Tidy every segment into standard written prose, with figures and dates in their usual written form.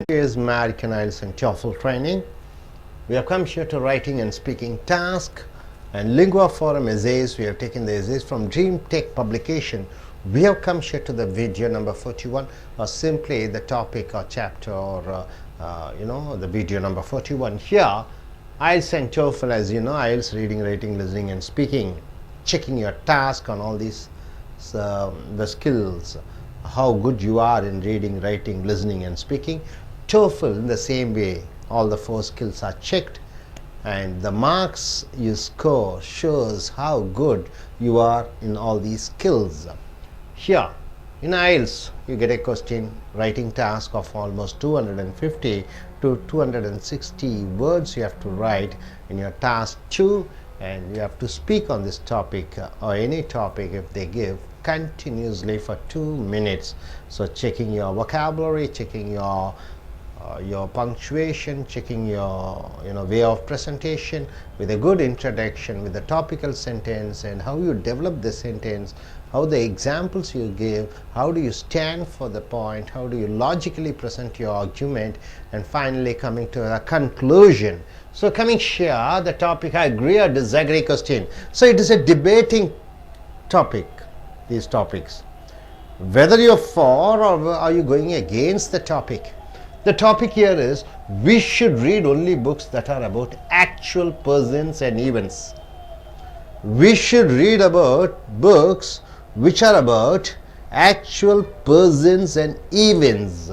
Is American IELTS and TOEFL training. We have come here to writing and speaking task and lingua forum essays. We have taken the essays from Dream Tech publication. We have come here to the video number 41, or simply the topic or chapter, or the video number 41. Here IELTS and TOEFL, as you know, IELTS reading, writing, listening and speaking, checking your task on all these the skills, how good you are in reading, writing, listening and speaking. TOEFL, in the same way, all the 4 skills are checked, and the marks you score shows how good you are in all these skills. Here in IELTS you get a question writing task of almost 250 to 260 words you have to write in your task 2, and you have to speak on this topic or any topic if they give continuously for 2 minutes. So checking your vocabulary, checking your punctuation, checking your way of presentation with a good introduction, with a topical sentence, and how you develop the sentence, how the examples you give, how do you stand for the point, how do you logically present your argument, and finally coming to a conclusion. So coming here, the topic, I agree or disagree question. So it is a debating topic, these topics, whether you're for or are you going against the topic. The topic here is we should read only books that are about actual persons and events. We should read about books which are about actual persons and events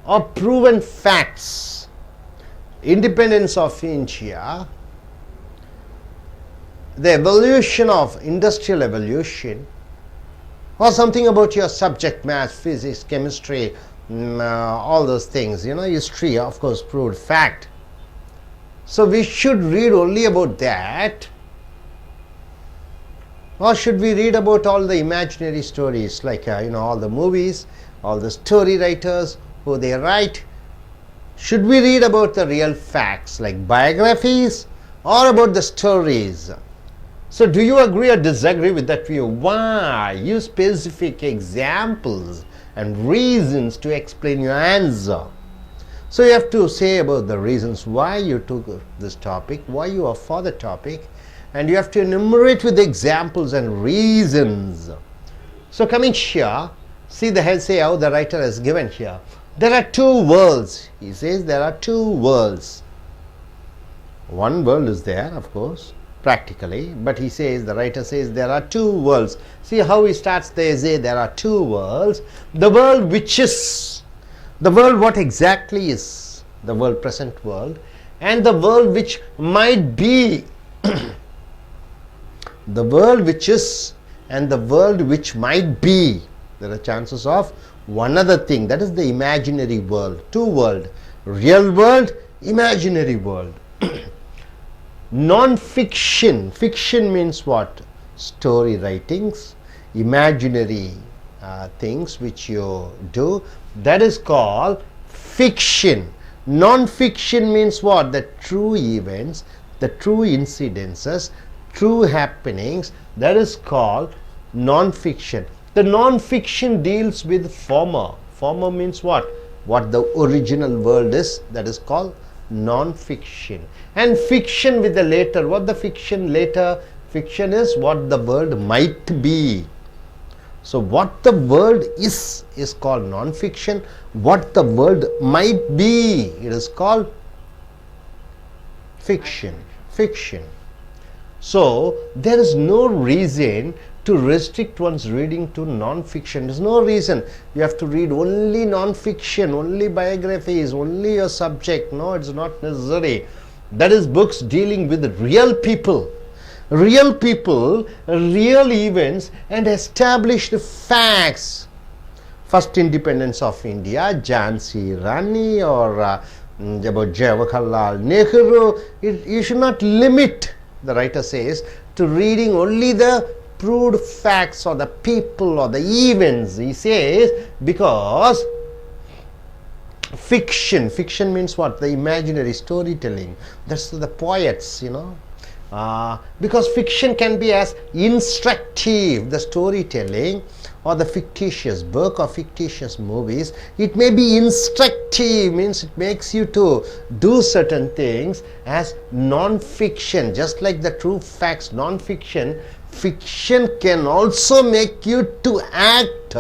or proven facts. Independence of India, the evolution of industrial evolution, or something about your subject, math, physics, chemistry, all those things, history, of course, proved fact. So we should read only about that, or should we read about all the imaginary stories, like all the movies, all the story writers who they write? Should we read about the real facts like biographies, or about the stories? So do you agree or disagree with that view? Why? Use specific examples and reasons to explain your answer. So you have to say about the reasons why you took this topic, why you are for the topic, and you have to enumerate with examples and reasons. So coming here, see the essay how the writer has given here. There are 2 worlds. He says there are 2 worlds. One world is there, of course, practically, but he says, the writer says, there are 2 worlds. See how he starts the essay. There are 2 worlds. The world which is, the world what exactly is, the world, present world, and the world which might be. The world which is and the world which might be. There are chances of one other thing, that is the imaginary world. 2 world, real world, imaginary world. Non-fiction, fiction means what? Story writings, imaginary things which you do, that is called fiction. Non-fiction means what? The true events, the true incidences, true happenings, that is called non-fiction. The non-fiction deals with former. Former means what? What the original world is, that is called non-fiction. And fiction with the later. What the fiction later? Fiction is what the world might be. So what the world is called non-fiction. What the world might be, it is called fiction. Fiction. So there is no reason to restrict one's reading to non-fiction. There is no reason you have to read only non-fiction, only biographies, only your subject. No, it's not necessary. That is books dealing with real people, real events and established facts. First independence of India, Jhansi Rani, or about Jawaharlal Nehru. You should not limit, the writer says, to reading only the proved facts or the people or the events. He says because fiction means what? The imaginary storytelling. That's the poets, because fiction can be as instructive, the storytelling or the fictitious book or fictitious movies. It may be instructive, means it makes you to do certain things, as non-fiction, just like the true facts, non-fiction, fiction can also make you to act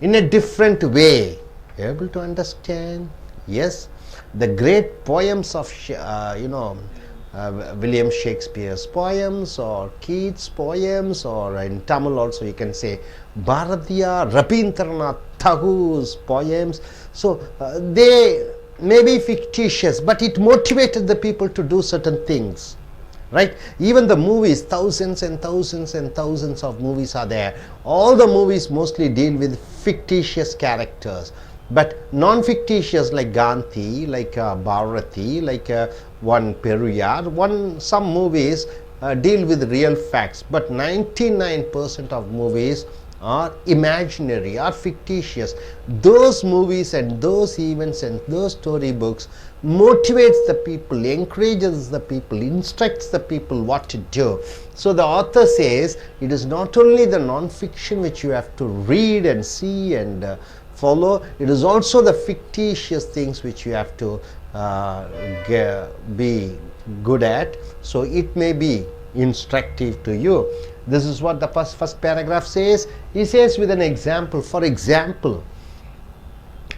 in a different way. You able to understand? Yes, the great poems of William Shakespeare's poems, or Keats' poems, or in Tamil also you can say Bharatiya, Rabindranath Tagore's poems. So they may be fictitious, but it motivated the people to do certain things. Right? Even the movies, thousands and thousands and thousands of movies are there. All the movies mostly deal with fictitious characters. But non-fictitious, like Gandhi, like Bharati, like one Periyar, some movies deal with real facts. But 99% of movies are imaginary, are fictitious. Those movies and those events and those storybooks motivates the people, encourages the people, instructs the people what to do. So the author says it is not only the non-fiction which you have to read and see and follow, it is also the fictitious things which you have to be good at, so it may be instructive to you. This is what the first paragraph says. He says with an example, for example,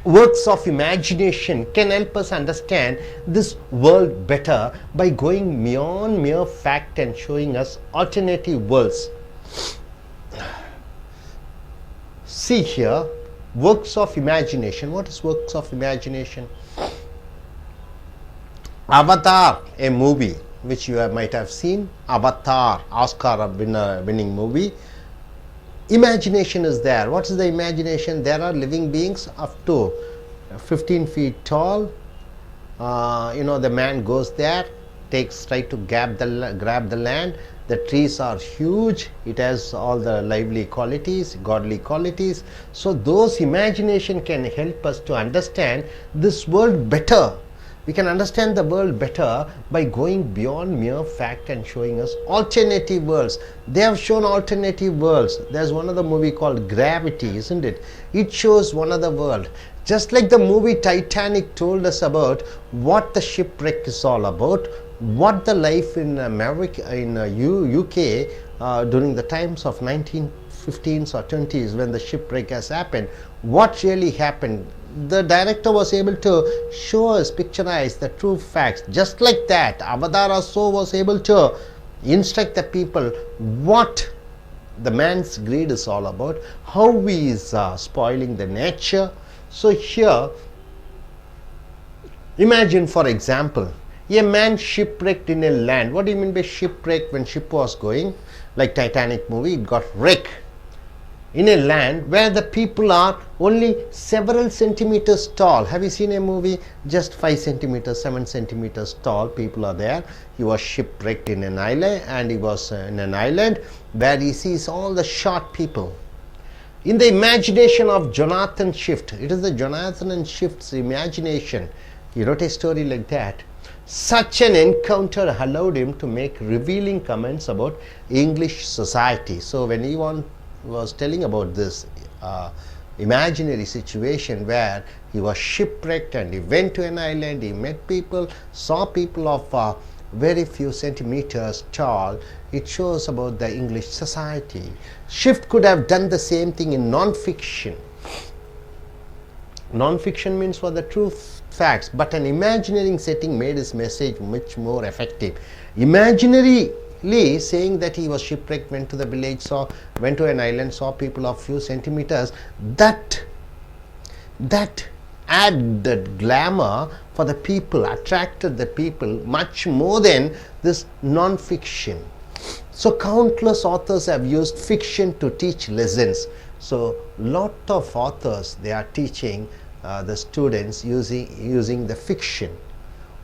works of imagination can help us understand this world better by going beyond mere fact and showing us alternative worlds. See here, works of imagination. What is works of imagination? Avatar, a movie which you might have seen. Avatar, Oscar winning movie. Imagination is there. What is the imagination? There are living beings up to 15 feet tall. The man goes there, try to grab the land. The trees are huge. It has all the lively qualities, godly qualities. So those imagination can help us to understand this world better. We can understand the world better by going beyond mere fact and showing us alternative worlds. They have shown alternative worlds. There's one other movie called Gravity, isn't it? It shows one other world. Just like the movie Titanic told us about what the shipwreck is all about, what the life in America, in UK during the times of 1915s or 20s when the shipwreck has happened, what really happened. The director was able to show us, picturize the true facts. Just like that, Avatar also was able to instruct the people what the man's greed is all about, how he is spoiling the nature. So here, imagine for example, a man shipwrecked in a land. What do you mean by shipwreck? When ship was going, like Titanic movie, it got wrecked in a land where the people are only several centimeters tall. Have you seen a movie? Just 5 centimeters, 7 centimeters tall people are there. He was shipwrecked in an island, and he was in an island where he sees all the short people. In the imagination of Jonathan Swift, it is the Jonathan and Swift's imagination. He wrote a story like that. Such an encounter allowed him to make revealing comments about English society. So when he was telling about this imaginary situation where he was shipwrecked and he went to an island, he met people, saw people of very few centimeters tall, it shows about the English society. Swift could have done the same thing in non-fiction. Non-fiction means for the true facts, but an imaginary setting made his message much more effective. Imaginary saying that he was shipwrecked, went to the village, went to an island, saw people of few centimeters, that added glamour for the people, attracted the people much more than this non-fiction. So countless authors have used fiction to teach lessons. So lot of authors, they are teaching the students using the fiction.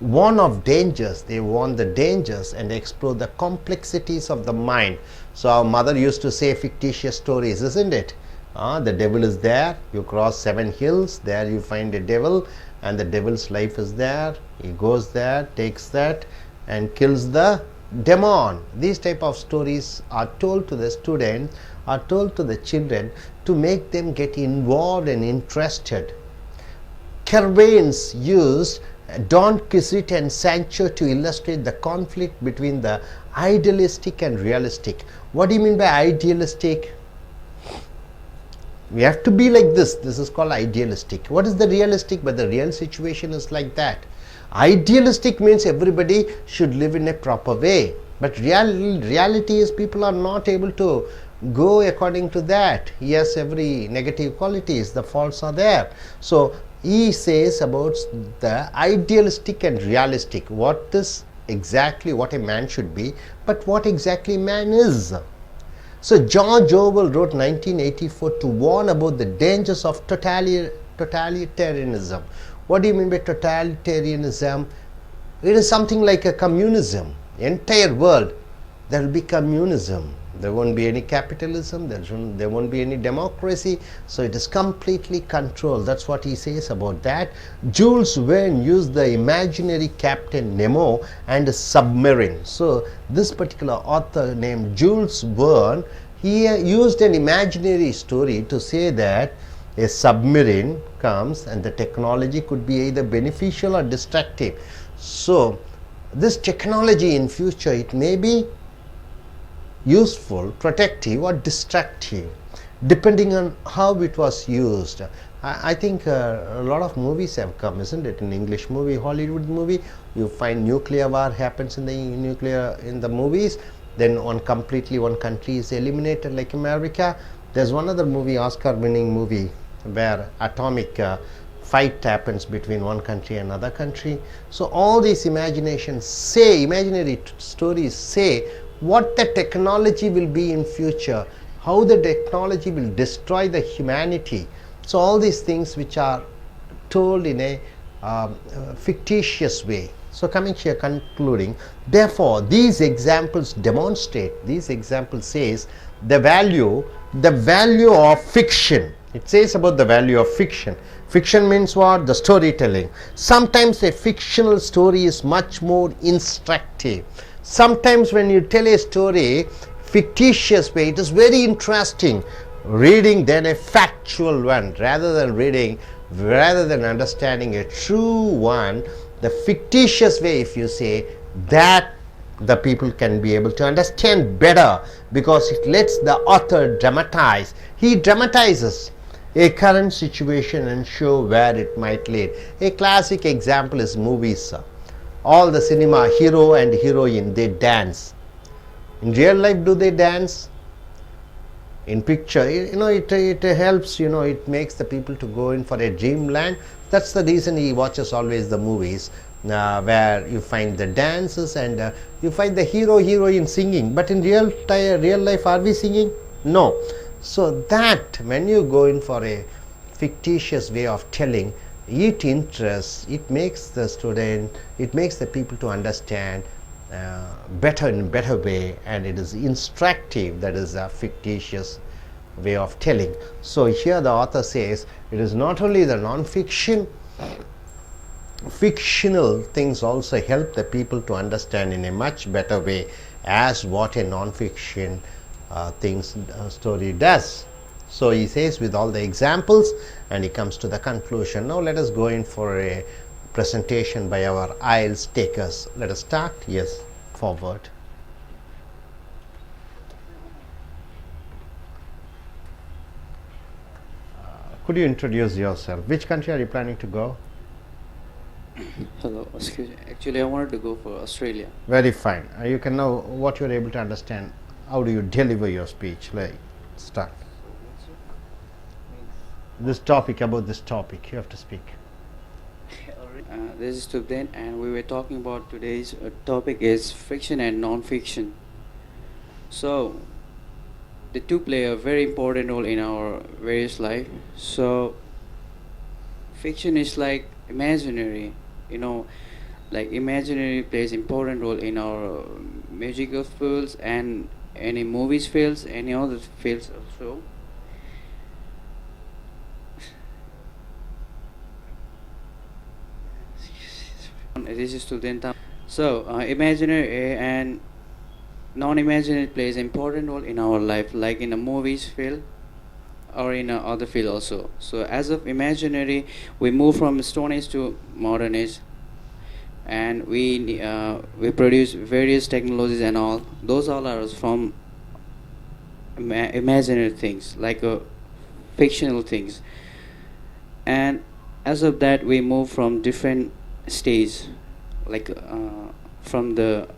Warn of dangers, they warn the dangers and explore the complexities of the mind. So our mother used to say fictitious stories, isn't it? The devil is there, you cross 7 hills, there you find a devil, and the devil's life is there. He goes there, takes that and kills the demon. These type of stories are told to the students, are told to the children to make them get involved and interested. Kervains used Don Quixote and Sancho to illustrate the conflict between the idealistic and realistic. What do you mean by idealistic? We have to be like this. This is called idealistic. What is the realistic? But the real situation is like that. Idealistic means everybody should live in a proper way. But reality is people are not able to go according to that. Yes, every negative qualities, the faults are there. So he says about the idealistic and realistic. What is exactly what a man should be, but what exactly man is. So George Orwell wrote 1984 to warn about the dangers of totalitarianism. What do you mean by totalitarianism? It is something like a communism. Entire world, there will be communism. There won't be any capitalism, there won't be any democracy, so it is completely controlled. That's what he says about that. Jules Verne used the imaginary Captain Nemo and a submarine. So this particular author named Jules Verne, he used an imaginary story to say that a submarine comes and the technology could be either beneficial or destructive. So this technology in future, it may be useful, protective or destructive, depending on how it was used. I think a lot of movies have come, isn't it? In English movie, Hollywood movie, you find nuclear war happens in the movies, then one country is eliminated, like America. There's one other movie, Oscar winning movie, where atomic fight happens between one country and another country. So all these imaginary stories say what the technology will be in future, how the technology will destroy the humanity. So all these things which are told in a fictitious way. So coming here, concluding, therefore these examples says the value of fiction. It says about the value of fiction. Fiction means what? The storytelling. Sometimes a fictional story is much more instructive. Sometimes when you tell a story fictitious way, it is very interesting reading than a factual one. Rather than understanding a true one, the fictitious way, if you say, that the people can be able to understand better, because it lets the author dramatize. He dramatizes a current situation and show where it might lead. A classic example is movies. All the cinema, hero and heroine, they dance. In real life, do they dance? In picture, it helps, it makes the people to go in for a dreamland. That's the reason he watches always the movies where you find the dances and you find the hero, heroine singing. But in real life, are we singing? No. So that when you go in for a fictitious way of telling, it interests, it makes the student, it makes the people to understand better in a better way, and it is instructive. That is a fictitious way of telling. So here the author says it is not only the non-fiction, fictional things also help the people to understand in a much better way as what a non-fiction story does. So he says with all the examples, and he comes to the conclusion. Now let us go in for a presentation by our I.E.L.T.S takers. Let us start. Yes, forward. Could you introduce yourself? Which country are you planning to go? Hello, excuse me. Actually, I wanted to go for Australia. Very fine. You can know what you are able to understand. How do you deliver your speech? Like, start. This topic, about this topic, you have to speak. This is Tubden, and we were talking about today's topic is fiction and non-fiction. So, the two play a very important role in our various life. So, fiction is like imaginary, like imaginary plays important role in our musical fields and any movies fields, any other fields also. This is Student. So imaginary and non-imaginary plays important role in our life, like in a movies field or in a other field also. So as of imaginary, we move from Stone Age to modern age, and we produce various technologies and all. Those all are from imaginary things, like fictional things. And as of that, we move from different stage, like from the.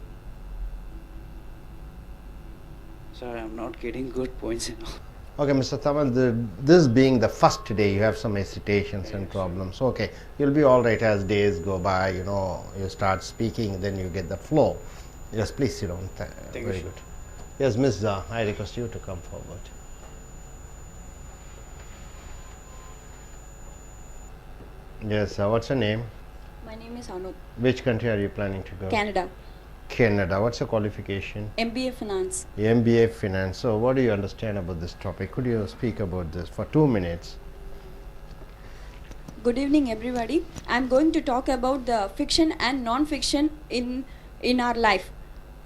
Sorry, I'm not getting good points and all. Okay, Mr. Taman, this being the first day, you have some hesitations and problems. Okay, you'll be all right as days go by. You start speaking, then you get the flow. Yes, please sit down. Thank Very you. good. Yes, Ms. Zah, I request you to come forward. Yes, what's your name? My name is Anu. Which country are you planning to go? Canada. Canada. What's your qualification? MBA Finance. MBA Finance. So, what do you understand about this topic? Could you speak about this for 2 minutes? Good evening, everybody. I'm going to talk about the fiction and non-fiction in our life.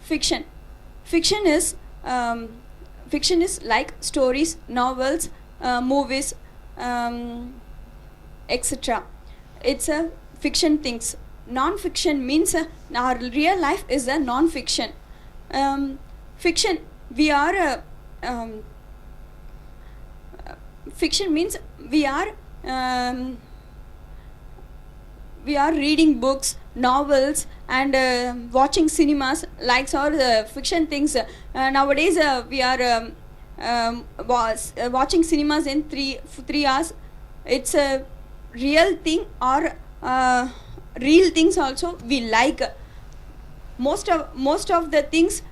Fiction. Fiction is like stories, novels, movies, etc. It's a fiction things. Non-fiction means our real life is a non-fiction. Fiction, we are fiction means we are reading books, novels, and watching cinemas. Likes or fiction things. Nowadays, we are watching cinemas in 3 hours. It's a real thing or real things also we like. Most of the things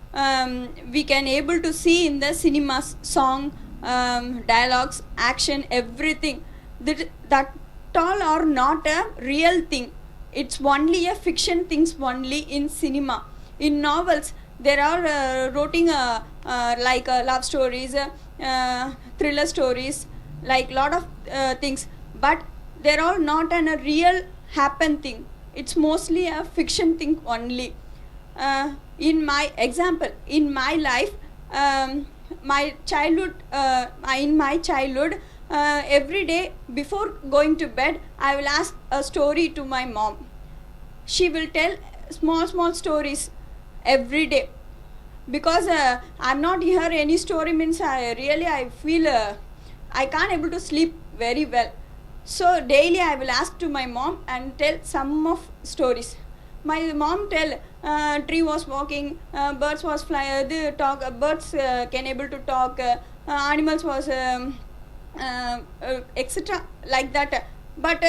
we can able to see in the cinemas, song, dialogues, action, everything. That all are not a real thing. It's only a fiction things only in cinema. In novels, there are writing like love stories, thriller stories, like lot of things. But they're all not a real happen thing. It's mostly a fiction thing only. In my example, in my life, my childhood, every day before going to bed, I will ask a story to my mom. She will tell small stories every day. Because I'm not hear any story means I feel I can't able to sleep very well. So daily I will ask to my mom and tell some of stories. My mom tell tree was walking, birds was flying, birds can able to talk, animals was etc. like that. But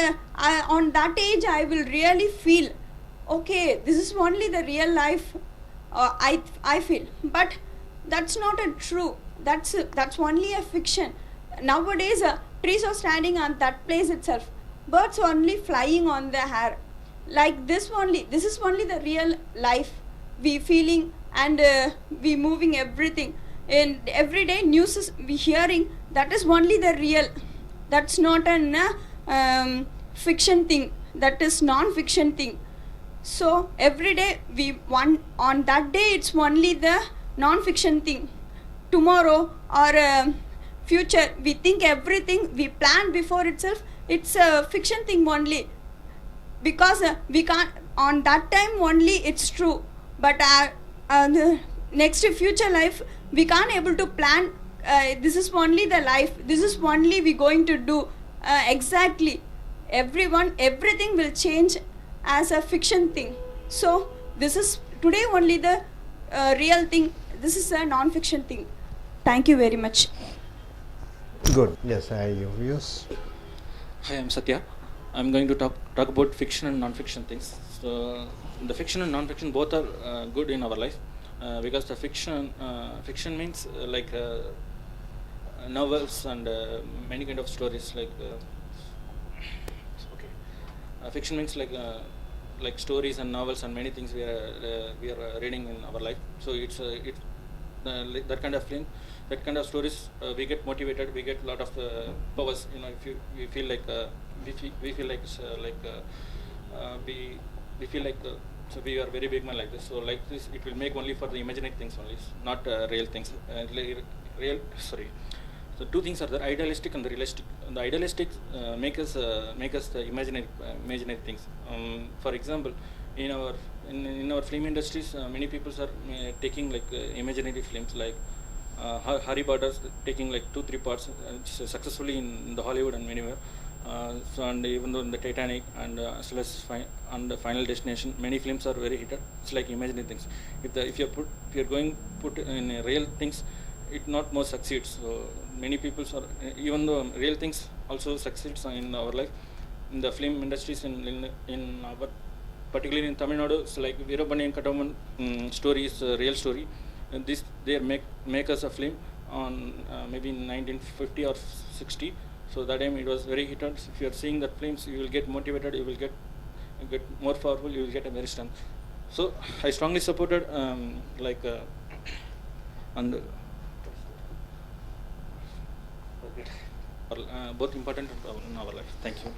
on that age I will really feel, okay, this is only the real life. I feel, but that's not a true. That's only a fiction. Nowadays, trees are standing on that place itself. Birds are only flying on the air. Like this only. This is only the real life. We feeling and we moving everything. And everyday news is we hearing. That is only the real. That's not an fiction thing. That is non-fiction thing. So every day on that day it's only the non-fiction thing. Tomorrow or future we think everything we plan before itself. It's a fiction thing only. Because we can't on that time only it's true. But the next future life we can't able to plan. This is only the life. This is only we going to do exactly. Everything will change as a fiction thing. So this is today only the real thing. This is a non-fiction thing. Thank you very much. Good. Yes, I have your views. Hi, I'm Satya. I'm going to talk about fiction and non-fiction things. So the fiction and non-fiction both are good in our life because the fiction means like novels and many kind of stories like fiction means like stories and novels and many things we are reading in our life. So it's like that kind of thing, that kind of stories. We get motivated. We get a lot of powers. If we feel like we feel like So we are very big man like this. So like this, it will make only for the imaginary things only, not real things. Sorry. So two things are there: idealistic and the realistic. The idealistic make us the imaginary things. For example, in our film industries, many people are taking like imaginary films like Harry Potter's taking like 2-3 parts successfully in the Hollywood and anywhere. So and even though in the Titanic and as well as the Final Destination, many films are very hited. It's like imaginary things. If you're going put in real things, it not more succeeds. So many people are, even though real things also succeeds in our life, in the film industries in our, particularly in Tamil Nadu, so like Veerapaniyan Katavaman story is a real story, and this they make us a film on maybe in 1950 or 60. So that time it was very hited. If you are seeing that films, you will get motivated, you will get more powerful, you will get a very strength. So I strongly supported and both important in our life. Thank you.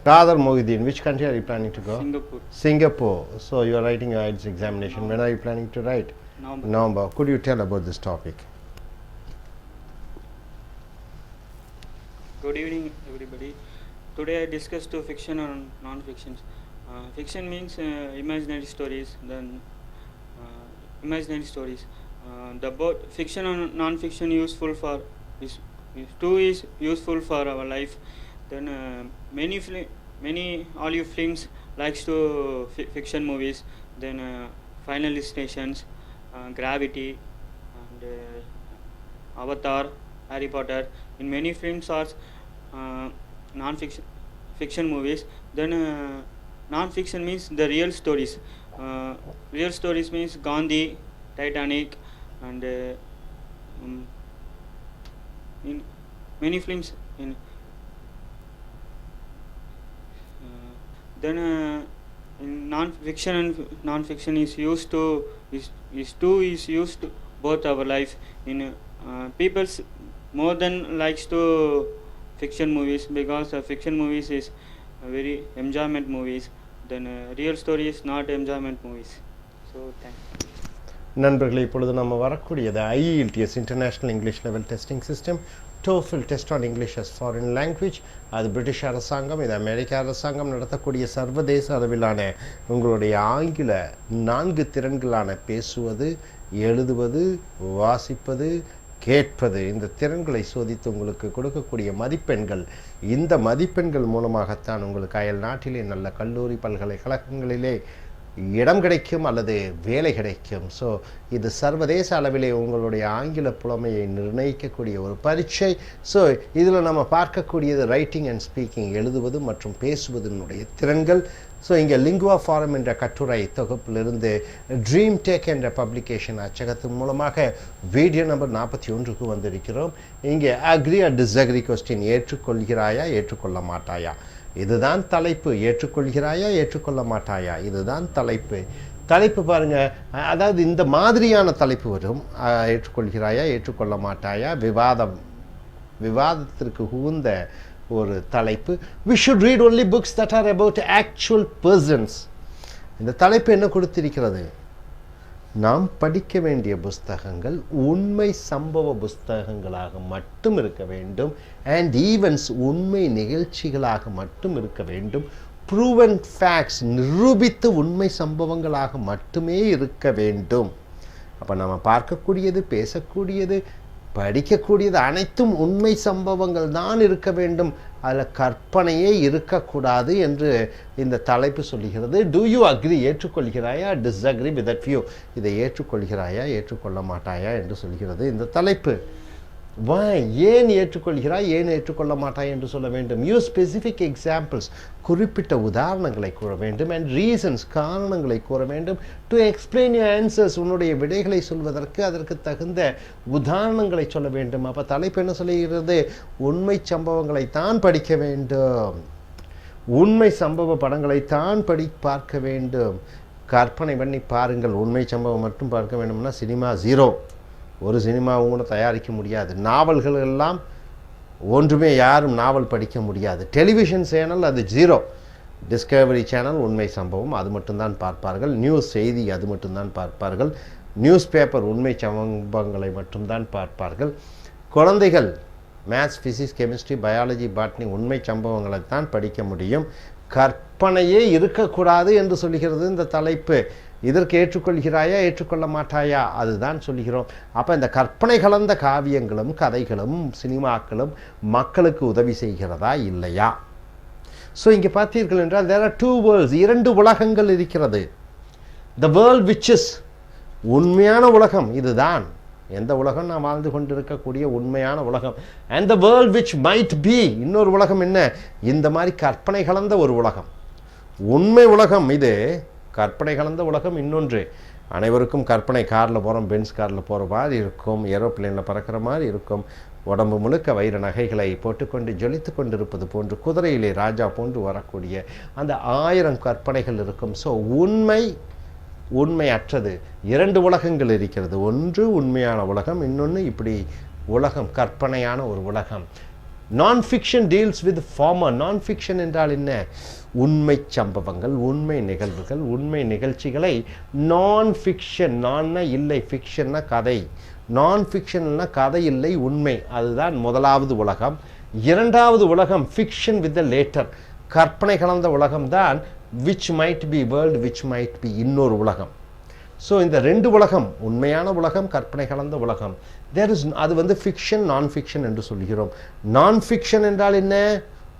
Radar Mohideen, which country are you planning to go? Singapore. Singapore. So you are writing your IELTS examination. When are you planning to write? November. Could you tell about this topic? Good evening, everybody. Today I discussed fiction and non-fiction. Fiction means imaginary stories. Then imaginary stories. The both fiction and non-fiction is useful for our life. Then many Hollywood films likes to fiction movies. Then Final Destinations, Gravity, and Avatar, Harry Potter. In many films are non-fiction movies. Then non-fiction means the real stories. Real stories means Gandhi, Titanic, and in many films. Then in non-fiction is used to both our life. In people's more than likes to fiction movies because fiction movies is very enjoyment movies. Then real story is not enjoyment movies. So thank you. நண்பர்களே, இப்பொழுது நம்ம வரக்கூடியது I.E.L.T.S international English level testing system. TOEFL test on English as foreign language. அது British அரசாங்கம், இது அமெரிக்க அரசாங்கம் நடத்தக்கூடிய சர்வதேச அளவிலான உங்களுடைய ஆங்கில 4 திறன்களான பேசுவது, எழுதுவது, வாசிப்பது, கேட்பது, இந்த திறன்களை சோதித்து உங்களுக்கு கொடுக்கக்கூடிய மதிப்பெண்கள். இந்த மதிப்பெண்கள் மூலமாகத்தான் உங்களுக்கு அயல் நாட்டிலே நல்ல கல்லூரி பல்கலைக்கழகங்களிலே இடம் கிடைக்கும் அல்லது வேலை கிடைக்கும். ஸோ இது சர்வதேச அளவிலே உங்களுடைய ஆங்கில புலமையை நிர்ணயிக்கக்கூடிய ஒரு பரீட்சை. ஸோ இதில் நம்ம பார்க்கக்கூடியது ரைட்டிங் அண்ட் ஸ்பீக்கிங், எழுதுவது மற்றும் பேசுவதனுடைய திறன்கள். ஸோ இங்கே லிங்குவா ஃபாரம் என்ற கட்டுரை தொகுப்பிலிருந்து ட்ரீம் டெக் என்ற பப்ளிகேஷன் அச்சகத்தின் மூலமாக வீடியோ நம்பர் 41க்கு வந்திருக்கிறோம். இங்கே அக்ரி ஆர் டிஸ்அக்ரி கொஸ்டின், ஏற்றுக்கொள்கிறாயா ஏற்றுக்கொள்ள மாட்டாயா, இதுதான் தலைப்பு. ஏற்றுக்கொள்கிறாயா ஏற்றுக்கொள்ள மாட்டாயா, இதுதான் தலைப்பு. தலைப்பு பாருங்கள், அதாவது இந்த மாதிரியான தலைப்பு வரும். ஏற்றுக்கொள்கிறாயா ஏற்றுக்கொள்ள மாட்டாயா, விவாதத்திற்கு உகந்த ஒரு தலைப்பு. We should read only books that are about actual persons. இந்த தலைப்பு என்ன கொடுத்திருக்கிறது? நாம் படிக்க வேண்டிய புஸ்தகங்கள் உண்மை சம்பவ புஸ்தகங்களாக மட்டும் இருக்க வேண்டும். அண்ட் ஈவென்ட்ஸ், உண்மை நிகழ்ச்சிகளாக மட்டும் இருக்க வேண்டும். ப்ரூவன் ஃபேக்ட்ஸ், நிரூபித்து உண்மை சம்பவங்களாக மட்டுமே இருக்க வேண்டும். அப்போ நம்ம பார்க்கக்கூடியது, பேசக்கூடியது, படிக்கக்கூடியது அனைத்தும் உண்மை சம்பவங்கள் தான் இருக்க வேண்டும். அதில் கற்பனையே இருக்கக்கூடாது என்று இந்த தலைப்பு சொல்லுகிறது. டூ யூ அக்ரி, ஏற்றுக்கொள்கிறாயா, டிஸ்அக்ரி வித் தட் வியூ, இதை ஏற்றுக்கொள்கிறாயா ஏற்றுக்கொள்ள மாட்டாயா என்று சொல்கிறது இந்த தலைப்பு. ஏன் ஏற்றுக்கொள்கிறாய் ஏன் ஏற்றுக்கொள்ள மாட்டாய் என்று சொல்ல வேண்டும். யூஸ் ஸ்பெசிஃபிக் எக்ஸாம்பிள்ஸ், குறிப்பிட்ட உதாரணங்களை கூற வேண்டும். அண்ட் ரீசன்ஸ், காரணங்களை கூற வேண்டும். டு எக்ஸ்பிளைன் யூர் ஆன்சர்ஸ், உன்னுடைய விடைகளை சொல்வதற்கு அதற்கு தகுந்த உதாரணங்களை சொல்ல வேண்டும். அப்போ தலைப்பு என்ன சொல்லுகிறது? உண்மை சம்பவங்களைத்தான் படிக்க வேண்டும், உண்மை சம்பவ படங்களைத்தான் பார்க்க வேண்டும். கற்பனை பண்ணி பாருங்கள். உண்மை சம்பவம் மட்டும் பார்க்க வேண்டும்னா சினிமா ஜீரோ, ஒரு சினிமாவும் கூட தயாரிக்க முடியாது. நாவல்கள் எல்லாம் ஒன்றுமே, யாரும் நாவல் படிக்க முடியாது. டெலிவிஷன் சேனல் அது ஜீரோ. டிஸ்கவரி சேனல் உண்மை சம்பவம் அது மட்டும்தான் பார்ப்பார்கள். நியூஸ் செய்தி அது மட்டும்தான் பார்ப்பார்கள். நியூஸ் பேப்பர் உண்மை சம்பவங்களை மட்டும்தான் பார்ப்பார்கள். குழந்தைகள் maths, physics, chemistry, biology, botany உண்மை சம்பவங்களை தான் படிக்க முடியும். கற்பனையே இருக்கக்கூடாது என்று சொல்கிறது இந்த தலைப்பு. இதற்கு ஏற்றுக்கொள்கிறாயா, ஏற்றுக்கொள்ள மாட்டாயா, அதுதான் சொல்கிறோம். அப்போ இந்த கற்பனை கலந்த காவியங்களும் கதைகளும் சினிமாக்களும் மக்களுக்கு உதவி செய்கிறதா இல்லையா? ஸோ இங்கே பார்த்தீர்கள் என்றால் there are two worlds, 2 உலகங்கள் இருக்கிறது. the world which is உண்மையான உலகம், இதுதான் எந்த உலகம் நாம் வாழ்ந்து கொண்டிருக்கக்கூடிய உண்மையான உலகம். and the world which might be, இன்னொரு உலகம் என்ன, இந்த மாதிரி கற்பனை கலந்த ஒரு உலகம். உண்மை உலகம் இது, கற்பனை கலந்த உலகம் இன்னொன்று. அனைவருக்கும் கற்பனை, காரில் போகிறோம், பென்ஸ் காரில் போகிற மாதிரி இருக்கும், ஏரோப்ளேனில் பறக்கிற மாதிரி இருக்கும், உடம்பு முழுக்க வைர நகைகளை போட்டுக்கொண்டு ஜொலித்து கொண்டிருப்பது போன்று, குதிரையிலே ராஜா போன்று வரக்கூடிய அந்த 1000 கற்பனைகள் இருக்கும். ஸோ உண்மையற்றது 2 உலகங்கள் இருக்கிறது. ஒன்று உண்மையான உலகம், இன்னொன்று இப்படி உலகம், கற்பனையான ஒரு உலகம். நான் ஃபிக்ஷன் டீல்ஸ் வித் ஃபார்மர். நான் ஃபிக்ஷன் என்றால் என்ன? உண்மை சம்பவங்கள், உண்மை நிகழ்வுகள், உண்மை நிகழ்ச்சிகளை நான் ஃபிக்ஷன். நான்னா இல்லை, ஃபிக்ஷன்னா கதை. நான் ஃபிக்ஷன்னா கதை இல்லை, உண்மை. அதுதான் முதலாவது உலகம். இரண்டாவது உலகம் ஃபிக்ஷன் வித் த லேட்டர், கற்பனை கலந்த உலகம்தான் which might be world, which might be இன்னொரு உலகம். ஸோ இந்த 2 உலகம், உண்மையான உலகம், கற்பனை கலந்த உலகம், அது ஃபிக்ஷன், நான் ஃபிக்ஷன் என்று சொல்கிறோம். நான் ஃபிக்ஷன் என்றால் என்ன?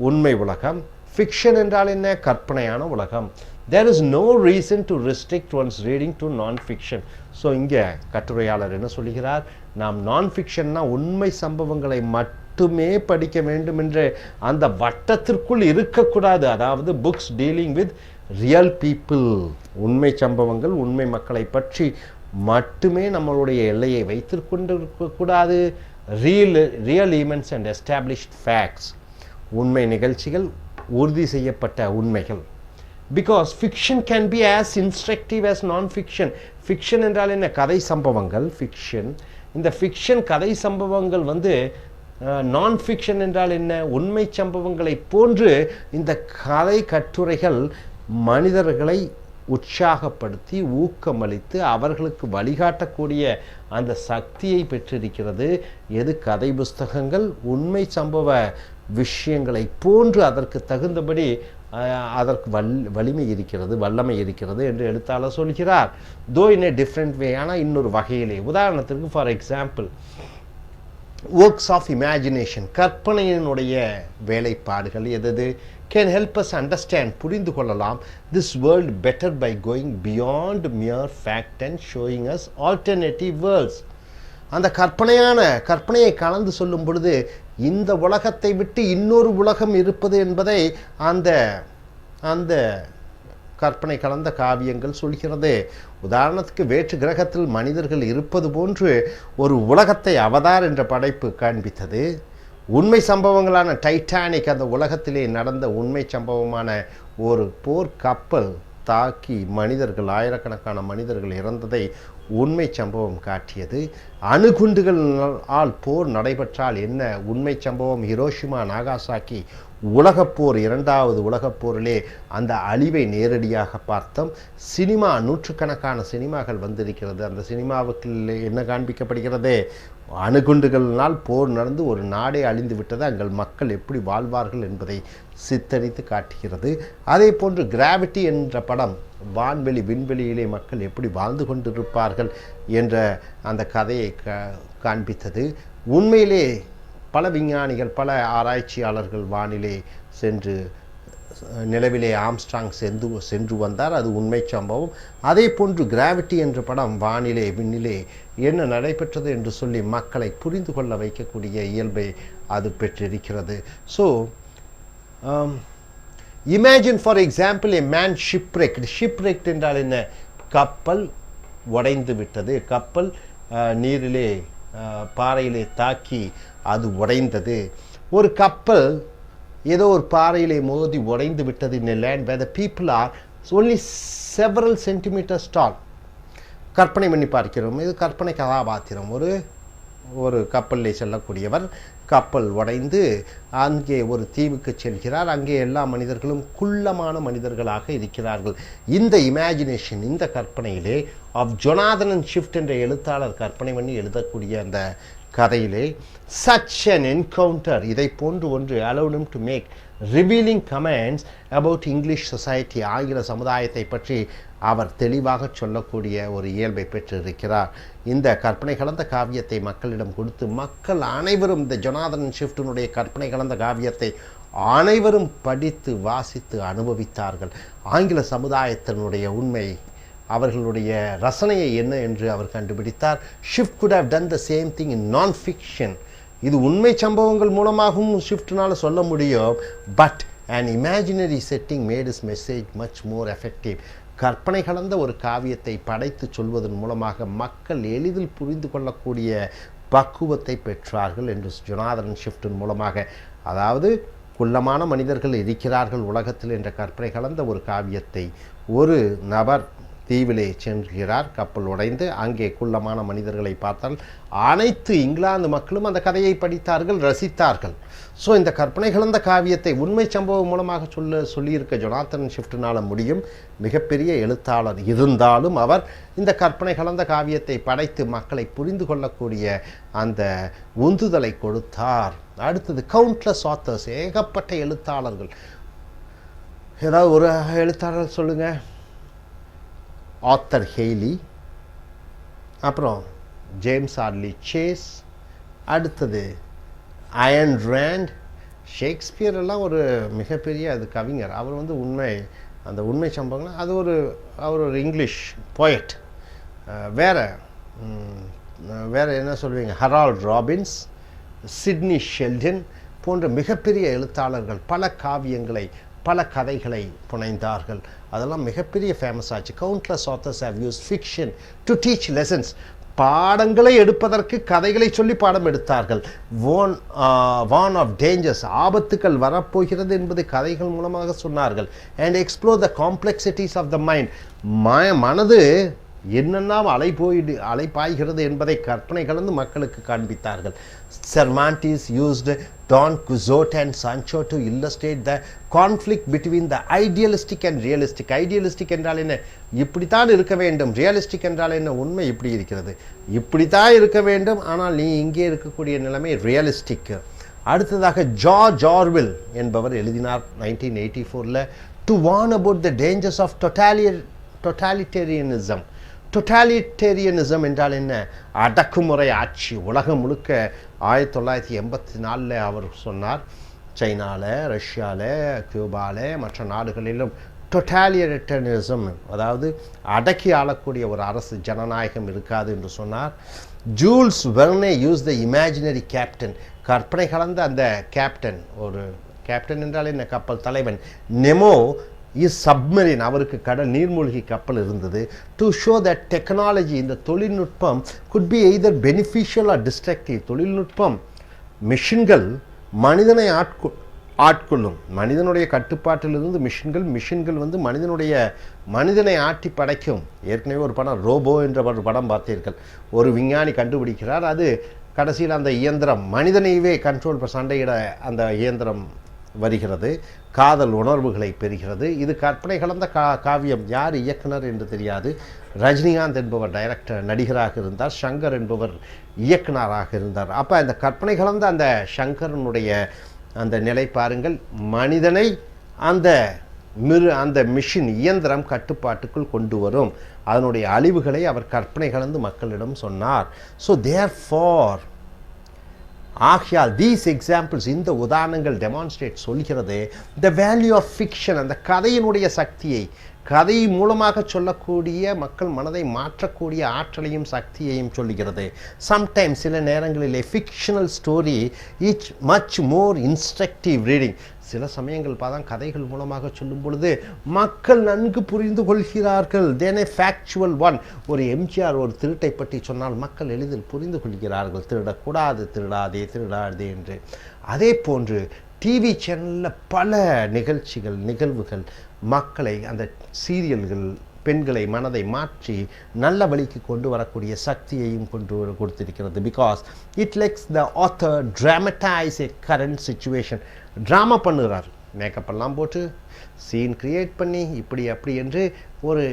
உண்மை உலகம். ஃபிக்ஷன் என்றால் என்ன? கற்பனையான உலகம். there is no reason to restrict one's reading to non-fiction. So இங்கே கட்டுரையாளர் என்ன சொல்கிறார்? நாம் நான் ஃபிக்ஷன்னா உண்மை சம்பவங்களை மட்டுமே படிக்க வேண்டும் என்று அந்த வட்டத்திற்குள் இருக்கக்கூடாது. அதாவது books dealing with real people, உண்மை சம்பவங்கள், உண்மை மக்களை பற்றி மட்டுமே நம்மளுடைய எல்லையை வைத்திருக்கக்கூடாது. Real events and established facts, உண்மை நிகழ்ச்சிகள், உறுதி செய்யப்பட்ட உண்மைகள். Because fiction can be as instructive as nonfiction. Fiction என்றால் என்ன? கதை சம்பவங்கள் ஃபிக்ஷன். இந்த ஃபிக்ஷன் கதை சம்பவங்கள் நான் ஃபிக்ஷன் என்றால் என்ன? உண்மை சம்பவங்களை போன்று இந்த கதை கட்டுரைகள் மனிதர்களை உற்சாகப்படுத்தி ஊக்கமளித்து அவர்களுக்கு வழிகாட்டக்கூடிய அந்த சக்தியை பெற்றிருக்கிறது. எது? கதை புஸ்தகங்கள் உண்மை சம்பவ விஷயங்களை போன்று அதற்கு தகுந்தபடி அதற்கு வலிமை இருக்கிறது, வல்லமை இருக்கிறது என்று எழுத்தாளர் சொல்கிறார். தோ இன் ஏ டிஃப்ரெண்ட் வே, ஆனால் இன்னொரு வகையிலே. உதாரணத்திற்கு for example, works of imagination, கற்பனையினுடைய வேலைப்பாடுகள் எது? கேன் ஹெல்ப் அஸ் அண்டர்ஸ்டாண்ட், புரிந்து கொள்ளலாம் this world better by going beyond mere fact and showing us alternative worlds. அந்த கற்பனையை கலந்து சொல்லும் பொழுது இந்த உலகத்தை விட்டு இன்னொரு உலகம் இருப்பது என்பதை அந்த கற்பனை கலந்த காவியங்கள் சொல்கிறது. உதாரணத்துக்கு வேற்று கிரகத்தில் மனிதர்கள் இருப்பது போன்று ஒரு உலகத்தை அவதார் என்ற படைப்பு காண்பித்தது. உண்மை சம்பவங்களான டைட்டானிக், அந்த உலகத்திலே நடந்த உண்மை சம்பவமான ஒரு போர் கப்பல் தாக்கி மனிதர்கள், ஆயிரக்கணக்கான மனிதர்கள் இறந்ததை உண்மை சம்பவம் காட்டியது. அணுகுண்டுகளால் போர் நடைபெற்றால் என்ன? உண்மை சம்பவம். ஹிரோஷிமா, நாகாசாக்கி உலகப்போர், 2வது உலகப்போரிலே அந்த அழிவை நேரடியாக பார்த்தோம். சினிமா, நூற்றுக்கணக்கான சினிமாக்கள் வந்திருக்கிறது. அந்த சினிமாவுக்கு என்ன காண்பிக்கப்படுகிறது? அணுகுண்டுகளினால் போர் நடந்து ஒரு நாடே அழிந்து விட்டது, அங்கள் மக்கள் எப்படி வாழ்வார்கள் என்பதை சித்தரித்து காட்டுகிறது. அதே போன்று கிராவிட்டி என்ற படம் விண்வெளியிலே மக்கள் எப்படி வாழ்ந்து கொண்டிருப்பார்கள் என்ற அந்த கதையை காண்பித்தது. உண்மையிலே பல விஞ்ஞானிகள், பல ஆராய்ச்சியாளர்கள் வானிலே சென்று நிலவிலே ஆம்ஸ்ட்ராங் சென்று வந்தார், அது உண்மை சம்பவம். அதே போன்று கிராவிட்டி என்ற படம் விண்ணிலே என்ன நடைபெற்றது என்று சொல்லி மக்களை புரிந்து கொள்ள வைக்கக்கூடிய இயல்பை அது பெற்றிருக்கிறது. So imagine for example a man shipwrecked என்றால் என்ன? கப்பல் உடைந்து விட்டது, கப்பல் நீரிலே பாறையிலே தாக்கி அது உடைந்தது. ஒரு கப்பல் ஏதோ ஒரு பாறையிலே மோதி உடைந்து விட்டது in a land where the people are only several centimeters tall. கற்பனை பண்ணி பார்க்கிறோம், இது கற்பனை கதாபாத்திரம். ஒரு ஒரு கப்பலில் செல்லக்கூடியவர் கப்பல் உடைந்து அங்கே ஒரு தீவுக்கு செல்கிறார். அங்கே எல்லா மனிதர்களும் குள்ளமான மனிதர்களாக இருக்கிறார்கள். இந்த இமேஜினேஷன், இந்த கற்பனையிலே ஆஃப் ஜொனாதன் ஷிஃப்ட் என்ற எழுத்தாளர் கற்பனை பண்ணி எழுதக்கூடிய அந்த கதையிலே such an encounter இதை போன்று ஒன்று allowed him to make revealing comments about English society, ஆங்கில சமுதாயத்தை பற்றி அவர் தெளிவாக சொல்லக்கூடிய ஒரு இயல்பை பெற்றிருக்கிறார். இந்த கற்பனை கலந்த காவியத்தை மக்களிடம் கொடுத்து மக்கள் அனைவரும் இந்த ஜொனாதன் ஷிஃப்டினுடைய கற்பனை கலந்த காவியத்தை அனைவரும் படித்து வாசித்து அனுபவித்தார்கள். ஆங்கில சமுதாயத்தினுடைய உண்மை, அவர்களுடைய ரசனையை என்ன என்று அவர் கண்டுபிடித்தார். Shift could have done the same thing in non-fiction. இது உண்மை சம்பவங்கள் மூலமாகவும் ஷிஃப்ட்னால சொல்ல முடியும். But an imaginary setting made his message much more effective. கற்பனை கலந்த ஒரு காவியத்தை படைத்து சொல்வதன் மூலமாக மக்கள் எளிதில் புரிந்து கொள்ளக்கூடிய பக்குவத்தை பெற்றார்கள் என்று ஜொனாதன் ஷிஃப்டின் மூலமாக, அதாவது குள்ளமான மனிதர்கள் இருக்கிறார்கள் உலகத்தில் என்ற கற்பனை கலந்த ஒரு காவியத்தை ஒரு நபர் தீவிலே சென்றுகிறார். கப்பல் உடைந்து அங்கே குள்ளமான மனிதர்களை பார்த்தால் அனைத்து இங்கிலாந்து மக்களும் அந்த கதையை படித்தார்கள், ரசித்தார்கள். ஸோ இந்த கற்பனை கலந்த காவியத்தை உண்மை சம்பவம் மூலமாக சொல்லியிருக்க ஜொனாதன் ஷிஃப்டினால் முடியும். மிகப்பெரிய எழுத்தாளர் இருந்தாலும் அவர் இந்த கற்பனை கலந்த காவியத்தை படைத்து மக்களை புரிந்து கொள்ளக்கூடிய அந்த உந்துதலை கொடுத்தார். அடுத்தது கவுண்ட்லெஸ் ஆத்தர்ஸ், ஏகப்பட்ட எழுத்தாளர்கள். ஏதாவது ஒரு எழுத்தாளர் சொல்லுங்கள். ஆத்தர் ஹெய்லி, அப்புறம் ஜேம்ஸ் ஆர்லி சேஸ், அடுத்தது அயன் ரேண்ட், ஷேக்ஸ்பியர் எல்லாம் ஒரு மிகப்பெரிய அது கவிஞர். அவர் வந்து அந்த உண்மை சம்பவங்கள் அது அவர் ஒரு இங்கிலீஷ் போயட். வேறு என்ன சொல்வீங்க, ஹெரால்ட் ராபின்ஸ், சிட்னி ஷெல்டன் போன்ற மிகப்பெரிய எழுத்தாளர்கள் பல காவியங்களை பல கதைகளை புனைந்தார்கள். அதெல்லாம் மிகப்பெரிய ஃபேமஸ் ஆச்சு. Countless authors have use fiction to teach lessons. பாடங்களை எடுப்பதற்கு கதைகளை சொல்லி பாடம் எடுத்தார்கள். வார்ன் ஆஃப் டேஞ்சர்ஸ், ஆபத்துக்கள் வரப்போகிறது என்பதை கதைகள் மூலமாக சொன்னார்கள். And explore the complexities of the mind, மனது என்னெல்லாம் அலைப்பாய்கிறது என்பதை கற்பனை கலந்து மக்களுக்கு காண்பித்தார்கள். Cervantes used Don Quixote and Sancho to illustrate the conflict between the idealistic and realistic. Idealistic என்றால் என்ன, இப்படித்தான் இருக்க வேண்டும். ரியலிஸ்டிக் என்றால் என்ன, உண்மை இப்படி இருக்கிறது, இப்படித்தான் இருக்க வேண்டும், ஆனால் நீ இங்கே இருக்கக்கூடிய நிலைமை ரியலிஸ்டிக். அடுத்ததாக ஜார்ஜ் ஆர்வெல் என்பவர் எழுதினார் 1984 to warn about the dangers of totalitarianism. டொட்டாலிட்டேரியனிசம் என்றால் என்ன, அடக்குமுறை ஆட்சி. உலகம் முழுக்க 1984 அவர் சொன்னார். சைனாவில், ரஷ்யாவில், கியூபாவில், மற்ற நாடுகளிலும் டொட்டாலிட்டேரியனிசம், அதாவது அடக்கி ஆளக்கூடிய ஒரு அரசு, ஜனநாயகம் இருக்காது என்று சொன்னார். Jules Verne use the imaginary captain, கற்பனை கலந்த அந்த கேப்டன். ஒரு கேப்டன் என்றால் என்ன, கப்பல் தலைவன். நெமோ இஸ் சப்மரீன், அவருக்கு கடல் நீர்மூழ்கி கப்பல் இருந்தது. டு ஷோ தட் டெக்னாலஜி, இந்த தொழில்நுட்பம் could be either beneficial or destructive. தொழில்நுட்பம், மிஷின்கள் மனிதனை ஆட்கொள்ளும். மனிதனுடைய கட்டுப்பாட்டிலிருந்து மிஷின்கள் வந்து மனிதனை ஆட்டி படைக்கும். ஏற்கனவே ஒரு படம் ரோபோ என்ற ஒரு படம் பார்த்தீர்கள். ஒரு விஞ்ஞானி கண்டுபிடிக்கிறார், அது கடைசியில் அந்த இயந்திரம் மனிதனையவே கண்ட்ரோல் சண்டையிட அந்த இயந்திரம் வருகிறது, காதல் உணர்வுகளை பெறுகிறது. இது கற்பனை கலந்த காவியம். யார் இயக்குனர் என்று தெரியாது. ரஜினிகாந்த் என்பவர் நடிகராக இருந்தார், சங்கர் என்பவர் இயக்குனராக இருந்தார். அப்போ அந்த கற்பனை கலந்த அந்த சங்கரனுடைய அந்த நிலை பாருங்கள். மனிதனை அந்த மிஷின் இயந்திரம் கட்டுப்பாட்டுக்குள் கொண்டு வரும். அதனுடைய அழிவுகளை அவர் கற்பனை கலந்து மக்களிடம் சொன்னார். ஸோ தேர்ஃபார், ஆகையால் தீஸ் எக்ஸாம்பிள்ஸ், இந்த உதாரணங்கள் டெமான்ஸ்ட்ரேட் சொல்கிறது த வேல்யூ ஆஃப் ஃபிக்ஷன், அந்த கதையினுடைய சக்தியை, கதை மூலமாக சொல்லக்கூடிய மக்கள் மனதை மாற்றக்கூடிய ஆற்றலையும் சக்தியையும் சொல்லுகிறது. சம்டைம்ஸ், சில நேரங்களிலே fictional story it's much more instructive reading. சில சமயங்கள் பார்த்தா கதைகள் மூலமாக சொல்லும் பொழுது மக்கள் நன்கு புரிந்து கொள்கிறார்கள். தென் ஏ ஃபேக்சுவல் ஒன், ஒரு எம்ஜிஆர் ஒரு திருட்டை பற்றி சொன்னால் மக்கள் எளிதில் புரிந்து கொள்கிறார்கள். திருடக்கூடாது, திருடாதே என்று. அதே போன்று டிவி சேனலில் பல நிகழ்வுகள் மக்களை, அந்த சீரியல்கள் பெண்களை மனதை மாற்றி நல்ல வழிக்கு கொண்டு வரக்கூடிய சக்தியையும் கொடுத்திருக்கிறது. Because it let's the author traumatised a current situation. Drama பண்ணுகிறார், மேக்கப் எல்லாம் போட்டு சீன் கிரியேட் பண்ணி இப்படி அப்படி என்று ஒரு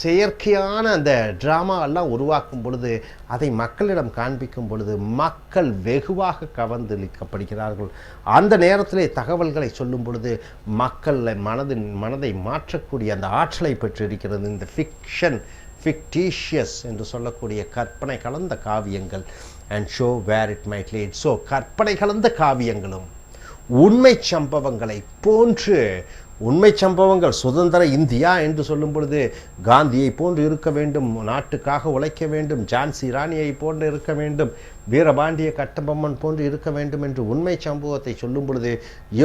செயற்கையான அந்த ட்ராமா எல்லாம் உருவாக்கும் பொழுது அதை மக்களிடம் காண்பிக்கும் பொழுது மக்கள் வெகுவாக கவர்ந்தளிக்கப்படுகிறார்கள். அந்த நேரத்திலே தகவல்களை சொல்லும் பொழுது மக்கள் மனதை மாற்றக்கூடிய அந்த ஆற்றலை பெற்றிருக்கிறது இந்த ஃபிக்டிஷியஸ் என்று சொல்லக்கூடிய கற்பனை கலந்த காவியங்கள். And show where it might lead. So கற்பனை கலந்த காவியங்களும் உண்மை சம்பவங்களை போன்று, உண்மை சம்பவங்கள் சுதந்திர இந்தியா என்று சொல்லும் பொழுது காந்தியை போன்று இருக்க வேண்டும், நாட்டுக்காக உழைக்க வேண்டும், ஜான்சி ராணியை போன்று இருக்க வேண்டும், வீரபாண்டிய கட்டபொம்மன் போன்று இருக்க வேண்டும் என்று உண்மை சம்பவத்தை சொல்லும் பொழுது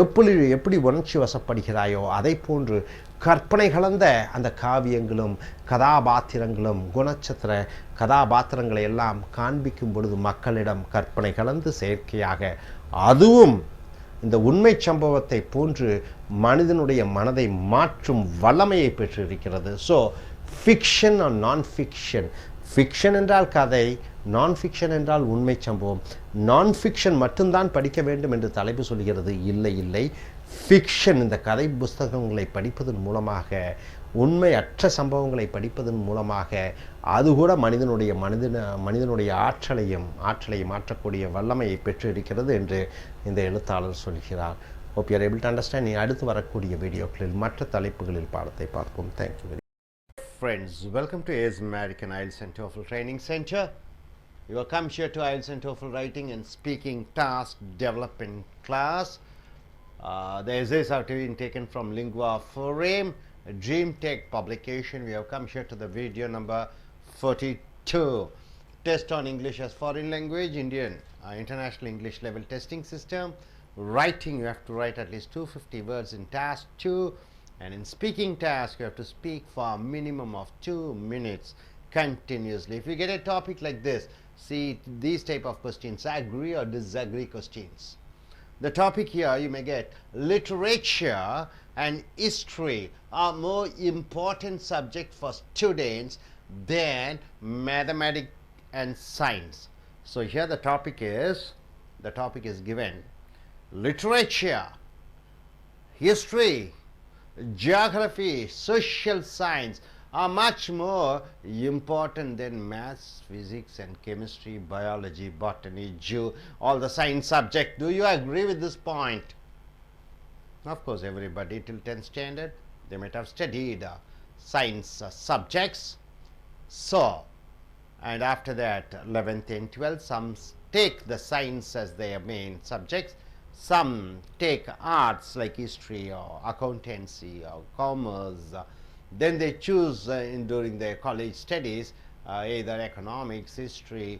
எப்படி உணர்ச்சி வசப்படுகிறாயோ அதை போன்று கற்பனை கலந்த அந்த காவியங்களும் கதாபாத்திரங்களும் குணச்சத்திர கதாபாத்திரங்களை எல்லாம் காண்பிக்கும் பொழுது மக்களிடம் கற்பனை கலந்து செயற்கையாக, அதுவும் இந்த உண்மை சம்பவத்தை போன்று மனிதனுடைய மனதை மாற்றும் வல்லமையை பெற்றிருக்கிறது. ஸோ ஃபிக்ஷன் ஆர் நான் ஃபிக்ஷன். ஃபிக்ஷன் என்றால் கதை, நான் ஃபிக்ஷன் என்றால் உண்மை சம்பவம். நான் ஃபிக்ஷன் மட்டும்தான் படிக்க வேண்டும் என்று தலைப்பு சொல்கிறது. இல்லை, ஃபிக்ஷன் இந்த கதை புஸ்தகங்களை படிப்பதன் மூலமாக, உண்மையற்ற சம்பவங்களை படிப்பதன் மூலமாக அது கூட மனிதனுடைய ஆற்றலை மாற்றக்கூடிய வல்லமையை பெற்றிருக்கிறது என்று இந்த எழுத்தாளர் சொல்கிறார். Hope you are able to understand. நீ அடுத்து வரக்கூடிய வீடியோக்களில் மற்ற தலைப்புகளில் பாடத்தை பார்ப்போம். Thank you very much. Friends, welcome to AS American I.E.L.T.S and TOEFL Training Center. You have come here to I.E.L.T.S and TOEFL Writing and Speaking Task Development class. The essays are been taken from Lingua Forum, a Dream Tech publication. We have come here to the video number 42. Test on English as foreign language, Indian International English Level Testing System. Writing, you have to write at least 250 words in task 2, and in speaking task you have to speak for a minimum of 2 minutes continuously. If you get a topic like this, see these type of questions, agree or disagree questions. The topic here you may get literature and history are more important subject for students than mathematics and science. So here the topic is given: literature, history, geography, social science are much more important than maths, physics and chemistry, biology, botany, all the science subject. Do you agree with this point? Of course, everybody till 10th standard they might have studied science subjects. So, and after that 11th and 12th, some take the science as their main subjects. Some take arts like history or accountancy or commerce. Then they choose during their college studies either economics, history.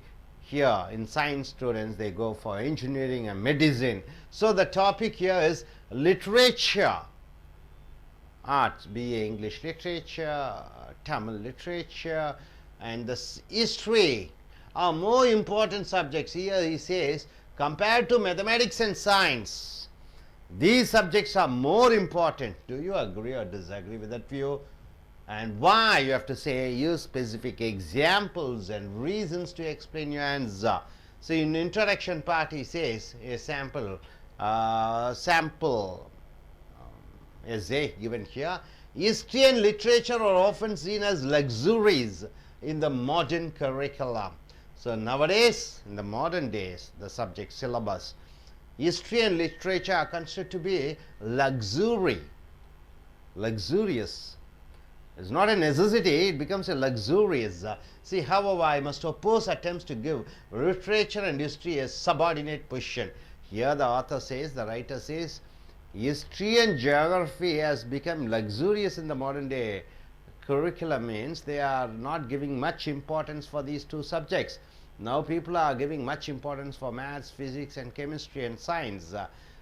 Here in science students they go for engineering and medicine. So the topic here is literature. Arts, BA English literature, Tamil literature, and the history are more important subjects. Here he says, compared to mathematics and science, these subjects are more important. Do you agree or disagree with that view? And why? You have to say, use specific examples and reasons to explain your answer. So in introduction part he says a sample essay given here. History and literature are often seen as luxuries in the modern curriculum. So nowadays, in the modern days, the subject syllabus, history and literature are considered to be luxurious. It's not a necessity, it becomes a luxurious. See, however, I must oppose attempts to give literature and history a subordinate position. Here the author says, the writer says, history and geography has become luxurious in the modern day curriculum. Means they are not giving much importance for these two subjects. Now people are giving much importance for maths, physics and chemistry and science.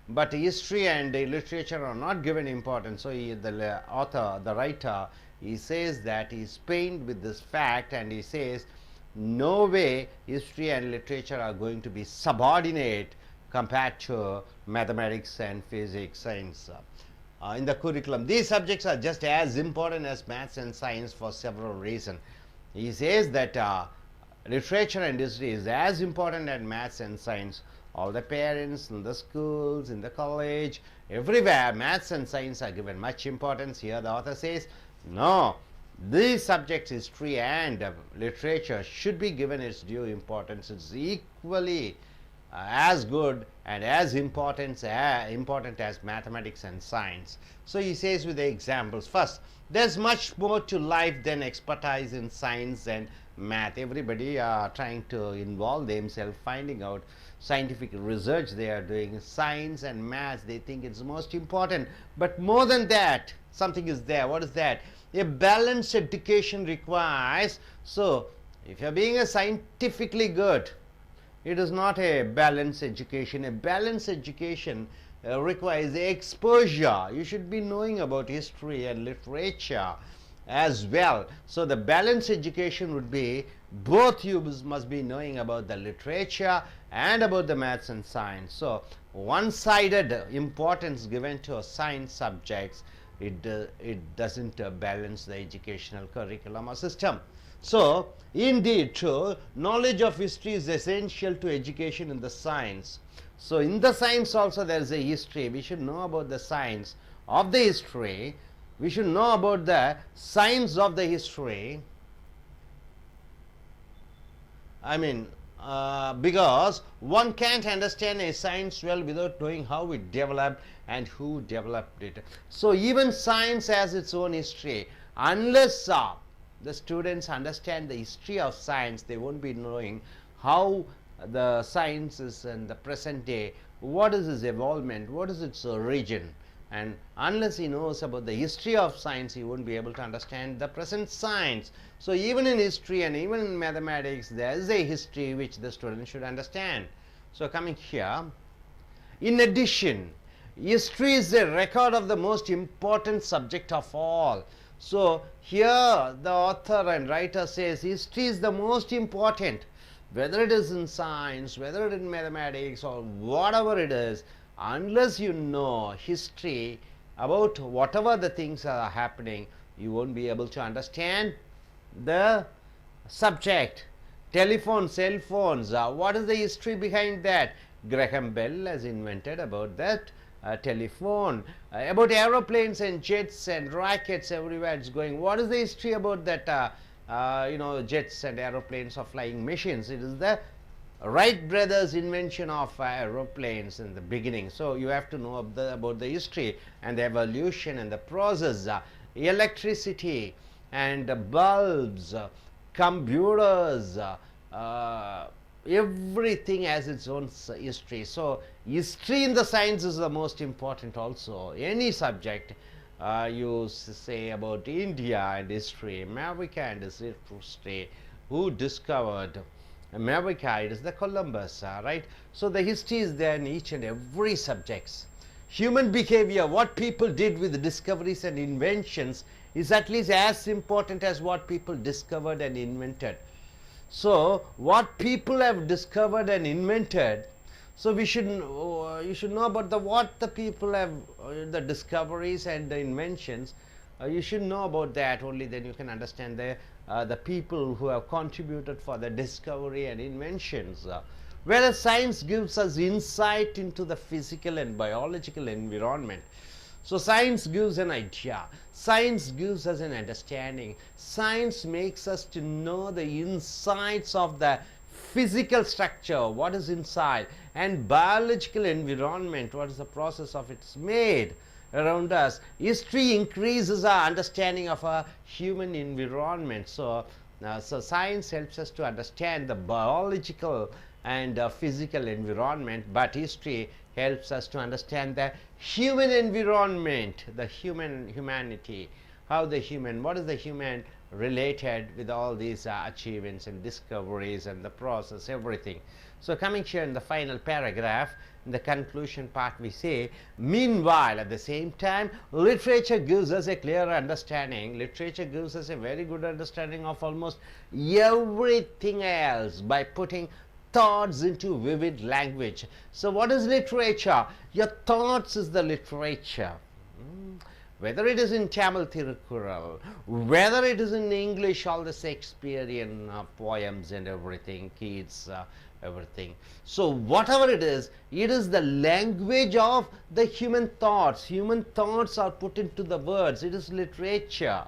But history and literature are not given importance. So the writer, he says that he is pained with this fact, and he says no way history and literature are going to be subordinate compared to mathematics and physics, science. in the curriculum. These subjects are just as important as maths and science for several reasons. He says that literature and history is as important as maths and science. All the parents in the schools, in the college, everywhere, maths and science are given much importance. Here the author says, no, these subjects, history and literature, should be given its due importance. It's equally as good and as important as mathematics and science. So he says with the examples, first, there's much more to life than expertise in science and math. Everybody are trying to involve themselves, finding out scientific research they are doing. Science and maths, they think it's most important. But more than that, something is there. What is that? A balanced education requires. So if you're being a scientifically good, it is not a balanced education. A balanced education requires exposure. You should be knowing about history and literature as well. So the balanced education would be both you must be knowing about the literature and about the maths and science. So one-sided importance given to science subjects, it doesn't balance the educational curriculum or system. So indeed true, knowledge of history is essential to education in the science. So in the science also there is a history. We should know about the science of the history. We should know about the science of the history. I mean, because one can't understand a science well without knowing how it developed and who developed it. So even science has its own history. Unless the students understand the history of science, they won't be knowing how the science is in the present day, what is its evolvement, what is its origin. And unless he knows about the history of science, he won't be able to understand the present science. So even in history and even in mathematics, there is a history which the student should understand. So coming here, in addition, history is a record of the most important subject of all. So here the author and writer says history is the most important, whether it is in science, whether it is in mathematics or whatever it is. Unless you know history about whatever the things are happening, you won't be able to understand the subject. Telephone, cell phones, what is the history behind that? Graham Bell has invented about that telephone. About aeroplanes and jets and rockets, everywhere it's going. What is the history about that jets and aeroplanes or flying machines? It is the Wright brothers' invention of aeroplanes in the beginning. So you have to know about the history and the evolution and the process. Electricity and bulbs, computers, everything has its own history. So history in the science is the most important also. Any subject you say about India and history, America and history, who discovered America, it is the Columbus, right? So the history is there in each and every subjects. Human behavior, what people did with discoveries and inventions is at least as important as what people discovered and invented. So what people have discovered and invented, so we should you should know about what the people have the discoveries and the inventions. You should know about that, only then you can understand the people who have contributed for the discovery and inventions. Whereas science gives us insight into the physical and biological environment. So science gives an idea, science gives us an understanding, science makes us to know the insights of the physical structure, what is inside, and biological environment, what is the process of it's made around us. History increases our understanding of our human environment. So science helps us to understand the biological and physical environment, but history helps us to understand the human environment, the humanity, how the human, what is the human related with all these achievements and discoveries and the process, everything. So coming here in the final paragraph, in the conclusion part, we say, meanwhile, at the same time, literature gives us a clear understanding. Literature gives us a very good understanding of almost everything else by putting thoughts into vivid language. So what is literature? Your thoughts is the literature. whether it is in Tamil Tirukkural, whether it is in English, all the Shakespearean poems and everything, Keats, everything. So whatever it is the language of the human thoughts. Human thoughts are put into the words. It is literature.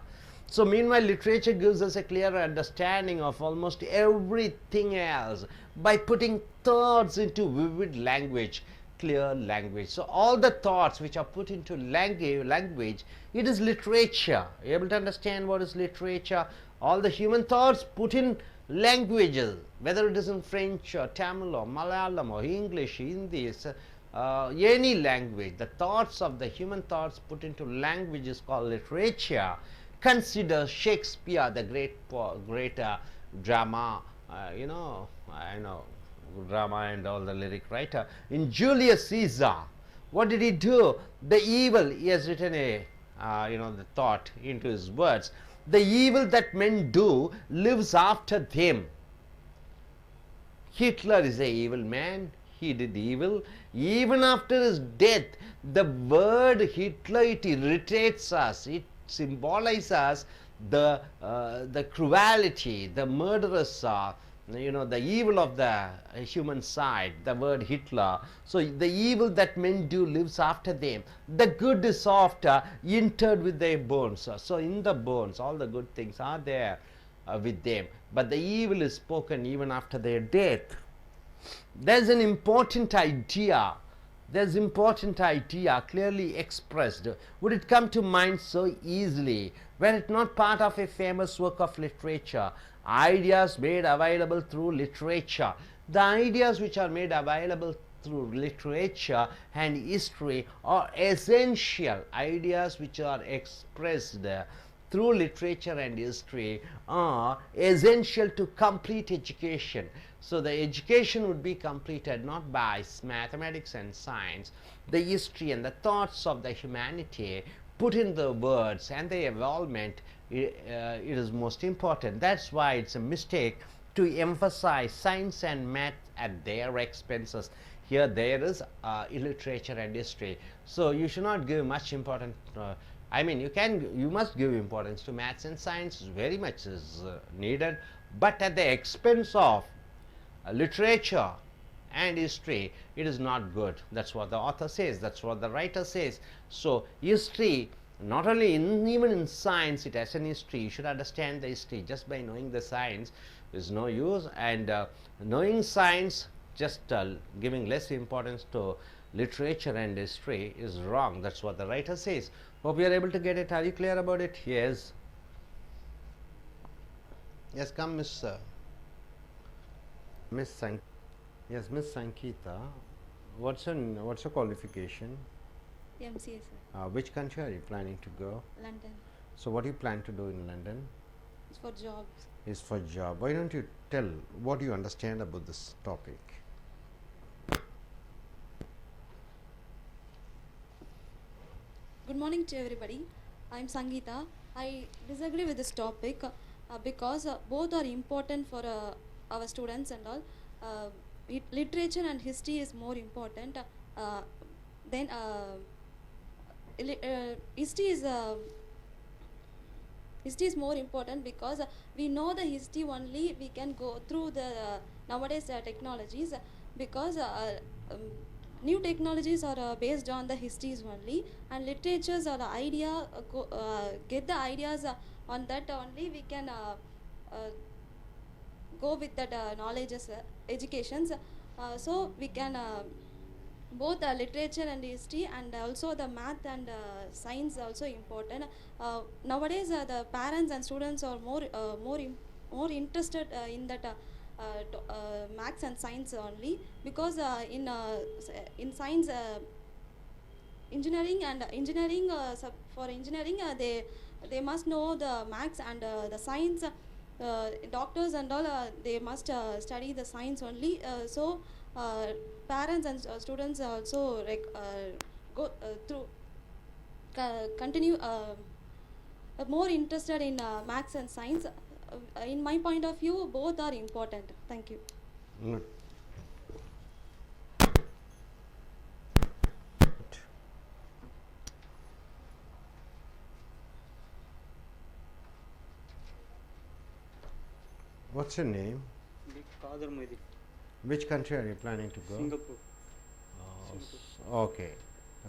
So meanwhile, literature gives us a clear understanding of almost everything else by putting thoughts into vivid language, clear language. So all the thoughts which are put into language, it is literature. Are you able to understand what is literature? All the human thoughts put in languages, whether it is in French or Tamil or Malayalam or English, Hindi, any language, the thoughts of the human thoughts put into language is called literature. Consider Shakespeare, the great drama, I know drama and all the lyric writer. In Julius Caesar, what did he do? The evil, he has written a the thought into his words. The evil that men do lives after them. Hitler is a evil man. He did evil. Even after his death, the word Hitler, it irritates us. It symbolizes the cruelty, the murderous, the evil of the human side, the word Hitler. So the evil that men do lives after them. The good is oft interred with their bones. So in the bones, all the good things are there with them. But the evil is spoken even after their death. There's an important idea. There's important idea clearly expressed. Would it come to mind so easily were it not part of a famous work of literature? Ideas made available through literature. The ideas which are made available through literature and history are essential. Ideas which are expressed through literature and history are essential to complete education. So the education would be completed not by mathematics and science, the history and the thoughts of the humanity put in the words and the evolvement, it is most important. That's why it's a mistake to emphasize science and math at their expenses. Here there is literature and history. So you should not give much importance. You must give importance to maths and science. Very much is needed, but at the expense of literature and history, it is not good. That's what the author says. That's what the writer says. So history, not only even in science, it has an history. You should understand the history. Just by knowing the science is no use, and knowing science, just giving less importance to literature and history is wrong. That's what the writer says. Hope you are able to get it. Are you clear about it? Yes. Yes, come, Miss Sankita. What's your qualification? MCA, sir. Which country are you planning to go? London. So what do you plan to do in London? It's for jobs. Is for job. Why don't you tell what you understand about this topic? Good morning to everybody. I'm Sangeeta. I disagree with this topic because both are important for our students and all. Literature and history is more important. Then history is more important because we know the history only. We can go through the nowadays technologies because new technologies are based on the histories only, and literatures are the idea get the ideas on that only. We can go with that knowledges educations, so we can both literature and history, and also the math and science also important. Nowadays the parents and students are more interested in that maths and science only, because in science engineering for engineering they must know the maths and the science. Doctors and all they must study the science only. So parents and students also go through continue more interested in maths and science. In my point of view, both are important. Thank you. What's your name? Qadar Mehdi, Which country are you planning to go? Singapore. Okay.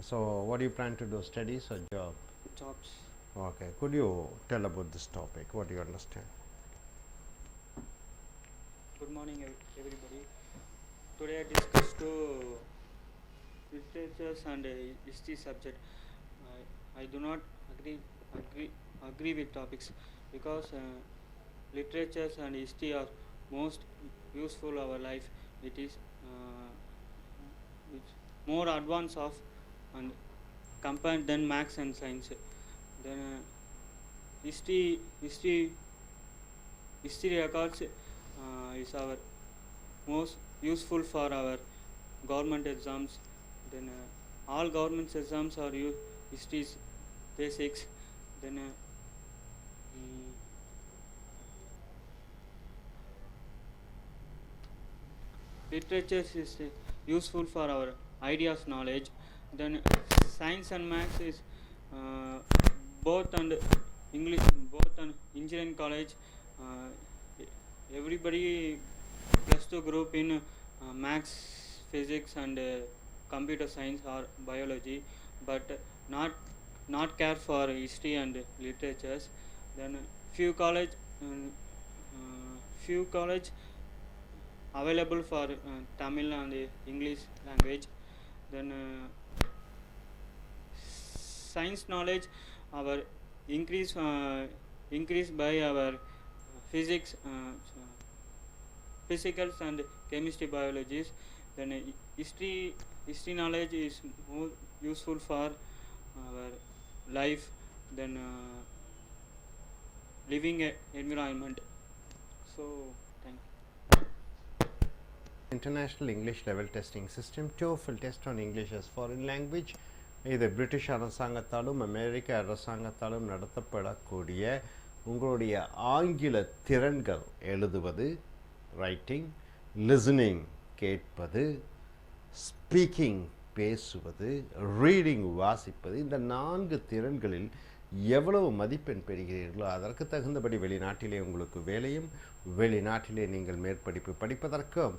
So what do you plan to do? Studies or job? Jobs. Okay. Could you tell about this topic? What do you understand? Good morning, everybody. Today I discussed two literatures and history subject. I do not agree with topics because literatures and history are most useful our life. It is it's more advanced of and compared than maths and science. Then history records is our most useful for our government exams. Then all government exams are history basics. Then literature is useful for our ideas knowledge. Then science and maths is both and English, both and engineering college. Everybody plus 2 group in maths, physics and computer science or biology, but not care for history and literatures. Then few college available for Tamil and English language. Then science knowledge our increase by our physics, physicals and chemistry biologies. Then history knowledge is more useful for our life than living environment. So thank you. International English Level Testing System, TOEFL test on English as foreign language. இது British அரசாங்கத்தாலும் அமெரிக்க அரசாங்கத்தாலும் நடத்தப்படக்கூடிய உங்களுடைய ஆங்கில திறன்கள் எழுதுவது, writing, listening கேட்பது, speaking பேசுவது, reading வாசிப்பது, இந்த 4 திறன்களில் எவ்வளவு மதிப்பெண் பெறுகிறீர்களோ அதற்கு தகுந்தபடி வெளிநாட்டிலே உங்களுக்கு வேலையும், வெளிநாட்டிலே நீங்கள் மேற்படிப்பு படிப்பதற்கும்,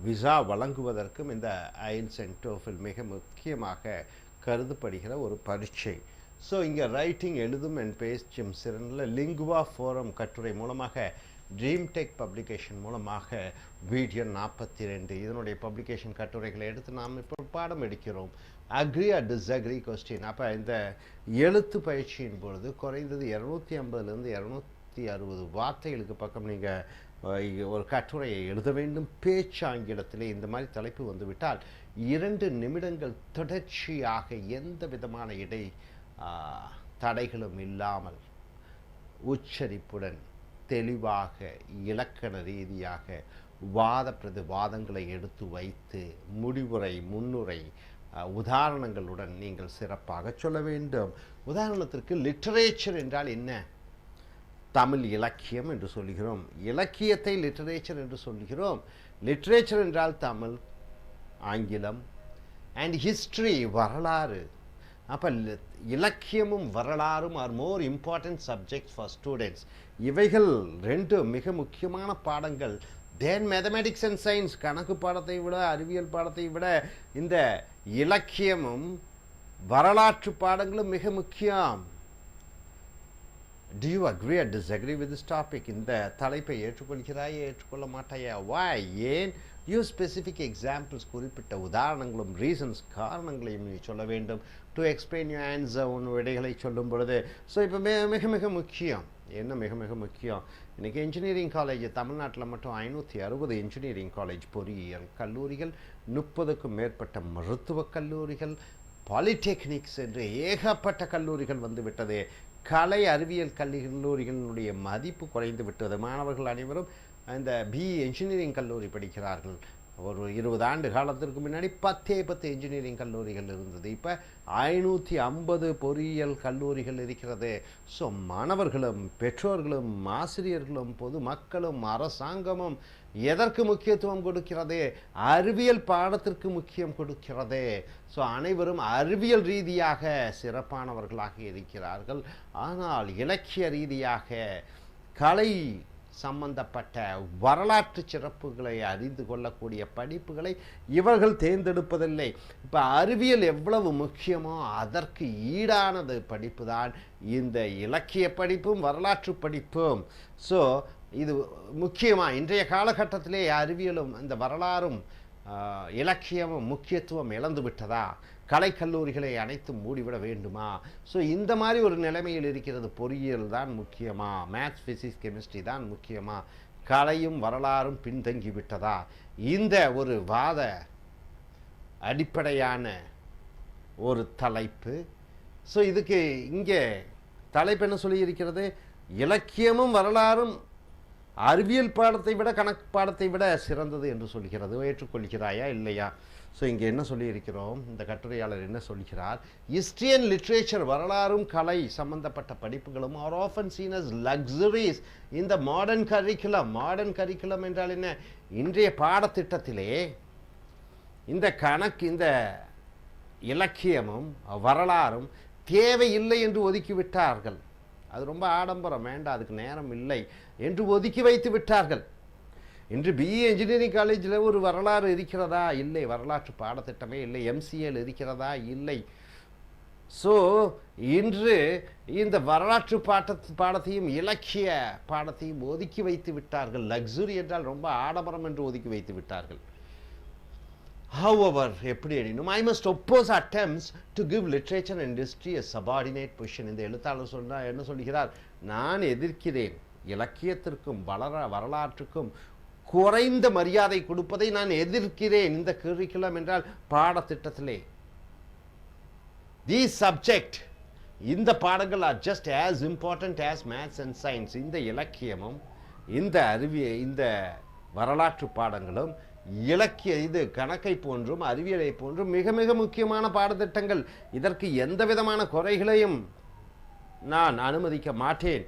விசா வழங்குவதற்கும் இந்த IELTS and TOEFL மிக முக்கியமாக கருதப்படுகிற ஒரு பரீட்சை. ஸோ இங்கே ரைட்டிங் எழுதும் அண்ட் பேச்சும் சிறனில் லிங்குவா ஃபோரம் கட்டுரை மூலமாக ட்ரீம் டெக் பப்ளிகேஷன் மூலமாக வீடியோ 42 இதனுடைய பப்ளிகேஷன் கட்டுரைகளை எடுத்து நாம் இப்போ பாடம் எடுக்கிறோம். Agree or disagree question. அப்போ இந்த எழுத்து பயிற்சியின் பொழுது குறைந்தது 250லேருந்து 260 வார்த்தைகளுக்கு பக்கம் நீங்கள் ஒரு கட்டுரையை எழுத வேண்டும். பேச்சு ஆங்கிலத்திலே இந்த மாதிரி தலைப்பு வந்துவிட்டால் 2 நிமிடங்கள் தொடர்ச்சியாக எந்த விதமான தடைகளும் இல்லாமல் உச்சரிப்புடன் தெளிவாக இலக்கண ரீதியாக வாத பிரதிவாதங்களை எடுத்து வைத்து முடிவுரை, முன்னுரை, உதாரணங்களுடன் நீங்கள் சிறப்பாக சொல்ல வேண்டும். உதாரணத்திற்கு லிட்டரேச்சர் என்றால் என்ன? தமிழ் இலக்கியம் என்று சொல்கிறோம். இலக்கியத்தை லிட்டரேச்சர் என்று சொல்கிறோம். லிட்ரேச்சர் என்றால் தமிழ், ஆங்கிலம் அண்ட் ஹிஸ்ட்ரி வரலாறு. அப்போ இலக்கியமும் வரலாறும் are more important subject for students. இவைகள் 2 மிக முக்கியமான பாடங்கள். தென் மேத்தமேட்டிக்ஸ் அண்ட் சயின்ஸ், கணக்கு பாடத்தை விட அறிவியல் பாடத்தை விட இந்த இலக்கியமும் வரலாற்று பாடங்களும் மிக முக்கியம். Do you agree or disagree with this topic? இந்த தலைப்பை ஏற்றுக்கொள்கிறாயா, ஏற்றுக்கொள்ள மாட்டாயா? Why? ஏன்? யூஸ் ஸ்பெசிஃபிக் எக்ஸாம்பிள்ஸ், குறிப்பிட்ட உதாரணங்களும் ரீசன்ஸ் காரணங்களையும் நீ சொல்ல வேண்டும். டு எக்ஸ்பிளைன் யூ ஆன்சர் உன் விடைகளை சொல்லும் பொழுது. ஸோ இப்போ மிக மிக முக்கியம் என்ன? மிக மிக முக்கியம் இன்றைக்கி இன்ஜினியரிங் காலேஜ் தமிழ்நாட்டில் மட்டும் 560 இன்ஜினியரிங் காலேஜ், பொறியியல் கல்லூரிகள், 30க்கும் மேற்பட்ட மருத்துவக் கல்லூரிகள், பாலிடெக்னிக்ஸ் என்று ஏகப்பட்ட கல்லூரிகள் வந்துவிட்டது. கலை அறிவியல் கல்லூரிகளினுடைய மதிப்பு குறைந்து விட்டது. மாணவர்கள் அனைவரும் இந்த பிஇ இன்ஜினியரிங் கல்லூரி படிக்கிறார்கள். ஒரு 20 ஆண்டு காலத்திற்கு முன்னாடி 10 இன்ஜினியரிங் கல்லூரிகள் இருந்தது. இப்போ 550 பொறியியல் கல்லூரிகள் இருக்கிறது. ஸோ மாணவர்களும் பெற்றோர்களும் ஆசிரியர்களும் பொதுமக்களும் அரசாங்கமும் எதற்கு முக்கியத்துவம் கொடுக்கிறது? அறிவியல் பாடத்திற்கு முக்கியம் கொடுக்கிறது. ஸோ அனைவரும் அறிவியல் ரீதியாக சிறப்பானவர்களாக இருக்கிறார்கள். ஆனால் இலக்கிய ரீதியாக, கலை சம்பந்தப்பட்ட வரலாற்று சிறப்புகளை அறிந்து கொள்ளக்கூடிய படிப்புகளை இவர்கள் தேர்ந்தெடுப்பதில்லை. இப்போ அறிவியல் எவ்வளவு முக்கியமோ அதற்கு ஈடானது படிப்பு தான் இந்த இலக்கிய படிப்பும் வரலாற்று படிப்பும். ஸோ இது முக்கியமாக இன்றைய காலகட்டத்திலே அறிவியலும் இந்த வரலாறும் இலக்கியமும் முக்கியத்துவம் இழந்து விட்டதா? கலைக்கல்லூரிகளை அனைத்தும் மூடிவிட வேண்டுமா? ஸோ இந்த மாதிரி ஒரு நிலைமையில் இருக்கிறது. பொறியியல் தான் முக்கியமா? மேத்ஸ், ஃபிசிக்ஸ், கெமிஸ்ட்ரி தான் முக்கியமா? கலையும் வரலாறும் பின்தங்கி விட்டதா? இந்த ஒரு வாத அடிப்படையான ஒரு தலைப்பு. ஸோ இதுக்கு இங்கே தலைப்பு என்ன சொல்லியிருக்கிறது? இலக்கியமும் வரலாறும் அறிவியல் பாடத்தை விட கணக்கு பாடத்தை விட சிறந்தது என்று சொல்கிறது. ஏற்றுக்கொள்கிறாயா இல்லையா? ஸோ இங்கே என்ன சொல்லியிருக்கிறோம்? இந்த கட்டுரையாளர் என்ன சொல்கிறார்? ஹிஸ்டரி அண்ட் லிட்ரேச்சர், வரலாறும் கலை சம்பந்தப்பட்ட படிப்புகளும் are often seen as luxuries இந்த மாடர்ன் கரிக்குலம். மாடர்ன் கரிக்குலம் என்றால் என்ன? இன்றைய பாடத்திட்டத்திலே இந்த இலக்கியமும் வரலாறும் தேவையில்லை என்று ஒதுக்கிவிட்டார்கள். அது ரொம்ப ஆடம்பரம், வேண்டாம், அதுக்கு நேரம் இல்லை என்று ஒதுக்கி வைத்து விட்டார்கள். இன்று பிஇ இன்ஜினியரிங் காலேஜில் ஒரு வரலாறு இருக்கிறதா? இல்லை. வரலாற்று பாடத்திட்டமே இல்லை. எம்சிஏல் இருக்கிறதா? இல்லை. ஸோ இன்று இந்த வரலாற்று பாடத்தையும் இலக்கிய பாடத்தையும் ஒதுக்கி வைத்து விட்டார்கள். லக்ஸுரி என்றால் ரொம்ப ஆடம்பரம் என்று ஒதுக்கி வைத்து விட்டார்கள். However, எப்படி எனினும் I must oppose attempts to give literature and history a subordinate position. இந்த எழுத்தாளர் சொன்னால் என்ன சொல்கிறார்? நான் எதிர்க்கிறேன் இலக்கியத்திற்கும் வரலாற்றுக்கும் குறைந்த மரியாதை கொடுப்பதை நான் எதிர்க்கிறேன். இந்த கரிக்குலம் என்றால் பாடத்திட்டத்திலே these subject, இந்த பாடங்கள் are just as important as maths and science. இந்த இலக்கியமும் இந்த வரலாற்று பாடங்களும் இது கணக்கை போன்றும் அறிவியலை போன்றும் மிக மிக முக்கியமான பாடத்திட்டங்கள். இதற்கு எந்த விதமான குறைகளையும் நான் அனுமதிக்க மாட்டேன்.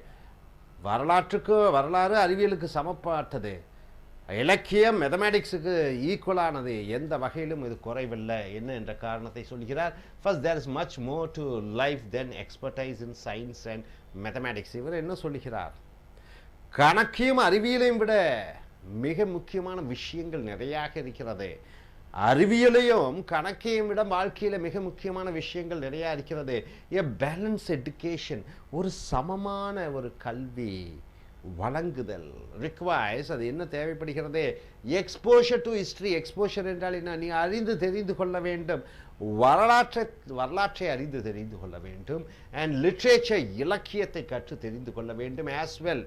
வரலாறு அறிவியலுக்கு சமப்பட்டது. இலக்கியம் மேத்தமேட்டிக்ஸுக்கு ஈக்குவலானது. எந்த வகையிலும் இது குறைவில்லை. என்ன என்ற காரணத்தை சொல்கிறார்? First, there is much more to life than expertise in science and mathematics. இவர் என்ன சொல்கிறார்? கணக்கையும் அறிவியலையும் விட மிக முக்கியமான விஷயங்கள் நிறையாக இருக்கிறது. அறிவியலையும் கணக்கையும் விட வாழ்க்கையில் மிக முக்கியமான விஷயங்கள் நிறையா இருக்கிறது. ஏ பேலன்ஸ் எஜுகேஷன், ஒரு சமமான ஒரு கல்வி வழங்குதல் ரிக்வயர்ஸ். அது என்ன தேவைப்படுகிறது? Exposure to history. எக்ஸ்போஷர் என்றால் என்ன? நீ அறிந்து தெரிந்து கொள்ள வேண்டும். வரலாற்றை அறிந்து தெரிந்து கொள்ள வேண்டும். அண்ட் லிட்ரேச்சர், இலக்கியத்தை கற்று தெரிந்து கொள்ள வேண்டும் ஆஸ் வெல்.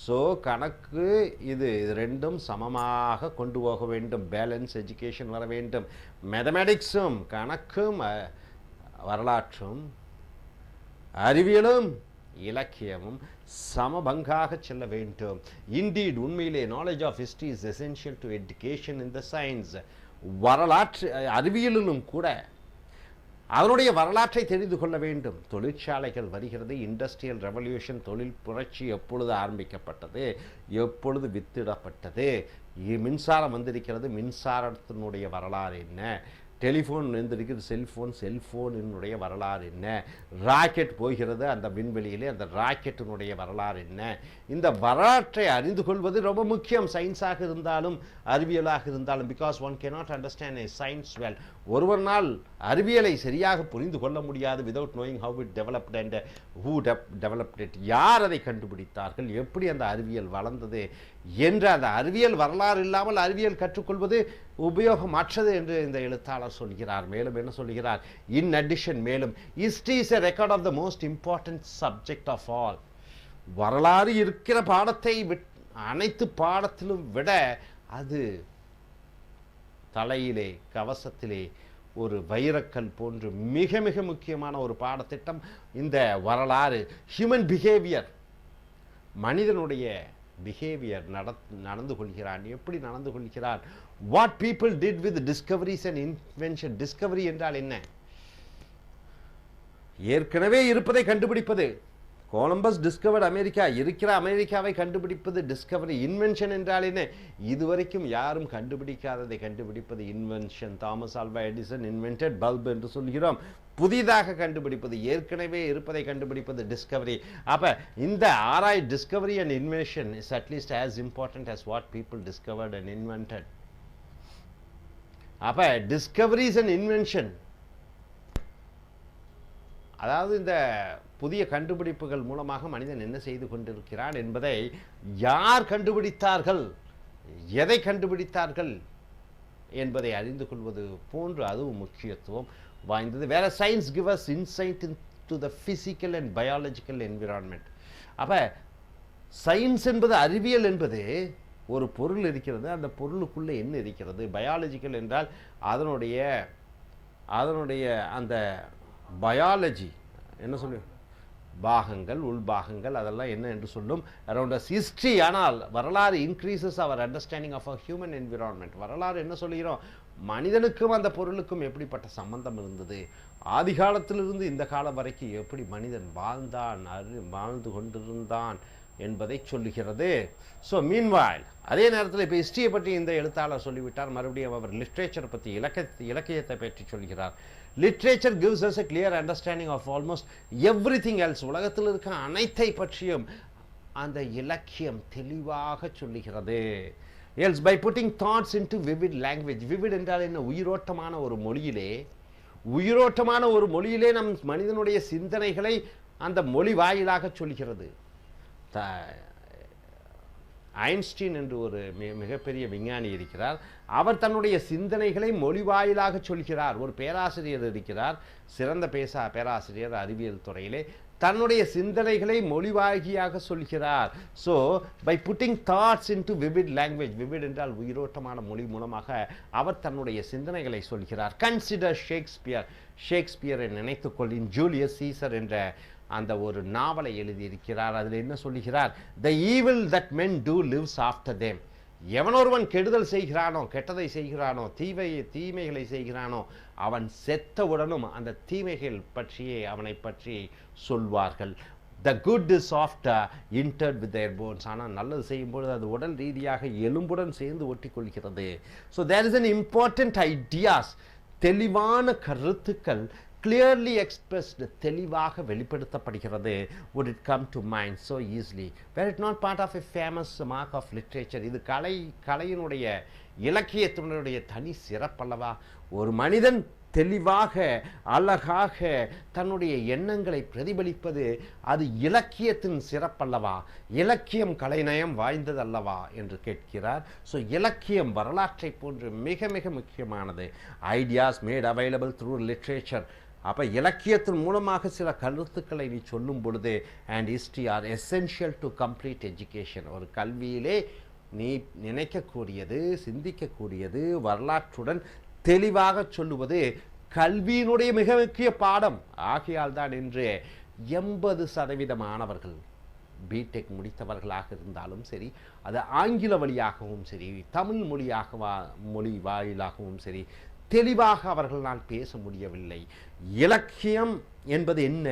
ஸோ கணக்கு இது ரெண்டும் சமமாக கொண்டு போக வேண்டும். பேலன்ஸ் எஜுகேஷன் வர வேண்டும். மேத்தமேட்டிக்ஸும் கணக்கும் வரலாற்றும் அறிவியலும் இலக்கியமும் சமபங்காக செல்ல வேண்டும். இண்டீட், உண்மையிலே knowledge of history is essential to education in the science. வரலாற்று அறிவியலிலும் கூட அதனுடைய வரலாற்றை தெரிந்து கொள்ள வேண்டும். தொழிற்சாலைகள் வருகிறது. இண்டஸ்ட்ரியல் ரெவல்யூஷன், தொழில் புரட்சி எப்பொழுது ஆரம்பிக்கப்பட்டது, எப்பொழுது வித்திடப்பட்டது, மின்சாரம் வந்திருக்கிறது, மின்சாரத்தினுடைய வரலாறு என்ன, டெலிஃபோன் வந்திருக்கிறது, செல்ஃபோனினுடைய வரலாறு என்ன, ராக்கெட் போகிறது அந்த விண்வெளியிலே, அந்த ராக்கெட்டினுடைய வரலாறு என்ன. இந்த வரலாற்றை அறிந்து கொள்வது ரொம்ப முக்கியம். சயின்ஸாக இருந்தாலும் அறிவியலாக இருந்தாலும். Because one cannot understand a science well. ஒருவனால் அறிவியலை சரியாக புரிந்து கொள்ள முடியாது without knowing how it developed and who developed it. யார் அதை கண்டுபிடித்தார்கள், எப்படி அந்த அறிவியல் வளர்ந்தது என்ற அந்த அறிவியல் வரலாறு இல்லாமல் அறிவியல் கற்றுக்கொள்வது உபயோகமற்றது என்று இந்த எழுத்தாளர் சொல்கிறார். மேலும் என்ன சொல்கிறார்? இன் அடிஷன், மேலும் history is a record of the most important subject of all. வரலாறு இருக்கிற பாடத்தை அனைத்து பாடத்திலும் விட அது தலையிலே கவசத்திலே ஒரு வைரக்கல் போன்று மிக மிக முக்கியமான ஒரு பாடத்திட்டம் இந்த வரலாறு. ஹியூமன் பிஹேவியர், மனிதனுடைய பிஹேவியர், நடந்து கொள்கிறான், எப்படி நடந்து கொள்கிறான். What people did with discoveries and invention. Discovery என்றால் என்ன? ஏற்கனவே இருப்பதை கண்டுபிடிப்பது. கொலம்பஸ் டிஸ்கவர்ட் அமெரிக்கா, இருக்கிற அமெரிக்காவை கண்டுபிடிப்பது டிஸ்கவரி. இன்வென்ஷன் என்றால் என்ன? இதுவரைக்கும் யாரும் கண்டுபிடிக்காததை கண்டுபிடிப்பது invention. Thomas Alva Edison invented bulb என்று சொல்கிறோம். புதிதாக கண்டுபிடிப்பது, ஏற்கனவே இருப்பதை கண்டுபிடிப்பது டிஸ்கவரி. அப்போ இந்த Discovery and invention is at least as important as what people discovered and invented. அப்போ டிஸ்கவரிஸ் அண்ட் இன்வென்ஷன், அதாவது இந்த புதிய கண்டுபிடிப்புகள் மூலமாக மனிதன் என்ன செய்து கொண்டிருக்கிறான் என்பதை யார் கண்டுபிடித்தார்கள், எதை கண்டுபிடித்தார்கள் என்பதை அறிந்து கொள்வது போன்று அதுவும் முக்கியத்துவம் வாய்ந்தது. வேற science give us inside into the physical and biological environment. அப்போ சயின்ஸ் என்பது, அறிவியல் என்பது ஒரு பொருள் இருக்கிறது, அந்த பொருளுக்குள்ளே என்ன இருக்கிறது. பயாலஜிக்கல் என்றால் அதனுடைய அந்த பயாலஜி என்ன சொல்லு, பாகங்கள், உள்பாகங்கள், அதெல்லாம் என்ன என்று சொல்லும். Around us history. ஆனால் வரலாறு increases our understanding of a human environment. வரலாறு என்ன சொல்லுகிறோம், மனிதனுக்கும் அந்த பொருளுக்கும் எப்படிப்பட்ட சம்பந்தம் இருந்தது, ஆதி காலத்திலிருந்து இந்த காலம் வரைக்கும் எப்படி மனிதன் வாழ்ந்து கொண்டிருந்தான் என்பதை சொல்லுகிறது. ஸோ மீன்வாயில் அதே நேரத்தில் இப்போ ஹிஸ்ட்ரியை பற்றி இந்த எழுத்தாளர் சொல்லிவிட்டார். மறுபடியும் அவர் லிட்ரேச்சர் பற்றி, இலக்கியத்தை பற்றி சொல்கிறார். Literature gives us a clear understanding of almost everything else. உலகத்தில் இருக்க அனைத்தை பற்றியும் அந்த இலக்கியம் தெளிவாக சொல்லுகிறது. else by putting thoughts into vivid language. vivid என்றால் என்ன? உயிரோட்டமான ஒரு மொழியிலே நம் மனிதனுடைய சிந்தனைகளை அந்த மொழி வாயிலாக சொல்கிறது. ஐன்ஸ்டீன் என்று ஒரு மிகப்பெரிய விஞ்ஞானி இருக்கிறார். அவர் தன்னுடைய சிந்தனைகளை மொழி வாயிலாக சொல்கிறார். ஒரு பேராசிரியர் இருக்கிறார், சிறந்த பேராசிரியர் அறிவியல் துறையிலே, தன்னுடைய சிந்தனைகளை மொழிவாகியாக சொல்கிறார். So by putting thoughts into vivid language, vivid என்றால் உயிரோட்டமான மொழி மூலமாக அவர் தன்னுடைய சிந்தனைகளை சொல்கிறார். கன்சிடர் ஷேக்ஸ்பியரை நினைத்துக்கொள்ளின் ஜூலியஸ் சீசர் என்ற அந்த ஒரு நாவலை எழுதியிருக்கிறார். அதில் என்ன சொல்லுகிறார்? The evil that men do lives after them. எவனொருவன் கெடுதல் செய்கிறானோ, கெட்டதை செய்கிறானோ, தீமைகளை செய்கிறானோ, அவன் செத்தவுடனும் அந்த தீமைகள் பற்றியே அவனை பற்றி சொல்வார்கள். The good is after interred with their bones. ஆனால் நல்லது செய்யும்பொழுது அது உடல் ரீதியாக எலும்புடன் சேர்ந்து ஒட்டிக்கொள்கிறது. So there is an important ideas, தெளிவான கருத்துக்கள் clearly expressed, தெளிவாக வெளிப்படுத்தப்படுகிறது. would it come to mind so easily were it not part of a famous mark of literature. இது கலையினுடைய இலக்கியத்தினுடைய தனி சிறப்பல்லவா? ஒரு மனிதன் தெளிவாக அழகாக தன்னுடைய எண்ணங்களை பிரதிபலிப்பது அது இலக்கியத்தின் சிறப்பல்லவா? இலக்கியம் கலைநயம் வாய்ந்ததல்லவா என்று கேட்கிறார். ஸோ இலக்கியம் வரலாற்றை போன்று மிக மிக முக்கியமானது. Ideas mat available through literature. அப்போ இலக்கியத்தின் மூலமாக சில கருத்துக்களை நீ சொல்லும் பொழுது and history R essential to complete education. ஒரு கல்வியிலே நீ நினைக்கக்கூடியது, சிந்திக்கக்கூடியது, வரலாற்றுடன் தெளிவாக சொல்லுவது கல்வியினுடைய மிக முக்கிய பாடம். ஆகையால் தான் இன்று 80% மாணவர்கள் பிடெக் முடித்தவர்களாக இருந்தாலும் சரி, அது ஆங்கில வழியாகவும் சரி, தமிழ் மொழி வாயிலாகவும் சரி, தெளிவாக அவர்களால் பேச முடியவில்லை. இலக்கியம் என்பது என்ன?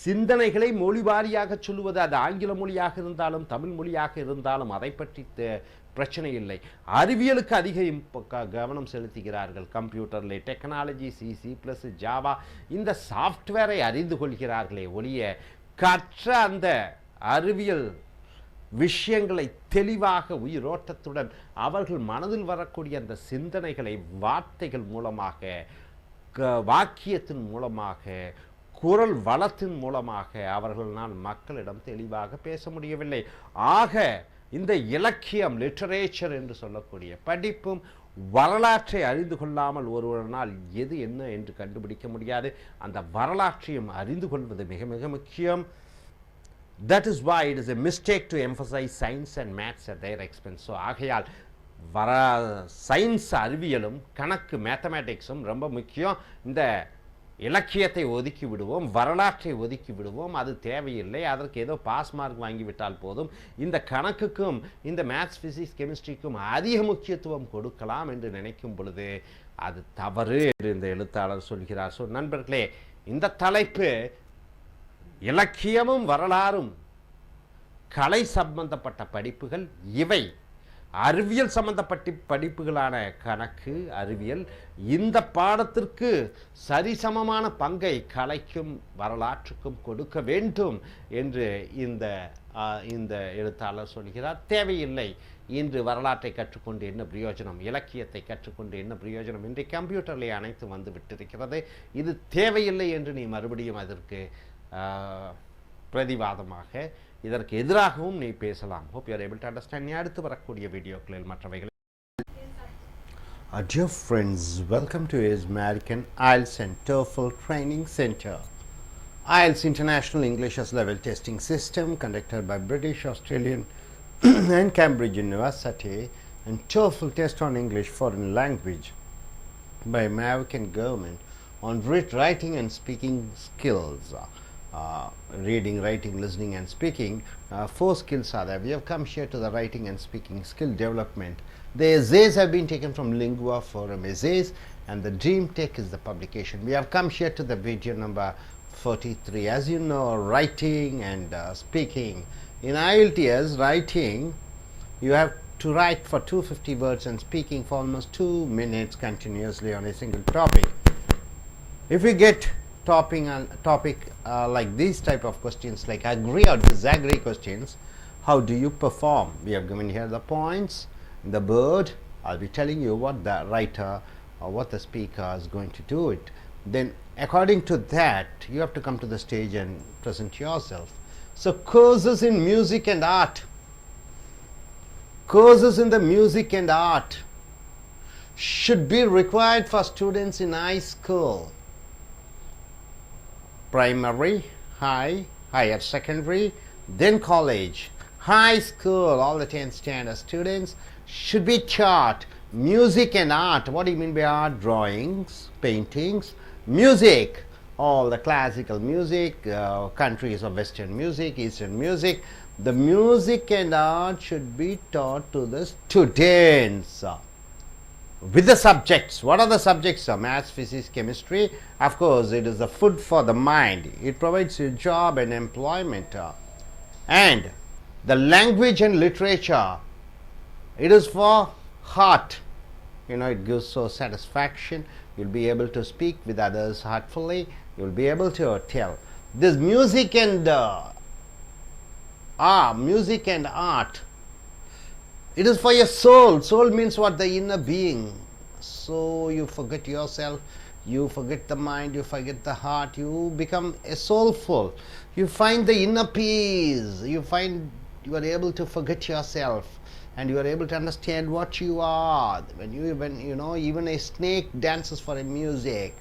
சிந்தனைகளை மொழி வாரியாக சொல்லுவது. அது ஆங்கில மொழியாக இருந்தாலும் தமிழ் மொழியாக இருந்தாலும் அதை பற்றி பிரச்சனை இல்லை. அறிவியலுக்கு அதிக கவனம் செலுத்துகிறார்கள். கம்ப்யூட்டரில் டெக்னாலஜி, C++, ஜாவா, இந்த சாஃப்ட்வேரை அறிந்து கொள்கிறார்களே ஒழிய கற்ற அந்த அறிவியல் விஷயங்களை தெளிவாக உயிரோட்டத்துடன் அவர்கள் மனதில் வரக்கூடிய அந்த சிந்தனைகளை வார்த்தைகள் மூலமாக, வாக்கியத்தின் மூலமாக, குரல் வளத்தின் மூலமாக அவர்களால் மக்களிடம் தெளிவாக பேச முடியவில்லை. ஆக இந்த இலக்கியம், லிட்டரேச்சர் என்று சொல்லக்கூடிய படிப்பும் வரலாற்றை அறிந்து கொள்ளாமல் ஒருவரால் எது என்ன என்று கண்டுபிடிக்க முடியாது. அந்த வரலாற்றையும் அறிந்து கொள்வது மிக மிக முக்கியம். That is why it is a mistake to emphasize science and maths at their expense. So ஆகையால் சயின்ஸ், அறிவியலும் கணக்கு, மேத்தமேட்டிக்ஸும் ரொம்ப முக்கியம். இந்த இலக்கியத்தை ஒதுக்கி விடுவோம், வரலாற்றை ஒதுக்கி விடுவோம், அது தேவையில்லை, அதற்கு ஏதோ பாஸ் மார்க் வாங்கிவிட்டால் போதும். இந்த கணக்குக்கும் இந்த மேத்ஸ், ஃபிசிக்ஸ், கெமிஸ்ட்ரிக்கும் அதிக முக்கியத்துவம் கொடுக்கலாம் என்று நினைக்கும் பொழுது அது தவறு என்று இந்த எழுத்தாளர் சொல்கிறார். ஸோ நண்பர்களே, இந்த தலைப்பு இலக்கியமும் வரலாறும் கலை சம்பந்தப்பட்ட படிப்புகள் இவை. அறிவியல் சம்பந்தப்பட்ட படிப்புகளான கணக்கு, அறிவியல், இந்த பாடத்திற்கு சரிசமமான பங்கை கலைக்கும் வரலாற்றுக்கும் கொடுக்க வேண்டும் என்று இந்த எழுத்தாளர் சொல்கிறார். தேவையில்லை. இன்று வரலாற்றை கற்றுக்கொண்டு என்ன பிரயோஜனம், இலக்கியத்தை கற்றுக்கொண்டு என்ன பிரயோஜனம், இன்று கம்ப்யூட்டரில் அனைத்து வந்து விட்டிருக்கிறது, இது தேவையில்லை என்று நீ மறுபடியும் அதற்கு பிரதிவாதமாக இதற்கு எதிராகவும் நீ பேசலாம். hope you are able to understand. நீ அடுத்து வரக்கூடிய வீடியோக்களில் மற்றவைகள். Dear friends, welcome to his American I.E.L.T.S and TOEFL Training Center. I.E.L.T.S International English as Level Testing System conducted by British, Australian and Cambridge University, and TOEFL test on English foreign language by American government on writing and speaking skills. Reading, writing, listening and speaking, 4 skills are there. We have come here to the writing and speaking skill development. The essays have been taken from Lingua Forum Essays, and the Dream Tech is the publication. We have come here to the video number 43. As you know, writing and speaking. In I.E.L.T.S, writing, you have to write for 250 words and speaking for almost 2 minutes continuously on a single topic. If we get topic like these type of questions, like agree or disagree questions, how do you perform? We have given here the points in the board. I'll be telling you what the writer or what the speaker is going to do it. Then according to that, you have to come to the stage and present yourself. So courses in music and art, courses in the music and art should be required for students in high school, primary, higher secondary, then college, high school. All the 10th standard students should be taught music and art. What do you mean by art? Drawings, paintings, music, all the classical music, countries of Western music, Eastern music. The music and art should be taught to the students with the subjects. What are the subjects? Maths, physics, chemistry. Of course, it is the food for the mind. It provides you job and employment. And the language and literature, it is for heart. You know, it gives so satisfaction. You'll be able to speak with others heartfully. You'll be able to tell. This music and art, it is for your soul. Soul means what? The inner being. So you forget yourself, you forget the mind, you forget the heart, you become a soulful. You find the inner peace. You find you are able to forget yourself, and you are able to understand what you are. When you know, even a snake dances for a music.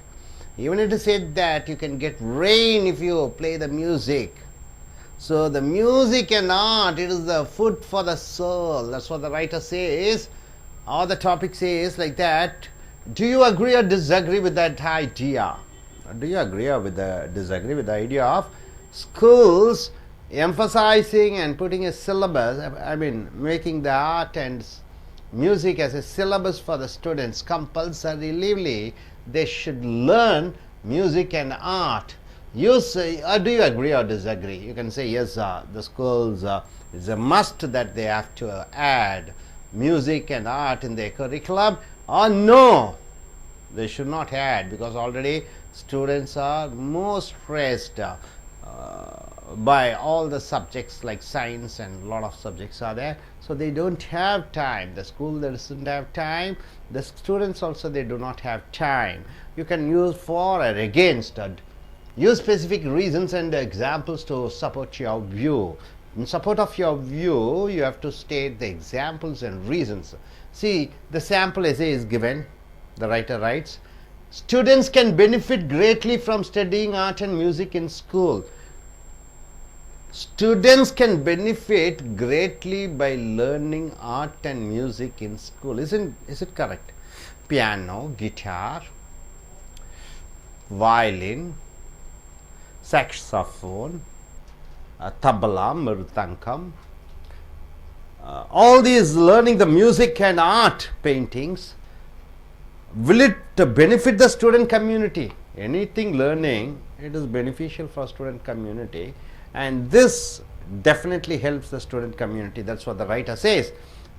Even it is said that you can get rain if you play the music. So the music and art, it is the food for the soul. That's what the writer says, or the topic says like that. Do you agree or disagree with that idea? Do you agree or disagree with the idea of schools emphasizing and putting a syllabus, I mean making the art and music as a syllabus for the students? Compulsorily they should learn music and art. You say, do you agree or disagree? You can say yes, the schools is a must that they have to add music and art in their curriculum, or no, they should not add, because already students are more stressed by all the subjects like science, and a lot of subjects are there, so they don't have time. The school doesn't have time, the students also, they do not have time. You can use for or against, use specific reasons and examples to support your view. In support of your view, you have to state the examples and reasons. See, the sample essay is given. The writer writes, students can benefit greatly from studying art and music in school. Students can benefit greatly by learning art and music in school. Is it correct? Piano, guitar, violin, saxophone, tabla, mridangam, all these learning the music and art, paintings, will it benefit the student community? Anything learning it is beneficial for student community, and this definitely helps the student community. That's what the writer says.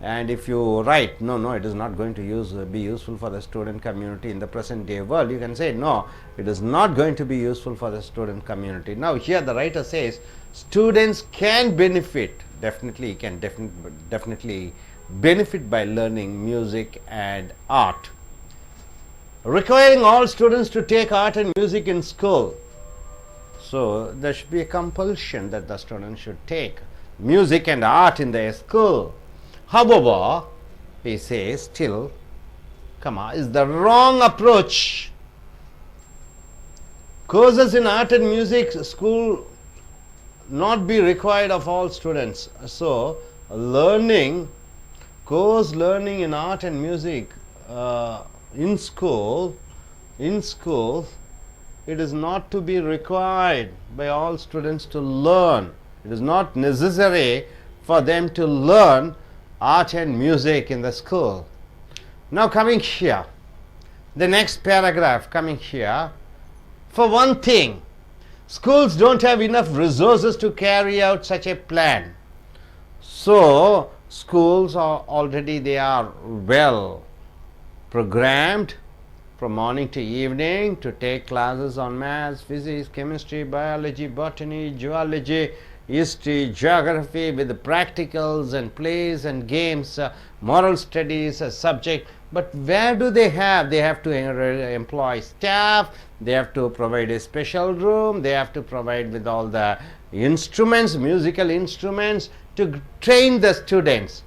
And if you write, no, it is not going to be useful for the student community in the present day world, you can say, no, it is not going to be useful for the student community. Now, here the writer says students can benefit, definitely benefit by learning music and art. Requiring all students to take art and music in school. So, there should be a compulsion that the students should take music and art in their school. However, he says, still, is the wrong approach. Courses in art and music school not be required of all students. So, course learning in art and music in school, it is not to be required by all students to learn. It is not necessary for them to learn art and music in the school. Now, coming here, the next paragraph coming here, for one thing, schools don't have enough resources to carry out such a plan. So, schools are already, they are well programmed from morning to evening to take classes on maths, physics, chemistry, biology, botany, zoology, history, geography, with the practicals and plays and games, moral studies as subject. But where do they have? They have to employ staff, they have to provide a special room, they have to provide with all the instruments, musical instruments, to train the students.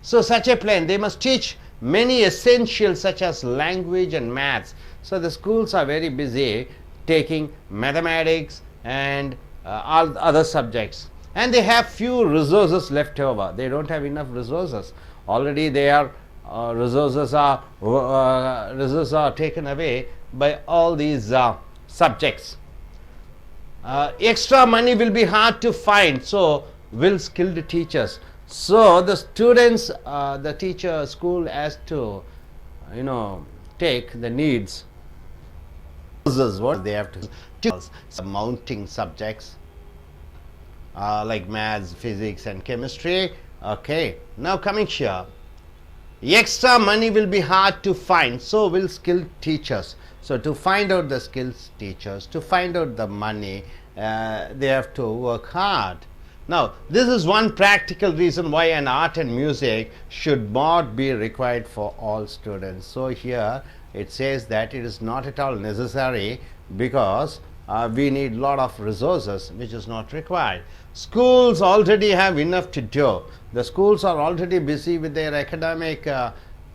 So, such a plan, they must teach many essentials such as language and maths. So, the schools are very busy taking mathematics and all other subjects, and they have few resources left over. They don't have enough resources. Already their resources are taken away by all these subjects. Extra money will be hard to find, so will skilled teachers. So, the students, the teacher school has to take the needs. What they have to choose some mounting subjects like maths, physics and chemistry. Okay, now coming here, extra money will be hard to find, so will skilled teachers. So, to find out the skilled teachers, to find out the money, they have to work hard. Now, this is one practical reason why an art and music should not be required for all students. So, here it says that it is not at all necessary because we need lot of resources which is not required. Schools already have enough to do. The schools are already busy with their academic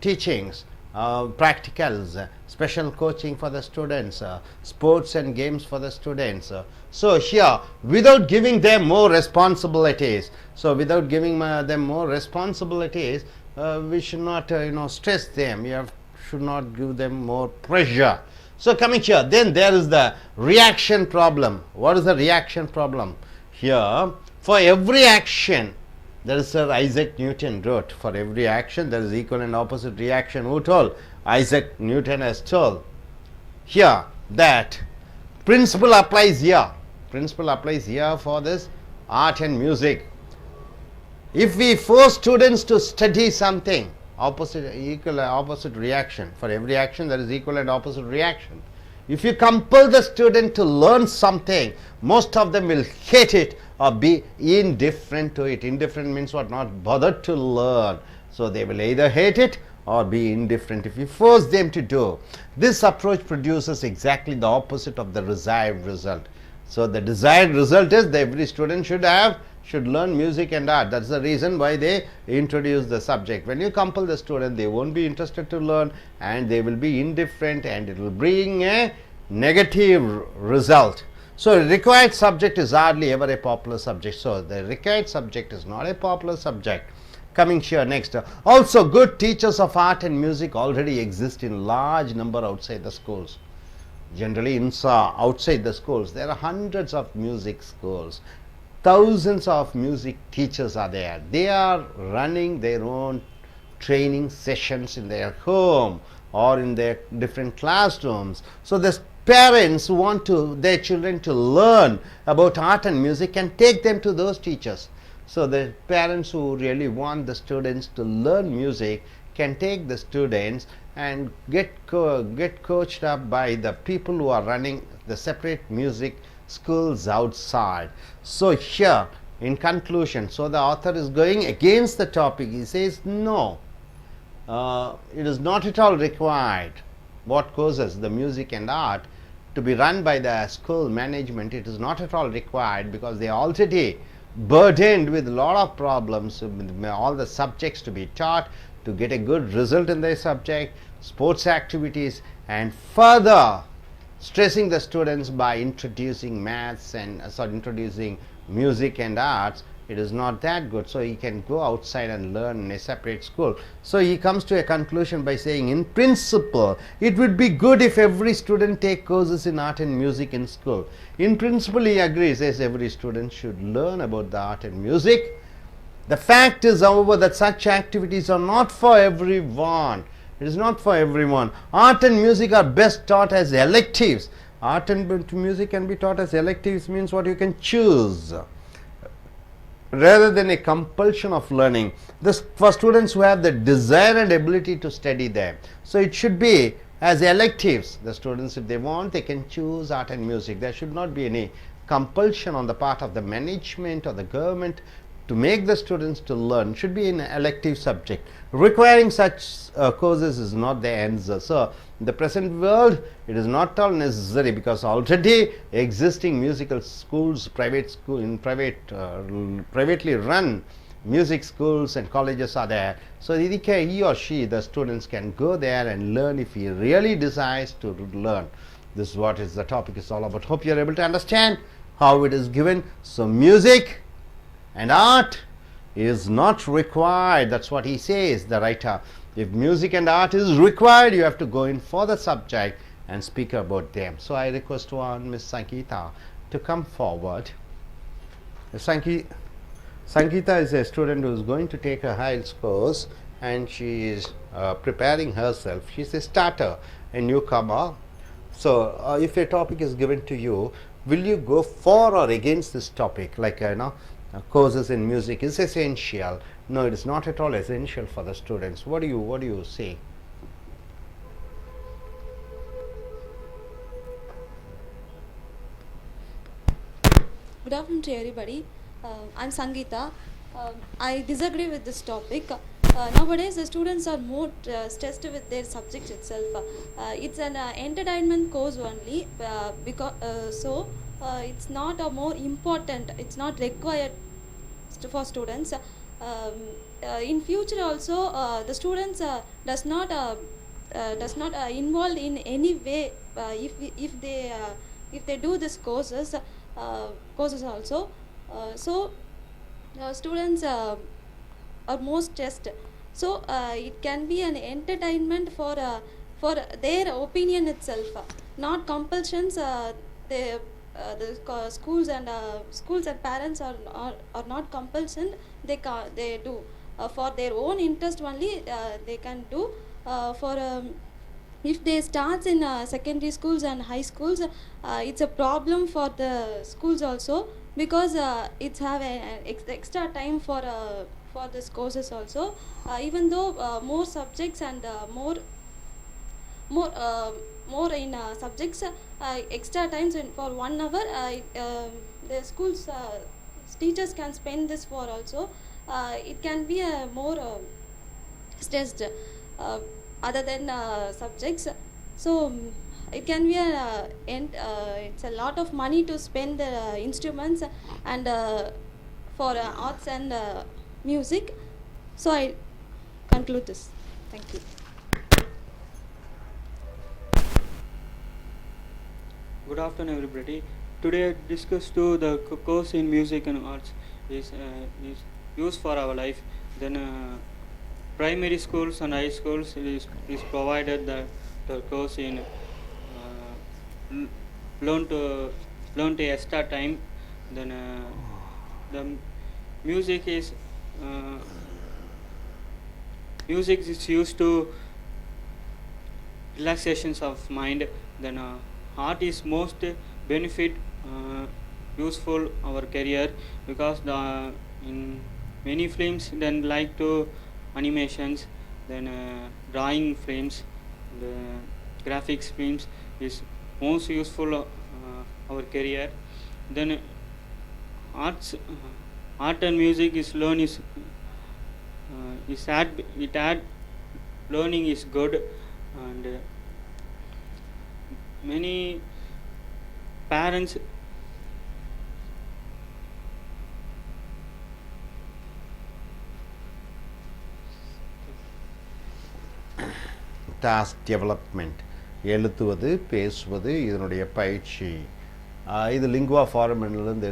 teachings, practicals, special coaching for the students, sports and games for the students. So, here without giving them more responsibilities, we should not stress them, should not give them more pressure. So, coming here, then there is the reaction problem. What is the reaction problem? Here, for every action, there is Sir Isaac Newton wrote, for every action there is equal and opposite reaction. Who told? Isaac Newton has told. Here, that principle applies here. Principle applies here for this art and music. If we force students to study something, equal and opposite reaction. For every action there is equal and opposite reaction. If you compel the student to learn something, most of them will hate it or be indifferent to it. Indifferent means what? Not bothered to learn. So, they will either hate it or be indifferent if you force them to do. This approach produces exactly the opposite of the desired result. So, the desired result is that every student should learn music and art. That is the reason why they introduce the subject. When you compel the student, they won't be interested to learn and they will be indifferent, and it will bring a negative result. So, required subject is hardly ever a popular subject. So, the required subject is not a popular subject. Coming here next, also good teachers of art and music already exist in large number outside the schools. Generally outside the schools there are hundreds of music schools, thousands of music teachers are there. They are running their own training sessions in their home or in their different classrooms. So, the parents who want their children to learn about art and music can take them to those teachers. So the parents who really want the students to learn music can take the students and get coached up by the people who are running the separate music schools outside. So here, in conclusion, so the author is going against the topic. He says no, it is not at all required. What causes the music and art to be run by the school management, it is not at all required, because they are already burdened with a lot of problems, with all the subjects to be taught to get a good result in their subject, sports activities, and further stressing the students by introducing maths and introducing music and arts. It is not that good. So he can go outside and learn in a separate school. So he comes to a conclusion by saying, in principle, it would be good if every student take courses in art and music in school. In principle, he agrees, says every student should learn about the art and music. The fact is, however, that such activities are not for everyone. It is not for everyone. Art and music are best taught as electives. Art and music can be taught as electives, means what you can choose, rather than a compulsion of learning. This for students who have the desire and ability to study them. So it should be as electives. The students, if they want, they can choose art and music. There should not be any compulsion on the part of the management or the government to make the students to learn. It should be an elective subject. Requiring such courses is not the answer. So in the present world, it is not at all necessary, because already existing musical schools, privately run music schools and colleges are there. So he or she, the students, can go there and learn if he really desires to learn. This is what is the topic is all about. Hope you are able to understand how it is given. So music and art is not required. That's what he says, the writer. If music and art is required, you have to go in for the subject and speak about them. So I request one Miss Sangeeta to come forward. Sangeeta is a student who is going to take a I.E.L.T.S course, and she is preparing herself. She is a starter, a newcomer. So if a topic is given to you, will you go for or against this topic? Like courses in music is essential. No, it is not at all essential for the students. What do you say? Good afternoon to everybody. I'm Sangeeta. I disagree with this topic. Nowadays, the students are more stressed with their subject itself. It's an entertainment course only, so it's not a more important. It's not required for students. In future also, the students does not involved in any way if they do this courses also. So students are more stressed. So it can be an entertainment for their opinion itself, not compulsions. The schools and parents are not compulsion. They do for their own interest only. They can do if they start in secondary schools and high schools, it's a problem for the schools also, because it's have an extra time for this courses also. Even though more subjects and more in subjects, extra times for 1 hour, the schools teachers can spend this for also. It can be more stressed other than subjects. So it can be it's a lot of money to spend the instruments and for arts and music. So I conclude this. Thank you. Good afternoon, everybody. Today I discussed the course in music and arts is used for our life. Then primary schools and high schools is provided the course in learn to extra time. Then the music is used to relaxations of mind. Then art is most benefit useful our career, because in many films then like to animations, then drawing films, the graphics films is most useful our career. Then art and music is learn is add learning is good, and many parents task development, எழுத்துவது, பேசுவது, இதனுடைய பயிற்சி. இது lingua ஃபார்மிலிருந்து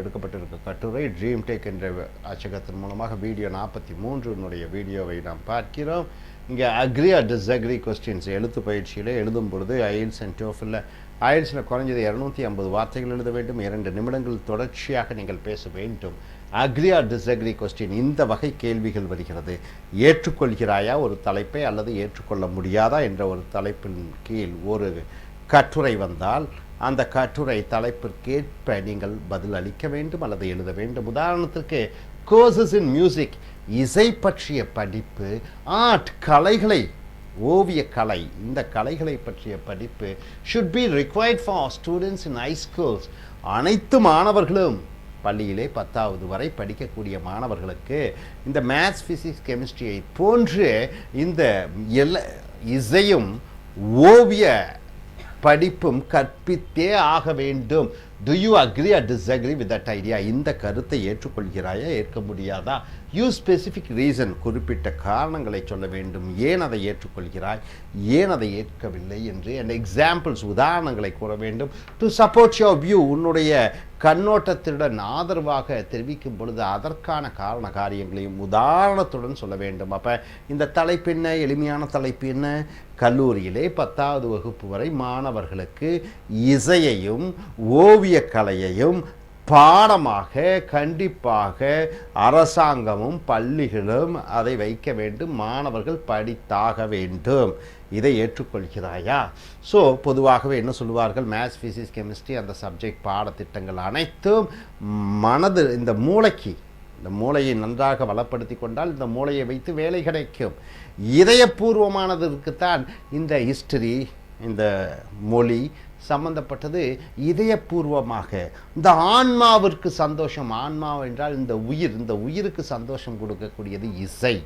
எடுக்கப்பட்டிருக்க கட்டுரை dream take என்ற அச்சகத்தின் மூலமாக video 43 வீடியோவை நாம் பார்க்கிறோம். இங்கே அக்ரி ஆர் டிஸ்அக்ரி கொஸ்டின்ஸ் எழுத்து பயிற்சியில் எழுதும் பொழுது ஐஎல்ஸ் அண்ட் டோஃபலில் ஐஎல்ஸில் குறைஞ்சது 250 வார்த்தைகள் எழுத வேண்டும். 2 நிமிடங்கள் தொடர்ச்சியாக நீங்கள் பேச வேண்டும். அக்ரி ஆர் டிஸ்அக்ரி கொஸ்டின், இந்த வகை கேள்விகள் வருகிறது. ஏற்றுக்கொள்கிறாயா ஒரு தலைப்பை, அல்லது ஏற்றுக்கொள்ள முடியாதா என்ற ஒரு தலைப்பின் கீழ் ஒரு கட்டுரை வந்தால் அந்த கட்டுரை தலைப்பிற்கேற்ப நீங்கள் பதில் அளிக்க வேண்டும் அல்லது எழுத வேண்டும். உதாரணத்திற்கு கோர்சஸ் இன் மியூசிக், இசை பற்றிய படிப்பு, ஆர்ட் கலைகளை, ஓவிய கலை, இந்த கலைகளை பற்றிய படிப்பு should be required for students in high schools. அனைத்து மாணவர்களும் பள்ளியிலே 10வது வரை படிக்கக்கூடிய மாணவர்களுக்கு இந்த மேத்ஸ், ஃபிசிக்ஸ், கெமிஸ்ட்ரியை போன்று இந்த இசையும் ஓவிய படிப்பும் கற்பித்தே ஆக வேண்டும். Do you agree or disagree with that idea? இந்த கருத்தை ஏற்றுக்கொள்கிறாயா, ஏற்க முடியாதா? யூ ஸ்பெசிஃபிக் ரீசன், குறிப்பிட்ட காரணங்களை சொல்ல வேண்டும். ஏன் அதை ஏற்றுக்கொள்கிறாய், ஏன் அதை ஏற்கவில்லை என்று அண்ட் எக்ஸாம்பிள்ஸ், உதாரணங்களை கூற வேண்டும். டு சப்போர்ட் யுவர் வியூ, உன்னுடைய கண்ணோட்டத்துடன் ஆதரவாக தெரிவிக்கும் பொழுது அதற்கான காரண காரியங்களையும் உதாரணத்துடன் சொல்ல வேண்டும். அப்போ இந்த தலைப்பு என்ன, எளிமையான தலைப்பு என்ன? கல்லூரியிலே 10வது வகுப்பு வரை மாணவர்களுக்கு இசையையும் ஓவிய கலையையும் பாடமாக கண்டிப்பாக அரசாங்கமும் பள்ளிகளும் அதை வைக்க வேண்டும். மாணவர்கள் படித்தாக வேண்டும். இதை ஏற்றுக்கொள்கிறாயா? ஸோ பொதுவாகவே என்ன சொல்லுவார்கள், மேத்ஸ், ஃபிசிக்ஸ், கெமிஸ்ட்ரி அந்த சப்ஜெக்ட் பாடத்திட்டங்கள் அனைத்தும் மனது, இந்த மூளைக்கு, இந்த மூளையை நன்றாக வளப்படுத்தி கொண்டால் இந்த மூளையை வைத்து வேலை கிடைக்கும். இதயபூர்வமானதற்குத்தான் இந்த ஹிஸ்டரி, இந்த மொழி சம்பந்தப்பட்டது இதயபூர்வமாக. இந்த ஆன்மாவிற்கு சந்தோஷம், ஆன்மா என்றால் இந்த உயிர், இந்த உயிருக்கு சந்தோஷம் கொடுக்கக்கூடியது இசை.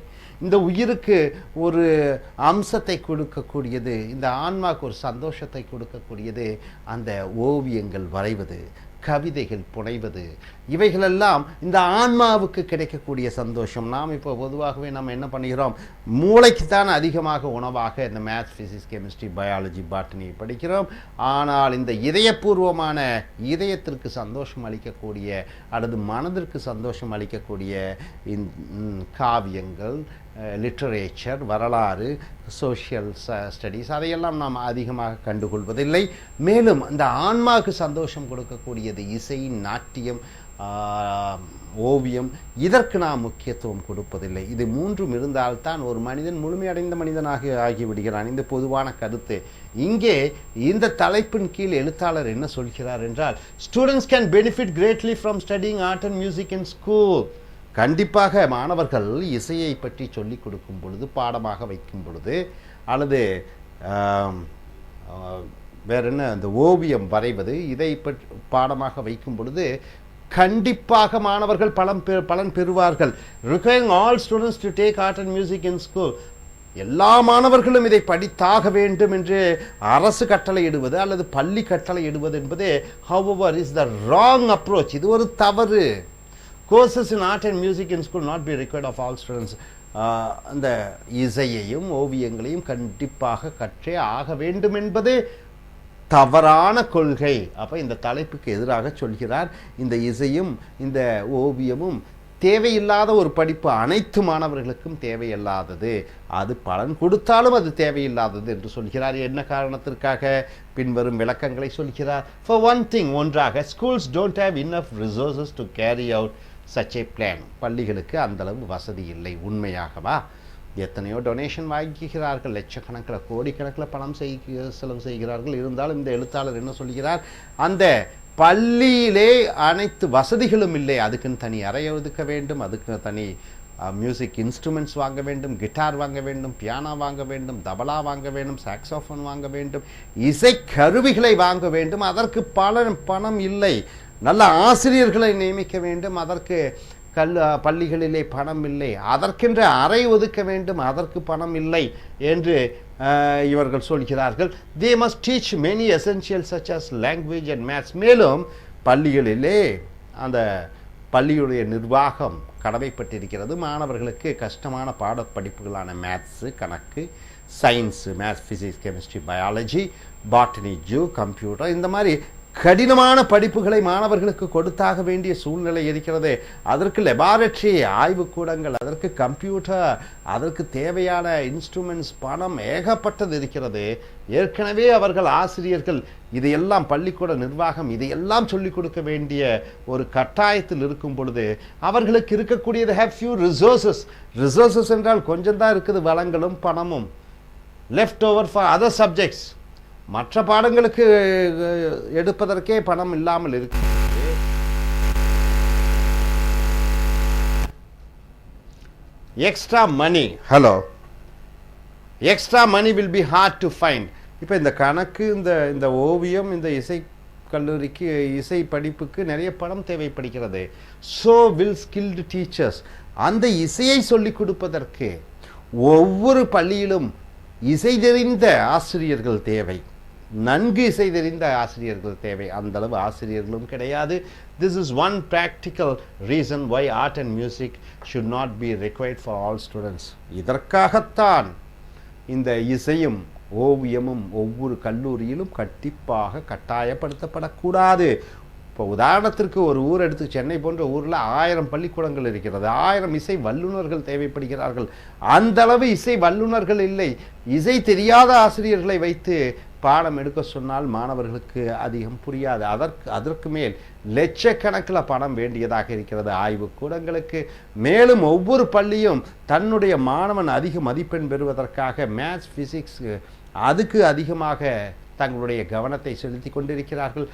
இந்த உயிருக்கு ஒரு அம்சத்தை கொடுக்கக்கூடியது, இந்த ஆன்மாவுக்கு ஒரு சந்தோஷத்தை கொடுக்கக்கூடியது அந்த ஓவியங்கள் வரைவது, கவிதைகள் புனைவது, இவைகளெல்லாம் இந்த ஆன்மாவுக்கு கிடைக்கக்கூடிய சந்தோஷம். நாம் இப்போ பொதுவாகவே நம்ம என்ன பண்ணுகிறோம், மூளைக்குத்தான் அதிகமாக உணவாக இந்த maths, physics, chemistry, biology, botany படிக்கிறோம். ஆனால் இந்த இதயபூர்வமான, இதயத்திற்கு சந்தோஷம் அளிக்கக்கூடிய அல்லது மனதிற்கு சந்தோஷம் அளிக்கக்கூடிய காவியங்கள், லிட்ரேச்சர், வரலாறு, சோஷியல் ஸ்டடீஸ், அதையெல்லாம் நாம் அதிகமாக கண்டுகொள்வதில்லை. மேலும் இந்த ஆன்மாவுக்கு சந்தோஷம் கொடுக்கக்கூடியது இசை, நாட்டியம், ஓவியம், இதற்கு நாம் முக்கியத்துவம் கொடுப்பதில்லை. இது மூன்றும் இருந்தால்தான் ஒரு மனிதன் முழுமையடைந்த மனிதனாக ஆகிவிடுகிறான். இந்த பொதுவான கருத்து. இங்கே இந்த தலைப்பின் கீழ் எழுத்தாளர் என்ன சொல்கிறார் என்றால், students can benefit greatly from studying art and music in school. கண்டிப்பாக மாணவர்கள் இசையை பற்றி சொல்லிக் கொடுக்கும் பொழுது, பாடமாக வைக்கும் பொழுது, அல்லது வேற என்ன, அந்த ஓவியம் வரைவது, இதை பற்றி பாடமாக வைக்கும் பொழுது கண்டிப்பாக மாணவர்கள் பலன் பெறுவார்கள். requiring all students to take art and music in school. எல்லா மாணவர்களும் இதை படித்தாக வேண்டும் என்று அரசு கட்டளை இடுவது அல்லது பள்ளி கட்டளை இடுவது என்பது however is the wrong approach. இது ஒரு தவறு. Courses in art and music in school not be required of all students. அந்த இசையையும் ஓவியங்களையும் கண்டிப்பாக கற்றே ஆக வேண்டும் என்பது தவறான கொள்கை. அப்போ இந்த தலைப்புக்கு எதிராக சொல்கிறார். இந்த இசையும் இந்த ஓவியமும் தேவையில்லாத ஒரு படிப்பு, அனைத்து மாணவர்களுக்கும் தேவையில்லாதது, அது பலன் கொடுத்தாலும் அது தேவையில்லாதது என்று சொல்கிறார். என்ன காரணத்திற்காக? பின்வரும் விளக்கங்களை சொல்கிறார். For one thing, ஒன்றாக, schools don't have enough resources to carry out such a plan. பள்ளிகளுக்கு அந்தளவு வசதி இல்லை. உண்மையாகவா? எத்தனையோ டொனேஷன் வாங்கிக்கிறார்கள், லட்சக்கணக்கில் கோடிக்கணக்கில் பணம் செலவு செய்கிறார்கள். இருந்தாலும் இந்த எழுத்தாளர் என்ன சொல்கிறார், அந்த பள்ளியிலே அனைத்து வசதிகளும் இல்லை, அதுக்குன்னு தனி அறை ஒதுக்க வேண்டும், அதுக்கு தனி மியூசிக் இன்ஸ்ட்ருமெண்ட்ஸ் வாங்க வேண்டும், கிட்டார் வாங்க வேண்டும், பியானோ வாங்க வேண்டும், தபலா வாங்க வேண்டும், சாக்ஸோஃபோன் வாங்க வேண்டும், இசை கருவிகளை வாங்க வேண்டும், அதற்கு பணம் இல்லை. நல்ல ஆசிரியர்களை நியமிக்க வேண்டும், அதற்கு பள்ளிகளிலே பணம் இல்லை. அதற்கென்ற அறை ஒதுக்க வேண்டும், அதற்கு பணம் இல்லை என்று இவர்கள் சொல்கிறார்கள். they must teach many essentials such as language and maths. மேலும் பள்ளிகளிலே அந்த பள்ளியுடைய நிர்வாகம் கடமைப்பட்டிருக்கிறது மாணவர்களுக்கு கஷ்டமான பாடப்படிப்புகளான மேத்ஸு, கணக்கு, science, maths, physics, chemistry, biology, botany, zoo, computer, இந்த மாதிரி கடினமான படிப்புகளை மாணவர்களுக்கு கொடுத்தாக வேண்டிய சூழ்நிலை இருக்கிறது. அதற்கு லெபார்டரி ஆய்வுக்கூடங்கள், அதற்கு கம்ப்யூட்டர், அதற்கு தேவையான இன்ஸ்ட்ருமெண்ட்ஸ், பணம் ஏகப்பட்டது இருக்கிறது. ஏற்கனவே அவர்கள் ஆசிரியர்கள் இதையெல்லாம் பள்ளிக்கூட நிர்வாகம் இதையெல்லாம் சொல்லிக் கொடுக்க வேண்டிய ஒரு கட்டாயத்தில் இருக்கும் பொழுது அவர்களுக்கு இருக்கக்கூடியது have few resources என்றால் கொஞ்சம் தான் இருக்குது, வளங்களும் பணமும். left over for other subjects, மற்ற பாடங்களுக்கு எடுப்பதற்கே பணம் இல்லாமல் இருக்கு. Extra money extra money will be hard to find. இப்போ இந்த கணக்கு, இந்த ஓவியம், இந்த இசை கல்லூரிக்கு, இசை படிப்புக்கு நிறைய பணம் தேவைப்படுகிறது. So will skilled teachers. அந்த இசையை சொல்லிக் கொடுப்பதற்கு ஒவ்வொரு பள்ளியிலும் இசை தெரிந்த ஆசிரியர்கள் தேவை, நன்கு இசை தெரிந்த ஆசிரியர்கள் தேவை. அந்த அளவு ஆசிரியர்களும் கிடையாது. This is one practical reason why art and music should not be required for all students. இதற்காகத்தான் இந்த இசையும் ஓவியமும் ஒவ்வொரு கல்லூரியிலும் கண்டிப்பாக கட்டாயப்படுத்தப்படக்கூடாது. இப்போ உதாரணத்திற்கு ஒரு ஊர் எடுத்து, சென்னை போன்ற ஊரில் 1000 பள்ளிக்கூடங்கள் இருக்கிறது, 1000 இசை வல்லுநர்கள் தேவைப்படுகிறார்கள். அந்த அளவு இசை வல்லுநர்கள் இல்லை. இசை தெரியாத ஆசிரியர்களை வைத்து பாடம் எடுக்க சொன்னால் மாணவர்களுக்கு அதிகம் புரியாது. அதற்கு மேல் லட்சக்கணக்கில் பணம் வேண்டியதாக இருக்கிறது ஆய்வு கூடங்களுக்கு. மேலும் ஒவ்வொரு பள்ளியும் தன்னுடைய மாணவன் அதிக மதிப்பெண் பெறுவதற்காக மேத்ஸ், ஃபிசிக்ஸ் அதுக்கு அதிகமாக தங்களுடைய கவனத்தை செலுத்தி கொண்டிருக்கிறார்கள்.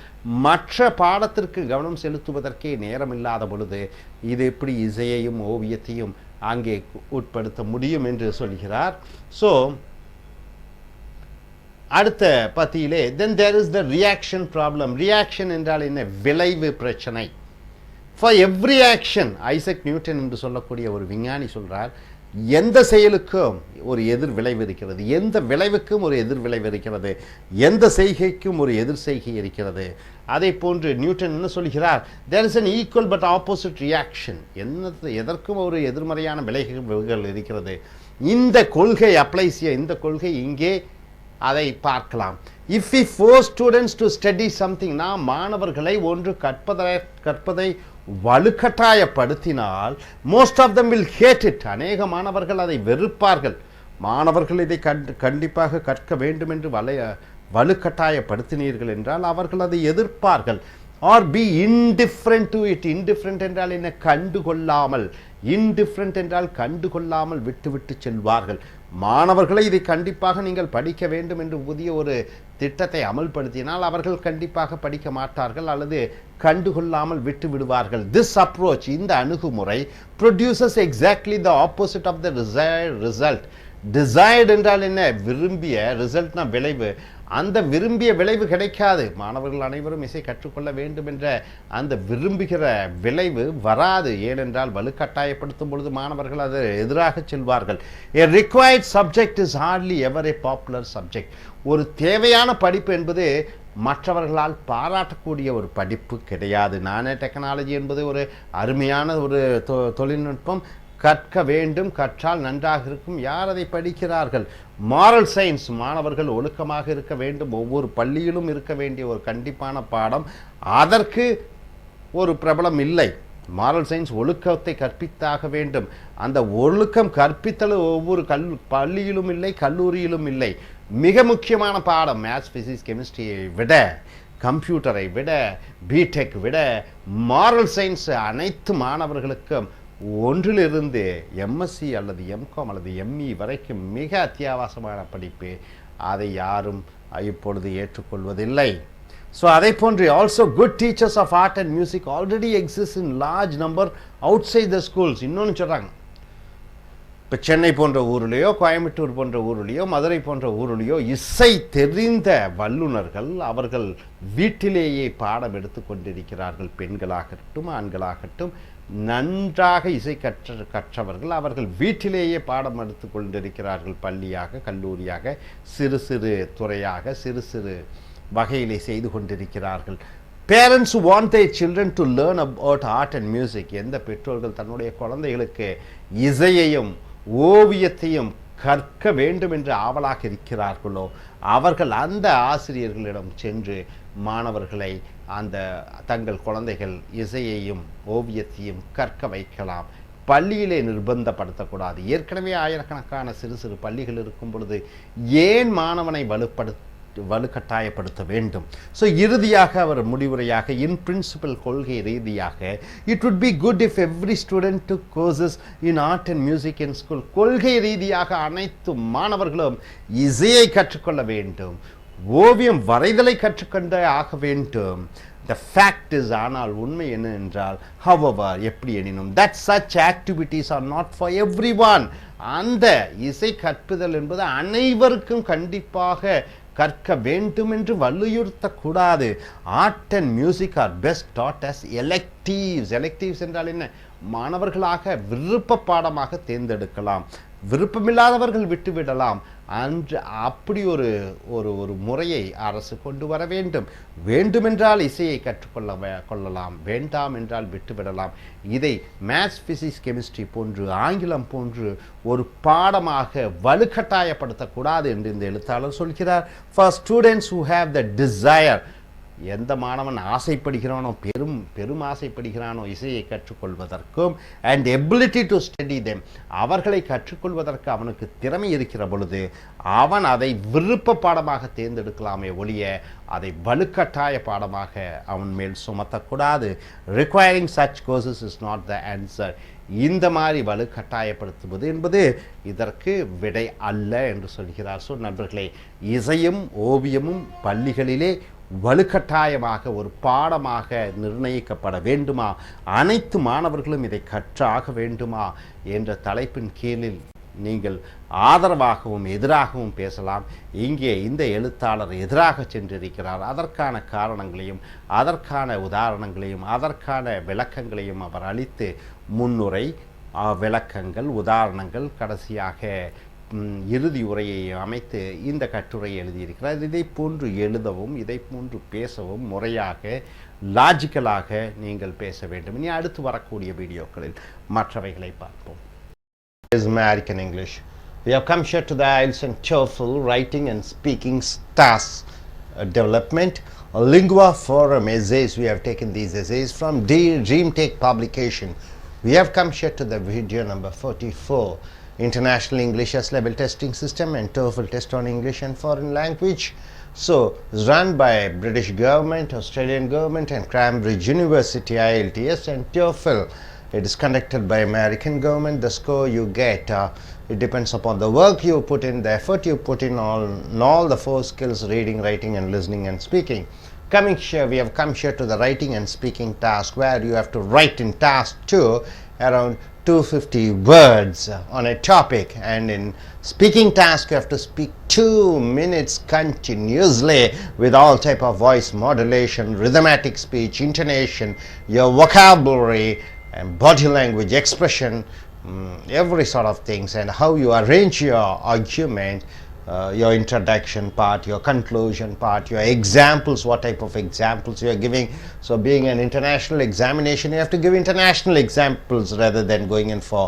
மற்ற பாடத்திற்கு கவனம் செலுத்துவதற்கே நேரம் இல்லாத பொழுது இது எப்படி இசையையும் ஓவியத்தையும் அங்கே உட்படுத்த முடியும் என்று சொல்கிறார். ஸோ அடுத்த பத்தியிலே then there is the reaction problem. reaction என்றால் என்ன? விளைவு பிரச்சனை. for every action, Isaac Newton என்று சொல்லக்கூடிய ஒரு விஞ்ஞானி சொல்றார், எந்த செயலுக்கும் ஒரு எதிர் விளைவு இருக்கிறது, எந்த விளைவுக்கும் ஒரு எதிர் விளைவு இருக்கிறது, எந்த செய்கைக்கும் ஒரு எதிர் செய்கை இருக்கிறது. அதே போன்று நியூட்டன் என்ன சொல்கிறார், there is an equal but opposite reaction. எதற்கும் ஒரு எதிர்மறையான விளைவுகள் இருக்கிறது. இந்த கொள்கை அப்ளைஸ், இந்த கொள்கை இங்கே அதை பார்க்கலாம். if we force students to study something, நாம் மாணவர்களை ஒன்று கற்பதை வலுக்கட்டாயப்படுத்தினால் most of them will hate it. அநேக மாணவர்கள் அதை வெறுப்பார்கள். மாணவர்கள் இதை கண்டிப்பாக கற்க வேண்டும் என்று வலுக்கட்டாயப்படுத்தினீர்கள் என்றால் அவர்கள் அதை எதிர்ப்பார்கள். or be indifferent to it. indifferent என்றால் என்ன? கண்டுகொள்ளாமல். indifferent என்றால் கண்டுகொள்ளாமல் விட்டு செல்வார்கள். மாணவர்களை இதை கண்டிப்பாக நீங்கள் படிக்க வேண்டும் என்று புதிய ஒரு திட்டத்தை அமல்படுத்தினால் அவர்கள் கண்டிப்பாக படிக்க மாட்டார்கள் அல்லது கண்டுகொள்ளாமல் விட்டு விடுவார்கள். this approach, இந்த அணுகுமுறை produces exactly the opposite of the desired result. desired என்றால் என்ன? விரும்பிய, ரிசல்ட்னா விளைவு. அந்த விரும்பிய விளைவு கிடைக்காது. மாணவர்கள் அனைவரும் இசை கற்றுக்கொள்ள வேண்டும் என்ற அந்த விரும்புகிற விளைவு வராது. ஏனென்றால் வலுக்கட்டாயப்படுத்தும் பொழுது மாணவர்கள் அது எதிராக செல்வார்கள். a required subject is hardly ever a popular subject. ஒரு தேவையான படிப்பு என்பது மற்றவர்களால் பாராட்டக்கூடிய ஒரு படிப்பு கிடையாது. நானே டெக்னாலஜி என்பது ஒரு அருமையான ஒரு தொழில்நுட்பம், கற்க வேண்டும், கற்றால் நன்றாக இருக்கும். யார் அதை படிக்கிறார்கள்? மாரல் சயின்ஸ், மாணவர்கள் ஒழுக்கமாக இருக்க வேண்டும், ஒவ்வொரு பள்ளியிலும் இருக்க வேண்டிய ஒரு கண்டிப்பான பாடம். அதற்கு ஒரு பிரபலம் இல்லை. மாரல் சயின்ஸ் ஒழுக்கத்தை கற்பித்தாக வேண்டும். அந்த ஒழுக்கம் கற்பித்தல் ஒவ்வொரு பள்ளியிலும் இல்லை, கல்லூரியிலும் இல்லை. மிக முக்கியமான பாடம் மேத்ஸ், ஃபிசிக்ஸ், கெமிஸ்ட்ரியை விட, கம்ப்யூட்டரை விட, பிடெக் விட மாரல் சயின்ஸ் அனைத்து மாணவர்களுக்கும் ஒன்றிலிருந்து எம்எஸ்சி அல்லது எம்காம் அல்லது எம்இ வரைக்கும் மிக அத்தியாவசியமான படிப்பு. அதை யாரும் இப்பொழுது ஏற்றுக்கொள்வதில்லை. ஸோ அதை போன்று also good teachers of art and music already exist in large number outside the schools. இன்னொன்று சொல்கிறாங்க, இப்போ சென்னை போன்ற ஊர்லேயோ, கோயம்புத்தூர் போன்ற ஊர்லேயோ, மதுரை போன்ற ஊர்லேயோ இசை தெரிந்த வல்லுநர்கள் அவர்கள் வீட்டிலேயே பாடம் எடுத்து கொண்டிருக்கிறார்கள். பெண்களாகட்டும் ஆண்களாகட்டும் நன்றாக இசை கற்றவர்கள் அவர்கள் வீட்டிலேயே பாடம் எடுத்து கொண்டிருக்கிறார்கள். பள்ளியாக, கல்லூரியாக, சிறு சிறு துறையாக, சிறு சிறு வகையிலே செய்து கொண்டிருக்கிறார்கள். Parents who want their children to learn about art and music, எந்த பெற்றோர்கள் தன்னுடைய குழந்தைகளுக்கு இசையையும் ஓவியத்தையும் கற்க வேண்டும் என்று ஆவலாக இருக்கிறார்களோ அவர்கள் அந்த ஆசிரியர்களிடம் சென்று மாணவர்களை அந்த தங்கள் குழந்தைகள் இசையையும் ஓவியத்தையும் கற்க வைக்கலாம். பள்ளியிலே நிர்பந்தப்படுத்தக்கூடாது. ஏற்கனவே ஆயிரக்கணக்கான சிறு சிறு பள்ளிகள் இருக்கும் பொழுது ஏன் மாணவனை வலுக்கட்டாயப்படுத்த வேண்டும்? ஸோ இறுதியாக அவர் முடிவுரையாக இன் பிரின்சிபல் கொள்கை ரீதியாக it would be good if every student to courses in art and music in school. கொள்கை ரீதியாக அனைத்து மாணவர்களும் இசையை கற்றுக்கொள்ள வேண்டும், ஓவியம் வரைதலை கற்றுக்கொண்டே ஆக வேண்டும். The fact is, ஆனால் உண்மை என்ன என்றால், however, எப்படி எனினும் that such activities are not for everyone. அந்த இசை கற்பிதல் என்பது அனைவருக்கும் கண்டிப்பாக கற்க வேண்டும் என்று வலியுறுத்தக்கூடாது. Art and music are best taught as electives. Electives என்றால் என்ன? மாணவர்களாக விருப்ப பாடமாக தேர்ந்தெடுக்கலாம், விருப்பமில்லாதவர்கள் விட்டுவிடலாம். அன்று அப்படி ஒரு ஒரு முறையை அரசு கொண்டு வர வேண்டும். வேண்டுமென்றால் இசையை கொள்ளலாம், வேண்டாம் என்றால் விட்டுவிடலாம். இதை மேத்ஸ், பிசிக்ஸ், கெமிஸ்ட்ரி போன்று ஆங்கிலம் போன்று ஒரு பாடமாக வலுக்கட்டாயப்படுத்தக்கூடாது என்று இந்த எழுத்தாளர் சொல்கிறார். For students who have the desire, எந்த மாணவன் ஆசைப்படுகிறானோ, பெரும் ஆசைப்படுகிறானோ இசையை கற்றுக்கொள்வதற்கும் and ability to study them, அவர்களை கற்றுக்கொள்வதற்கு அவனுக்கு திறமை இருக்கிற பொழுது அவன் அதை விருப்ப பாடமாக தேர்ந்தெடுக்கலாமே ஒழிய அதை வலுக்கட்டாய பாடமாக அவன் மேல் சுமத்தக்கூடாது. Requiring such courses is not the answer. இந்த மாதிரி வலுக்கட்டாயப்படுத்துவது என்பது இதற்கு விடை அல்ல என்று சொல்கிறார். ஸோ நண்பர்களே, இசையும் ஓவியமும் பள்ளிகளிலே வலுக்கட்டாயமாக ஒரு பாடமாக நிர்ணயிக்கப்பட வேண்டுமா, அனைத்து மாணவர்களும் இதை கற்றாக வேண்டுமா என்ற தலைப்பின் கீழில் நீங்கள் ஆதரவாகவும் எதிராகவும் பேசலாம். இங்கே இந்த எழுத்தாளர் எதிராக சென்றிருக்கிறார். அதற்கான காரணங்களையும் அதற்கான உதாரணங்களையும் அதற்கான விளக்கங்களையும் அவர் அளித்து முன்னுரை, விளக்கங்கள், உதாரணங்கள், கடைசியாக இறுதி உரையை அமைத்து இந்த கட்டுரையை எழுதியிருக்கிறார். இதை போன்று எழுதவும் இதை போன்று பேசவும் முறையாக லாஜிக்கலாக நீங்கள் பேச வேண்டும். இனி அடுத்து வரக்கூடிய வீடியோக்களில் மற்றவைகளை பார்ப்போம். American English. We have come here to the I.E.L.T.S and TOEFL writing and speaking task development. Lingua Forum essays. We have taken these essays from Dream Take publication. We have come here to the video number 44. International English as level testing system and TOEFL test on English and foreign language. So it's run by British government, Australian government and Cambridge University. I.E.L.T.S and TOEFL, it is conducted by American government. The score you get, it depends upon the work you put in, the effort you put in all the 4 skills: reading, writing and listening and speaking. Coming here, we have come here to the writing and speaking task, where you have to write in task 2 around 250 words on a topic, and in speaking task you have to speak 2 minutes continuously with all type of voice modulation, rhythmatic speech, intonation, your vocabulary and body language expression, every sort of things, and how you arrange your argument, your introduction part, your conclusion part, your examples, what type of examples you are giving. So being an international examination, you have to give international examples rather than going in for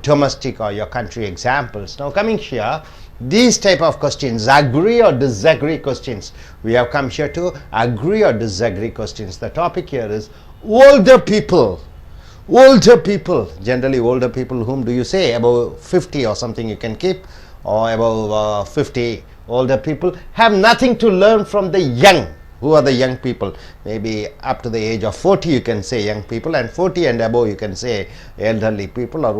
domestic or your country examples. Now coming here, these type of questions, agree or disagree questions, we have come here to agree or disagree questions. The topic here is older people. Older people, generally older people, whom do you say? Above 50 or something you can keep, or above 50. Older people have nothing to learn from the young. Who are the young people? Maybe up to the age of 40 you can say young people, and 40 and above you can say elderly people or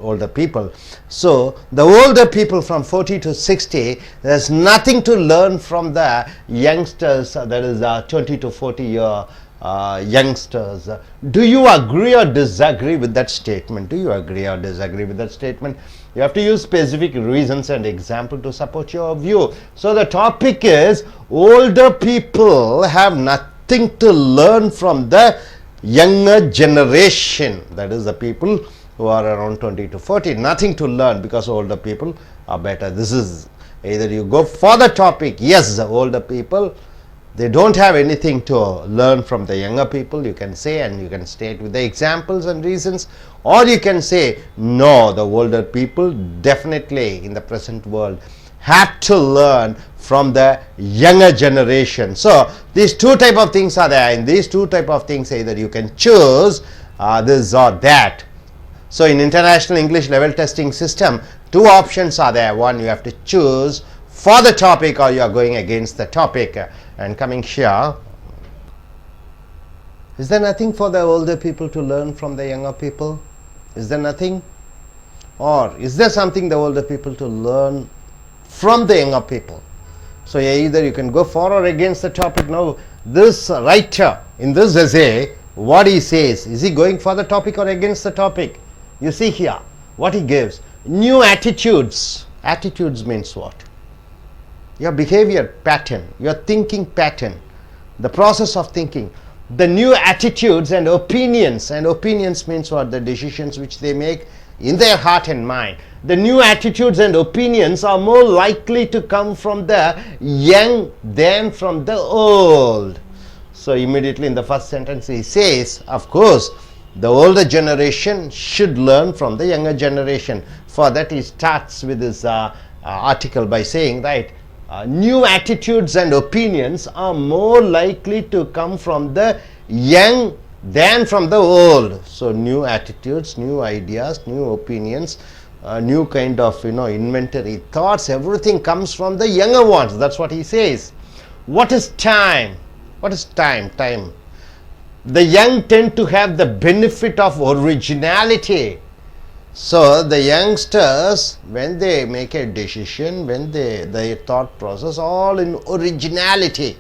older people. So the older people from 40 to 60, there's nothing to learn from the youngsters, that is 20 to 40 year youngsters. Do you agree or disagree with that statement? Do you agree or disagree with that statement? You have to use specific reasons and example to support your view. So the topic is, older people have nothing to learn from the younger generation. That is the people who are around 20 to 40. Nothing to learn, because older people are better. This is either you go for the topic, yes, the older people, they don't have anything to learn from the younger people, you can say, and you can state with the examples and reasons, or you can say no, the older people definitely in the present world have to learn from the younger generation. So these two type of things are there. In these two type of things, either you can choose this or that. So in international English level testing system, two options are there. One, you have to choose for the topic, or you are going against the topic. And coming here, is there nothing for the older people to learn from the younger people? Is there nothing? Or is there something the older people to learn from the younger people? So either you can go for or against the topic. Now this writer in this essay, what he says, is he going for the topic or against the topic? You see here what he gives: new attitudes. Attitudes means what? Your behavior pattern, your thinking pattern, the process of thinking, the new attitudes and opinions. And opinions means what? The decisions which they make in their heart and mind. The new attitudes and opinions are more likely to come from the young than from the old. So immediately in the first sentence he says, of course, the older generation should learn from the younger generation. For that he starts with this article by saying, right, new attitudes and opinions are more likely to come from the young than from the old. So new attitudes, new ideas, new opinions, new kind of inventory thoughts, everything comes from the younger ones. That's what he says. What is time? What is time? Time. The young tend to have the benefit of originality. So the youngsters, when they make a decision, when their thought process, all in originality.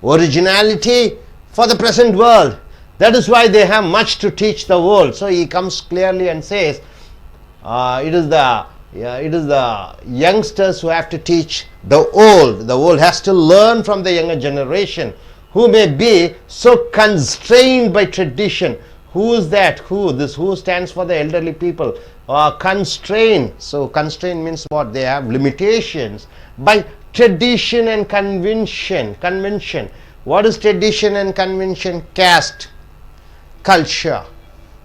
Originality for the present world. That is why they have much to teach the world. So he comes clearly and says, it is the youngsters who have to teach the old. The old has to learn from the younger generation, who may be so constrained by tradition. Who is that? Who? This who stands for the elderly people. Constrained. So constraint means what? They have limitations by tradition and convention. Convention. What is tradition and convention? Caste, culture,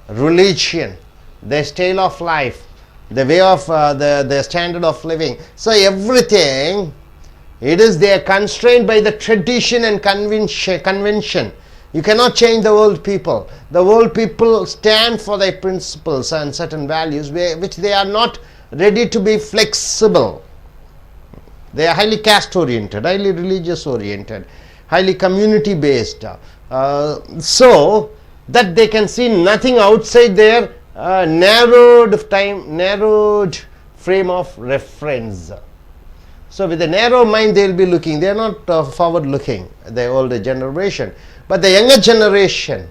religion, their style of life, the way of the standard of living. So everything, it is they are constrained by the tradition and convention. You cannot change the old people. The old people stand for their principles and certain values which they are not ready to be flexible. They are highly caste oriented, highly religious oriented, highly community based. So that they can see nothing outside their narrowed frame of reference. So with a narrow mind they will be looking. They are not forward looking, the older generation. But the younger generation,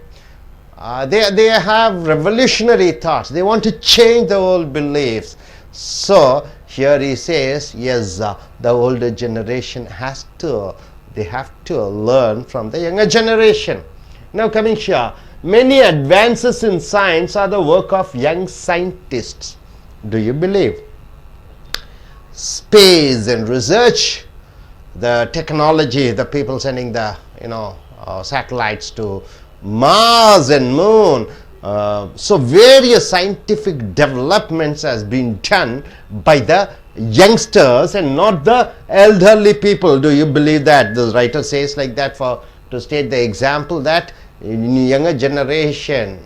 they have revolutionary thoughts. They want to change the old beliefs. So here he says, yes, the older generation they have to learn from the younger generation. Now coming here, many advances in science are the work of young scientists. Do you believe? Space and research, the technology, the people sending the satellites to Mars and Moon. So various scientific developments has been done by the youngsters and not the elderly people. Do you believe that? The writer says like that to state the example that in younger generation,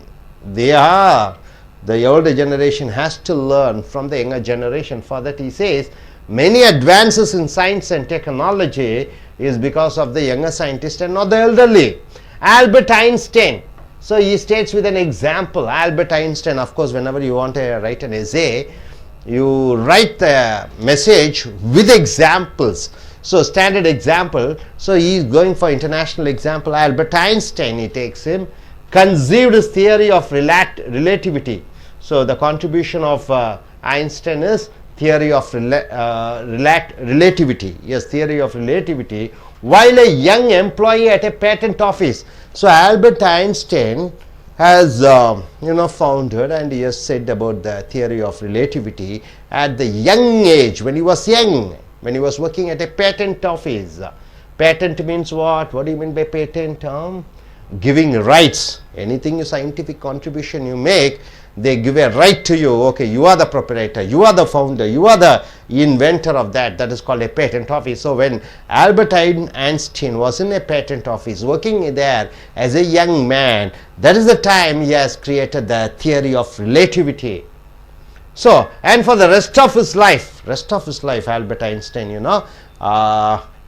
the older generation has to learn from the younger generation. For that he says, many advances in science and technology is because of the younger scientist and not the elderly. Albert Einstein. So he states with an example. Albert Einstein, of course, whenever you want to write an essay, you write the message with examples. So standard example. So he is going for international example. Albert Einstein, he takes him, conceived his theory of relativity. So the contribution of Einstein is theory of relativity. Yes, theory of relativity, while a young employee at a patent office. So Albert Einstein has founded, and he has said about the theory of relativity at the young age, when he was young, when he was working at a patent office. Patent means what? What do you mean by patent? Giving rights. Anything scientific contribution you make, they give a right to you. Okay, you are the proprietor, you are the founder, you are the inventor of that. That is called a patent office. So when Albert Einstein was in a patent office working there as a young man, that is the time he has created the theory of relativity. So, and for the rest of his life, Albert Einstein,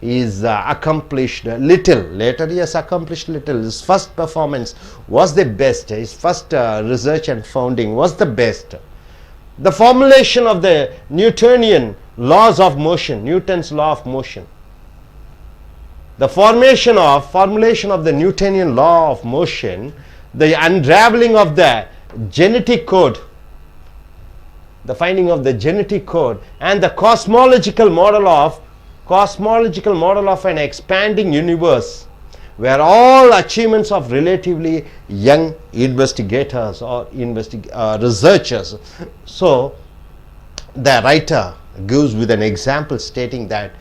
is accomplished little. Later he has accomplished little. His first performance was the best. His first research and founding was the best. The formulation of the Newtonian laws of motion, Newton's law of motion. The formulation of the Newtonian law of motion, the unraveling of the genetic code, the finding of the genetic code, and the cosmological model of an expanding universe, were all achievements of relatively young investigators or researchers. So the writer gives with an example stating that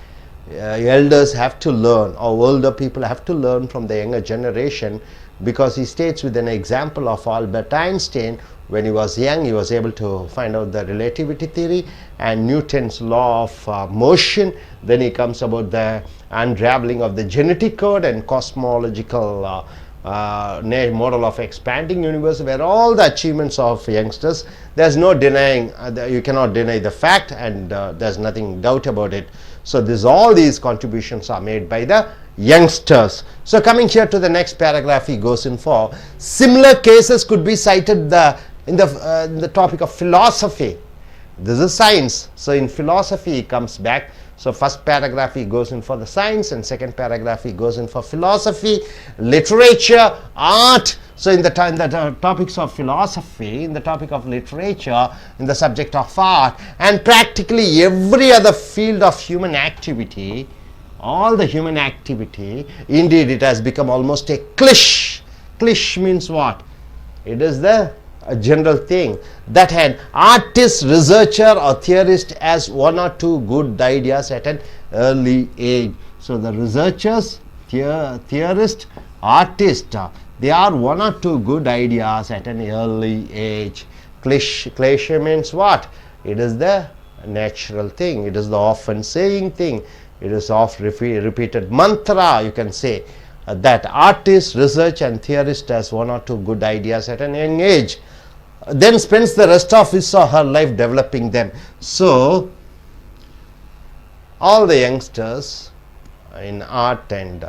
elders have to learn, or older people have to learn from the younger generation, because he states with an example of Albert Einstein. When he was young, he was able to find out the relativity theory and Newton's law of motion. Then he comes about the unraveling of the genetic code and cosmological model of expanding universe, were all the achievements of youngsters. There's no denying, you cannot deny the fact, and there's nothing doubt about it. So all these contributions are made by the youngsters. So coming here to the next paragraph, he goes in for similar cases could be cited in the topic of philosophy. This is science. So in philosophy he comes back. So first paragraph he goes in for the science, and second paragraph he goes in for philosophy, literature, art. So in the topics of philosophy, in the topic of literature, in the subject of art, and practically every other field of human activity, all the human activity, indeed it has become almost a cliché. Cliché means what? It is the general thing that an artist, researcher or theorist has one or two good ideas at an early age. So the researchers, theorist, artist, they are one or two good ideas at an early age. Cliché means what? It is the natural thing, it is the often saying thing, it is oft repeated mantra, you can say, that artist, research and theorist has one or two good ideas at an young age, then spends the rest of his or her life developing them. So all the youngsters in art and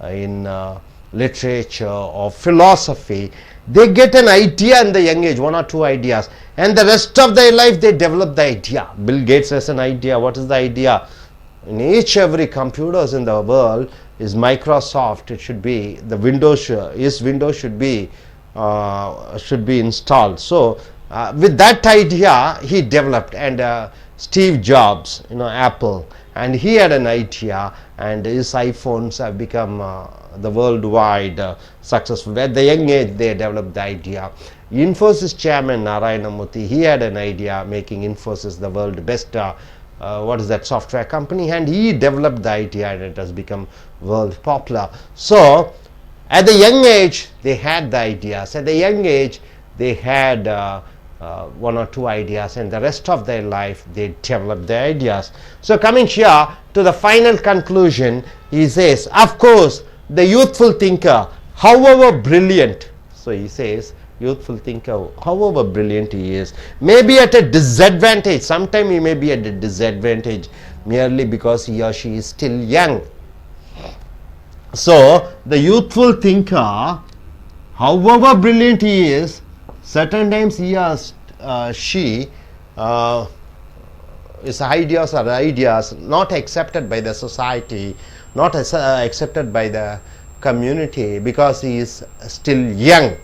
in literature or philosophy, they get an idea in the young age, one or two ideas, and the rest of their life they develop the idea. Bill Gates has an idea. What is the idea? In every computers in the world is Microsoft. It should be the Windows. His Windows should be installed. So with that idea he developed, and Steve Jobs, Apple, and he had an idea, and his iPhones have become the worldwide successful. At the young age they developed the idea. Infosys chairman Narayana Murthy, he had an idea making Infosys the world best software company, and he developed the idea and it has become world popular. So at the young age they had the ideas, at the young age they had one or two ideas, and the rest of their life they developed the ideas. So coming here to the final conclusion, he says, of course the youthful thinker, however brilliant, so he says youthful thinker, however brilliant he is, may be at a disadvantage. Sometime he may be at a disadvantage. merely because he or she is still young. So the youthful thinker, however brilliant he is, certain times he or she his ideas are ideas not accepted by the society, not accepted by the community because he is still young.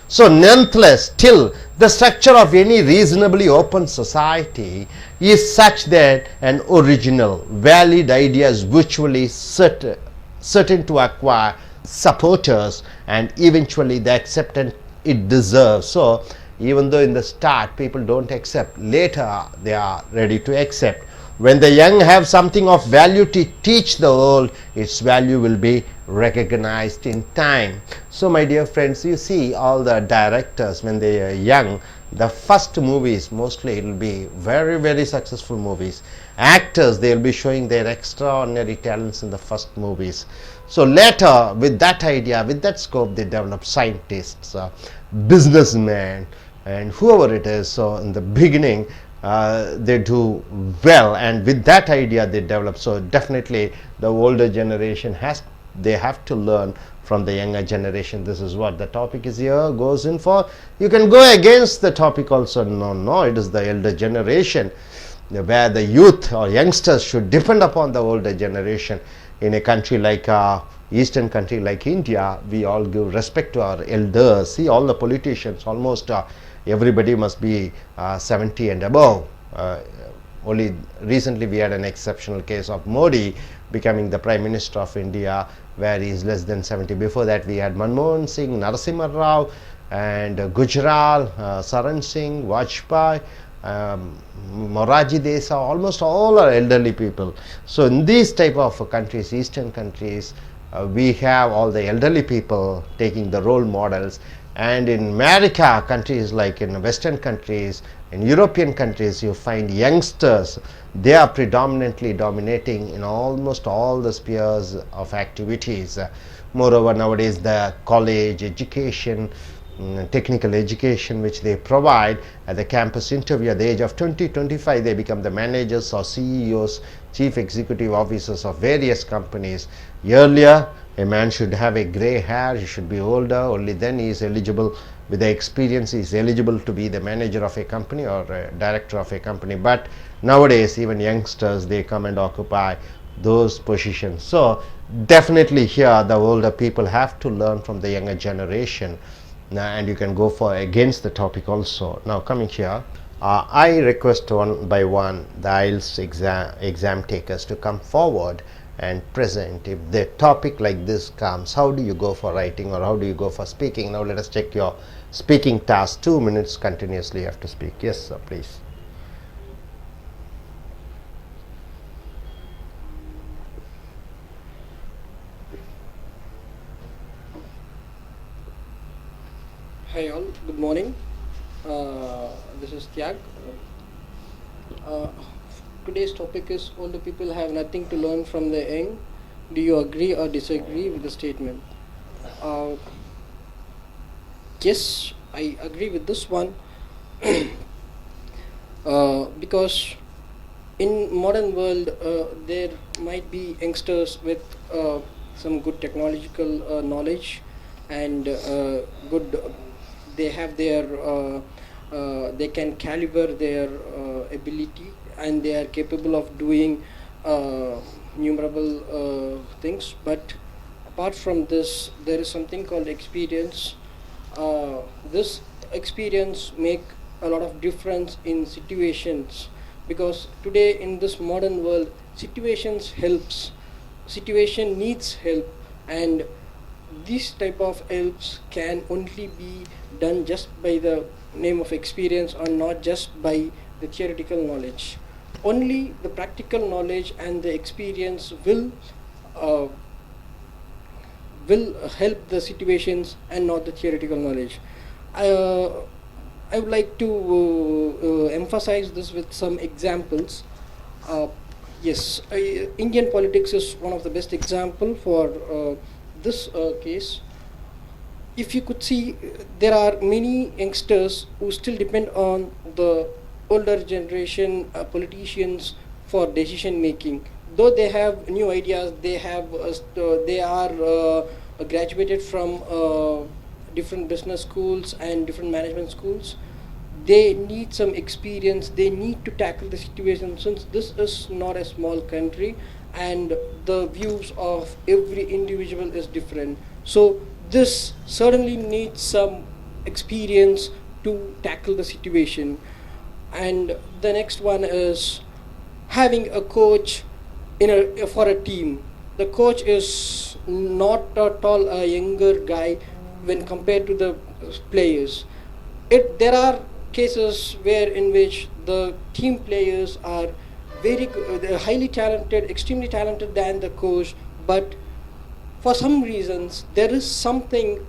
So nonetheless, still the structure of any reasonably open society is such that an original, valid idea is virtually certain to acquire supporters and eventually the acceptance it deserves. So even though in the start people don't accept, later they are ready to accept. When the young have something of value to teach the world, its value will be recognized in time. So my dear friends, you see all the directors when they are young, the first movies mostly it will be very, very successful movies. Actors, they will be showing their extraordinary talents in the first movies. So later, with that idea, with that scope, they develop scientists, businessmen, and whoever it is. So in the beginning, they do well, and with that idea they develop. So definitely the older generation they have to learn from the younger generation. This is what the topic is here, goes in for. You can go against the topic also. No, it is the elder generation where the youth or youngsters should depend upon the older generation. In a country like eastern country like India, we all give respect to our elders. See, all the politicians, almost everybody must be 70 and above. Only recently we had an exceptional case of Modi becoming the Prime Minister of India, where he is less than 70. Before that we had Manmohan Singh, Narasimha Rao, and Gujral, Saran Singh, Vajpayee, Moraji Desai. Almost all are elderly people. So in these type of countries, eastern countries, we have all the elderly people taking the role models. And in America, countries like in Western countries, in European countries, you find youngsters. They are predominantly dominating in almost all the spheres of activities. Moreover, nowadays the college education, technical education which they provide at the campus interview, at the age of 20-25, they become the managers or CEOs, chief executive officers of various companies. Earlier, a man should have a grey hair, he should be older, only then he is eligible. With the experience, he is eligible to be the manager of a company or a director of a company. But nowadays, even youngsters, they come and occupy those positions. So definitely here the older people have to learn from the younger generation. And you can go for against the topic also. Now coming here, I request one by one the I.E.L.T.S exam takers to come forward and present. If the topic like this comes, how do you go for writing or how do you go for speaking? Now let us check your speaking task. 2 minutes continuously you have to speak. Yes sir, please. Hi all, good morning. This is Tyag. Today's topic is older people have nothing to learn from the young. Do you agree or disagree with the statement? Yes, I agree with this one. Because in modern world there might be youngsters with some good technological knowledge and good. They have their they can caliber their ability and they are capable of doing innumerable things. But apart from this, there is something called experience. This experience make a lot of difference in situations, because today in this modern world, situation needs help, and this type of helps can only be done just by the name of experience or not just by the theoretical knowledge. Only the practical knowledge and the experience will help the situations and not the theoretical knowledge. I would like to emphasize this with some examples. Yes, Indian politics is one of the best example for this case. If you could see, there are many youngsters who still depend on the older generation politicians for decision making. Though they have new ideas, they are graduated from different business schools and different management schools. They need some experience. They need to tackle the situation, since this is not a small country and the views of every individual is different. So this certainly needs some experience to tackle the situation. And the next one is having a coach for a team. The coach is not at all a younger guy when compared to the players. There are cases in which the team players are they're highly talented, extremely talented than the coach, but for some reasons there is something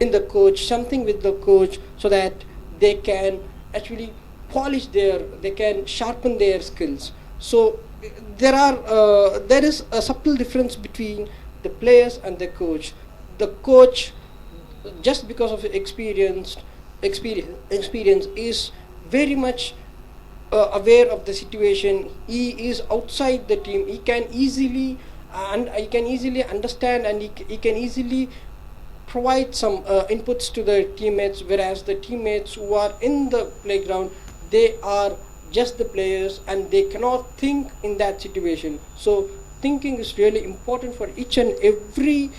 in the coach, something with the coach, so that they can actually they can sharpen their skills. So there is a subtle difference between the players and the coach. The coach, just because of experience is very much aware of the situation. He is outside the team. He can easily understand, and he can easily provide some inputs to the teammates, whereas the teammates who are in the playground, they are just the players and they cannot think in that situation. So thinking is really important for each and every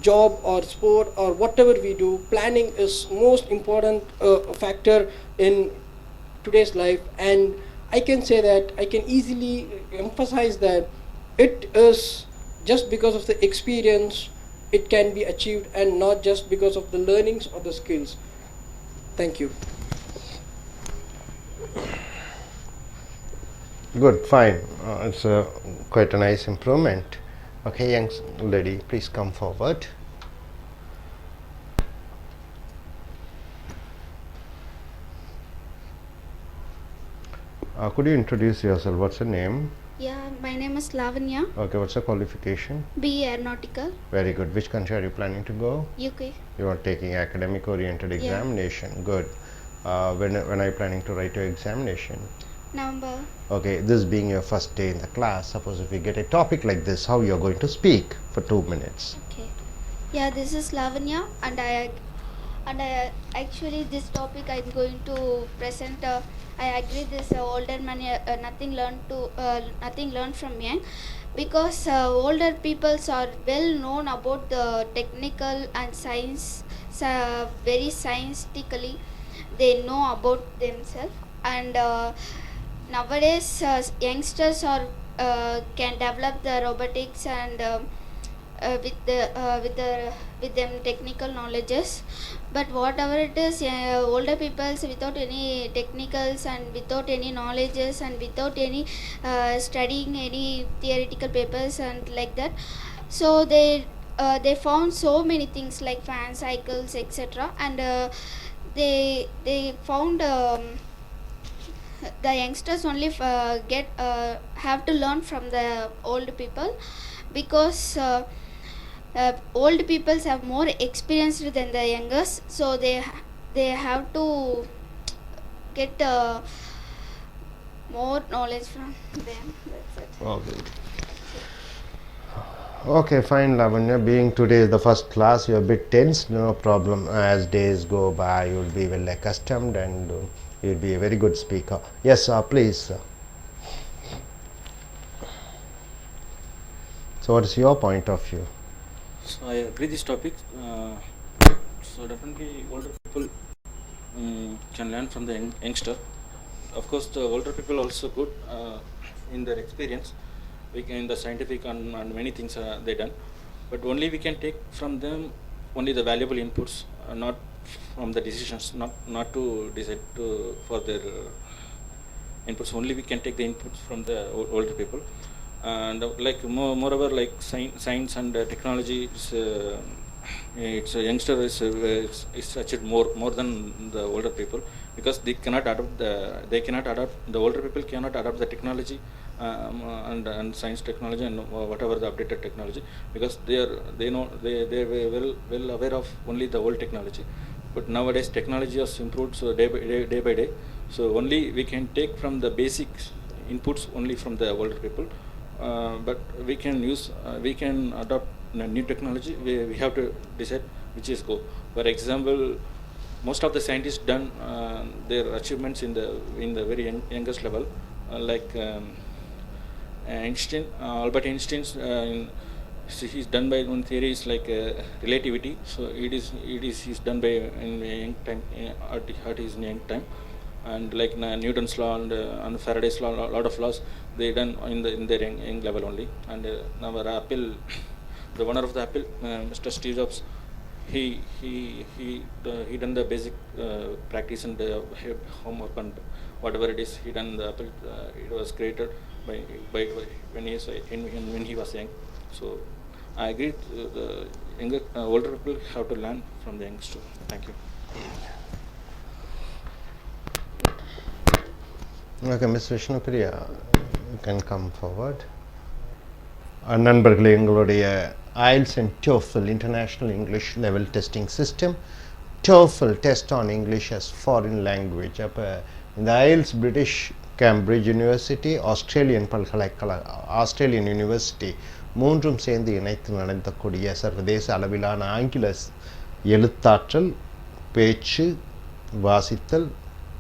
job or sport or whatever we do. Planning is most important factor in today's life, and I can easily emphasize that it is just because of the experience it can be achieved, and not just because of the learnings or the skills. Thank you. Good, fine. It's quite a nice improvement. Okay, young lady, please come forward. Could you introduce yourself? What's your name? Yeah, my name is Lavanya, Okay, what's your qualification? BE Aeronautical, Very good. Which country are you planning to go? UK. You are taking academic oriented examination. Good. When are you planning to write your examination? November. Okay, this being your first day in the class, suppose if you get a topic like this, how you are going to speak for 2 minutes? Okay. Yeah, this is Lavanya, and I actually this topic I'm going to present. I agree this older man nothing learned from young, because older peoples are well known about the technical and science, very scientifically they know about themselves, and nowadays youngsters are can develop the robotics and with them technical knowledges. But whatever it is, older peoples without any technicals and without any knowledges and without any studying any theoretical papers and like that, so they found so many things like fan cycles, etc. And they found the youngsters only have to learn from the old people, because old peoples have more experience than the youngest, so they have to get more knowledge from them. That's it. Okay. Okay, fine, Lavanya. Being today is the first class, you're a bit tense. No problem. As days go by, you'll be well accustomed, and you'll be a very good speaker. Yes, please. So, what is your point of view? So I agree this topic. So definitely older people can learn from the youngster. Of course, the older people also good in their experience. We can in the scientific and many things they done, but only we can take from them only the valuable inputs, not from the decisions, not to decide for their inputs. Only we can take the inputs from the older people. And like moreover, like science and technology, it's a youngster is achieved more than the older people, because they cannot adopt the older people cannot adopt the technology and science technology and whatever the updated technology, because they were well aware of only the old technology. But nowadays technology has improved so day by day. So only we can take from the basics inputs only from the older people. But we can adopt new technology. We have to decide which is go. For example, most of the scientists done their achievements in the very youngest level, like Einstein, Albert Einstein's. He's done by one theory is like relativity. So he's done by in a young time, at his young time, and like Newton's law and Faraday's law, a lot of laws they done in their young level only. And our Apple, the owner of the Apple, Mr. Steve Jobs, he done the basic practice and the homework and whatever it is he done the Apple. It was created by when he was young. So I agree. The younger, older people have to learn from the youngsters. Thank you. Okay, Ms. Vishnupriya, you can come forward. நண்பர்களே, எங்களுடைய IELTS and TOEFL International English Level Testing System, TOEFL Test on English as Foreign Language. அப்போ இந்த IELTS British Cambridge University, Australian university மூன்றும் சேர்ந்து இணைத்து நடத்தக்கூடிய சர்வதேச அளவிலான ஆங்கில எழுத்தாற்றல், பேச்சு, வாசித்தல்,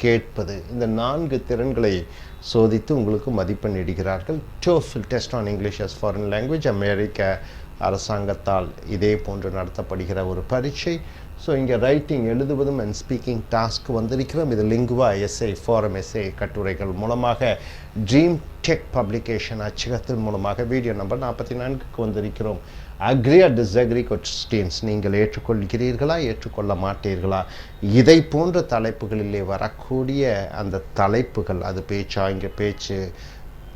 கேட்பது, இந்த 4 திறன்களை சோதித்து உங்களுக்கு மதிப்பெண் இடுகிறார்கள். TOEFL Test on English as Foreign Language அமெரிக்க அரசாங்கத்தால் இதே போன்று நடத்தப்படுகிற ஒரு பரீட்சை. ஸோ இங்கே ரைட்டிங் எழுதுவதும் அண்ட் ஸ்பீக்கிங் டாஸ்க் வந்திருக்கிறோம். இது லிங்குவா எஸ்ஏ, ஃபோரம் எஸ்ஏ கட்டுரைகள் மூலமாக ட்ரீம் டெக் பப்ளிகேஷன் அச்சகத்தின் மூலமாக வீடியோ நம்பர் 44க்கு வந்திருக்கிறோம். அக்ரி ஆர் டிஸ்அக்ரி கொஸ்டின்ஸ் நீங்கள் ஏற்றுக்கொள்கிறீர்களா, ஏற்றுக்கொள்ள மாட்டீர்களா, இதை போன்ற தலைப்புகளிலே வரக்கூடிய அந்த தலைப்புகள், அது பேச்சா, இங்கே பேச்சு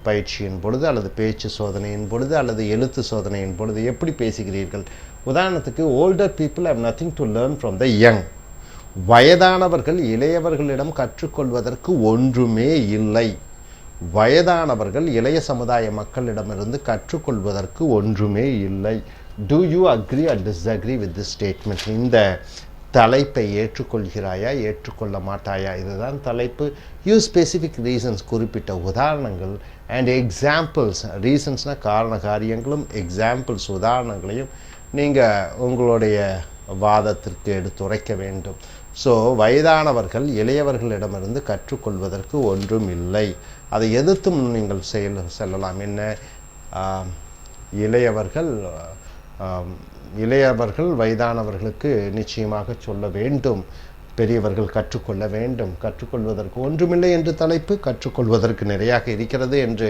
பயிற்சியின் பொழுது அல்லது பேச்சு சோதனையின் பொழுது அல்லது எழுத்து சோதனையின் பொழுது எப்படி பேசுகிறீர்கள். உதாரணத்துக்கு, older people have nothing to learn from the young. வயதானவர்கள் இளையவர்களிடம் கற்றுக்கொள்வதற்கு ஒன்றுமே இல்லை. வயதானவர்கள் இளைய சமுதாய மக்களிடமிருந்து கற்றுக்கொள்வதற்கு ஒன்றுமே இல்லை. Do you agree or disagree with this statement? இந்த தலைப்பை ஏற்றுக்கொள்கிறாயா, ஏற்றுக்கொள்ள மாட்டாயா, இதுதான் தலைப்பு. யூ ஸ்பெசிஃபிக் ரீசன்ஸ், குறிப்பிட்ட உதாரணங்கள், அண்ட் எக்ஸாம்பிள்ஸ். ரீசன்ஸ்னால் காரண காரியங்களும், எக்ஸாம்பிள்ஸ் உதாரணங்களையும் நீங்கள் உங்களுடைய வாதத்திற்கு எடுத்துரைக்க வேண்டும். ஸோ வயதானவர்கள் இளையவர்களிடமிருந்து கற்றுக்கொள்வதற்கு ஒன்றும் இல்லை. அதை எதிர்த்தும் நீங்கள் செல்லலாம். என்ன, இளையவர்கள் வயதானவர்களுக்கு நிச்சயமாக சொல்ல வேண்டும், பெரியவர்கள் கற்றுக்கொள்ள வேண்டும், கற்றுக்கொள்வதற்கு ஒன்றுமில்லை என்று தலைப்பு, கற்றுக்கொள்வதற்கு நிறையாக இருக்கிறது என்று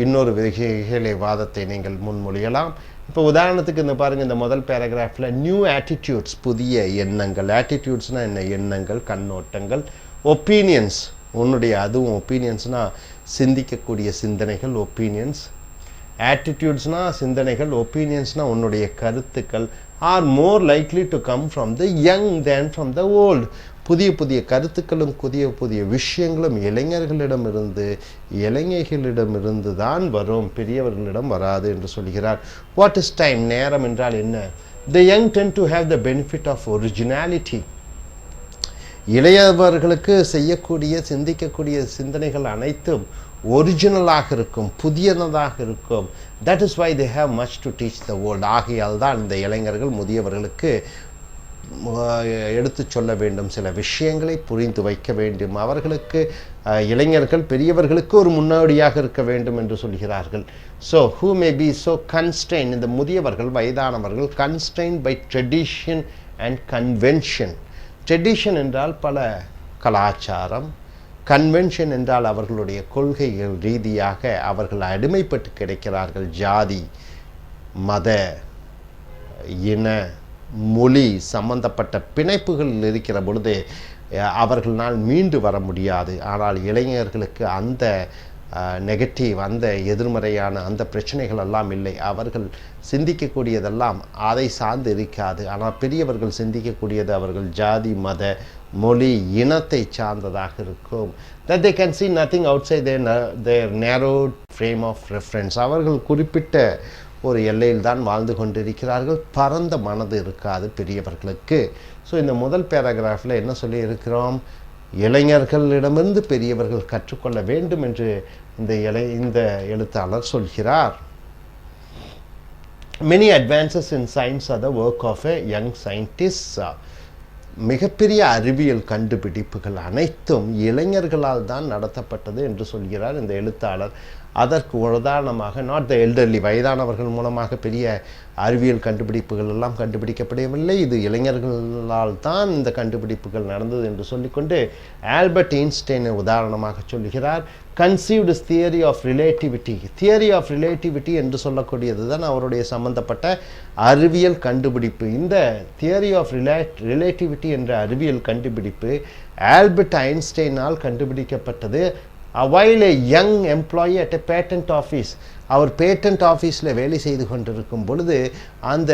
இன்னொரு வகையிலே வாதத்தை நீங்கள் முன்மொழியலாம். இப்போ உதாரணத்துக்கு இந்த பாருங்கள், இந்த முதல் பேராகிராஃபில் நியூ ஆட்டிடியூட்ஸ், புதிய எண்ணங்கள். ஆட்டிடியூட்ஸ்னால் என்ன? எண்ணங்கள், கண்ணோட்டங்கள். ஒப்பீனியன்ஸ், உன்னுடைய, அதுவும் ஒப்பீனியன்ஸ்னால் சிந்திக்கக்கூடிய சிந்தனைகள், ஒப்பீனியன்ஸ். ஆட்டிடியூட்ஸ்னால் சிந்தனைகள், ஒப்பீனியன்ஸ்னால் உன்னுடைய கருத்துக்கள். Are more likely to come from the young than from the old. புதிய புதிய கருத்துக்களும் புதிய புதிய விஷயங்களும் இளைஞர்களிடமிருந்து தான் வரும், பெரியவர்களிடம் வராது என்று சொல்கிறார். What is time? நேரம் என்றால் என்ன? The young tend to have the benefit of originality. இளையவர்களுக்கு செய்யக்கூடிய, சிந்திக்கக்கூடிய சிந்தனைகள் அனைத்தும் ஒரிஜினலாக இருக்கும், புதியனதாக இருக்கும். That is why they have much to teach the world. ஆகையால் தான் இந்த இளைஞர்கள் முதியவர்களுக்கு எடுத்து சொல்ல வேண்டும், சில விஷயங்களை புரிந்து வைக்க வேண்டும். அவர்களுக்கு, இளைஞர்கள் பெரியவர்களுக்கு ஒரு முன்னோடியாக இருக்க வேண்டும் என்று சொல்கிறார்கள். So who may be so constrain, இந்த முதியவர்கள், வயதானவர்கள், constrain by tradition and convention. Tradition என்றால் பல கலாச்சாரம், கன்வென்ஷன் என்றால் அவர்களுடைய கொள்கைகள் ரீதியாக அவர்கள் அடிமைப்பட்டு கிடைக்கிறார்கள். ஜாதி, மத, இன, மொழி சம்பந்தப்பட்ட பிணைப்புகள் இருக்கிற பொழுது அவர்களால் மீண்டு வர முடியாது. ஆனால் இளைஞர்களுக்கு அந்த நெகட்டிவ், அந்த எதிர்மறையான அந்த பிரச்சனைகள் எல்லாம் இல்லை. அவர்கள் சிந்திக்கக்கூடியதெல்லாம் அதை சார்ந்து இருக்காது. ஆனால் பெரியவர்கள் சிந்திக்கக்கூடியது அவர்கள் ஜாதி, மத, மொழி, இனத்தை சார்ந்ததாக இருக்கும். that they can see nothing outside their narrow frame of reference. அவர்கள் குறிப்பிட்ட ஒரு எல்லையில் தான் வாழ்ந்து கொண்டிருக்கிறார்கள். பரந்த மனது இருக்காது பெரியவர்களுக்கு. ஸோ இந்த முதல் பேராகிராஃபில் என்ன சொல்லி இருக்கிறோம்? இளைஞர்களிடமிருந்து பெரியவர்கள் கற்றுக்கொள்ள வேண்டும் என்று இந்த எழுத்தாளர் சொல்கிறார். Many advances in science are the work of a young scientist. மிகப்பெரிய அறிவியல் கண்டுபிடிப்புகள் அனைத்தும் இளைஞர்களால் தான் நடத்தப்பட்டது என்று சொல்கிறார் இந்த எழுத்தாளர். அதற்கு உதாரணமாக நாட் த எல்டர்லி, வயதானவர்கள் மூலமாக பெரிய அறிவியல் கண்டுபிடிப்புகள் எல்லாம் கண்டுபிடிக்கப்படவில்லை, இது இளைஞர்களால் தான் இந்த கண்டுபிடிப்புகள் நடந்தது என்று சொல்லிக்கொண்டு ஆல்பர்ட் ஐன்ஸ்டைனை உதாரணமாக சொல்கிறார். Conceived theory of relativity, theory of relativity என்று சொல்லக்கூடியது தான் அவருடைய சம்பந்தப்பட்ட அறிவியல் கண்டுபிடிப்பு. இந்த தியரி ஆஃப் ரிலேட்டிவிட்டி என்ற அறிவியல் கண்டுபிடிப்பு ஆல்பர்ட் ஐன்ஸ்டைனால் கண்டுபிடிக்கப்பட்டது. while a young employee at a patent office, அவர் பேட்டன்ட் ஆஃபீஸில் வேலை செய்து கொண்டிருக்கும் பொழுது அந்த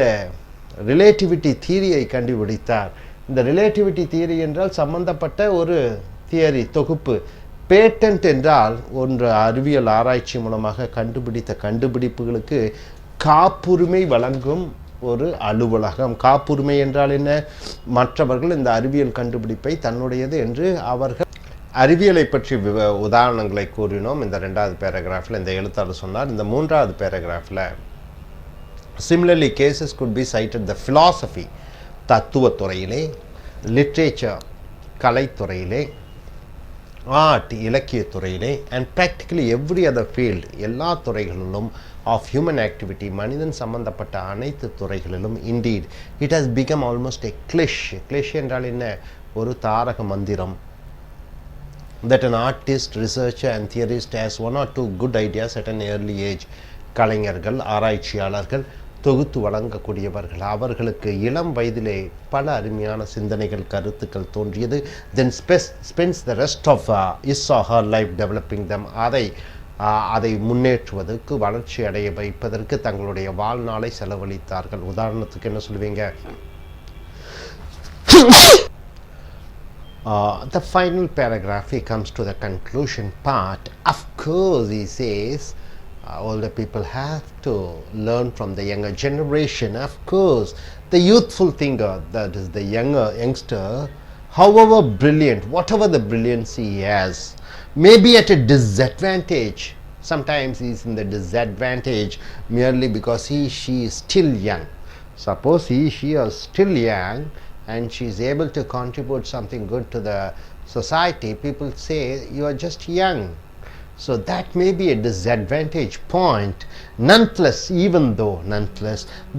ரிலேட்டிவிட்டி தியரியை கண்டுபிடித்தார். இந்த ரிலேட்டிவிட்டி தியரி என்றால் சம்பந்தப்பட்ட ஒரு தியரி தொகுப்பு. பேட்டன்ட் என்றால் ஒன்று அறிவியல் ஆராய்ச்சி மூலமாக கண்டுபிடித்த கண்டுபிடிப்புகளுக்கு காப்புரிமை வழங்கும் ஒரு அலுவலகம். காப்புரிமை என்றால் என்ன? மற்றவர்கள் இந்த அறிவியல் கண்டுபிடிப்பை தன்னுடையது என்று அவர்கள் அறிவியலை பற்றி உதாரணங்களை கூறினோம். இந்த 2வது பேராகிராஃபில் இந்த எழுத்தாளர் சொன்னார். இந்த 3வது பேராகிராஃபில் similarly cases could be cited the philosophy, தத்துவத்துறையிலே, லிட்ரேச்சர் கலைத்துறையிலே, ஆர்ட் இலக்கியத்துறையிலே, and practically every other field எல்லா துறைகளிலும் of human activity மனிதன் சம்பந்தப்பட்ட அனைத்து துறைகளிலும். indeed it has become almost a cliché என்றால் என்ன? ஒரு தாரக மந்திரம். that an artist, researcher and theorist has one or two good ideas at an early age. கலைஞர்கள், ஆராய்ச்சியாளர்கள், தொகுத்து வழங்கக்கூடியவர்கள், அவர்களுக்கு இளம் வயதிலே பல அருமையான சிந்தனைகள், கருத்துக்கள் தோன்றியது. then spends the rest of his or her life developing them. அதை முன்னேற்றுவதற்கு, வளர்ச்சி அடைய வைப்பதற்கு தங்களுடைய வாழ்நாளை செலவழித்தார்கள். உதாரணத்துக்கு என்ன சொல்லுவீங்க? The final paragraph, he comes to the conclusion part. Of course, he says, older people have to learn from the younger generation. Of course, the youthful thinker, that is the youngster, however brilliant, whatever the brilliance he has, may be at a disadvantage. Sometimes he is in the disadvantage merely because she is still young. Suppose she is still young and she is able to contribute something good to the society, people say you are just young. So that may be a disadvantage point. Nonetheless,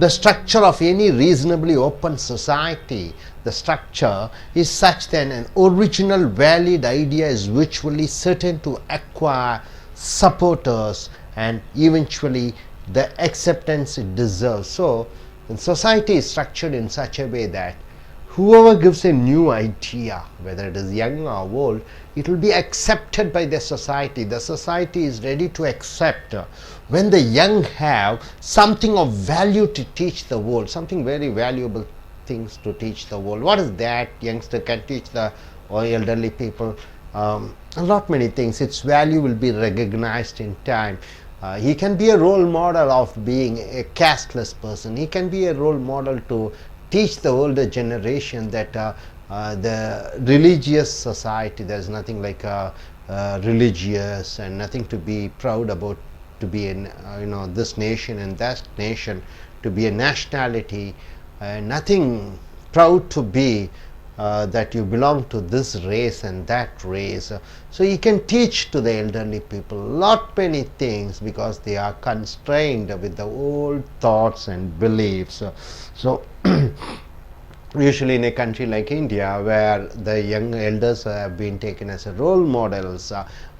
the structure of any reasonably open society, the structure is such that an original valid idea is virtually certain to acquire supporters and eventually the acceptance it deserves. So the society is structured in such a way that whoever gives a new idea, whether it is young or old, it will be accepted by the society. The society is ready to accept when the young have something of value to teach the world, something very valuable things to teach the world. What is that youngster can teach the elderly people? A lot many things. Its value will be recognized in time. He can be a role model of being a casteless person. He can be a role model to teach the older generation that the religious society, there is nothing like religious and nothing to be proud about, to be in this nation and that nation, to be a nationality, nothing proud to be that you belong to this race and that race. So you can teach to the elderly people lot many things because they are constrained with the old thoughts and beliefs. So usually in a country like India, where the young elders have been taken as role models,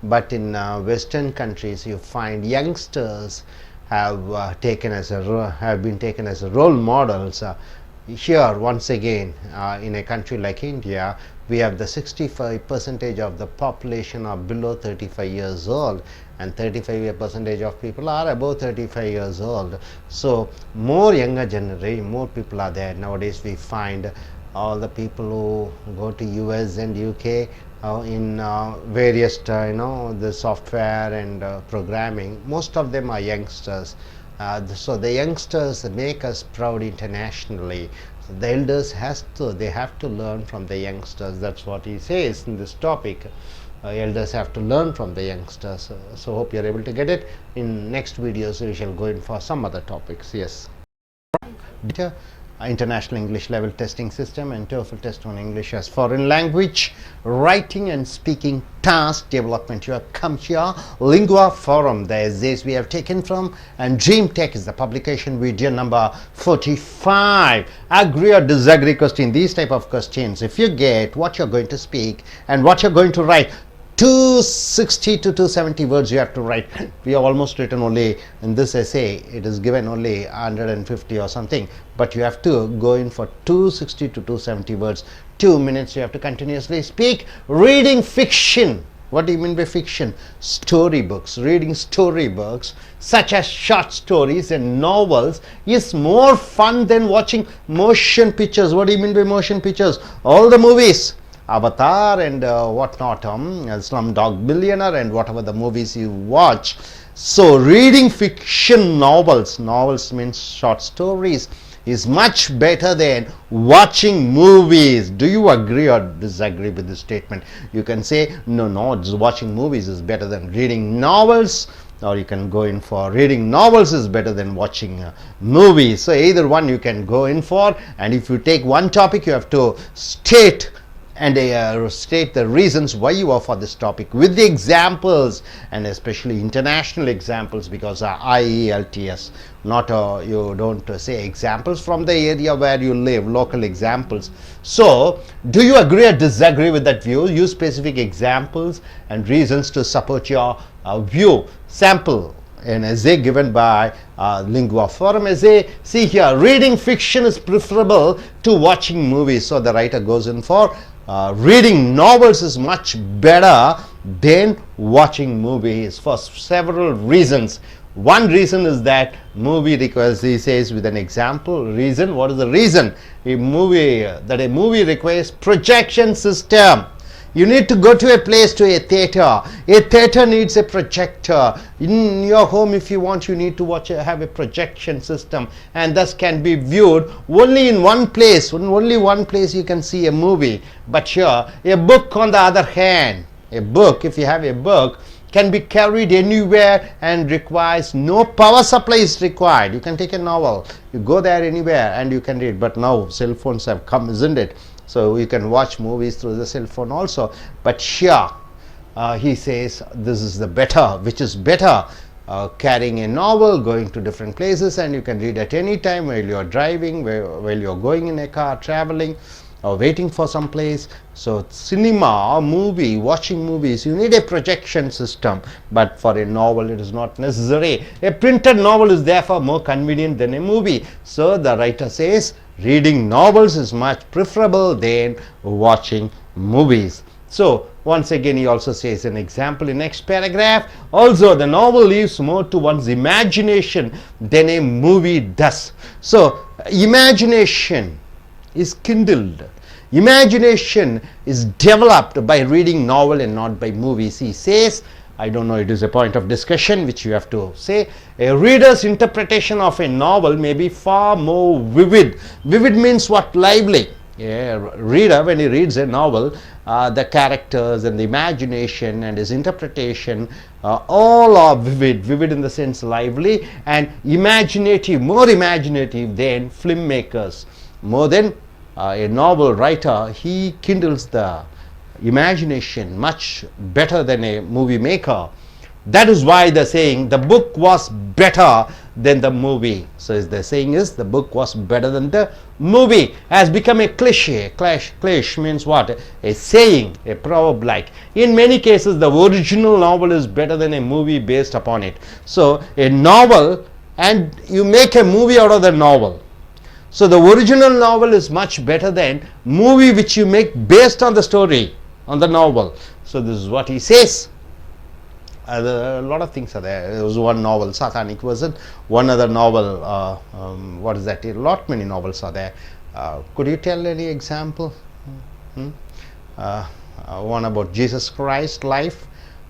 but in Western countries you find youngsters have been taken as role models. Here once again, in a country like India, we have the 65% of the population are below 35 years old, and 35% of people are above 35 years old. So more younger generation, more people are there. Nowadays we find all the people who go to US and UK in various the software and programming, most of them are youngsters. So the youngsters make us proud internationally. So the elders they have to learn from the youngsters. That's what he says in this topic. elders have to learn from the youngsters. So hope you're able to get it. In next videos we shall go in for some other topics. Yes. International English level testing system and TOEFL test on English as foreign language, writing and speaking task development. You have come here, Lingua Forum, the essays we have taken from, and Dream Tech is the publication video number 45. Agree or disagree question, these type of questions, if you get what you're going to speak and what you're going to write, 260 to 270 words you have to write. We have almost written only in this essay, it is given only 150 or something, but you have to go in for 260 to 270 words. 2 minutes you have to continuously speak. Reading fiction. What do you mean by fiction? Storybooks. Reading storybooks such as short stories and novels is more fun than watching motion pictures. What do you mean by motion pictures? All the movies, Avatar and whatnot, Slumdog Millionaire and whatever the movies you watch. So reading fiction novels means short stories, is much better than watching movies. Do you agree or disagree with this statement? You can say no, watching movies is better than reading novels, or you can go in for reading novels is better than watching movies. So either one you can go in for, and if you take one topic you have to state the reasons why you are for this topic with the examples, and especially international examples, because I.E.L.T.S, not you don't say examples from the area where you live, local examples. So do you agree or disagree with that view? Use specific examples and reasons to support your view. Sample an essay given by Lingua Forum essay. See here, reading fiction is preferable to watching movies. So the writer goes in for reading novels is much better than watching movies for several reasons. One reason is that movie requires, he says with an example reason. What is the reason? A movie requires projection system. You need to go to a place, to a theater. A theater needs a projector. In your home, if you want, you need to have a projection system, and thus can be viewed only in one place. In only one place you can see a movie. But here, a book on the other hand, a book, if you have a book, can be carried anywhere and requires no power supply is required. You can take a novel, you go there anywhere and you can read. But now cell phones have come, isn't it? So you can watch movies through the cell phone also. But here he says this is the better, which is better, carrying a novel, going to different places, and you can read at any time while you are driving, while you are going in a car, traveling, or waiting for some place. So cinema or movie, watching movies, you need a projection system, but for a novel it is not necessary. A printed novel is therefore more convenient than a movie. So the writer says reading novels is much preferable than watching movies. So once again he also says an example in next paragraph. Also the novel leaves more to one's imagination than a movie does. So imagination is kindled. Imagination is developed by reading novel and not by movies. He says, I don't know, it is a point of discussion which you have to say. A reader's interpretation of a novel may be far more vivid. Vivid means what? Lively. A reader, when he reads a novel, the characters and the imagination and his interpretation all are vivid. Vivid in the sense lively, and imaginative, more imaginative than filmmakers. More than a novel writer, he kindles the imagination much better than a movie maker. That is why the saying the book was better than the movie. So the saying is the book was better than the movie has become a cliche. Cliche means what? A saying, a proverb like. In many cases the original novel is better than a movie based upon it. So a novel, and you make a movie out of the novel. So the original novel is much better than movie which you make based on the story, on the novel. So this is what he says. A lot of things are there. There was one novel, Satanic Version. One other novel, what is that? A lot many novels are there. Could you tell any example? One about Jesus Christ life.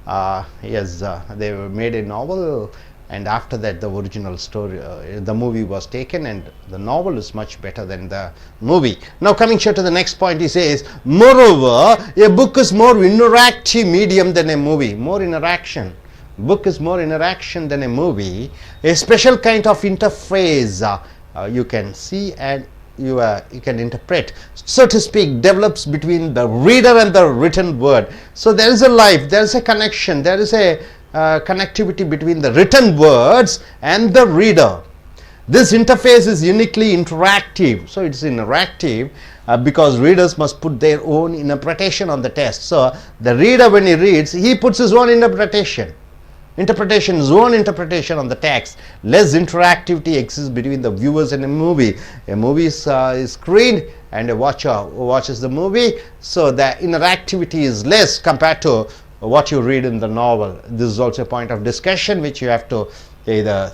Yes, they made a novel, and after that the original story, the movie was taken, and the novel is much better than the movie. Now coming here to the next point, he says, moreover, a book is more interactive medium than a movie. More interaction. Book is more interaction than a movie. A special kind of interface you can see and you can interpret, so to speak, develops between the reader and the written word. So there is a life, there is a connection, there is a connectivity between the written words and the reader. This interface is uniquely interactive. So it's interactive because readers must put their own interpretation on the text. So the reader, when he reads, he puts his own interpretation. His own interpretation on the text. Less interactivity exists between the viewers and a movie. A movie is screened and a watcher watches the movie, so the interactivity is less compared to what you read in the novel. This is also a point of discussion which you have to either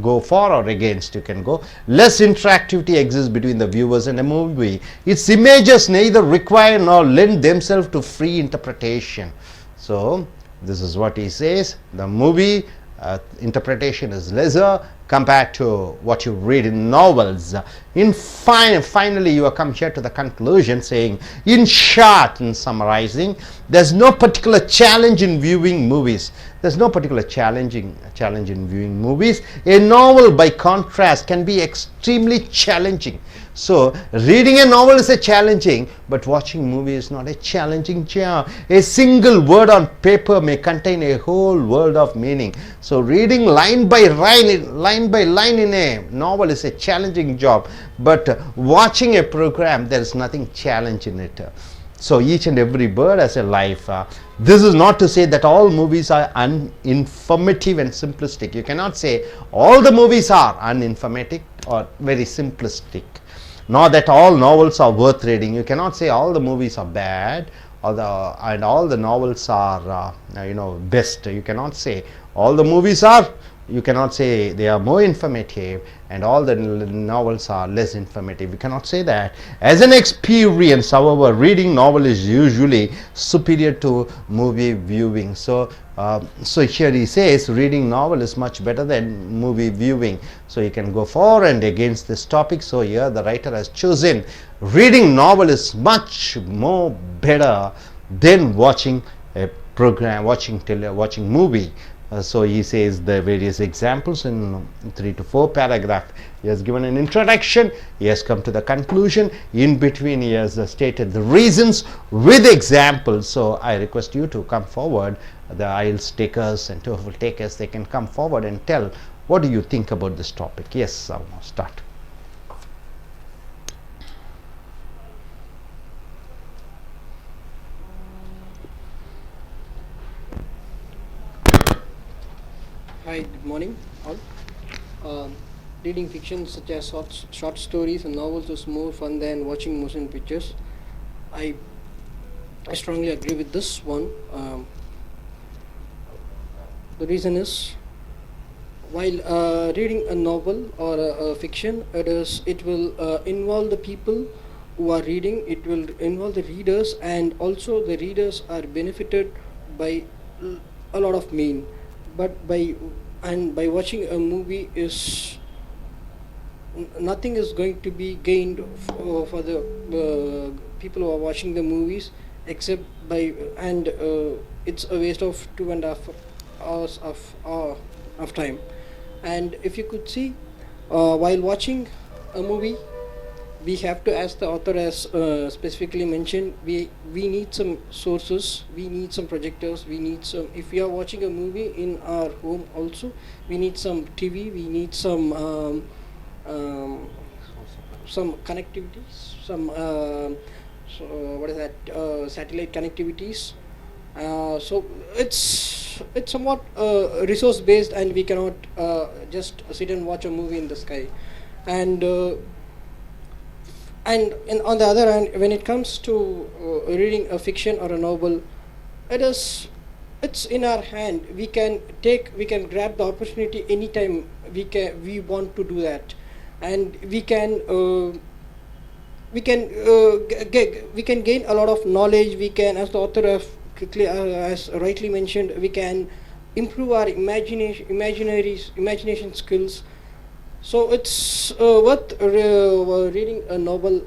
go for or against. You can go. Less interactivity exists between the viewers and a movie. Its images neither require nor lend themselves to free interpretation. So this is what he says. The movie interpretation is lesser compared to what you read in novels. Finally, you come here to the conclusion, saying, in short, in summarizing, there's no particular challenge in viewing movies. There's no particular challenge in viewing movies. A novel, by contrast, can be extremely challenging. So reading a novel is a challenging, but watching movie is not a challenging job. A single word on paper may contain a whole world of meaning. So reading line by line in a novel is a challenging job, but watching a program, there is nothing challenge in it. So each and every bird has a life. This is not to say that all movies are uninformative and simplistic. You cannot say all the movies are uninformative or very simplistic. Nor that all novels are worth reading. You cannot say all the movies are bad and all the novels are best. You cannot say all the movies are. You cannot say they are more informative and all the novels are less informative. You cannot say that. As an experience, however, reading novel is usually superior to movie viewing. So here he says reading novel is much better than movie viewing. So you can go for and against this topic. So here the writer has chosen reading novel is much more better than watching a program, watching movie. So he says the various examples in 3 to 4 paragraphs. He has given an introduction, he has come to the conclusion, in between he has stated the reasons with examples. So I request you to come forward, the I.E.L.T.S takers and TOEFL takers, they can come forward and tell what do you think about this topic. Yes, I'll now start. Hi, good morning all. Reading fiction such as short stories and novels is more fun than watching motion pictures. I strongly agree with this one. The reason is, while reading a novel or a fiction, it will involve the people who are reading. It will involve the readers, and also the readers are benefited by a lot of mean. But by watching a movie nothing is going to be gained for the people who are watching the movies, except it's a waste of 2.5 hours of time. And if you could see, while watching a movie, we have to, as the author has specifically mentioned, we need some sources, we need some projectors, we need some, if we are watching a movie in our home also, we need some TV, we need some connectivities, satellite connectivities. So it's somewhat resource based, and we cannot just sit and watch a movie in the sky. And on the other hand, when it comes to reading a fiction or a novel, it's in our hand. We can grab the opportunity anytime we want to do that, and we can gain a lot of knowledge. We can, as the author has rightly mentioned, we can improve our imagination skills. So it's worth reading a novel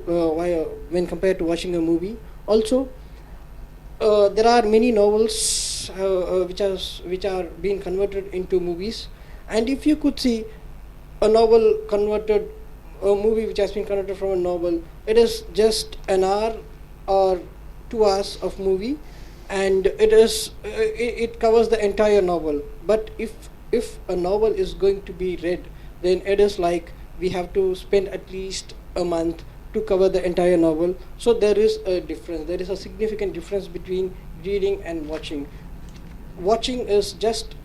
when compared to watching a movie. Also, there are many novels which are being converted into movies, and if you could see a movie which has been converted from a novel, it is just an hour or 2 hours of movie, and it covers the entire novel. But if a novel is going to be read, then it is like we have to spend at least a month to cover the entire novel. So there is a difference. There is a significant difference between reading and watching. Watching is just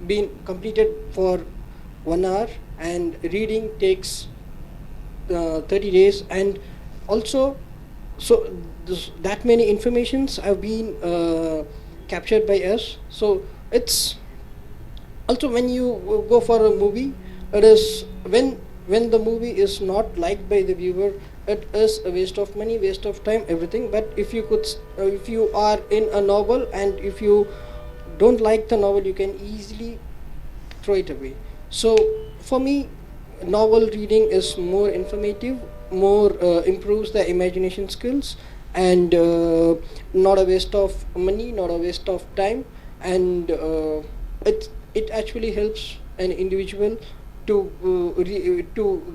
being completed for 1 hour, and reading takes 30 days. And also, so that many informations have been captured by us. So it's also, when you go for a movie, it is when the movie is not liked by the viewer, it is a waste of money, waste of time, everything. But if you are in a novel, and if you don't like the novel, you can easily throw it away. So for me, novel reading is more informative, more improves the imagination skills, and not a waste of money, not a waste of time. And it actually helps an individual to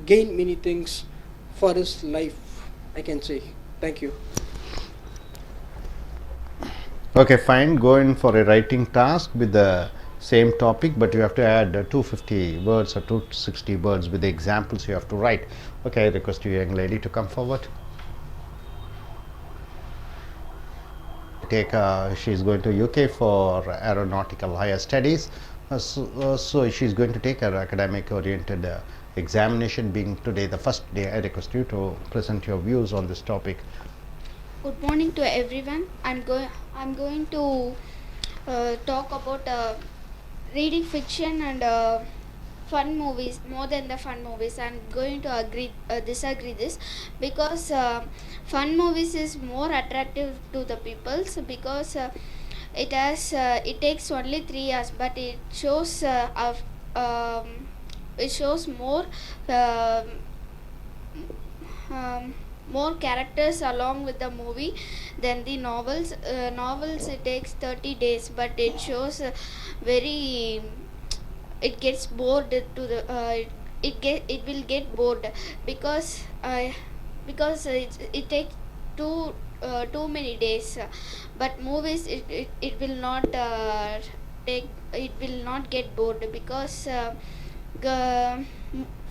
gain many things for his life, I can say. Thank you. Okay, fine. Go in for a writing task with the same topic, but you have to add 250 words or 260 words with the examples you have to write. Okay, I request you, young lady, to come forward. She's going to UK for aeronautical higher studies. So she's going to take her academic oriented examination. Being today the first day, I request you to present your views on this topic. Good morning to everyone. I'm going to talk about reading fiction and fun movies more than the fun movies. I'm going to disagree this, because fun movies is more attractive to the peoples, because it takes only 3 hours, but it shows more more characters along with the movie than the novels. Novels, it takes 30 days, but it shows it gets bored to the it will get bored, because it takes too many days. But movies, it will not get bored, because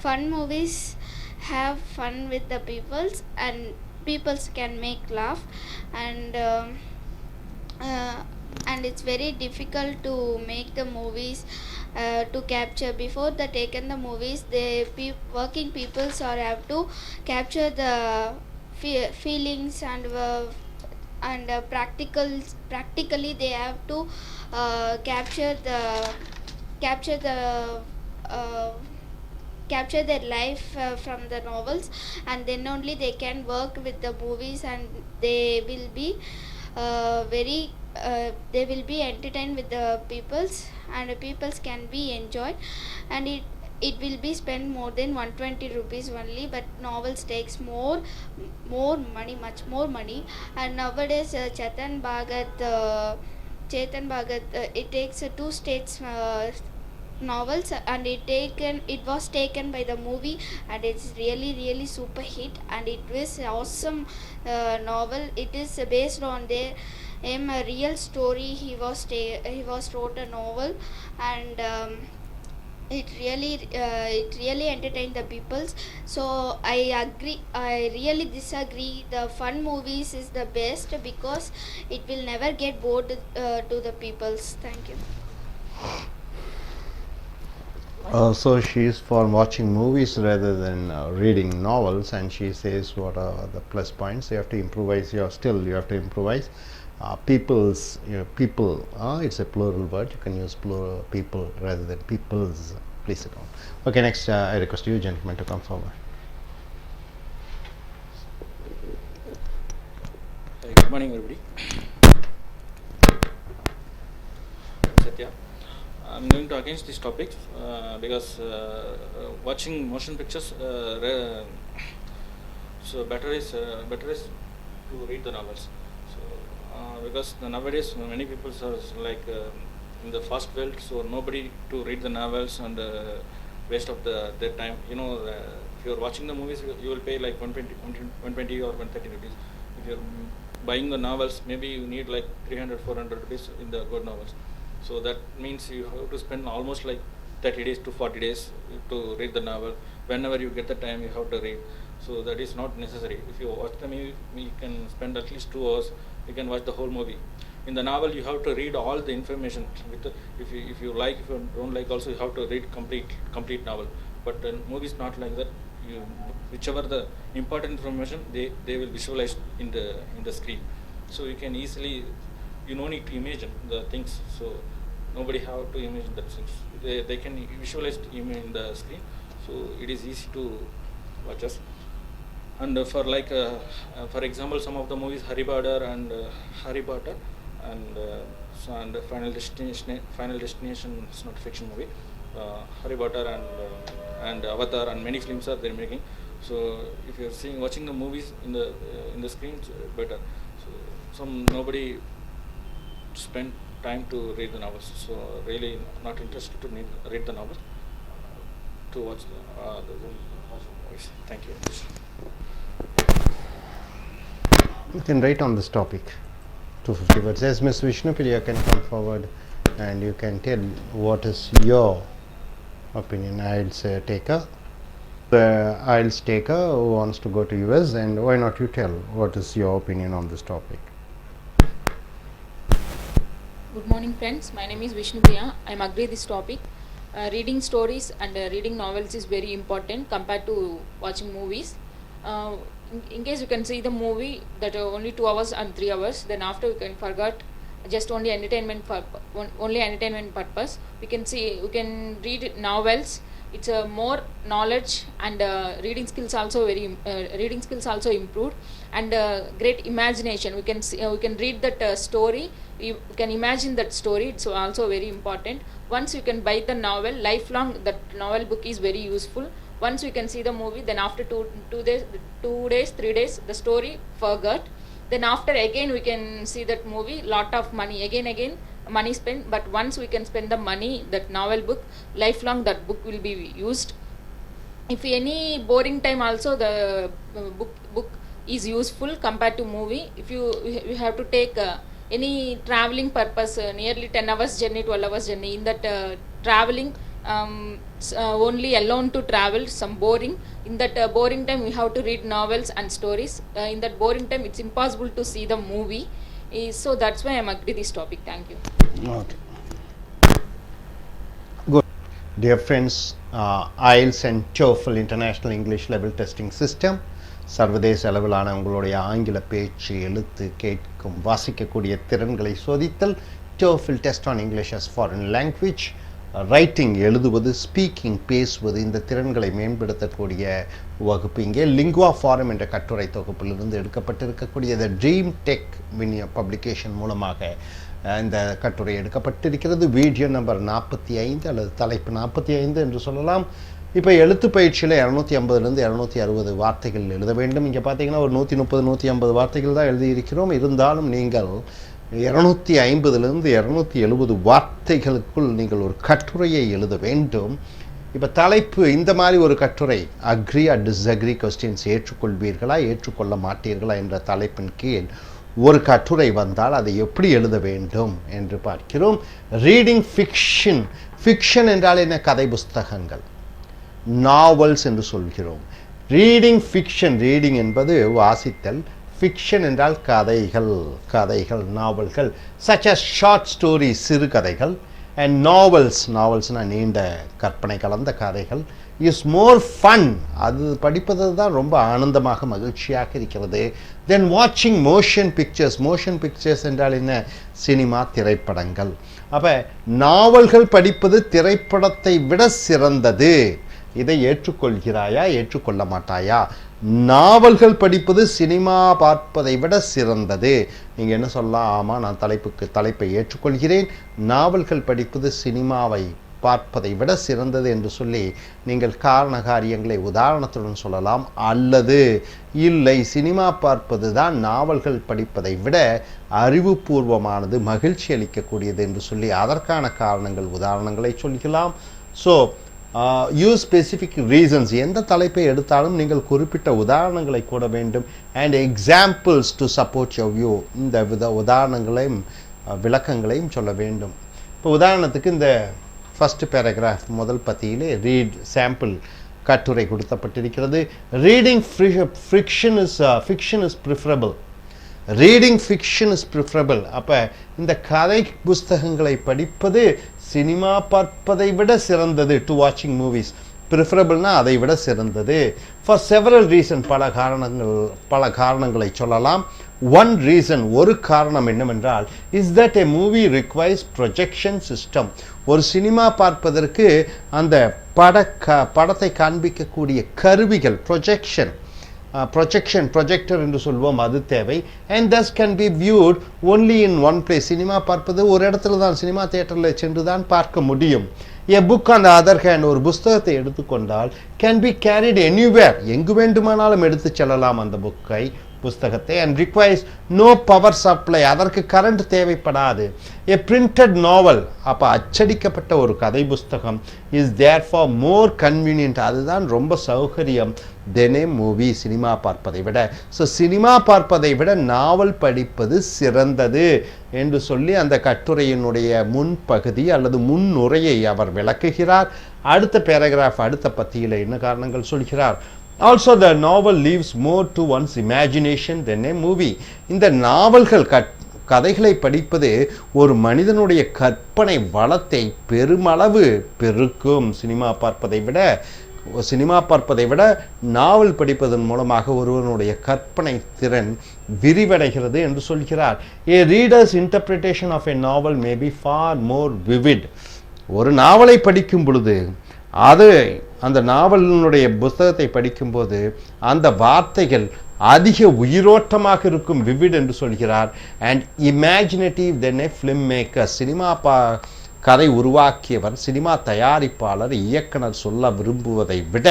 fun movies have fun with the peoples, and peoples can make laugh. And it's very difficult to make the movies to capture. Before the taken the movies, the working peoples are have to capture the feelings, and practically they have to capture their life from the novels, and then only they can work with the movies, and they will be they will be entertained with the peoples, and the peoples can be enjoyed. And it will be spent more than 120 rupees only, but novels takes more money, much more money. And nowadays Chetan Bhagat, it takes 2 states novels, and it was taken by the movie, and it's really super hit, and it was awesome novel. It is based on a real story. He was wrote a novel, and it really entertained the peoples. So I really disagree. The fun movies is the best, because it will never get bored to the peoples. Thank you. So she is for watching movies rather than reading novels, and she says what are the plus points. You have to improvise your skill, you have to improvise. People, it's a plural word, you can use plural people rather than peoples. Please sit down. Okay, next I request you gentlemen to come forward. Good morning, everybody. Satya. I'm going to against this topic because watching motion pictures, so better is to read the novels. So because nowadays many people are like in the fast world, so nobody to read the novels and waste of their time. You know, if you're watching the movies, you will pay like 120 or 130 rupees. If you're buying the novels, maybe you need like 300, 400 rupees in the good novels. So that means you have to spend almost like 30 days to 40 days to read the novel. Whenever you get the time, you have to read. So that is not necessary. If you watch the movie, you can spend at least 2 hours. You can watch the whole movie. In the novel, you have to read all the information. If you like, if you don't like, also you have to read complete novel. But movies not like that. Whichever the important information, they will visualize in the screen. So you can easily, you don't need to imagine the things. So nobody have to imagine that things. They can visualize in the screen. So it is easy to watch us. And for like for example, some of the movies Harry Potter and Final Destination is not a fiction movie. Harry Potter and Avatar and many films are they're making. So if you're watching the movies in the screen, it's better. So nobody spend time to read the novels. So really not interested to read the novels to watch the movies. Thank you. You can write on this topic 250 words. Yes, Ms. Vishnupriya can come forward and you can tell what is your opinion. I.E.L.T.S taker, the I.E.L.T.S taker who wants to go to US, and why not you tell what is your opinion on this topic? Good morning friends, my name is Vishnupriya. I am agree this topic. Reading stories and reading novels is very important compared to watching movies. In case you can see the movie that only 2 hours and 3 hours, then after you can forget just only entertainment purpose. We can read novels. It's a more knowledge and reading skills also improved, and great imagination. We can read that story. You can imagine that story. It's also very important. Once you can buy the novel, lifelong that novel book is very useful. Once we can see the movie, then after 2 days, 3 days, the story forgot. Then after again we can see that movie, lot of money, again money spent. But once we can spend the money, that novel book, lifelong that book will be used. If any boring time also, the book is useful compared to movie. If you have to take any traveling purpose, nearly 10 hours journey, 12 hours journey, in that traveling, only alone to travel, some boring. In that boring time, we have to read novels and stories. In that boring time, it's impossible to see the movie. So that's why I'm agree this topic. Thank you. Okay. Good. Dear friends, I.E.L.T.S and TOEFL International English Level Testing System, சர்வதேச அளவிலான உங்களுடைய ஆங்கில பேச்சு, எழுத்து, கேட்கும், வாசிக்கக்கூடிய திறன்களை சோதித்தல், TOEFL Test on English as Foreign Language, writing எழுதுவது, speaking பேசுவது, இந்த திறன்களை மேம்படுத்தக்கூடிய வகுப்பு இங்கே லிங்குவா ஃபாரம் என்ற கட்டுரை தொகுப்பிலிருந்து எடுக்கப்பட்டிருக்கக்கூடிய த ட்ரீம் டெக் பப்ளிகேஷன் மூலமாக இந்த கட்டுரை எடுக்கப்பட்டிருக்கிறது. வீடியோ நம்பர் 45 அல்லது தலைப்பு 45 என்று சொல்லலாம். இப்போ எழுத்து பயிற்சியில் 250லேருந்து 260 வார்த்தைகள் எழுத வேண்டும். இங்கே பார்த்தீங்கன்னா ஒரு 130, 150 வார்த்தைகள் தான் எழுதியிருக்கிறோம். இருந்தாலும் நீங்கள் 250லேருந்து 270 வார்த்தைகளுக்குள் நீங்கள் ஒரு கட்டுரையை எழுத வேண்டும். இப்போ தலைப்பு இந்த மாதிரி ஒரு கட்டுரை, அக்ரி ஆர் டிஸ்அக்ரி கொஸ்டின்ஸ், ஏற்றுக்கொள்வீர்களா ஏற்றுக்கொள்ள மாட்டீர்களா என்ற தலைப்பின் கீழ் ஒரு கட்டுரை வந்தால் அதை எப்படி எழுத வேண்டும் என்று பார்க்கிறோம். Reading fiction. ஃபிக்ஷன் என்றால் என்ன? கதை புஸ்தகங்கள், நாவல்ஸ் என்று சொல்கிறோம். ரீடிங் ஃபிக்ஷன், ரீடிங் என்பது வாசித்தல், ஃபிக்ஷன் என்றால் கதைகள், நாவல்கள், such as ஷார்ட் ஸ்டோரி, சிறுகதைகள், அண்ட் நாவல்ஸ்னால் நீண்ட கற்பனை கலந்த கதைகள். இஸ் மோர் ஃபன், அது படிப்பது தான் ரொம்ப ஆனந்தமாக மகிழ்ச்சியாக இருக்கிறது. தென் வாட்சிங் மோஷன் பிக்சர்ஸ் என்றால் என்ன? சினிமா, திரைப்படங்கள். அப்போ நாவல்கள் படிப்பது திரைப்படத்தை விட சிறந்தது. இதை ஏற்றுக்கொள்கிறாயா, ஏற்றுக்கொள்ள மாட்டாயா? நாவல்கள் படிப்பது சினிமா பார்ப்பதை விட சிறந்தது. நீங்கள் என்ன சொல்லலாம்? ஆமாம், நான் தலைப்பை ஏற்றுக்கொள்கிறேன். நாவல்கள் படிப்பது சினிமாவை பார்ப்பதை விட சிறந்தது என்று சொல்லி நீங்கள் காரண காரியங்களை உதாரணத்துடன் சொல்லலாம். அல்லது இல்லை, சினிமா பார்ப்பது தான் நாவல்கள் படிப்பதை விட அறிவுபூர்வமானது, மகிழ்ச்சி அளிக்கக்கூடியது என்று சொல்லி அதற்கான காரணங்கள் உதாரணங்களை சொல்லிக்கலாம். So use specific reasons. எந்த தலைப்பை எடுத்தாலும் நீங்கள் குறிப்பிட்ட உதாரணங்களை கூட வேண்டும். And examples to support your view. இந்த உதாரணங்களையும் விளக்கங்களையும் சொல்ல வேண்டும். இப்போ உதாரணத்துக்கு இந்த ஃபர்ஸ்ட் பேராகிராஃப் முதல் பத்தியிலே ரீட் சாம்பிள் கட்டுரை கொடுக்கப்பட்டிருக்கிறது. Reading fiction is preferable. Reading fiction is preferable. அப்போ இந்த கதை புஸ்தகங்களை படிப்பது சினிமா பார்ப்பதை விட சிறந்தது. டு வாட்சிங் மூவிஸ் ப்ரிஃபரபிள்னா அதை விட சிறந்தது. ஃபார் செவரல் ரீசன், பல காரணங்களை சொல்லலாம். ஒன் ரீசன், ஒரு காரணம் என்னவென்றால், is that a movie requires projection system. ஒரு சினிமா பார்ப்பதற்கு அந்த படத்தை காண்பிக்கக்கூடிய கருவிகள், ப்ரொஜெக்டர் என்று சொல்வோம், அது தேவை. And thus can be viewed only in one place. Cinema பார்ப்பது ஒரு இடத்துல தான், சினிமா தியேட்டரில் சென்று தான் பார்க்க முடியும். எ book on the other hand, ஒரு புஸ்தகத்தை எடுத்துக்கொண்டால் கேன் பி கேரிட் எனிவேர், எங்கு வேண்டுமானாலும் எடுத்து செல்லலாம் அந்த புஸ்தகத்தை. And requires no power supply, அதற்கு கரண்ட் தேவைப்படாது. எ பிரிண்டட் நாவல், அப்போ அச்சடிக்கப்பட்ட ஒரு கதை புஸ்தகம், is there far more convenient, அதுதான் ரொம்ப சௌகரியம் தென் ஏ மூவி, சினிமா பார்ப்பதை விட. ஸோ சினிமா பார்ப்பதை விட நாவல் படிப்பது சிறந்தது என்று சொல்லி அந்த கட்டுரையினுடைய முன்பகுதி அல்லது முன்னுரையை அவர் விளக்குகிறார். அடுத்த பேராகிராஃப், அடுத்த பத்தியில் என்ன காரணங்கள் சொல்கிறார்? Also the novel leaves more to one's imagination than a movie. இந்த நாவல்கள் கதைகளை படிப்பது ஒரு மனிதனுடைய கற்பனை வளத்தை பெருமளவு பெருக்கும். சினிமா பார்ப்பதை விட நாவல் படிப்பதன் மூலமாக ஒருவனுடைய கற்பனை திறன் விரிவடைகிறது என்று சொல்கிறார். A reader's interpretation of a novel may be far more vivid. ஒரு நாவலை படிக்கும் பொழுது அந்த நாவலினுடைய புத்தகத்தை படிக்கும்போது அந்த வார்த்தைகள் அதிக உயிரோட்டமாக இருக்கும், விவிட் என்று சொல்கிறார். And imaginative then A film maker. Cinema கதை உருவாக்கியவர், சினிமா தயாரிப்பாளர், இயக்குனர் சொல்ல விரும்புவதை விட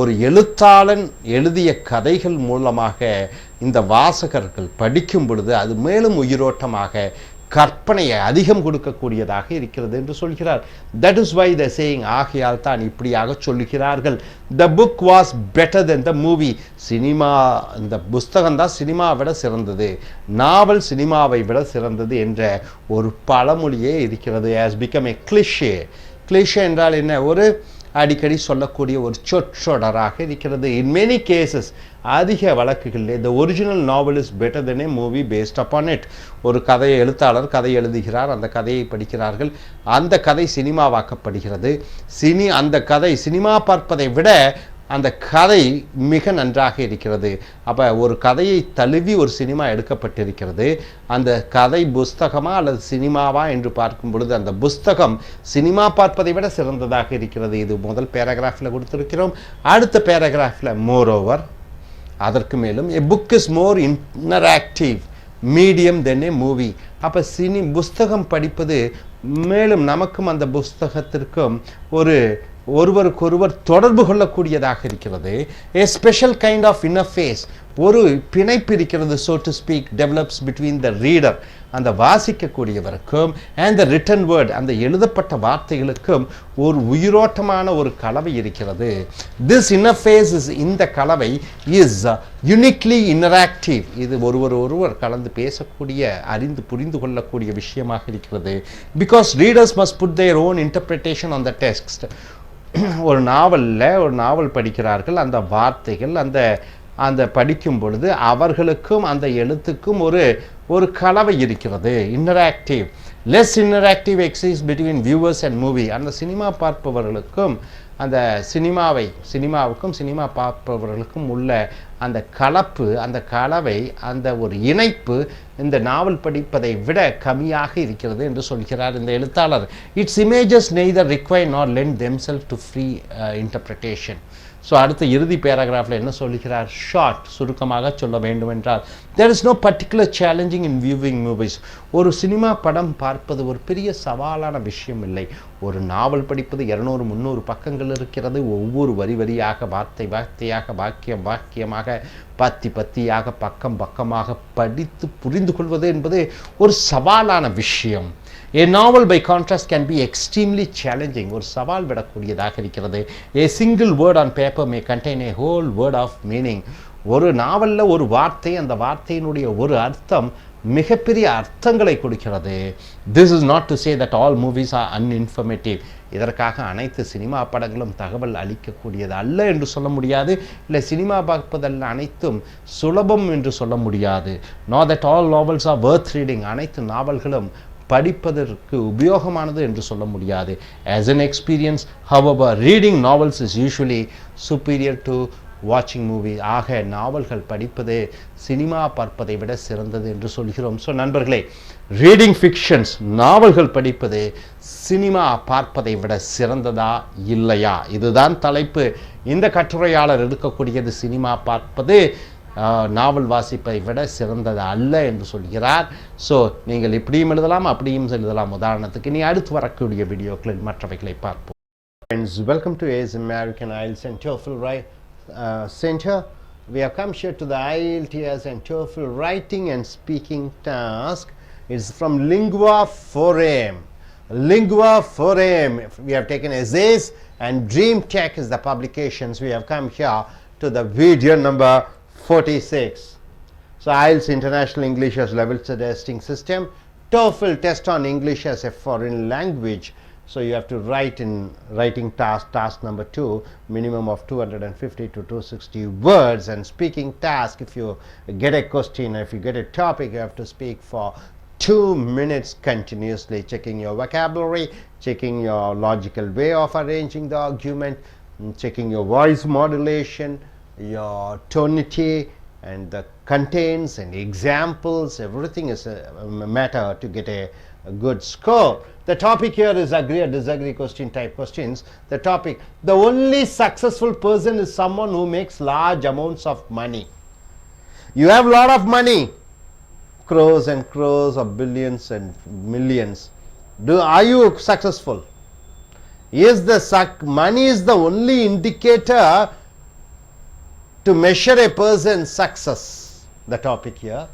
ஒரு எழுத்தாளன் எழுதிய கதைகள் மூலமாக இந்த வாசகர்கள் படிக்கும் பொழுது அது மேலும் உயிரோட்டமாக கற்பனையை அதிகம் கொடுக்கக்கூடியதாக இருக்கிறது என்று சொல்கிறார். That is why the saying, ஆகையால் தான் இப்படியாக சொல்லுகிறார்கள். The book was better than the movie. இந்த புஸ்தகம் தான் சினிமாவை விட சிறந்தது, நாவல் சினிமாவை விட சிறந்தது என்ற ஒரு பழமொழியே இருக்கிறது. Has become a cliché. Cliché என்றால் என்ன? ஒரு அடிக்கடி சொல்லக்கூடிய ஒரு சொற்றொடராக இருக்கிறது. இன் மெனி கேசஸ், அதிக வழக்குகளிலே the original novel is better then a movie based upon it. ஒரு எழுத்தாளர் கதை எழுதுகிறார், அந்த கதையை படிக்கிறார்கள், அந்த கதை சினிமாவாக்கப்படுகிறது. அந்த கதை சினிமா பார்ப்பதை விட அந்த கதை மிக நன்றாக இருக்கிறது. அப்போ ஒரு கதையை தழுவி ஒரு சினிமா எடுக்கப்பட்டிருக்கிறது. அந்த கதை புஸ்தகமா அல்லது சினிமாவா என்று பார்க்கும் பொழுது அந்த புஸ்தகம் சினிமா பார்ப்பதை விட சிறந்ததாக இருக்கிறது. இது முதல் பேராகிராஃபில் கொடுத்திருக்கிறோம். அடுத்த பேராகிராஃபில் மோர் ஓவர், அதற்கு மேலும் எ book is more interactive medium then a movie. அப்போ புஸ்தகம் படிப்பது மேலும் நமக்கும் அந்த புஸ்தகத்திற்கும் ஒருவருக்கொருவர் தொடர்பு கொள்ளக்கூடியதாக இருக்கிறது. a special kind of interface, ஒரு பிணைப்பு இருக்கிறது, so to speak, develops between the reader, அந்த வாசிக்கக்கூடியவருக்கும் and the written word, அந்த எழுதப்பட்ட வார்த்தைகளுக்கும் ஒரு உயிரோட்டமான ஒரு கலவை இருக்கிறது. this interface is, இந்த கலவை is uniquely interactive, இது ஒருவர் கலந்து பேசக்கூடிய, அறிந்து புரிந்து கொள்ளக்கூடிய விஷயமாக இருக்கிறது. because readers must put their own interpretation on the text. ஒரு நாவல் படிக்கிறார்கள், அந்த வார்த்தைகள் அந்த படிக்கும் பொழுது அவர்களுக்கும் அந்த எழுத்துக்கும் ஒரு கலவை இருக்கிறது. Interactive, less interactive exist between viewers and movie. அந்த சினிமா பார்ப்பவர்களுக்கும் அந்த சினிமாவுக்கும் சினிமா பார்ப்பவர்களுக்கும் உள்ள அந்த கலப்பு, அந்த கலவை, அந்த ஒரு இணைப்பு இந்த நாவல் படிப்பதை விட கம்மியாக இருக்கிறது என்று சொல்கிறார் இந்த எழுத்தாளர். இட்ஸ் இமேஜஸ் நெய்தர் ரிக்வயர் நார் lend themself to free interpretation. So அடுத்த இறுதி பேராகிராஃபில் என்ன சொல்கிறார்? ஷார்ட், சுருக்கமாக சொல்ல வேண்டும் என்றால், there is no particular challenging in viewing movies. ஒரு சினிமா படம் பார்ப்பது ஒரு பெரிய சவாலான விஷயம் இல்லை. ஒரு நாவல் படிப்பது 200-300 பக்கங்கள் இருக்கிறது. ஒவ்வொரு வரி வரியாக, வார்த்தை வார்த்தையாக, வாக்கியம் வாக்கியமாக, பத்தி பத்தியாக, பக்கம் பக்கமாக படித்து புரிந்து கொள்வது என்பது ஒரு சவாலான விஷயம். A novel by contrast can be extremely challenging. ஒரு சவால் விடக்கூடியதாக இருக்கிறது. A single word on paper may contain a whole word of meaning. ஒரு நாவலில் ஒரு வார்த்தை, அந்த வார்த்தையினுடைய ஒரு அர்த்தம் மிகப்பெரிய அர்த்தங்களை கொடுக்கிறது. This is not to say that all movies are uninformative. இதற்காக அனைத்து சினிமா படங்களும் தகவல் அளிக்கக்கூடியது அல்ல என்று சொல்ல முடியாது. இல்லை, சினிமா பார்ப்பதல்ல அனைத்தும் சுலபம் என்று சொல்ல முடியாது. Not that all novels are worth reading. அனைத்து நாவல்களும் படிப்பதற்கு உபயோகமானது என்று சொல்ல முடியாது. As an experience, however, reading novels is usually superior to watching movies. ஆக நாவல்கள் படிப்பது சினிமா பார்ப்பதை விட சிறந்தது என்று சொல்கிறோம். ஸோ நண்பர்களே, ரீடிங் ஃபிக்ஷன்ஸ், நாவல்கள் படிப்பது சினிமா பார்ப்பதை விட சிறந்ததா இல்லையா? இதுதான் தலைப்பு. இந்த கட்டுரையாளர் எடுக்கக்கூடியது சினிமா பார்ப்பது நாவல் வாசிப்பை விட சிறந்தது அல்ல என்று சொல்கிறார். ஸோ நீங்கள் இப்படியும் எழுதலாம், அப்படியும் எழுதலாம். உதாரணத்துக்கு நீ அடுத்து வரக்கூடிய வீடியோக்களில் மற்றவைகளை பார்ப்போம். Friends, welcome to AS American I.E.L.T.S and TOEFL Center. We have come here to the I.E.L.T.S and TOEFL writing and speaking task. It's from Lingua Forum. Lingua Forum. We have taken essays and Dream Tech is the publications. We have come here to the video number 46. So I.E.L.T.S International English as level testing system, TOEFL test on English as a foreign language. So you have to write in writing task number 2, minimum of 250 to 260 words, and speaking task, if you get a question, if you get a topic, you have to speak for 2 minutes continuously, checking your vocabulary, checking your logical way of arranging the argument, checking your voice modulation, your tonality, and the contents and examples. Everything is a matter to get a good score. The topic here is agree or disagree question type questions. The topic, the only successful person is someone who makes large amounts of money. You have a lot of money, crores and crores of billions and millions. Are you successful? Is the money is the only indicator to measure a person's success? The topic here,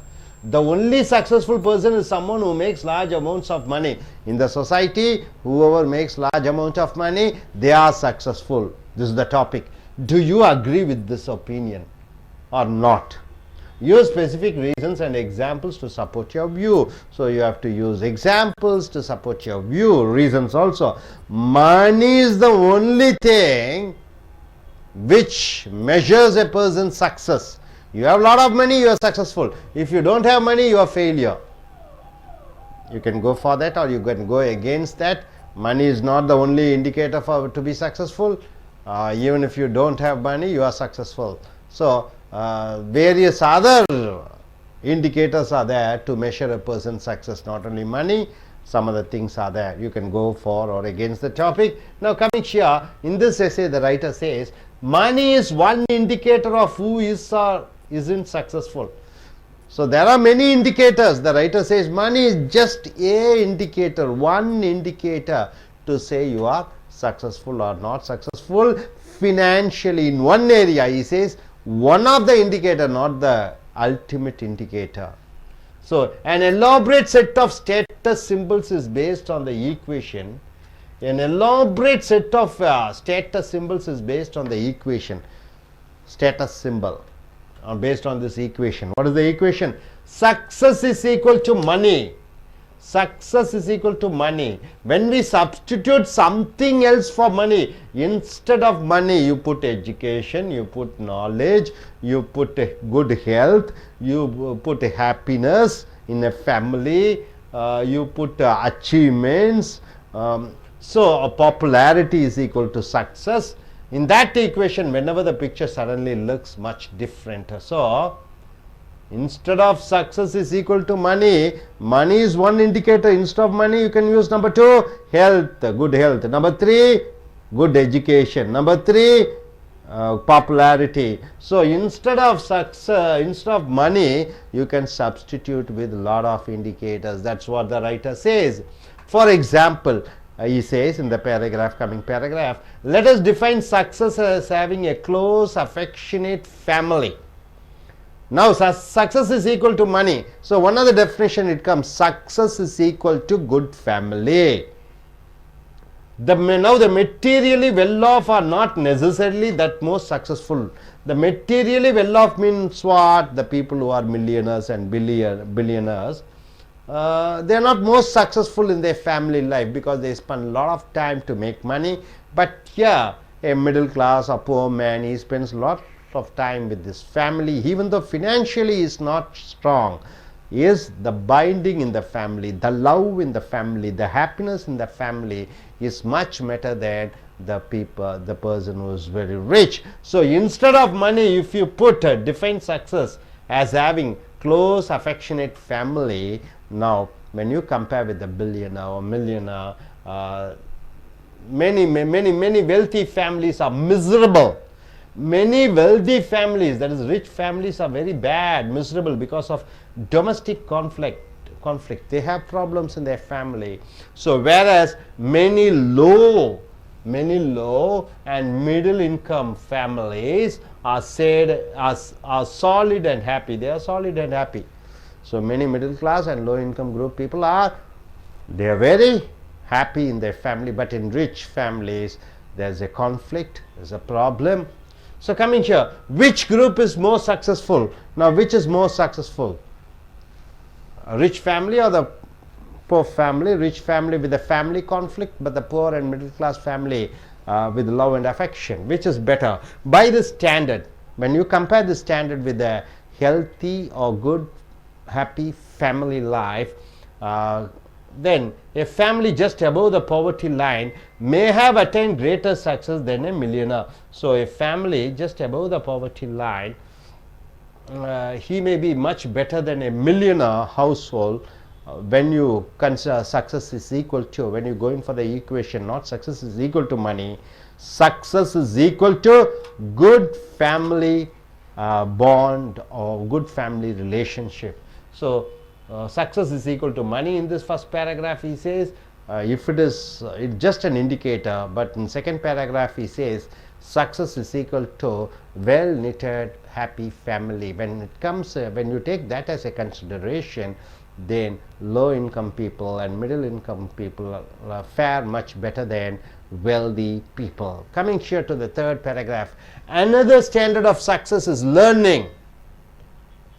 the only successful person is someone who makes large amounts of money. In the society, whoever makes large amount of money, they are successful. This is the topic. Do you agree with this opinion or not? Use specific reasons and examples to support your view. So you have to use examples to support your view, reasons also. Money is the only thing which measures a person's success. You have a lot of money, you are successful. If you don't have money, you are failure. You can go for that or you can go against that. Money is not the only indicator for to be successful. Even if you don't have money, you are successful. So various other indicators are there to measure a person's success. Not only money, some other things are there. You can go for or against the topic. Now coming here, in this essay the writer says money is one indicator of who is or isn't successful. So there are many indicators. The writer says money is just a indicator, one indicator to say you are successful or not successful financially in one area. He says one of the indicator, not the ultimate indicator. So an elaborate set of status symbols is based on the equation. An elaborate set of status symbols is based on the equation. Status symbol based on this equation. What is the equation? Success is equal to money. Success is equal to money. When we substitute something else for money, instead of money you put education, you put knowledge, you put good health, you put happiness in a family, you put achievements. So popularity is equal to success. In that equation, whenever the picture suddenly looks much different. So, instead of success is equal to money, money is one indicator. Instead of money, you can use number 2, health, good health. Number 3, good education. Number 3, popularity. So, instead of success, instead of money, you can substitute with a lot of indicators. That's what the writer says. For example, he says in the paragraph, coming paragraph, let us define success as having a close, affectionate family. Now, success is equal to money. So, one of the definition it comes, success is equal to good family. Now, the materially well off are not necessarily that most successful. The materially well off means what? The people who are millionaires and billionaires. They are not most successful in their family life because they spend a lot of time to make money. But here, a middle class or poor man, he spends a lot of time with his family, even though financially is not strong. Is the binding in the family, the love in the family, the happiness in the family is much better than the person who is very rich. So, instead of money, if you put define success as having close, affectionate family, now when you compare with the billionaire or millionaire, many wealthy families are miserable. Many wealthy families, that is rich families, are very bad, miserable because of domestic conflict. They have problems in their family. So, whereas many low and middle income families are said are solid and happy. They are solid and happy. So, many middle class and low income group people they are very happy in their family, but in rich families there is a conflict, there is a problem. So, coming here, which group is more successful? Now, which is more successful? A rich family or the poor family? Rich family with a family conflict, but the poor and middle class family with love and affection. Which is better? By the standard, when you compare the standard with a healthy or good, happy family life, then a family just above the poverty line may have attained greater success than a millionaire. So, a family just above the poverty line, he may be much better than a millionaire household when you consider success is equal to, when you go in for the equation, not success is equal to money, success is equal to good family bond or good family relationship. So, success is equal to money. In this first paragraph he says, if it is it's just an indicator, but in second paragraph he says success is equal to well knitted happy family. When it comes when you take that as a consideration, then low income people and middle income people fare much better than wealthy people. Coming here to the third paragraph, another standard of success is learning.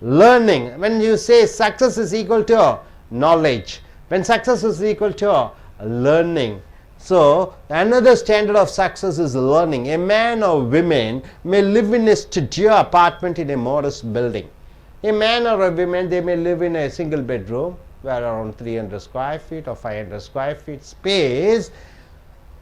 When you say success is equal to knowledge, when success is equal to learning, so another standard of success is learning. A man or woman may live in a studio apartment in a modest building. A man or a woman, they may live in a single bedroom where around 300 square feet or 500 square feet space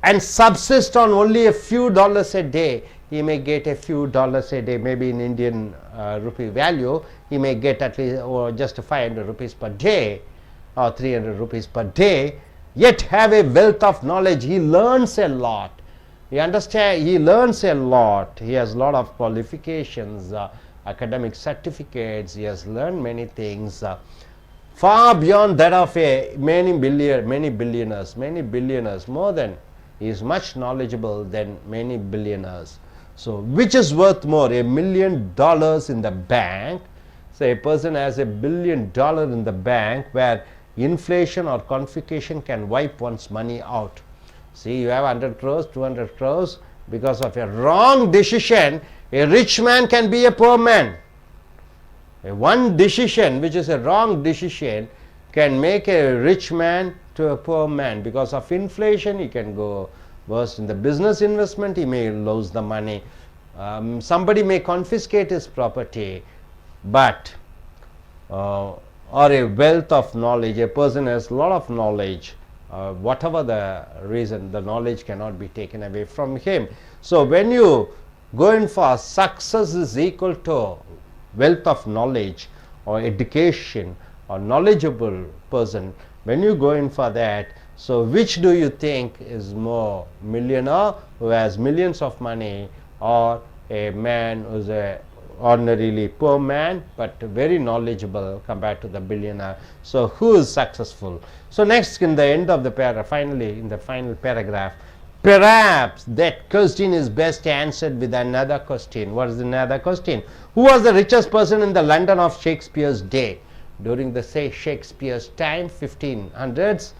and subsist on only a few dollars a day. He may get a few dollars a day, maybe in Indian rupee value, he may get at least or just 500 rupees per day or 300 rupees per day, yet have a wealth of knowledge. He learns a lot. He learns a lot. He has a lot of qualifications, academic certificates. He has learned many things, far beyond that of many billionaires, more than, he is much knowledgeable than many billionaires. So, which is worth more, $1 million in the bank? So, a person has $1 billion in the bank where inflation or confiscation can wipe one's money out. See, you have 100 crores, 200 crores, because of a wrong decision, a rich man can be a poor man. One decision which is a wrong decision can make a rich man to a poor man. Because of inflation, he can go worse in the business investment, he may lose the money. Somebody may confiscate his property, but or a wealth of knowledge, a person has a lot of knowledge, whatever the reason, the knowledge cannot be taken away from him. So when you go in for success is equal to wealth of knowledge or education or knowledgeable person, when you go in for that, so which do you think is more, millionaire who has millions of money or a man who is a ordinarily poor man but very knowledgeable compared to the billionaire? So who is successful? So next, in the end of the paragraph, finally in the final paragraph, perhaps that question is best answered with another question. What is another question? Who was the richest person in the London of Shakespeare's day? During the Shakespeare's time, 1500s,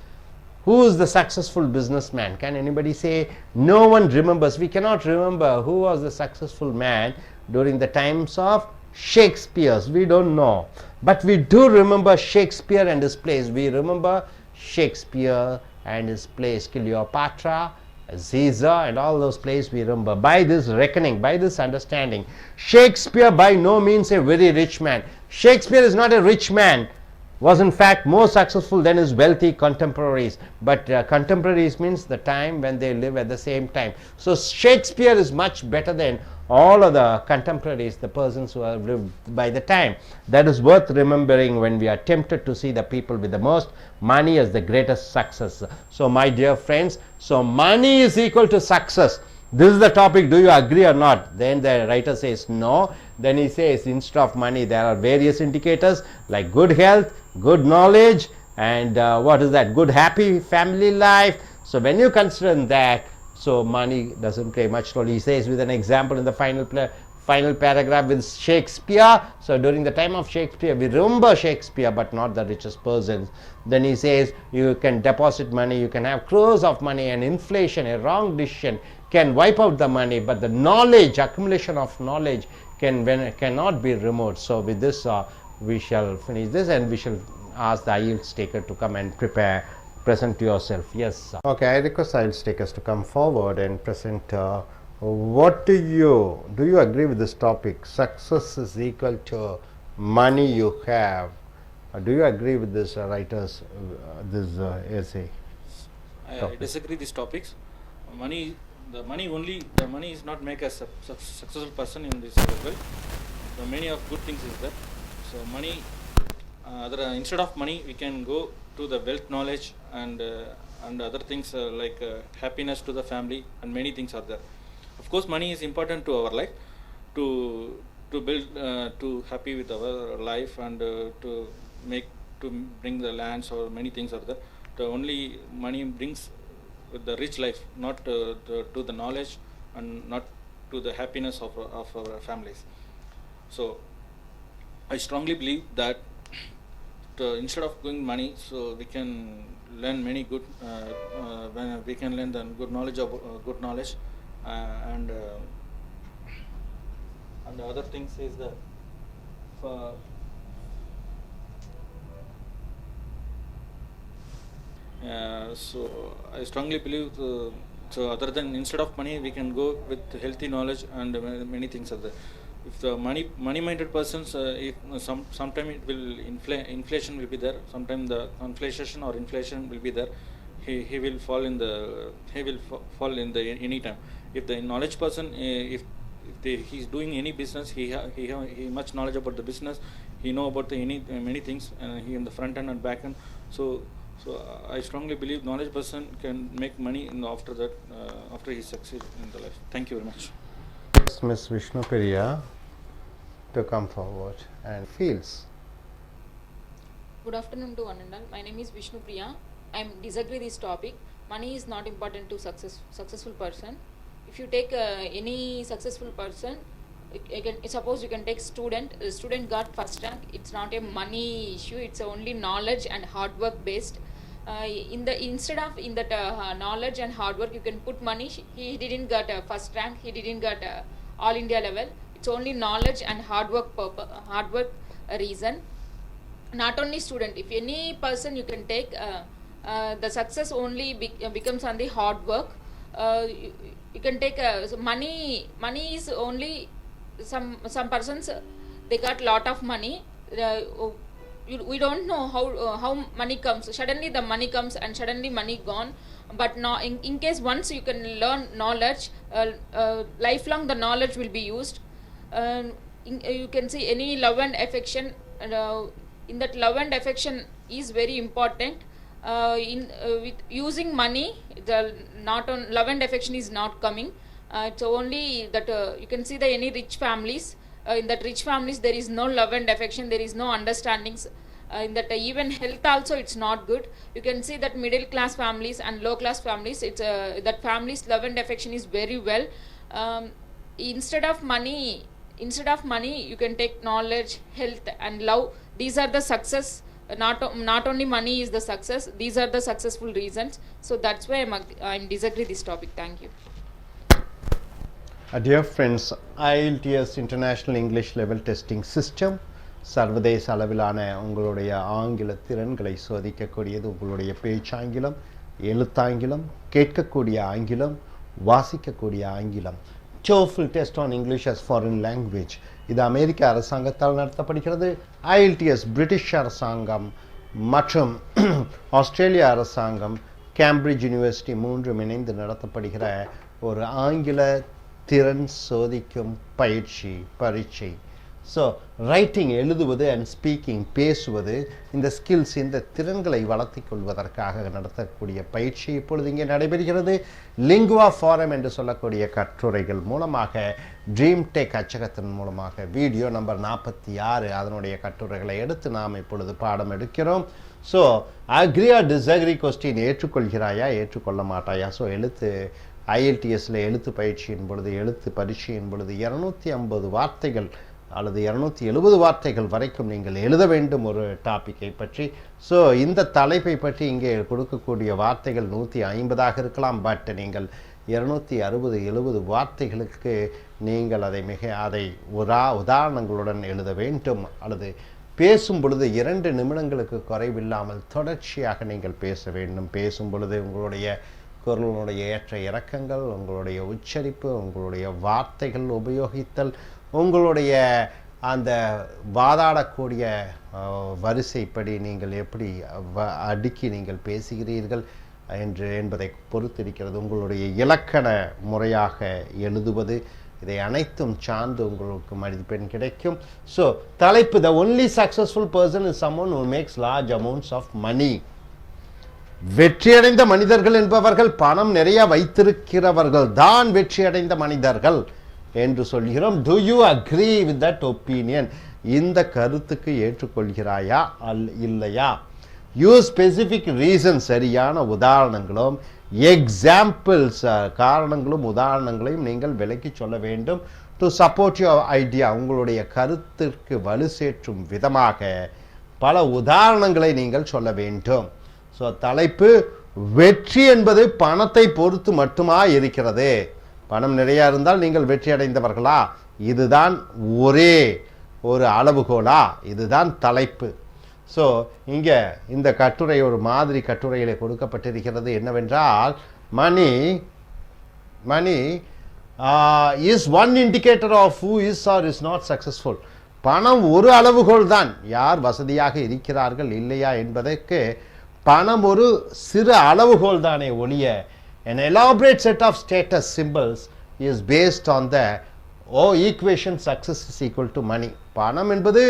who is the successful businessman? Can anybody say? No one remembers. We cannot remember who was the successful man during the times of Shakespeare's. We don't know. But we do remember Shakespeare and his plays. We remember Shakespeare and his plays, Cleopatra, Caesar, and all those plays we remember. By this reckoning, by this understanding, Shakespeare by no means a very rich man. Shakespeare is not a rich man, was in fact more successful than his wealthy contemporaries. But contemporaries means the time when they live at the same time. So Shakespeare is much better than all of the contemporaries, the persons who have lived by the time. That is worth remembering when we are tempted to see the people with the most money as the greatest success. So my dear friends, so money is equal to success. This is the topic. Do you agree or not? Then the writer says no. Then he says instead of money there are various indicators like good health, good knowledge, and what is that? Good happy family life. So when you consider that, so money doesn't play much role. He says with an example in the final paragraph with Shakespeare. So during the time of Shakespeare, we remember Shakespeare but not the richest persons. Then he says you can deposit money, you can have crores of money, and inflation, a wrong decision can wipe out the money, but the knowledge, accumulation of knowledge cannot be removed. So with this we shall finish this, and we shall ask the I.E.L.T.S taker to come and present yourself. Yes. Okay, I request I.E.L.T.S takers to come forward and present. What do you agree with this topic? Success is equal to money you have. Do you agree with this writer's this essay? I disagree these topics. The money is not make us a successful person in this world. So many of good things is there. So money, instead of money, we can go to the wealth, knowledge, and other things like happiness to the family, and many things are there. Of course, money is important to our life, to build, to happy with our life, and to bring the lands, or many things are there. The only money brings with the rich life, not to the knowledge, and not to the happiness of our families. So I strongly believe that instead of going money, so we can learn many good, when we can learn the good knowledge of good knowledge, and the other things is that so I strongly believe so other than instead of money, we can go with healthy knowledge, and many things are there. If the money minded persons, if sometime it will inflation will be there, sometime the inflation or inflation will be there, he will fall in the any time. If the knowledge person, if he is doing any business, he much knowledge about the business, he know about the many things, and he in the front end and back end. So I strongly believe knowledge person can make money after that, after he succeeds in the life. Thank you very much. Ms. Vishnu Priya to come forward and feels. Good afternoon to one and all. My name is Vishnu Priya. I disagree this topic. Money is not important to successful person. If you take any successful person, suppose you can take student. The student got first rank. It's not a money issue. It's only knowledge and hard work based. Instead of that knowledge and hard work, you can put money. He didn't get a first rank. He didn't get all India level. It's only knowledge and hard work reason. Not only student. If any person you can take, the success only becomes on the hard work. You can take so money. Money is only some persons. They got lot of money. We don't know how money comes. Suddenly the money comes and suddenly money gone. but in case once you can learn knowledge, lifelong the knowledge will be used. You can see any love and affection, in that love and affection is very important. With using money, the not on love and affection is not coming. It's only that you can see the any rich families. In that rich families there is no love and affection, there is no understandings. In that even health also it's not good. You can see that middle class families and low class families, it's that families love and affection is very well. Instead of money you can take knowledge, health and love. These are the success. Not only money is the success, these are the successful reasons. So that's why I'm disagree this topic. Thank you. Dear friends, I.E.L.T.S International English Level Testing System சர்வதேச அளவிலான உங்களுடைய ஆங்கில திறன்களை சோதிக்கக்கூடியது. உங்களுடைய பேச்சாங்கிலம், எழுத்தாங்கிலம், கேட்கக்கூடிய ஆங்கிலம், வாசிக்கக்கூடிய ஆங்கிலம். TOEFL Test on English as Foreign Language. இது அமெரிக்க அரசாங்கத்தால் நடத்தப்படுகிறது. I.E.L.T.S பிரிட்டிஷ் அரசாங்கம் மற்றும் ஆஸ்திரேலிய அரசாங்கம், கேம்பிரிட்ஜ் யூனிவர்சிட்டி மூன்றும் இணைந்து நடத்தப்படுகிற ஒரு ஆங்கில திறன் சோதிக்கும் பரீட்சை. ஸோ ரைட்டிங் எழுதுவது அண்ட் ஸ்பீக்கிங் பேசுவது, இந்த ஸ்கில்ஸ் இந்த திறன்களை வளர்த்தி கொள்வதற்காக நடத்தக்கூடிய பயிற்சி இப்பொழுது இங்கே நடைபெறுகிறது. லிங்குவா ஃபாரம் என்று சொல்லக்கூடிய கட்டுரைகள் மூலமாக ட்ரீம் டெக் அச்சகத்தின் மூலமாக வீடியோ நம்பர் 46 அதனுடைய கட்டுரைகளை எடுத்து நாம் இப்பொழுது பாடம் எடுக்கிறோம். So agree or disagree question ஏற்றுக்கொள்கிறாயா ஏற்றுக்கொள்ள மாட்டாயா? ஸோ I.E.L.T.S எழுத்து பயிற்சியின் பொழுது, எழுத்து பரீட்சையின் பொழுது 250 வார்த்தைகள் அல்லது 270 வார்த்தைகள் வரைக்கும் நீங்கள் எழுத வேண்டும் ஒரு டாப்பிக்கை பற்றி. ஸோ இந்த தலைப்பை பற்றி இங்கே கொடுக்கக்கூடிய வார்த்தைகள் 150ஆக இருக்கலாம். பட் நீங்கள் 260-70 வார்த்தைகளுக்கு நீங்கள் அதை உதாரணங்களுடன் எழுத வேண்டும். அல்லது பேசும் பொழுது 2 நிமிடங்களுக்கு குறைவில்லாமல் தொடர்ச்சியாக நீங்கள் பேச வேண்டும். பேசும் பொழுது உங்களுடைய குரலுடைய ஏற்ற இறக்கங்கள், உங்களுடைய உச்சரிப்பு, உங்களுடைய வார்த்தைகள் உபயோகித்தல், உங்களுடைய அந்த வாதாடக்கூடிய வரிசைப்படி நீங்கள் எப்படி அடுக்கி நீங்கள் பேசுகிறீர்கள் என்பதை பொறுத்திருக்கிறது. உங்களுடைய இலக்கண முறையாக எழுதுவது, இதை அனைத்தும் சார்ந்து உங்களுக்கு மதிப்பெண் கிடைக்கும். ஸோ தலைப்பு, the only successful person is someone who makes large amounts of money. வெற்றியடைந்த மனிதர்கள் என்பவர்கள் பணம் நிறைய வைத்திருக்கிறவர்கள் தான் வெற்றியடைந்த மனிதர்கள் என்று சொல்கிறோம். Do you agree with that opinion? இந்த கருத்துக்கு ஏற்றுக்கொள்கிறாயா இல்லையா? யூஸ் ஸ்பெசிஃபிக் ரீசன், சரியான உதாரணங்களும் எக்ஸாம்பிள்ஸ் காரணங்களும் உதாரணங்களையும் நீங்கள் விளக்கி சொல்ல வேண்டும். டு சப்போர்ட் யுவர் ஐடியா, உங்களுடைய கருத்திற்கு வலு சேர்க்கும் விதமாக பல உதாரணங்களை நீங்கள் சொல்ல வேண்டும். ஸோ தலைப்பு, வெற்றி என்பது பணத்தை பொறுத்து மட்டுமா இருக்கிறது? பணம் நிறையா இருந்தால் நீங்கள் வெற்றி அடைந்தவர்களா? இதுதான் ஒரே ஒரு அளவுகோலா? இதுதான் தலைப்பு. ஸோ இங்கே இந்த கட்டுரை ஒரு மாதிரி கட்டுரையில் கொடுக்கப்பட்டிருக்கிறது. என்னவென்றால், money is one indicator of who is or is not successful. பணம் ஒரு அளவுகோல் தான், யார் வசதியாக இருக்கிறார்கள் இல்லையா என்பதற்கு பணம் ஒரு சிறு அளவுகோல் தானே ஒழிய an elaborate set of status symbols is based on the equation success is equal to money. பணம் என்பது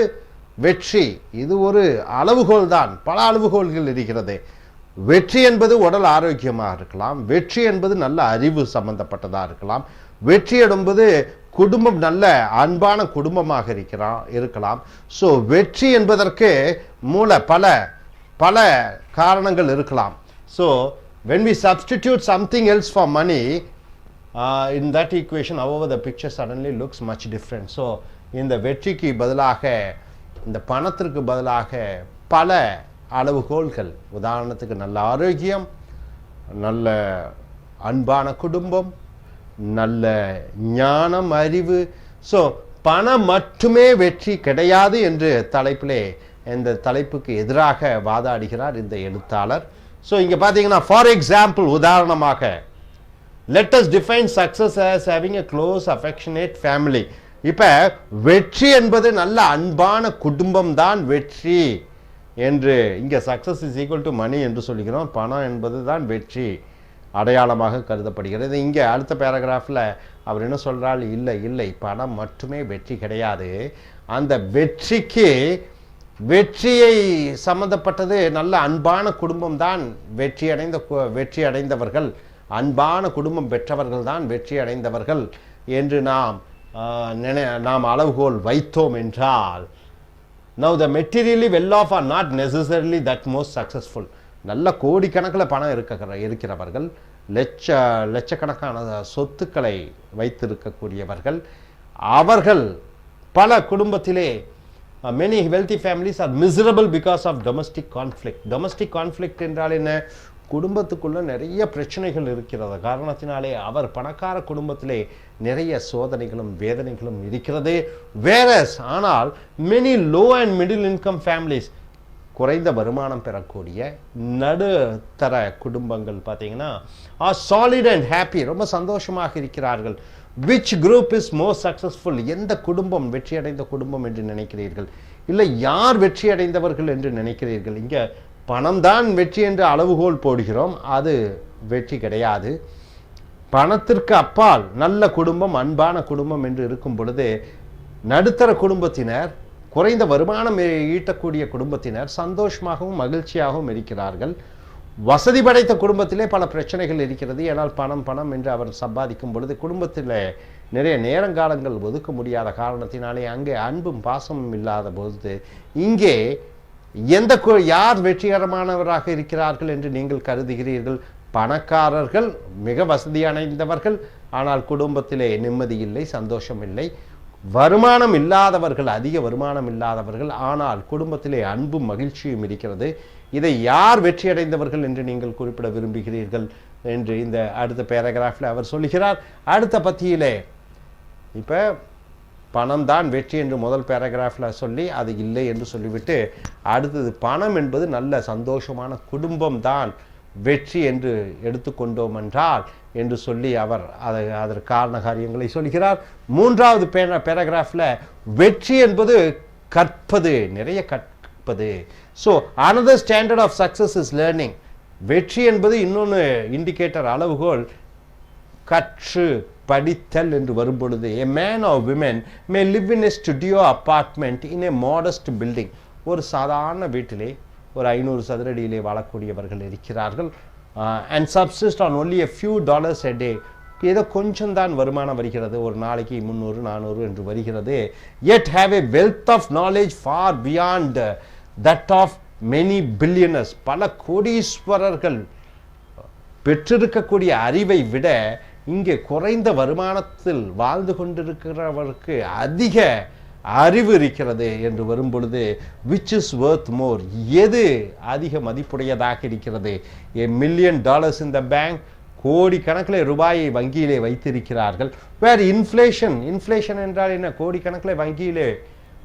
வெற்றி, இது ஒரு அளவுகோல் தான். பல அளவுகோல்கள் இருக்கிறது. வெற்றி என்பது உடல் ஆரோக்கியமாக இருக்கலாம், வெற்றி என்பது நல்ல அறிவு சம்பந்தப்பட்டதாக இருக்கலாம், வெற்றி என்பது குடும்பம் நல்ல அன்பான குடும்பமாக இருக்கலாம். ஸோ வெற்றி என்பதற்கு பல காரணங்கள் இருக்கலாம். So when we substitute something else for money in that equation, however the picture suddenly looks much different. So இந்த வெற்றிக்கு பதிலாக, இந்த பணத்திற்கு பதிலாக பல அளவுகோல்கள், உதாரணத்துக்கு நல்ல ஆரோக்கியம், நல்ல அன்பான குடும்பம், நல்ல ஞானம், அறிவு. ஸோ பணம் மட்டுமே வெற்றி கிடையாது என்று தலைப்பிலே இந்த தலைப்புக்கு எதிராக வாதாடுகிறார் இந்த எழுத்தாளர். ஸோ இங்கே பார்த்தீங்கன்னா, ஃபார் எக்ஸாம்பிள், உதாரணமாக, let us define success as having a close affectionate family. இப்போ வெற்றி என்பது நல்ல அன்பான குடும்பம் தான் வெற்றி என்று இங்கே சக்ஸஸ் இஸ் ஈக்குவல் டு மணி என்று சொல்கிறோம். பணம் என்பது தான் வெற்றி அடையாளமாக கருதப்படுகிறது. இங்கே அடுத்த பேராகிராஃபில் அவர் என்ன சொல்கிறார், இல்லை இல்லை பணம் மட்டுமே வெற்றி கிடையாது, அந்த வெற்றியை சம்பந்தப்பட்டது நல்ல அன்பான குடும்பம் தான் வெற்றி அடைந்தவர்கள், அன்பான குடும்பம் பெற்றவர்கள் தான் வெற்றி அடைந்தவர்கள் என்று நாம் அளவுகோல் வைத்தோம் என்றால், now the materially well off are not necessarily that most successful. நல்ல கோடிக்கணக்கில் பணம் இருக்கிறவர்கள், லட்சக்கணக்கான சொத்துக்களை வைத்திருக்கக்கூடியவர்கள், அவர்கள் பல குடும்பத்திலே many wealthy families are miserable because of domestic conflict. Domestic conflict என்றால் என்ன, குடும்பத்துக்குள்ள நிறைய பிரச்சனைகள் இருக்கிறது காரணத்தினாலே அவர் பணக்கார குடும்பத்திலே நிறைய சோதனைகளும் வேதனைகளும் இருக்கிறது. whereas ஆனால் many low and middle income families, குறைந்த வருமானம் பெறக்கூடிய நடுத்தர குடும்பங்கள் பார்த்தீங்கன்னா are solid and happy, ரொம்ப சந்தோஷமாக இருக்கிறார்கள். which group is more successful, எந்த குடும்பம் வெற்றி அடைந்த குடும்பம் என்று நினைக்கிறீர்கள், இல்லை யார் வெற்றி அடைந்தவர்கள் என்று நினைக்கிறீர்கள்? இங்கே பணம் தான் வெற்றி என்று அளவுகோல் போடுகிறோம், அது வெற்றி கிடையாது. பணத்திற்கு அப்பால் நல்ல குடும்பம், அன்பான குடும்பம் என்று இருக்கும் பொழுது நடுத்தர குடும்பத்தினர், குறைந்த வருமானம் ஈட்டக்கூடிய குடும்பத்தினர் சந்தோஷமாகவும் மகிழ்ச்சியாகவும் இருக்கிறார்கள். வசதி படைத்த குடும்பத்திலே பல பிரச்சனைகள் இருக்கிறது. ஏனால் பணம் என்று அவர் சம்பாதிக்கும் பொழுது குடும்பத்தில் நிறைய நேரங்காலங்கள் ஒதுக்க முடியாத காரணத்தினாலே அங்கே அன்பும் பாசமும் இல்லாத பொழுது இங்கே யார் வெற்றிகரமானவராக இருக்கிறார்கள் என்று நீங்கள் கருதுகிறீர்கள்? பணக்காரர்கள், மிக வசதி அடைந்தவர்கள், ஆனால் குடும்பத்திலே நிம்மதி இல்லை, சந்தோஷம் இல்லை. வருமானம் இல்லாதவர்கள், அதிக வருமானம் இல்லாதவர்கள், ஆனால் குடும்பத்திலே அன்பும் மகிழ்ச்சியும் இருக்கிறது. இதை யார் வெற்றி அடைந்தவர்கள் என்று நீங்கள் குறிப்பிட விரும்புகிறீர்கள் என்று இந்த அடுத்த பேராகிராஃபில் அவர் சொல்கிறார். அடுத்த பத்தியிலே இப்போ பணம் தான் வெற்றி என்று முதல் பேராகிராஃபில் சொல்லி அது இல்லை என்று சொல்லிவிட்டு அடுத்தது பணம் என்பது நல்ல சந்தோஷமான குடும்பம் தான் வெற்றி என்று எடுத்துக்கொண்டோம் என்றால் என்று சொல்லி அவர் அதற்கு காரண காரியங்களை சொல்கிறார். மூன்றாவது பேராகிராஃபில் வெற்றி என்பது கற்பது, நிறைய கற்பது. So another standard of success is learning. வெற்றி என்பது இன்னொன்று இண்டிகேட்டர், அளவுகோல் கற்று படித்தல் என்று வரும்பொழுது a man or women may live in a studio apartment in a modest building. ஒரு சாதாரண வீட்டிலே ஒரு 500 சதுரடியிலே வாழக்கூடியவர்கள் இருக்கிறார்கள். and subsist on only a few dollars a day. ஏதோ கொஞ்சம் தான் வருமானம் வருகிறது, ஒரு நாளைக்கு 300-400 என்று வருகிறது. yet have a wealth of knowledge far beyond that of many billionaires. பல கோடீஸ்வரர்கள் பெற்றிருக்கக்கூடிய அறிவை விட இங்கே குறைந்த வருமானத்தில் வாழ்ந்து கொண்டிருக்கிறவருக்கு அதிக அறிவு இருக்கிறது என்று வரும்பொழுது which is worth more, எது அதிக மதிப்புடையதாக இருக்கிறது? $1 million in the bank, கோடி கணக்கில் ரூபாயை வங்கியிலே வைத்திருக்கிறார்கள். வேறு இன்ஃப்ளேஷன் என்றால் என்ன? கோடி கணக்கில் வங்கியிலே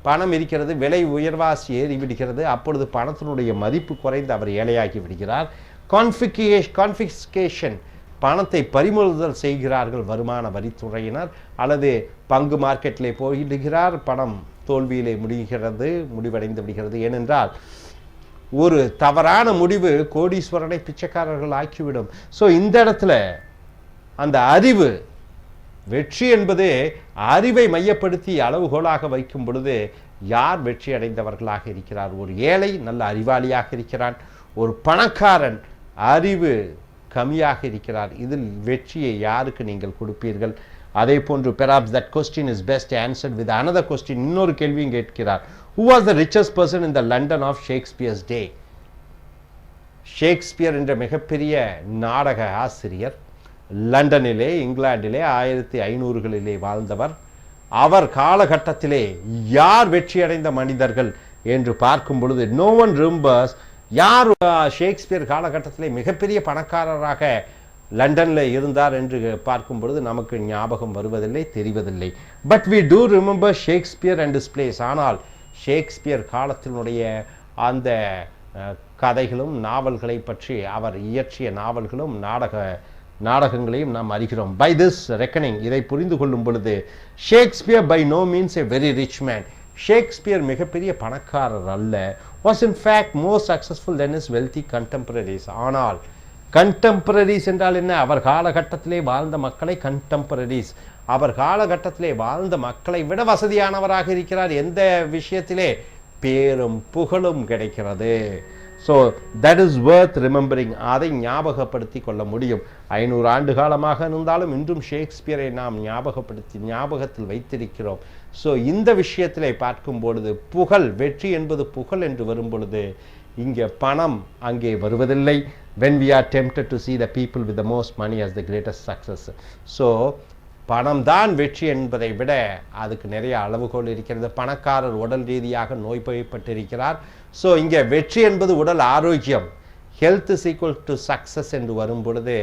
பணம் இருக்கிறது, விலை உயர்வாசி ஏறிவிடுகிறது, அப்பொழுது பணத்தினுடைய மதிப்பு குறைந்து அவர் ஏழையாகி விடுகிறார். கான்ஃபிஸ்கேஷன், பணத்தை பறிமுதல் செய்கிறார்கள் வருமான வரித்துறையினர், அல்லது பங்கு மார்க்கெட்டிலே போயிடுகிறார், பணம் தோல்வியிலே முடிவடைந்து விடுகிறது. ஏனென்றால் ஒரு தவறான முடிவு கோடீஸ்வரனை பிச்சைக்காரர்கள் ஆக்கிவிடும். ஸோ இந்த இடத்துல அந்த அறிவு, வெற்றி என்பது அறிவை மையப்படுத்தி அளவுகோலாக வைக்கும் பொழுது யார் வெற்றி அடைந்தவர்களாக இருக்கிறார்? ஒரு ஏழை நல்ல அறிவாளியாக இருக்கிறான், ஒரு பணக்காரன் அறிவு கம்மியாக இருக்கிறார். இதில் வெற்றியை யாருக்கு நீங்கள் கொடுப்பீர்கள்? அதே போன்று perhaps that question is best answered with another question. இன்னொரு கேள்வியும் கேட்கிறார். Who was the richest person in the London of Shakespeare's day? Shakespeare என்ற மிகப்பெரிய நாடக ஆசிரியர் லண்டனிலே, இங்கிலாந்திலே 1500களிலே வாழ்ந்தவர். அவர் காலகட்டத்திலே யார் வெற்றியடைந்த மனிதர்கள் என்று பார்க்கும் பொழுது no one remembers யார் ஷேக்ஸ்பியர் காலகட்டத்திலே மிகப்பெரிய பணக்காரராக லண்டனில் இருந்தார் என்று பார்க்கும் பொழுது நமக்கு ஞாபகம் வருவதில்லை, தெரிவதில்லை. But we do remember Shakespeare and his plays. ஆனால் ஷேக்ஸ்பியர் காலத்தினுடைய அந்த கதைகளும் நாவல்களை பற்றி அவர் இயற்றிய நாவல்களும் நாடகங்களையும் நாம் அறிகிறோம். பை திஸ் ரெக்கனிங், இதை புரிந்து கொள்ளும் பொழுது Shakespeare by no means a very rich man. Shakespeare மிகப்பெரிய பணக்காரர் அல்ல. was in fact more successful than his wealthy contemporaries. ஆனால் கண்டெம்பரரிஸ் என்றால் என்ன? அவர் காலகட்டத்திலே வாழ்ந்த மக்களை கண்டெம்பரரிஸ். அவர் காலகட்டத்திலே வாழ்ந்த மக்களை விட வசதியானவராக இருக்கிறார். எந்த விஷயத்திலே? பேரும் புகழும் கிடைக்கிறது. So that is worth remembering. அதை ஞாபகப்படுத்தி கொள்ள முடியும். 500 ஆண்டு காலமாக இருந்தாலும் இன்றும் ஷேக்ஸ்பியரை நாம் ஞாபகத்தில் வைத்திருக்கிறோம். ஸோ இந்த விஷயத்திலே பார்க்கும் பொழுது புகழ், வெற்றி என்பது புகழ் என்று வரும் பொழுது இங்கே பணம் அங்கே வருவதில்லை. when we are tempted to see the people with the most money as the greatest success. So பணம் தான் வெற்றி என்பதை விட அதுக்கு நிறைய அளவுகோல் இருக்கிறது. பணக்காரர் உடல் ரீதியாக நோய்பட்டிருக்கிறார். ஸோ இங்கே வெற்றி என்பது உடல் ஆரோக்கியம். Health is equal to success என்று வரும் பொழுது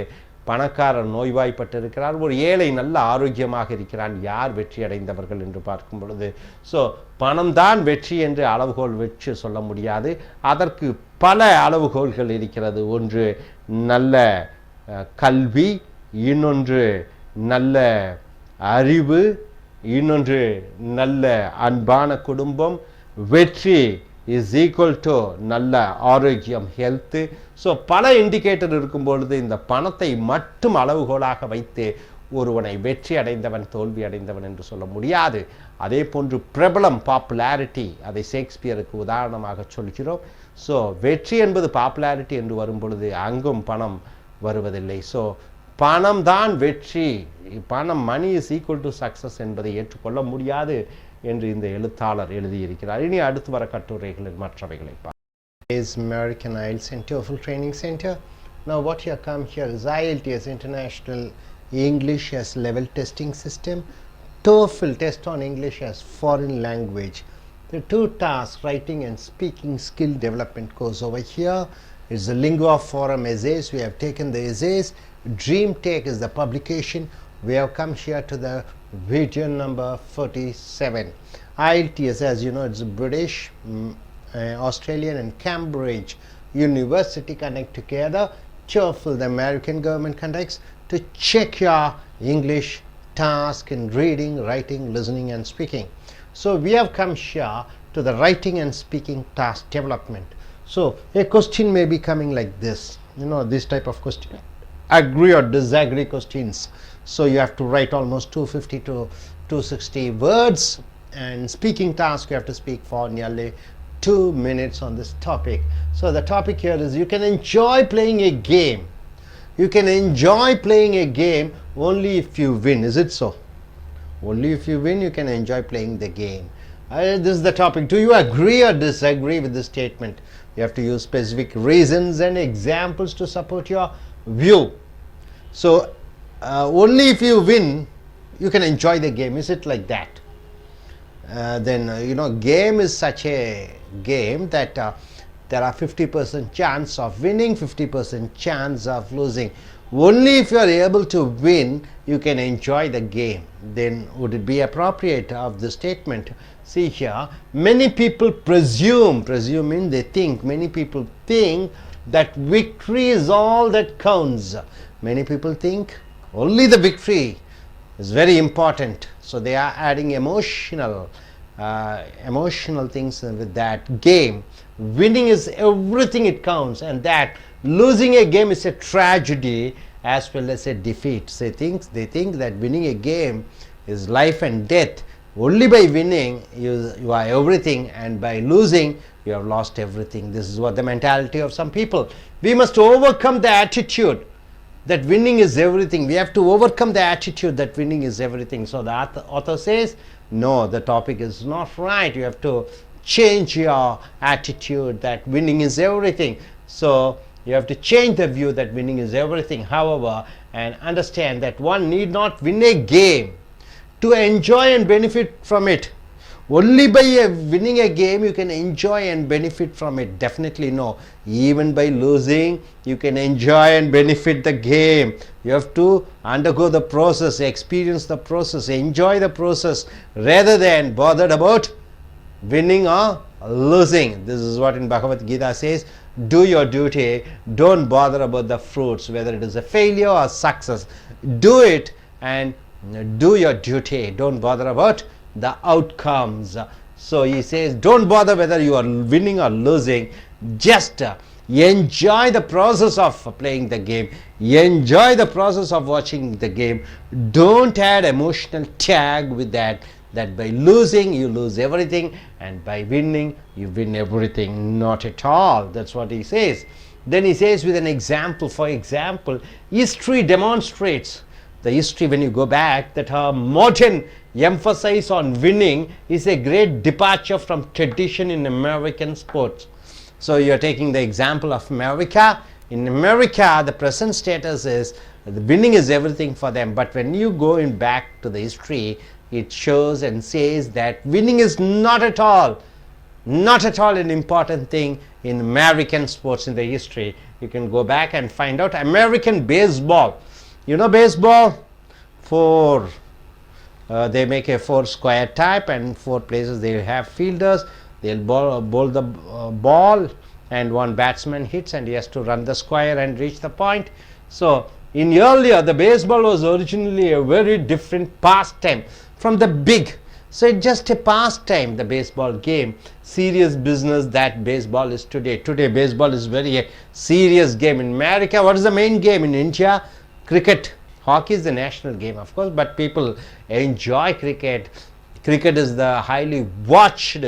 பணக்காரர் நோய்வாய்ப்பட்டிருக்கிறார், ஒரு ஏழை நல்ல ஆரோக்கியமாக இருக்கிறான். யார் வெற்றி அடைந்தவர்கள் என்று பார்க்கும் பொழுது ஸோ பணம் தான் வெற்றி என்று அளவுகோல் வச்சு சொல்ல முடியாது. அதற்கு பல அளவுகோல்கள் இருக்கிறது. ஒன்று நல்ல கல்வி, இன்னொன்று நல்ல அறிவு, இன்னொன்று நல்ல அன்பான குடும்பம். வெற்றி இஸ் ஈக்குவல் டு நல்ல ஆரோக்கியம், ஹெல்த்து. ஸோ பல இண்டிகேட்டர் இருக்கும் பொழுது இந்த பணத்தை மட்டும் அளவுகோலாக வைத்து ஒருவனை வெற்றி அடைந்தவன் தோல்வி அடைந்தவன் என்று சொல்ல முடியாது. அதே போன்று பிரபலம், பாப்புலாரிட்டி, அதை ஷேக்ஸ்பியருக்கு உதாரணமாக சொல்கிறோம். ஸோ வெற்றி என்பது பாப்புலாரிட்டி என்று வரும் பொழுது அங்கும் பணம் வருவதில்லை. ஸோ பணம் தான் வெற்றி, பணம், money is equal to success என்பதை ஏற்றுக்கொள்ள முடியாது என்று இந்த எழுத்தாளர் எழுதியிருக்கிறார். இனி அடுத்து வர கட்டுரைகளில் மற்றவைகளை is American I.E.L.T.S and TOEFL Training Center. Now what you come here is I.E.L.T.S International English as level testing system, TOEFL test on English as foreign language. The two tasks, writing and speaking skill development course over here is the Lingua Forum essays. We have taken the essays. Dream Take is the publication. We have come here to the video number 47. I.E.L.T.S, as you know, it's a British, Australian and Cambridge University connect together. TOEFL, the American government conducts to check your English task in reading, writing, listening and speaking. So we have come here to the writing and speaking task development. So a question may be coming like this, you know, this type of question, agree or disagree questions. So you have to write almost 250 to 260 words, and speaking task you have to speak for nearly 2 minutes on this topic. So the topic here is you can enjoy playing a game. You can enjoy playing a game only if you win. Is it so? Only if you win you can enjoy playing the game. This is the topic. Do you agree or disagree with this statement? You have to use specific reasons and examples to support your view. So only if you win you can enjoy the game. Is it like that? Then you know, game is such a game that there are 50% chance of winning, 50% chance of losing. Only if you are able to win you can enjoy the game. Then would it be appropriate of the statement? See here, many people presume means they think, many people think that victory is all that counts. Many people think only the victory is very important, so they are adding emotional things with that. Game, winning is everything, it counts, and that losing a game is a tragedy as well as a defeat. So they think that winning a game is life and death. Only by winning you are everything, and by losing you have lost everything. This is what the mentality of some people. We must overcome the attitude that winning is everything. We have to overcome the attitude that winning is everything. So the author says, no, the topic is not right. You have to change your attitude that winning is everything. So you have to change the view that winning is everything, however, and understand that one need not win a game to enjoy and benefit from it. Only by winning a game you can enjoy and benefit from it. Definitely no. Even by losing you can enjoy and benefit the game. You have to undergo the process, experience the process, enjoy the process, rather than bothered about winning or losing. This is what in Bhagavad Gita says, do your duty, don't bother about the fruits, whether it is a failure or success. Do it and do your duty, don't bother about the outcomes. So he says, don't bother whether you are winning or losing, just Enjoy the process of playing the game. Enjoy the process of watching the game. Don't add emotional tag with that by losing you lose everything and by winning you win everything. Not at all. That's what he says. Then he says with an example, for example, history demonstrates, the history when you go back, that her modern emphasis on winning is a great departure from tradition in American sports. So you are taking the example of America. In America, the present status is the winning is everything for them. But when you go in back to the history, it shows and says that winning is not at all an important thing in American sports in the history. You can go back and find out. American baseball, you know baseball, they make a 4 square type, and 4 places they have fielders. They'll bowl the ball, and one batsman hits and he has to run the square and reach the point. So in earlier, the baseball was originally a very different pastime from the big. So it's just a pastime, the baseball game. Serious business that baseball is today. Today baseball is very a serious game. In America, what is the main game? In India, cricket. Hockey is the national game, of course, but people enjoy cricket. Cricket is the highly watched,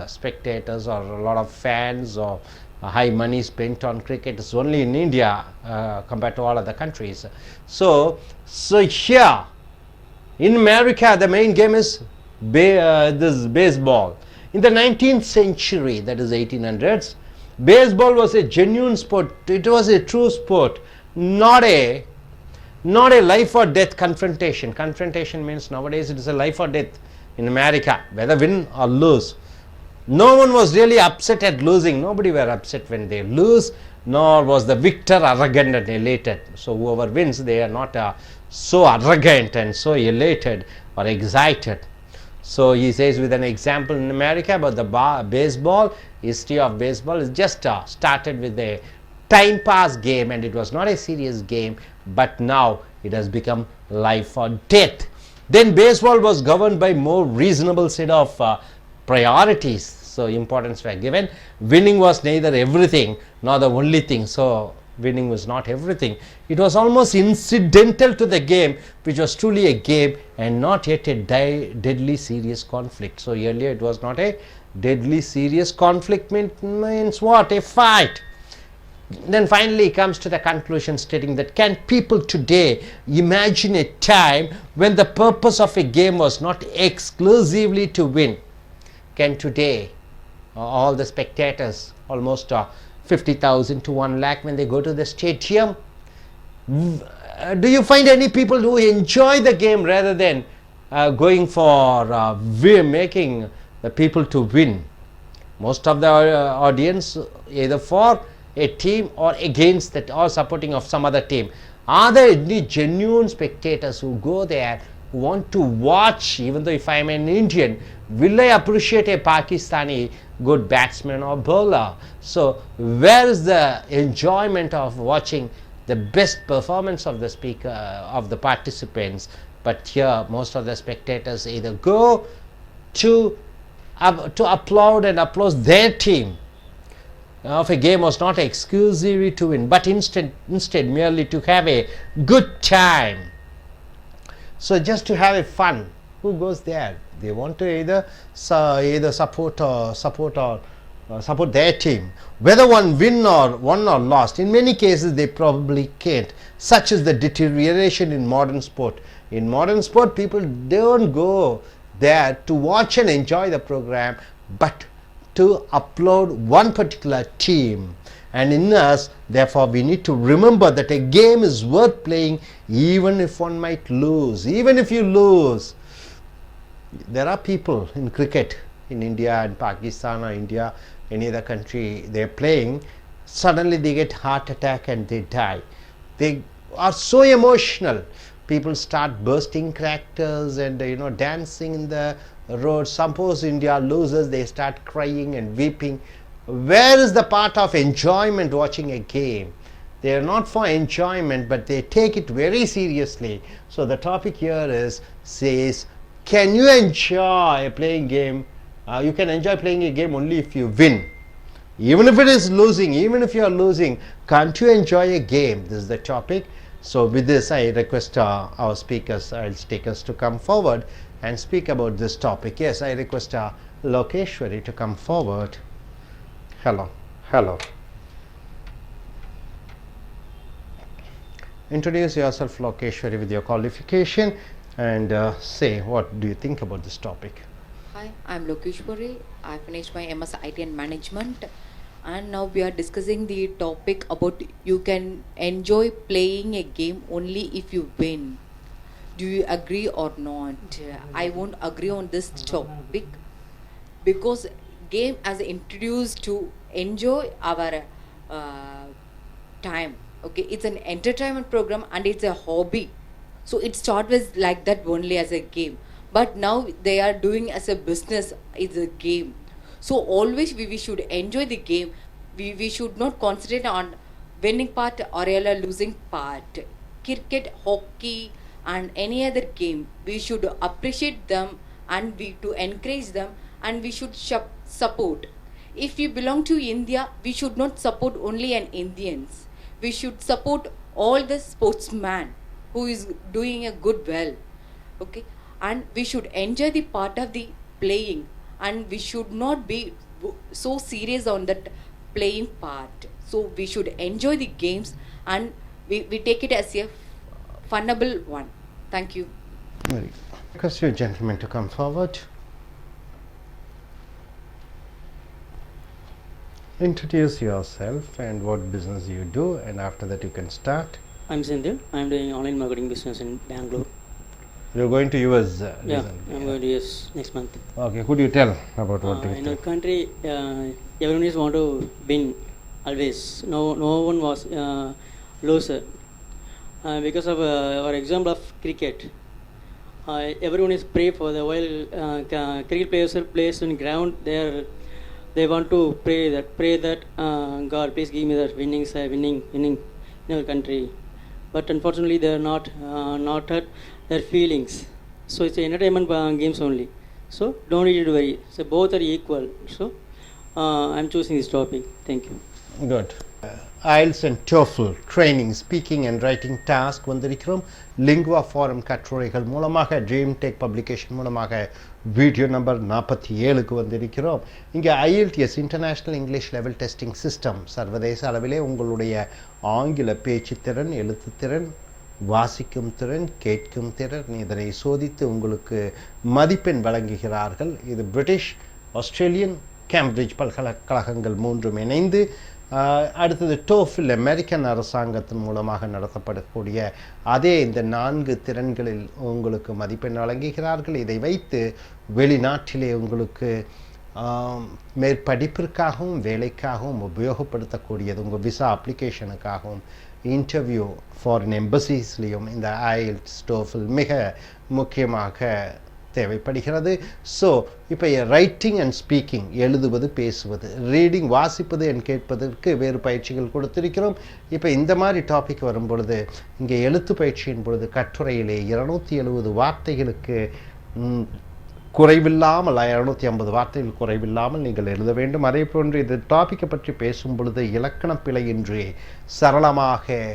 spectators, or a lot of fans, or high money spent on cricket. It's only in India compared to all other countries. So here in America, the main game is this baseball. In the 19th century, that is 1800s, baseball was a genuine sport. It was a true sport, not a life or death confrontation. Confrontation means nowadays it is a life or death in America, whether win or lose. No one was really upset at losing. Nobody were upset when they lose, nor was the victor arrogant and elated. So whoever wins, they are not so arrogant and so elated or excited. So he says with an example in America about the baseball, history of baseball is just started with a time pass game, and it was not a serious game, but now it has become life or death. Then baseball was governed by more reasonable set of priorities. So importance were given. Winning was neither everything nor the only thing. So winning was not everything. It was almost incidental to the game, which was truly a game and not yet a deadly serious conflict. So earlier it was not a deadly serious conflict, means what? A fight. Then finally he comes to the conclusion stating that, can people today imagine a time when the purpose of a game was not exclusively to win? Can today all the spectators, almost 50,000 to 1 lakh, when they go to the stadium, do you find any people who enjoy the game rather than going for making the people to win? Most of the audience either for a team or against that, or supporting of some other team. Are there any genuine spectators who go there, who want to watch? Even though if I am an Indian, will I appreciate a Pakistani good batsman or bowler? So where is the enjoyment of watching the best performance of the speaker, of the participants? But here most of the spectators either go to applaud and applaud their team. If a game was not exclusively to win, but instead merely to have a good time. So just to have a fun. Who goes there? They want to either support their team, whether one won or lost. In many cases they probably can't. Such is the deterioration in modern sport. In modern sport, people don't go there to watch and enjoy the program, but to applaud one particular team. And in us, therefore, we need to remember that a game is worth playing even if one might lose. Even if you lose, there are people in cricket in India and Pakistan or India, any other country, they're playing, suddenly they get heart attack and they die. They are so emotional. People start bursting characters and dancing in the road. Suppose India loses, they start crying and weeping. Where is the part of enjoyment watching a game? They are not for enjoyment, but they take it very seriously. So the topic here says, can you enjoy playing game? You can enjoy playing a game only if you win. Even if it is losing, even if you are losing, can't you enjoy a game? This is the topic. So with this, I request our speakers, IELTS takers to come forward and speak about this topic. Yes, I request Lokeshwari to come forward. Hello. Hello. Introduce yourself, Lokeshwari, with your qualification and say what do you think about this topic. Hi, I'm Lokeshwari. I finished my MS IT and Management, and now we are discussing the topic about you can enjoy playing a game only if you win. Do you agree or not? I won't agree on this topic because game as introduced to enjoy our time. Okay, it's an entertainment program and it's a hobby. So it started with like that only as a game. But now they are doing as a business, it's a game. So always we should enjoy the game. We should not concentrate on winning part or losing part. Cricket, hockey and any other game, we should appreciate them and we to encourage them and we should support. If you belong to India, we should not support only an Indians. We should support all the sportsmen who is doing a good well. Okay. And we should enjoy the part of the playing and we should not be so serious on that playing part. So we should enjoy the games and we take it as a funnable one. Thank you. Very good. Request you gentlemen to come forward. Introduce yourself and what business you do, and after that you can start. I'm Sindhil. I'm doing online marketing business in Bangalore. You're going to US yeah, I'm going to US next month. Okay, could you tell about what you in our country, everyone is want to win always. No one was loser. Because of our example of cricket, everyone is pray for the while cricket players are placed on ground. They want to pray that God please give me that winning in our country. But unfortunately, they are not hurt their feelings. So it's entertainment games only. So don't need to worry. So both are equal. So I'm choosing this topic. Thank you. Good. IELTS and TOEFL training, speaking and writing task வந்திருக்கிறோம். Lingua Forum கட்டுரைகள் மூலமாக Dream Tech Publication மூலமாக video number 47க்கு வந்திருக்கிறோம். இங்கே I.E.L.T.S international English level testing system சர்வதேச அளவிலே உங்களுடைய ஆங்கில பேச்சு திறன், எழுத்து திறன், வாசிக்கும் திறன், கேட்கும் திறன் இதனை சோதித்து உங்களுக்கு மதிப்பெண் வழங்குகிறார்கள். இது பிரிட்டிஷ், ஆஸ்திரேலியன், கேம்பிரிட்ஜ் பல்கலைக்கழகங்கள் மூன்றும் இணைந்து அடுத்தது TOEFL அமெரிக்கன் அரசாங்கத்தின் மூலமாக நடத்தப்படக்கூடிய அதே இந்த 4 திறன்களில் உங்களுக்கு மதிப்பெண் வழங்குகிறார்கள். இதை வைத்து வெளிநாட்டிலே உங்களுக்கு மேற்படிப்பிற்காகவும் வேலைக்காகவும் உபயோகப்படுத்தக்கூடியது உங்கள் விசா அப்ளிகேஷனுக்காகவும் இன்டர்வியூ ஃபாரின் எம்பசிஸ்லேயும் இந்த IELTS TOEFL மிக முக்கியமாக தேவைப்படுகிறது. ஸோ இப்போ ரைட்டிங் அண்ட் ஸ்பீக்கிங், எழுதுவது பேசுவது, ரீடிங் வாசிப்பது அண்ட் கேட்பதற்கு வேறு பயிற்சிகள் கொடுத்திருக்கிறோம். இப்போ இந்த மாதிரி டாபிக் வரும்பொழுது இங்கே எழுத்து பயிற்சியின் பொழுது கட்டுரையிலே 270 வார்த்தைகளுக்கு குறைவில்லாமல் 250 வார்த்தைகள் குறைவில்லாமல் நீங்கள் எழுத வேண்டும். அதே போன்று இந்த டாப்பிக்கை பற்றி பேசும் பொழுது இலக்கண பிழையின்றி சரளமாக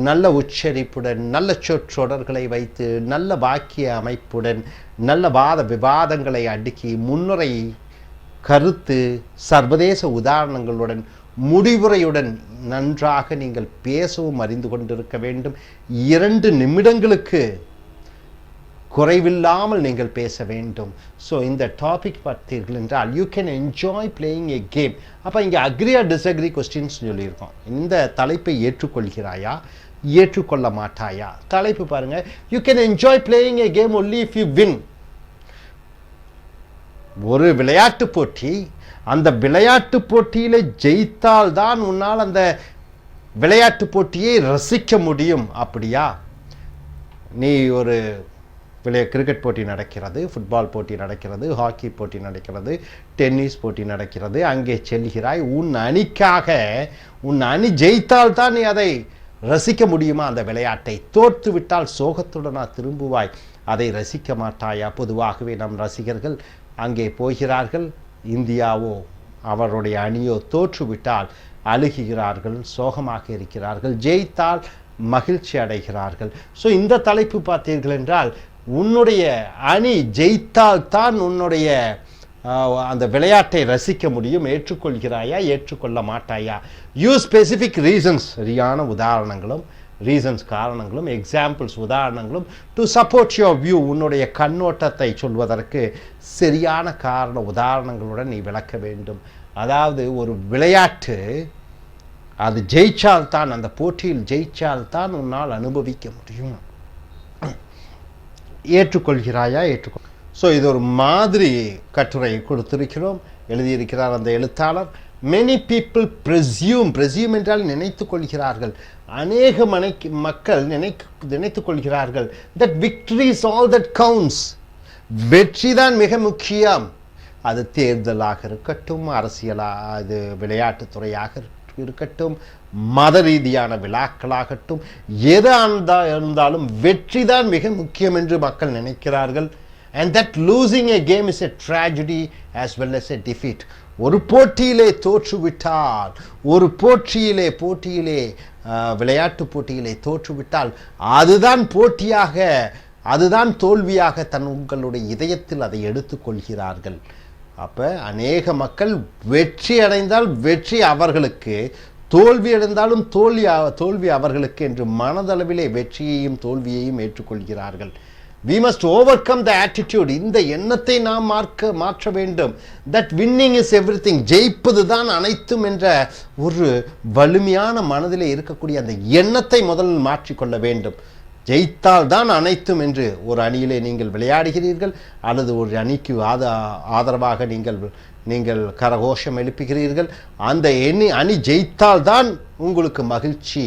நல்ல உச்சரிப்புடன் நல்ல சொற்றொடர்களை வைத்து நல்ல வாக்கிய அமைப்புடன் நல்ல விவாதங்களை அடுக்கி முன்னுரை கருத்து சர்வதேச உதாரணங்களுடன் முடிவுரையுடன் நன்றாக நீங்கள் பேசவும் அறிந்து கொண்டிருக்க வேண்டும். 2 நிமிடங்களுக்கு குறைவில்லாமல் நீங்கள் பேச வேண்டும். ஸோ இந்த டாபிக் பார்த்தீர்கள் என்றால் you can enjoy playing A game. அப்போ இங்கே அக்ரி ஆர் டிஸ்அக்ரி கொஸ்டின்ஸ் சொல்லியிருக்கோம். இந்த தலைப்பை ஏற்றுக்கொள்கிறாயா, ஏற்றுக்கொள்ள மாட்டாயா? தலைப்பு பாருங்கள், you can enjoy playing A game only if you win. ஒரு விளையாட்டு போட்டி, அந்த விளையாட்டு போட்டியில் ஜெயித்தால்தான் உன்னால் அந்த விளையாட்டு போட்டியை ரசிக்க முடியும். அப்படியா? நீ ஒரு கிரிக்கெட் போட்டி நடக்கிறது, ஃபுட்பால் போட்டி நடக்கிறது, ஹாக்கி போட்டி நடக்கிறது, டென்னிஸ் போட்டி நடக்கிறது, அங்கே செல்கிறாய். உன் அணிக்காக உன் அணி ஜெயித்தால்தான் நீ அதை ரசிக்க முடியுமா? அந்த விளையாட்டை தோற்று விட்டால் சோகத்துடனா திரும்புவாய், அதை ரசிக்க மாட்டாயா? பொதுவாகவே நம் ரசிகர்கள் அங்கே போகிறார்கள். இந்தியாவோ அவருடைய அணியோ தோற்றுவிட்டால் அழுகிறார்கள், சோகமாக இருக்கிறார்கள், ஜெயித்தால் மகிழ்ச்சி அடைகிறார்கள். ஸோ இந்த தலைப்பு பார்த்தீர்கள் என்றால் உன்னுடைய அணி ஜெயித்தால் தான் உன்னுடைய அந்த விளையாட்டை ரசிக்க முடியும். ஏற்றுக்கொள்கிறாயா, ஏற்றுக்கொள்ள மாட்டாயா? யூ ஸ்பெசிஃபிக் ரீசன்ஸ், சரியான உதாரணங்களும் ரீசன்ஸ் காரணங்களும் எக்ஸாம்பிள்ஸ் உதாரணங்களும் டு சப்போர்ட் யுவர் வியூ, உன்னுடைய கண்ணோட்டத்தை சொல்வதற்கு சரியான காரண உதாரணங்களுடன் நீ விளக்க வேண்டும். அதாவது ஒரு விளையாட்டு அது ஜெயிச்சால்தான், அந்த போட்டியில் ஜெயிச்சால்தான் உன்னால் அனுபவிக்க முடியும். ஏற்றுக்கொள்கிறாயா, ஏற்றுக்கொள். ஸோ இது ஒரு மாதிரி கட்டுரை கொடுத்திருக்கிறோம், எழுதியிருக்கிறார் அந்த எழுத்தாளர். மெனி பீப்புள் பிரசியூம் என்றால் நினைத்து கொள்கிறார்கள். அநேக மக்கள் நினைத்து கொள்கிறார்கள் that victory is all that counts, வெற்றி தான் மிக முக்கியம். அது தேர்தலாக இருக்கட்டும், அரசியலாக, அது விளையாட்டுத்துறையாக இருக்கட்டும், மத ரீதியான விழாக்களாகட்டும், எது இருந்தாலும் வெற்றி தான் மிக முக்கியம் என்று மக்கள் நினைக்கிறார்கள். And that losing a game is a tragedy as well as a defeat. ஒரு போட்டியிலே தோற்றுவிட்டால், ஒரு போட்டியிலே விளையாட்டு போட்டியிலே தோற்றுவிட்டால் அதுதான் போட்டியாக, அதுதான் தோல்வியாக உங்களுடைய இதயத்தில் அதை எடுத்துக்கொள்கிறார்கள். அப்போ அநேக மக்கள் வெற்றி அடைந்தால் வெற்றி அவர்களுக்கு, தோல்வி அடைந்தாலும் தோல்வி அவர்களுக்கு என்று மனதளவிலே வெற்றியையும் தோல்வியையும் ஏற்றுக்கொள்கிறார்கள். We must overcome the attitude. இந்த எண்ணத்தை நாம் மாற்ற வேண்டும். That winning is everything. ஜெயிப்பது தான் அனைத்தும் என்ற ஒரு வலிமையான மனதிலே இருக்கக்கூடிய அந்த எண்ணத்தை முதலில் மாற்றிக்கொள்ள வேண்டும். ஜெயித்தால் தான் அனைத்தும் என்று ஒரு அணியிலே நீங்கள் விளையாடுகிறீர்கள், அல்லது ஒரு அணிக்கு ஆதரவாக நீங்கள் கரகோஷம் எழுப்புகிறீர்கள். அந்த அணி ஜெயித்தால் தான் உங்களுக்கு மகிழ்ச்சி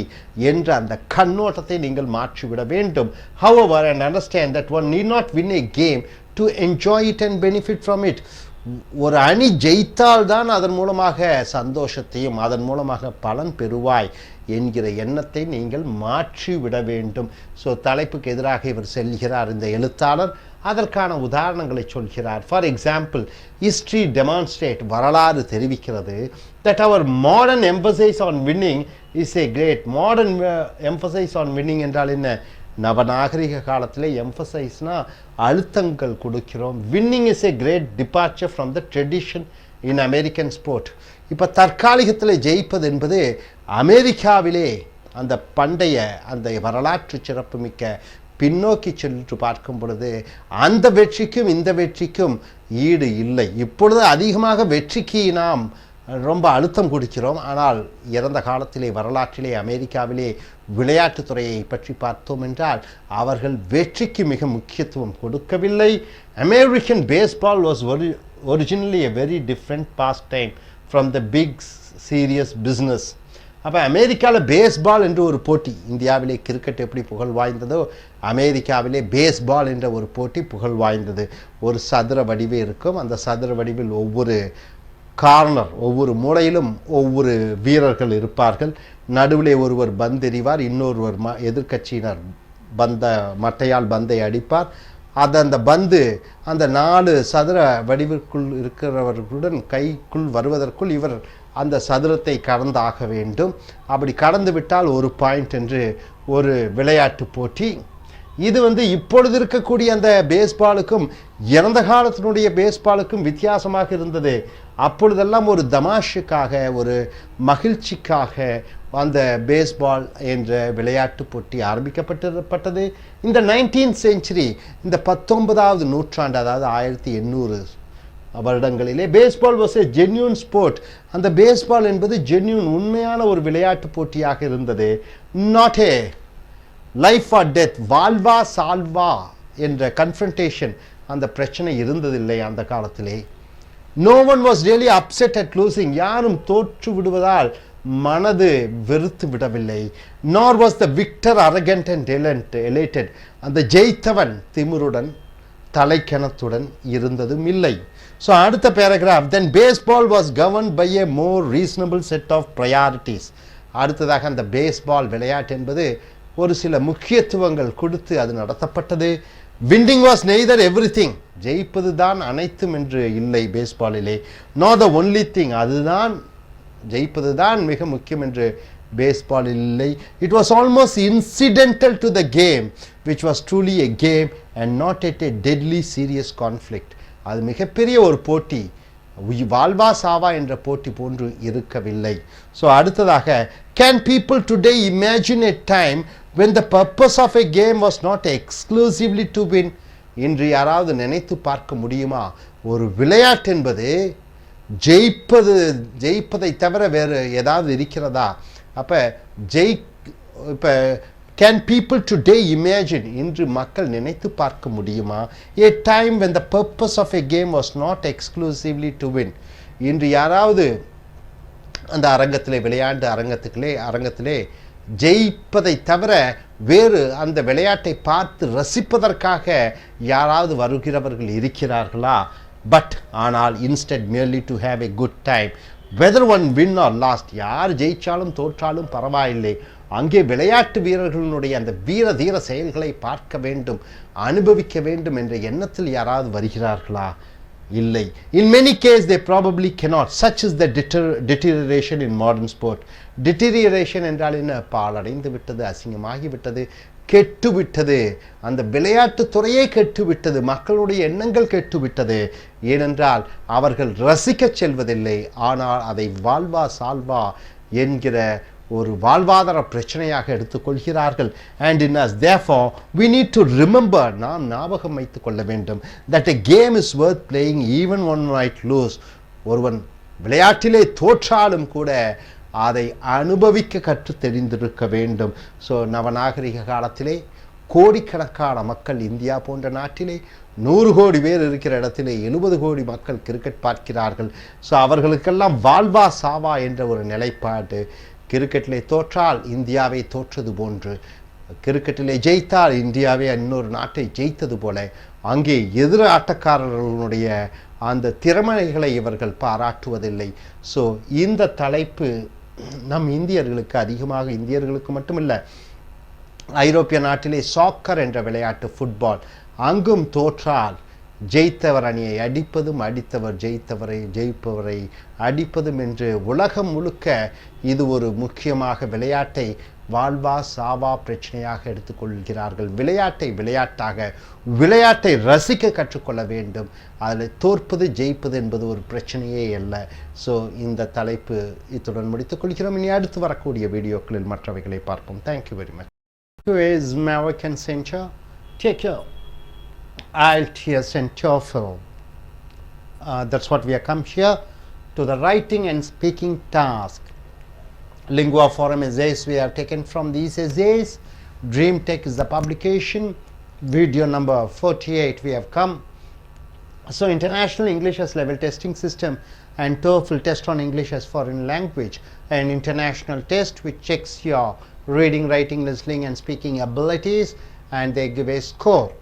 என்ற அந்த கண்ணோட்டத்தை நீங்கள் மாற்றிவிட வேண்டும். However, and understand that one need not win a game to enjoy it and benefit from it. ஒரு அணி ஜெயித்தால் தான் அதன் மூலமாக சந்தோஷத்தையும் அதன் மூலமாக பலன் பெறுவாய் என்கிற எண்ணத்தை நீங்கள் மாற்றிவிட வேண்டும். ஸோ தலைப்புக்கு எதிராக இவர் செல்கிறார் இந்த எழுத்தாளர். அதற்கான உதாரணங்களை சொல்கிறார். ஃபார் எக்ஸாம்பிள், ஹிஸ்ட்ரி டெமான்ஸ்ட்ரேட், வரலாறு தெரிவிக்கிறது that our modern emphasis on winning is a great. modern emphasis on winning என்றால் என்ன? நவநாகரிக காலத்தில் எம்பசைஸ்னா அழுத்தங்கள் கொடுக்கிறோம். Winning is a great departure from the tradition in American sport. இப்போ தற்காலிகத்தில் ஜெயிப்பது என்பது அமெரிக்காவிலே அந்த பண்டைய அந்த வரலாற்று சிறப்புமிக்க பின்னோக்கி சென்று பார்க்கும் பொழுது அந்த வெற்றிக்கும் இந்த வெற்றிக்கும் ஈடு இல்லை. இப்பொழுது அதிகமாக வெற்றிக்கு நாம் ரொம்ப அழுத்தம் கொடுக்கிறோம். ஆனால் இறந்த காலத்திலே வரலாற்றிலே அமெரிக்காவிலே விளையாட்டுத்துறையை பற்றி பார்த்தோம் என்றால் அவர்கள் வெற்றிக்கு மிக முக்கியத்துவம் கொடுக்கவில்லை. American baseball was originally a very different pastime from the big serious business. அப்போ அமெரிக்காவில் பேஸ்பால் என்று ஒரு போட்டி, இந்தியாவிலே கிரிக்கெட் எப்படி புகழ் வாய்ந்ததோ அமெரிக்காவிலே பேஸ்பால் என்ற ஒரு போட்டி புகழ் வாய்ந்தது. ஒரு சதுர வடிவே இருக்கும். அந்த சதுர வடிவில் ஒவ்வொரு கார்னர், ஒவ்வொரு மூலையிலும் ஒவ்வொரு வீரர்கள் இருப்பார்கள். நடுவிலே ஒருவர் பந்தெறிவார், இன்னொருவர் எதிர்கட்சியினர் மட்டையால் பந்தை அடிப்பார். அந்த பந்து அந்த 4 சதுர வடிவிற்குள் இருக்கிறவர்களுடன் கைக்குள் வருவதற்குள் இவர் அந்த சதுரத்தை கடந்தாக வேண்டும். அப்படி கடந்து விட்டால் ஒரு பாயிண்ட் என்று ஒரு விளையாட்டு போட்டி. இது இப்பொழுது இருக்கக்கூடிய அந்த பேஸ்பாலுக்கும் இறந்த காலத்தினுடைய பேஸ்பாலுக்கும் வித்தியாசமாக இருந்தது. அப்பொழுதெல்லாம் ஒரு தமாஷுக்காக, ஒரு மகிழ்ச்சிக்காக அந்த பேஸ்பால் என்ற விளையாட்டு போட்டி ஆரம்பிக்கப்பட்டது. இந்த 19th century, இந்த 19வது நூற்றாண்டு, அதாவது 1800 வருடங்களிலே baseball was a genuine sport. அந்த பேஸ்பால் என்பது ஜென்யூன், உண்மையான ஒரு விளையாட்டு போட்டியாக இருந்தது. Not a life or death, வாழ்வா சால்வா என்ற கன்ஃபரன்டேஷன், அந்த பிரச்சனை இருந்ததில்லை அந்த காலத்திலே. No one was really upset at losing, யாரும் தோற்று விடுவதால் மனது வெறுத்து விடவில்லை. Nor was the victor arrogant and elated, அந்த ஜெயித்தவன் திமிருடன் தலைக்கணத்துடன் இருந்ததும் இல்லை. ஸோ அடுத்த paragraph, then baseball was governed by a more reasonable set of priorities. அடுத்ததாக அந்த பேஸ்பால் விளையாட்டு என்பது ஒரு சில முக்கியத்துவங்கள் கொடுத்து அது நடத்தப்பட்டது. வின்னிங் வாஸ் நெய்தர் எவ்ரிதிங், ஜெயிப்பது தான் அனைத்தும் என்று இல்லை பேஸ்பாலிலே. not the only thing, அதுதான் ஜெயிப்பது தான் மிக முக்கியம் என்று பேஸ்பாலில் இல்லை. it was almost incidental to the game which was truly a game and not at a deadly serious conflict. அது மிகப்பெரிய ஒரு போட்டி, வாழ்வா சாவா என்ற போட்டி போன்று இருக்கவில்லை. ஸோ அடுத்ததாக, can people today imagine a time when the purpose of a game was not exclusively to win? இன்று யாராவது நினைத்து பார்க்க முடியுமா ஒரு விளையாட்டு என்பது ஜெயிப்பதை தவிர வேறு ஏதாவது இருக்கிறதா? அப்போ இப்போ can people today imagine, இன்று மக்கள் நினைத்து பார்க்க முடியுமா a time when the purpose of a game was not exclusively to win? இன்று யாராவது அந்த அரங்கத்திலே விளையாட்டு அரங்கத்திலே ஜெயிப்பதை தவிர வேறு அந்த விளையாட்டை பார்த்து ரசிப்பதற்காக யாராவது வருகிறவர்கள் இருக்கிறார்களா? பட் ஆனால் instead merely to have a good time, whether one win or lost, யார் ஜெயிச்சாலும் தோற்றாலும் பரவாயில்லை, அங்கே விளையாட்டு வீரர்களுடைய அந்த வீர தீர செயல்களை பார்க்க வேண்டும், அனுபவிக்க வேண்டும் என்ற எண்ணத்தில் யாராவது வருகிறார்களா? இல்லை. in many cases they probably cannot. such is the deterioration in modern sport. deterioration என்றால் என்ன? பாழடைந்து விட்டது, அசிங்கமாகி விட்டது, கெட்டுவிட்டது, அந்த விளையாட்டு துறையே கெட்டுவிட்டது, மக்களுடைய எண்ணங்கள் கெட்டுவிட்டது. ஏனென்றால் அவர்கள் ரசிக்க செல்வதில்லை, ஆனால் அதை வாழ்வா சால்வா என்கிற ஒரு வாழ்வாதார பிரச்சனையாக எடுத்துக்கொள்கிறார்கள். and in us therefore we need to remember, நாம் ஞாபகம் வைத்துக் கொள்ள வேண்டும், that a game is worth playing even one might lose. ஒருவன் விளையாட்டிலே தோற்றாலும் கூட அதை அனுபவிக்க கற்று தெரிந்திருக்க வேண்டும். ஸோ நவநாகரிக காலத்திலே கோடிக்கணக்கான மக்கள் இந்தியா போன்ற நாட்டிலே 100 கோடி பேர் இருக்கிற இடத்திலே 70 கோடி மக்கள் கிரிக்கெட் பார்க்கிறார்கள். ஸோ அவர்களுக்கெல்லாம் வாழ்வா சாவா என்ற ஒரு நிலைப்பாடு. கிரிக்கெட்டிலே தோற்றால் இந்தியாவை தோற்றது போன்று, கிரிக்கெட்டிலே ஜெயித்தால் இந்தியாவே இன்னொரு நாட்டை ஜெயித்தது போல, அங்கே எதிர ஆட்டக்காரர்களுடைய அந்த திறமைகளை இவர்கள் பாராட்டுவதில்லை. ஸோ இந்த தலைப்பு நம் இந்தியர்களுக்கு அதிகமாக, இந்தியர்களுக்கு மட்டுமில்லை, ஐரோப்பிய நாட்டிலே சாக்கர் என்ற விளையாட்டு ஃபுட்பால், அங்கும் தோற்றால் ஜெயித்தவர் அணியை அடிப்பதும் அடித்தவர் ஜெயிப்பவரை அடிப்பதும் என்று உலகம் முழுக்க இது ஒரு முக்கியமாக விளையாட்டை வாழ்வா சாவா பிரச்சனையாக எடுத்துக்கொள்கிறார்கள். விளையாட்டை ரசிக்க கற்றுக்கொள்ள வேண்டும். அதில் தோற்பது ஜெயிப்பது என்பது ஒரு பிரச்சனையே அல்ல. ஸோ இந்த தலைப்பு இத்துடன் முடித்துக் கொள்கிறோம். இனி அடுத்து வரக்கூடிய வீடியோக்களில் மற்றவைகளை பார்ப்போம். Thank you very much. is American Center. Take care. I.E.L.T.S and TOEFL. That's what we have come here to the writing and speaking task. Lingua Forum essays we have taken from these essays. Dream Tech is the publication. Video number 48 we have come. So International English as Level Testing System and TOEFL test on English as foreign language, an international test which checks your reading, writing, listening and speaking abilities, and they give a score.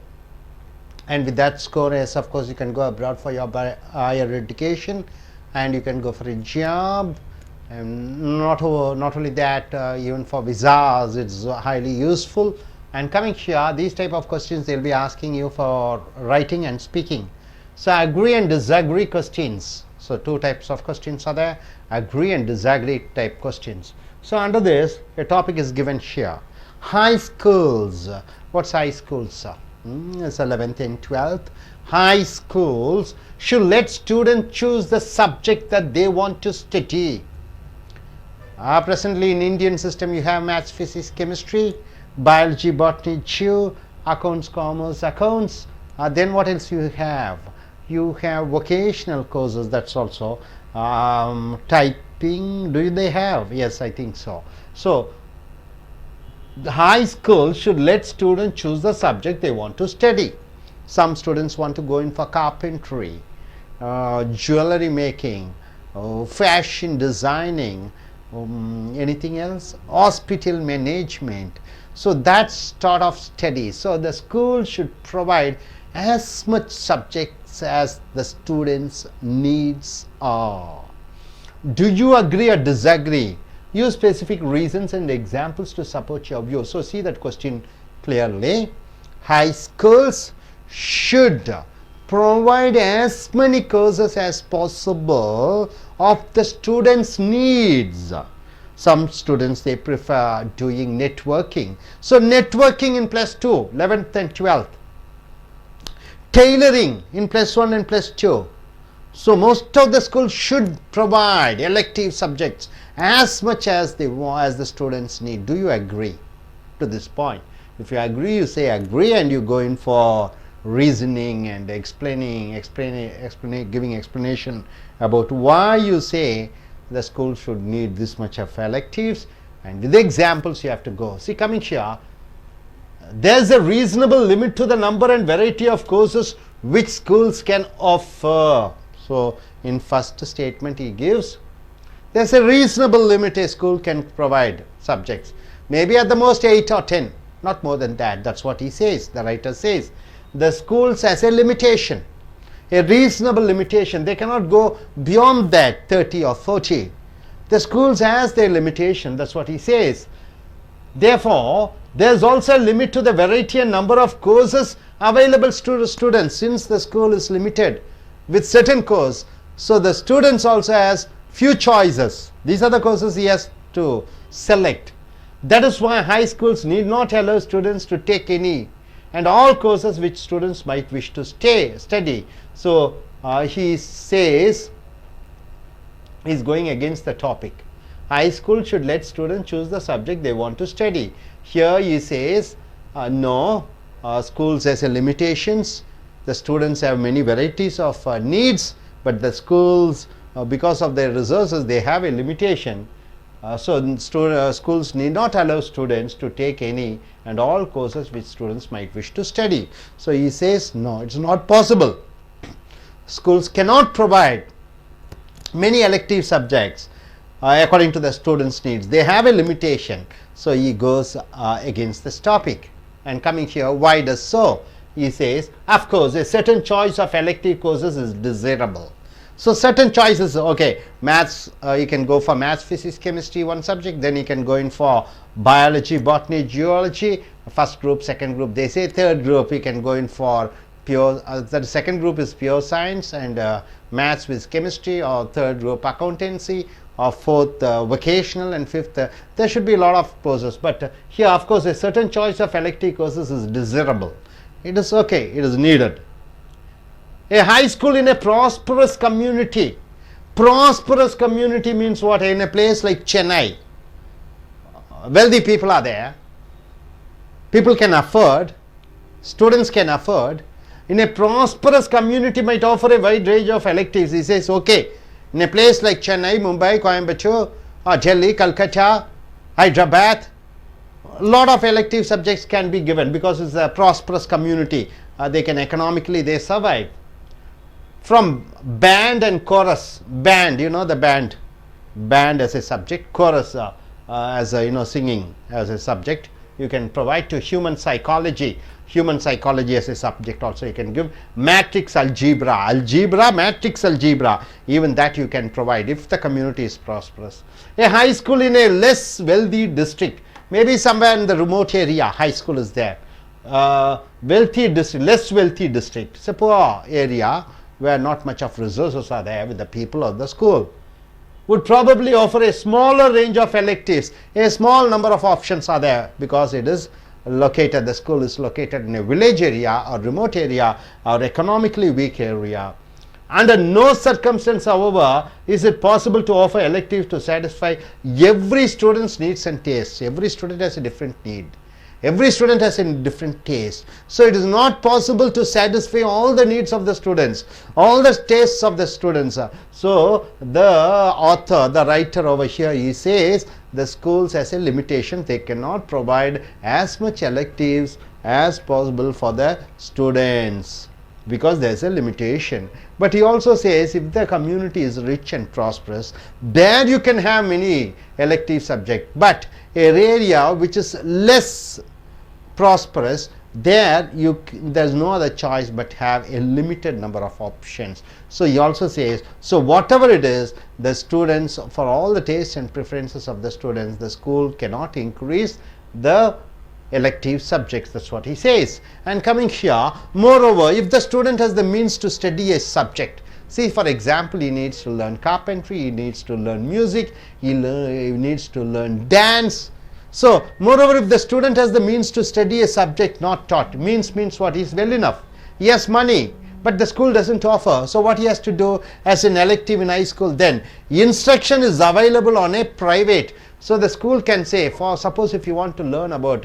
And with that score, yes, of course you can go abroad for your higher education, and you can go for a job. And not only that, even for visas it's highly useful. And coming here, these type of questions they'll be asking you for writing and speaking. So agree and disagree questions. So two types of questions are there, agree and disagree type questions. So under this, a topic is given here. High schools. What's high schools? It's 11th and 12th. High schools should let students choose the subject that they want to study. Presently in Indian system you have maths, physics, chemistry, biology, botany, geo, accounts, commerce, accounts. Then what else you have? You have vocational courses, that's also typing. Do they have? Yes, I think so. So the high school should let students choose the subject they want to study. Some students want to go in for carpentry, jewelry making, fashion designing, anything else, hospital management. So that's sort of study. So the school should provide as much subjects as the students' needs are. Do you agree or disagree? Use specific reasons and examples to support your view. So see that question clearly. High schools should provide as many courses as possible of the students' needs. Some students, they prefer doing networking. So networking in +2, 11th and 12th. Tailoring in +1 and +2. So most of the schools should provide elective subjects as much as the students need. Do you agree to this point? If you agree, you say agree, and you go in for reasoning and giving explanation about why you say the school should need this much of electives, and with the examples you have to go. See, coming here, there is a reasonable limit to the number and variety of courses which schools can offer. So in first statement he gives, there is a reasonable limit a school can provide subjects, maybe at the most 8 or 10, not more than that. That's what he says, the writer says. The schools has a limitation, a reasonable limitation. They cannot go beyond that 30 or 40. The schools has their limitation. That's what he says. Therefore, there is also a limit to the variety and number of courses available to students, since the school is limited with certain course. So the students also has few choices. These are the courses he has to select. That is why high schools need not allow students to take any and all courses which students might wish to study. So he says he is going against the topic. High school should let students choose the subject they want to study. Here he says no, schools has a limitations. The students have many varieties of needs, but the schools, because of their resources, they have a limitation. So schools need not allow students to take any and all courses which students might wish to study. So he says no, it's not possible. Schools cannot provide many elective subjects according to the students' needs. They have a limitation. So he goes against this topic. And coming here, why does so? He says, of course, a certain choice of elective courses is desirable. So certain choices, okay, maths, you can go for maths, physics, chemistry, one subject, then you can go in for biology, botany, geology, first group, second group. They say third group, you can go in for pure, the second group is pure science, and maths with chemistry, or third group accountancy, or fourth vocational, and fifth, there should be a lot of courses. But here, of course, a certain choice of elective courses is desirable. It is okay, it is needed. A high school in a prosperous community. Prosperous community means what? In a place like Chennai, wealthy people are there, people can afford, students can afford. In a prosperous community might offer a wide range of electives. He says, okay, in a place like Chennai, Mumbai, Coimbatore, or Delhi, Calcutta, Hyderabad, a lot of elective subjects can be given because it's a prosperous community. They can economically, they survive. From band and chorus, band, you know the band as a subject, chorus as a, singing as a subject. You can provide to human psychology as a subject also. You can give matrix algebra, matrix algebra, even that you can provide if the community is prosperous. A high school in a less wealthy district, maybe somewhere in the remote area, high school is there. Wealthy district, less wealthy district, it's a poor area where not much of resources are there with the people of the school, would probably offer a smaller range of electives. A small number of options are there because it is located, the school is located in a village area or remote area or economically weak area. Under no circumstance, however, is it possible to offer electives to satisfy every student's needs and tastes. Every student has a different need. Every student has a different taste. So it is not possible to satisfy all the needs of the students, all the tastes of the students. So the author, the writer over here, he says the schools has a limitation. They cannot provide as much electives as possible for the students because there is a limitation. But he also says if the community is rich and prosperous, there you can have many elective subjects. But an area which is less prosperous, there's no other choice but have a limited number of options. So he also says, so whatever it is, the students, for all the tastes and preferences of the students, the school cannot increase the elective subjects. That's what he says. And coming here, moreover, if the student has the means to study a subject, see, for example, he needs to learn carpentry, he needs to learn music, he needs to learn dance. So moreover, if the student has the means to study a subject not taught, means what? Is well enough, he has money, but the school doesn't offer. So what he has to do as an elective in high school, then instruction is available on a private. So the school can say, for suppose if you want to learn about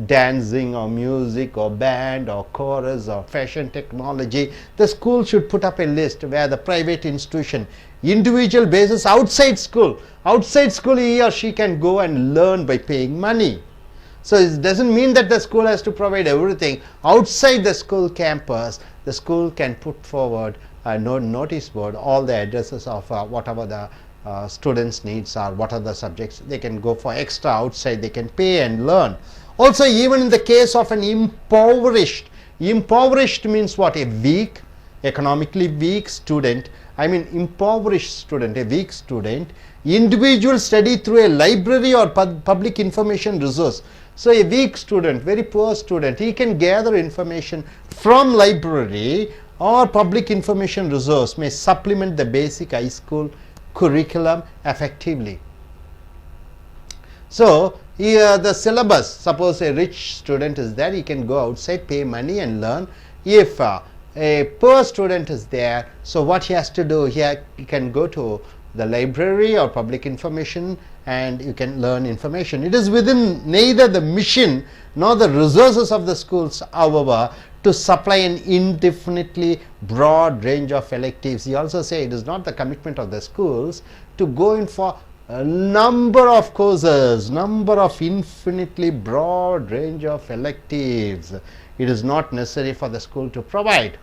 dancing or music or band or chorus or fashion technology, the school should put up a list where the private institution, individual basis, outside school he or she can go and learn by paying money. So it doesn't mean that the school has to provide everything. Outside the school campus, the school can put forward a notice board, all the addresses of whatever the students' needs are, what are the subjects. They can go for extra outside, they can pay and learn. Also, even in the case of an impoverished means what? A weak, economically weak student, impoverished student, a weak student, individual study through a library or public information resource. So a weak student, very poor student, he can gather information from library or public information resource, may supplement the basic high school curriculum effectively. So here the syllabus, suppose a rich student is there, he can go outside, pay money and learn. If a poor student is there, so what he has to do, he can go to the library or public information and you can learn information. It is within neither the mission nor the resources of the schools, however, to supply an indefinitely broad range of electives. He also say it is not the commitment of the schools to go in for a number of courses, number of infinitely broad range of electives. It is not necessary for the school to provide.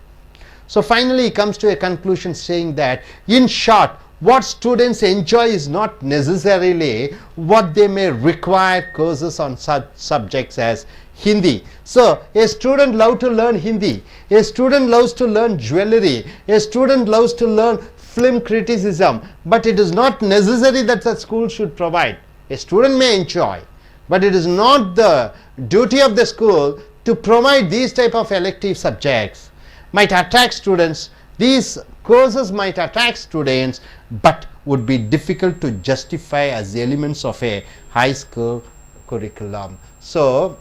So finally he comes to a conclusion saying that, in short, what students enjoy is not necessarily what they may require courses on such subjects as Hindi. So a student loves to learn Hindi, a student loves to learn jewelry, a student loves to learn film criticism, but it is not necessary that the school should provide. A student may enjoy, but it is not the duty of the school to provide these type of elective subjects. Might attract students, these courses might attract students, but would be difficult to justify as elements of a high school curriculum. So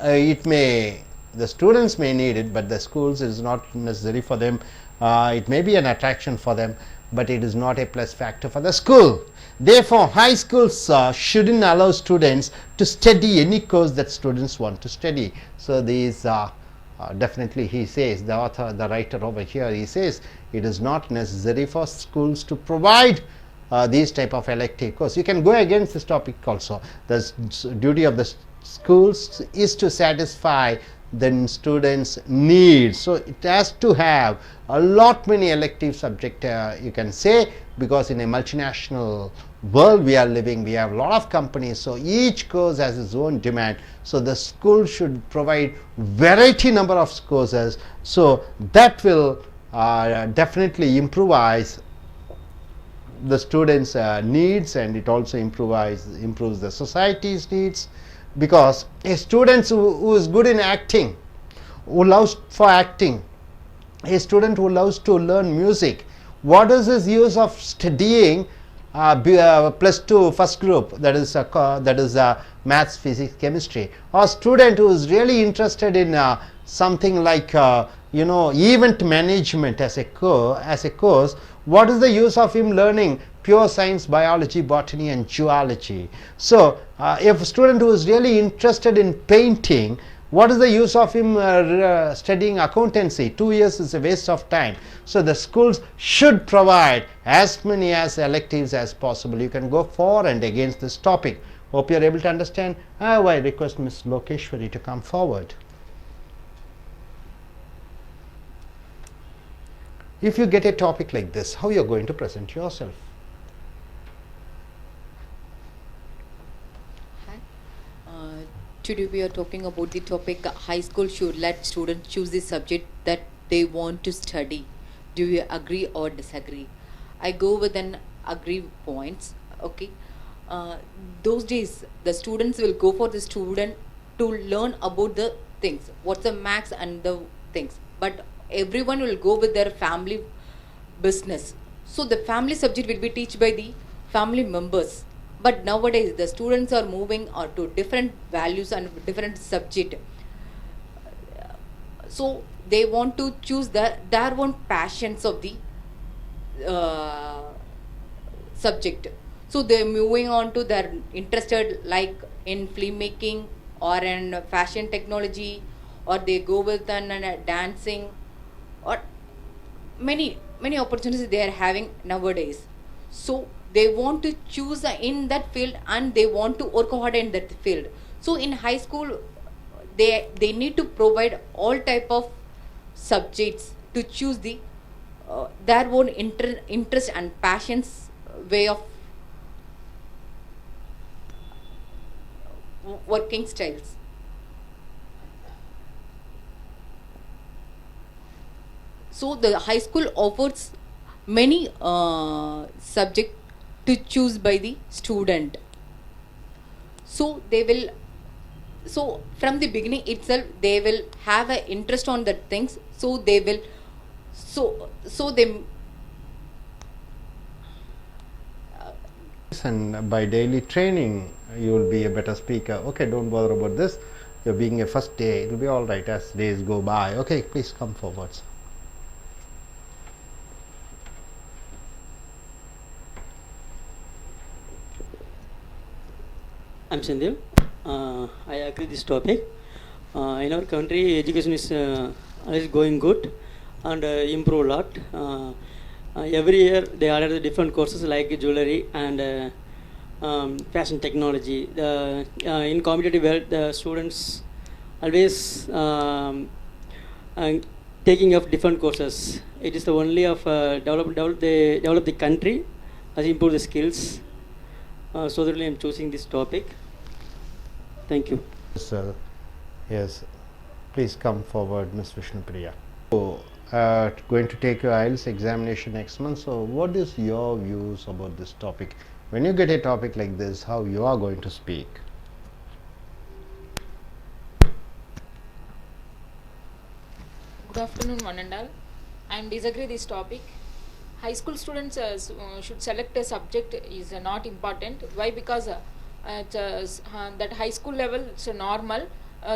the students may need it, but the schools is not necessary for them. It may be an attraction for them, but it is not a plus factor for the school. Therefore, high schools shouldn't allow students to study any course that students want to study. So these definitely, he says, the author, the writer over here, he says it is not necessary for schools to provide these type of elective course. You can go against this topic also. The duty of the schools is to satisfy the students' needs. So it has to have a lot many elective subject, you can say, because in a multinational world we are living, we have a lot of companies, so each course has its own demand. So the school should provide variety number of courses, so that will definitely improvise the students' needs, and it also improves the society's needs. Because a student who is good in acting, who loves for acting, a student who loves to learn music, what is his use of studying +2 first group, that is maths, physics, chemistry, or student who is really interested in something like event management as a course, what is the use of him learning pure science, biology, botany and zoology? So if a student who is really interested in painting, what is the use of him studying accountancy? 2 years is a waste of time. So the schools should provide as many as electives as possible. You can go for and against this topic. Hope you are able to understand. I request Ms. Lokeshwari to come forward. If you get a topic like this, how you are going to present yourself? Today we are talking about the topic high school should let students choose the subject that they want to study. Do you agree or disagree? I go with an agree points. Okay. Those days the students will go for the to learn about the things, what's the max and the things. But everyone will go with their family business. So the family subject will be taught by the family members. But nowadays the students are moving to different values and different subject. So they want to choose their own passions of the subject. So they're moving on to their interested like in filmmaking or in fashion technology, or they go with dancing, or many opportunities they are having nowadays. So they want to choose in that field and they want to work hard in that field. So in high school they need to provide all type of subjects to choose the their own interest and passions way of working styles. So the high school offers many subjects to choose by the student. So they will, so from the beginning itself they will have an interest on that things. So they will, so they and by daily training you will be a better speaker. Okay, don't bother about this. You're being a first day, it will be all right as days go by. Okay, please come forwards. I'm Sindhu. I agree this topic. In our country, education is going good and improve a lot. Every year they added different courses like jewelry and fashion technology. In competitive world, the students always taking up different courses. It is the only of develop the country, as improve the skills. So that I am choosing this topic. Thank you. Sir, yes, please come forward, Ms. Vishnupriya. So, going to take your IELTS examination next month. So, what is your views about this topic? When you get a topic like this, how you are going to speak? Good afternoon, one and all. I disagree this topic. High school students should select a subject is not important. Why? Because that high school level it's normal.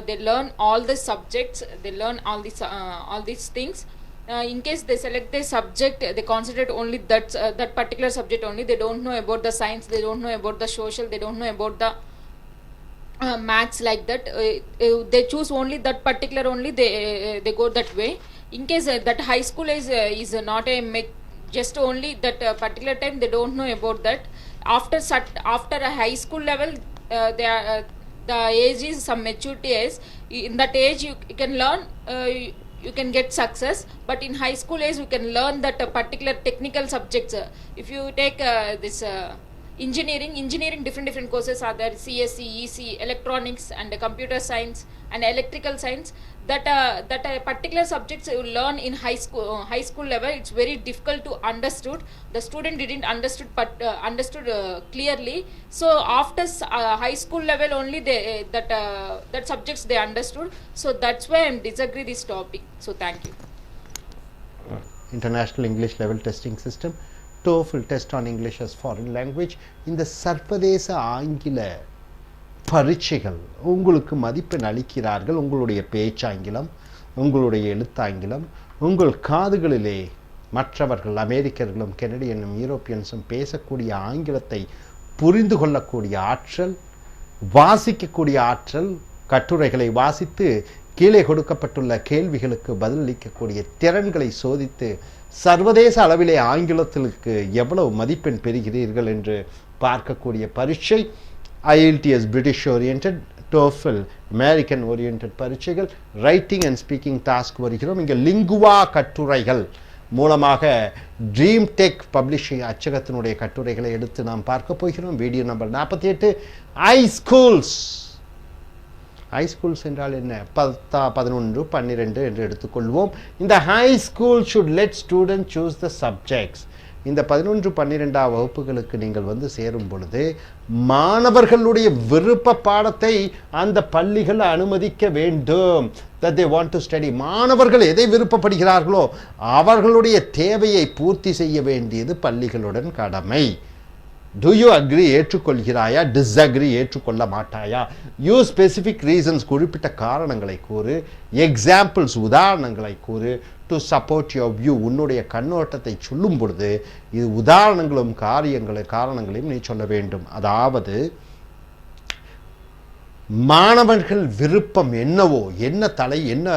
They learn all the subjects. They learn all these things. In case they select the subject, they concentrate only that particular subject only. They don't know about the science. They don't know about the social. They don't know about the maths like that. They choose only that particular only. They go that way. In case that high school is not a just only that particular time, they don't know about that. After a high school level, the age is some maturity age. In that age you can learn, you can get success. But in high school age you can learn that particular technical subjects. If you take this engineering different courses are there, CSE, EC, electronics and computer science and electrical science. That particular subjects you learn in high school level, it's very difficult to understood. The student didn't understood clearly. So after high school level only they that subjects they understood. So that's why I disagree this topic. So thank you. International English Level Testing System, TOEFL test on English as foreign language. இந்த சர்வதேச ஆங்கில பரீட்சைகள் உங்களுக்கு மதிப்பெண் அளிக்கிறார்கள். உங்களுடைய பேச்சாங்கிலம், உங்களுடைய எழுத்தாங்கிலம், உங்கள் காதுகளிலே மற்றவர்கள் அமெரிக்கர்களும் கெனடியனும் யூரோப்பியன்ஸும் பேசக்கூடிய ஆங்கிலத்தை புரிந்து கொள்ளக்கூடிய ஆற்றல், வாசிக்கக்கூடிய ஆற்றல், கட்டுரைகளை வாசித்து கீழே கொடுக்கப்பட்டுள்ள கேள்விகளுக்கு பதிலளிக்கக்கூடிய திறன்களை சோதித்து சர்வதேச அளவிலே ஆங்கிலத்திற்கு எவ்வளவு மதிப்பெண் பெறுகிறீர்கள் என்று பார்க்கக்கூடிய பரீட்சை I.E.L.T.S British oriented, TOEFL American oriented பரீட்சைகள். ரைட்டிங் அண்ட் ஸ்பீக்கிங் டாஸ்க் வருகிறோம். இங்கே லிங்குவா கட்டுரைகள் மூலமாக ட்ரீம் டெக் பப்ளிஷிங் அச்சகத்தினுடைய கட்டுரைகளை எடுத்து நாம் பார்க்க போகிறோம். Video number 48. ஹை ஸ்கூல்ஸ் என்றால் என்ன? 10, 11, 12 என்று எடுத்துக்கொள்வோம். இந்த high school should let students choose the subjects. இந்த 11 12ஆம் வகுப்புகளுக்கு நீங்கள் வந்து சேரும் பொழுது மாணவர்களுடைய விருப்ப பாடத்தை அந்த பள்ளிகள் அனுமதிக்க வேண்டும். that they want to study. மாணவர்கள் எதை விருப்பப்படுகிறார்களோ அவர்களுடைய தேவையை பூர்த்தி செய்ய வேண்டியது பள்ளிகளுடன் கடமை. Do you agree? ஏற்றுக்கொள்கிறாயா? Disagree? ஏற்றுக்கொள்ள மாட்டாயா? Use specific reasons. குறிப்பிட்ட காரணங்களை கூறு. Examples, உதாரணங்களை கூறு. To support your view. உன்னுடைய கண்ணோட்டத்தை சொல்லும் பொழுது இது உதாரணங்களும் காரணங்களையும் நீ சொல்ல வேண்டும். அதாவது மாணவர்கள் விருப்பம் என்னவோ, என்ன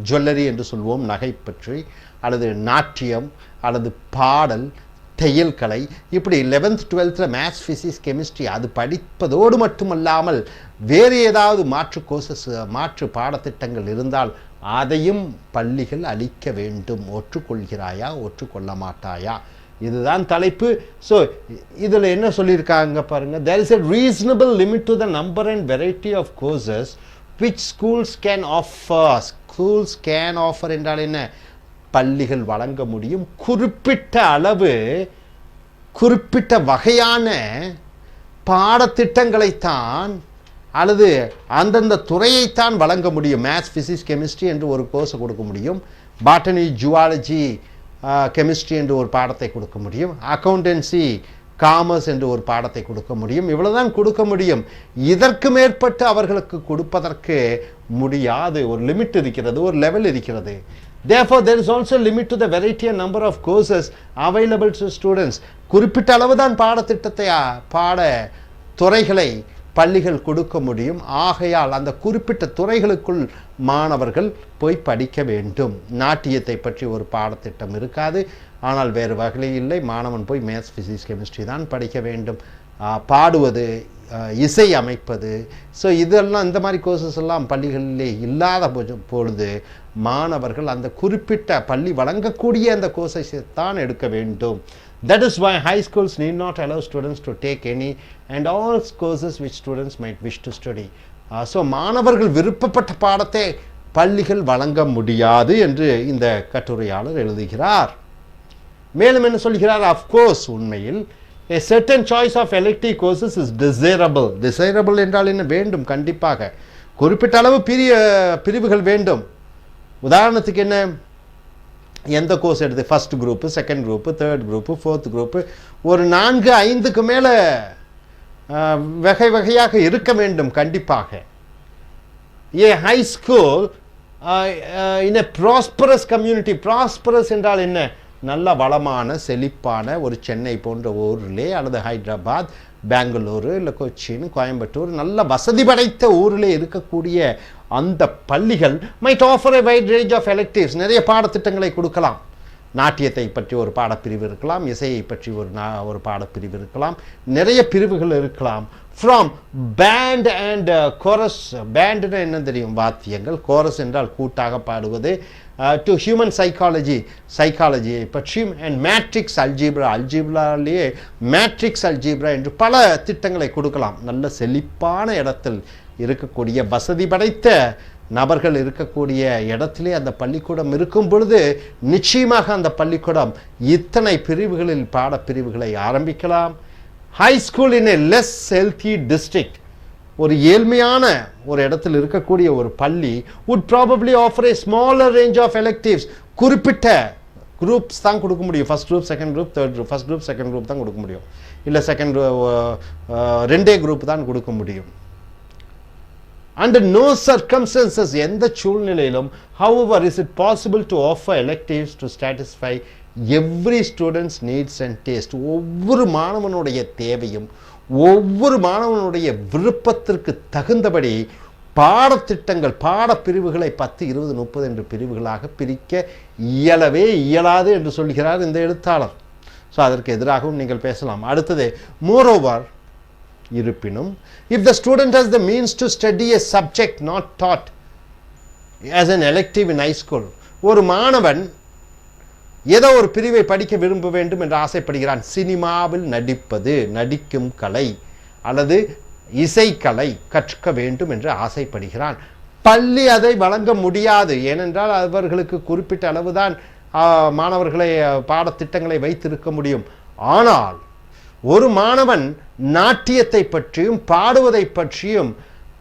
ஜுவல்லரி என்று சொல்வோம், நகை பற்றி, அல்லது நாட்டியம், அல்லது பாடல், தையல் கலை, இப்படி 11th 12th maths physics chemistry அது படிப்பதோடு மட்டுமல்லாமல் வேறு ஏதாவது மாற்று பாடத்திட்டங்கள் இருந்தால் அதையும் பள்ளிகள் அளிக்க வேண்டும். ஒற்றுக்கொள்கிறாயா? ஒற்றுக்கொள்ள மாட்டாயா? இதுதான் தலைப்பு. ஸோ இதில் என்ன சொல்லியிருக்காங்க பாருங்க. there is a reasonable limit to the number and variety of courses which schools can offer. schools can offer என்றால் என்ன? பள்ளிகள் வழங்க முடியும். குறிப்பிட்ட அளவு, குறிப்பிட்ட வகையான பாடத்திட்டங்களைத்தான் அல்லது அந்தந்த துறையைத்தான் வழங்க முடியும். மேத்ஸ் ஃபிசிக்ஸ் கெமிஸ்ட்ரி என்று ஒரு கோர்ஸை கொடுக்க முடியும். பாட்டனி ஜுவாலஜி கெமிஸ்ட்ரி என்று ஒரு பாடத்தை கொடுக்க முடியும். அக்கௌண்டன்சி காமர்ஸ் என்று ஒரு பாடத்தை கொடுக்க முடியும். இவ்வளவுதான் கொடுக்க முடியும். இதற்கு மேற்பட்டு அவர்களுக்கு கொடுப்பதற்கு முடியாது. ஒரு லிமிட் இருக்கிறது, ஒரு லெவல் இருக்கிறது. Therefore, there is also a limit to the variety and number of courses available to students. குறிப்பிட்ட அளவுதான் பாடத்திட்டத்தை பாட துறைகளை பள்ளிகள் கொடுக்க முடியும். ஆகையால் அந்த குறிப்பிட்ட துறைகளுக்குள் மாணவர்கள் போய் படிக்க வேண்டும். நாட்டியத்தை பற்றி ஒரு பாடத்திட்டம் இருக்காது, ஆனால் வேறு வகை இல்லை. மாணவன் போய் மேத்ஸ் ஃபிசிக்ஸ் கெமிஸ்ட்ரி தான் படிக்க வேண்டும். பாடுவது, இசை அமைப்பது, ஸோ இதெல்லாம் இந்த மாதிரி கோர்சஸ் எல்லாம் பள்ளிகளிலே இல்லாத பொழுது மாணவர்கள் அந்த குறிப்பிட்ட பள்ளி வழங்கக்கூடிய அந்த கோர்ஸை தான் எடுக்க வேண்டும். That is why high schools need not allow students to take any and all courses which students might wish to study. So மாணவர்கள் விருப்பப்பட்ட பாடத்தை பள்ளிகள் வழங்க முடியாது என்று இந்த கட்டுரையாளர் எழுதுகிறார். மேலும் என்ன சொல்கிறார்? of course, உண்மையில் a certain choice of elective courses is desirable. desirable என்றால் என்ன? வேண்டும், கண்டிப்பாக குறிப்பிட்ட அளவு பிரிவுகள் வேண்டும். உதாரணத்துக்கு என்ன? எந்த கோர்ஸ் எடுத்து first group, second group, third group, fourth group, ஒரு 4-5க்கு மேலே வகையாக இருக்க வேண்டும் கண்டிப்பாக. ஏ high school in a prosperous community. Prosperous என்றால் என்ன? நல்ல வளமான செழிப்பான ஒரு சென்னை போன்ற ஊரிலே, அல்லது ஹைதராபாத், பெங்களூரு, இல்லை கொச்சின், கோயம்புத்தூர், நல்ல வசதி படைத்த ஊரிலே இருக்கக்கூடிய அந்த பள்ளிகள் might offer a wide range of electives. நிறைய பாடத்திட்டங்களை கொடுக்கலாம். நாட்டியத்தை பற்றி ஒரு பாடப்பிரிவு இருக்கலாம், இசையை பற்றி ஒரு பாடப்பிரிவு இருக்கலாம், நிறைய பிரிவுகள் இருக்கலாம். From band and chorus. பேண்டுன்னா என்ன தெரியும்? வாத்தியங்கள். கோரஸ் என்றால் கூட்டாக பாடுவது. டு ஹியூமன் சைக்காலஜியை பற்றியும், அண்ட் மேட்ரிக்ஸ் அல்ஜீப்ரா. அல்ஜீப்ராலேயே மேட்ரிக்ஸ் அல்ஜீப்ரா என்று பல திட்டங்களை கொடுக்கலாம். நல்ல செழிப்பான இடத்தில் இருக்கக்கூடிய வசதி படைத்த நபர்கள் இருக்கக்கூடிய இடத்திலே அந்த பள்ளிக்கூடம் இருக்கும் பொழுது நிச்சயமாக அந்த பள்ளிக்கூடம் இத்தனை பிரிவுகளில் பாடப்பிரிவுகளை ஆரம்பிக்கலாம். High school in a less healthy district. ஒரு ஏழ்மையான ஒரு இடத்தில் இருக்கக்கூடிய ஒரு பள்ளி would probably offer a smaller range of electives. குறிப்பிட்ட குரூப்ஸ் தான் கொடுக்க முடியும். First group, second group, third group. First group, second group தான் கொடுக்க முடியும். இல்லை செகண்ட் 2 குரூப் தான் கொடுக்க முடியும். Under no circumstances, எந்த சூழ்நிலையிலும், however, is it possible to offer electives to satisfy every student's needs and taste. ஒவ்வொரு மாணவனுடைய தேவையும் ஒவ்வொரு மாணவனுடைய விருப்பத்திற்கு தகுந்தபடி பாடத்திட்டங்கள், பாடப்பிரிவுகளை 10, 20, 30 என்று பிரிவுகளாக பிரிக்க இயலாது என்று சொல்கிறார் இந்த எழுத்தாளர். ஸோ அதற்கு எதிராகவும் நீங்கள் பேசலாம். அடுத்தது, moreover, இருப்பினும், if the student has the means to study a subject not taught as an elective in high school. ஒரு மாணவன் ஏதோ ஒரு பிரிவை படிக்க விரும்ப வேண்டும் என்று ஆசைப்படுகிறான். சினிமாவில் நடிப்பது, நடிக்கும் கலை அல்லது இசைக்கலை கற்க வேண்டும் என்று ஆசைப்படுகிறான். பள்ளி அதை வழங்க முடியாது. ஏனென்றால் அவர்களுக்கு குறிப்பிட்ட அளவுதான் மாணவர்களை பாடத்திட்டங்களை வைத்திருக்க முடியும். ஆனால் ஒரு மாணவன் நாட்டியத்தை பற்றியும் பாடுவதை பற்றியும்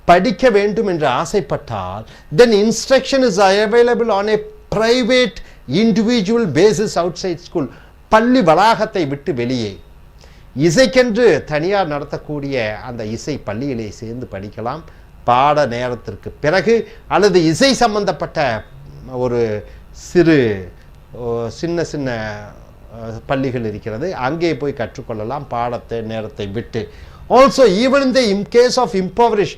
படிக்க வேண்டும் என்று ஆசைப்பட்டால் then instruction is available on a private individual basis outside school. பள்ளி வளாகத்தை விட்டு வெளியே இசைக்கென்று தனியார் நடத்தக்கூடிய அந்த இசை பள்ளியிலே சேர்ந்து படிக்கலாம் பாட நேரத்திற்கு பிறகு, அல்லது இசை சம்பந்தப்பட்ட ஒரு சின்ன சின்ன பள்ளிகள் இருக்கிறது, அங்கே போய் கற்றுக்கொள்ளலாம் பாடத்தை நேரத்தை விட்டு. Also even in the case of impoverished,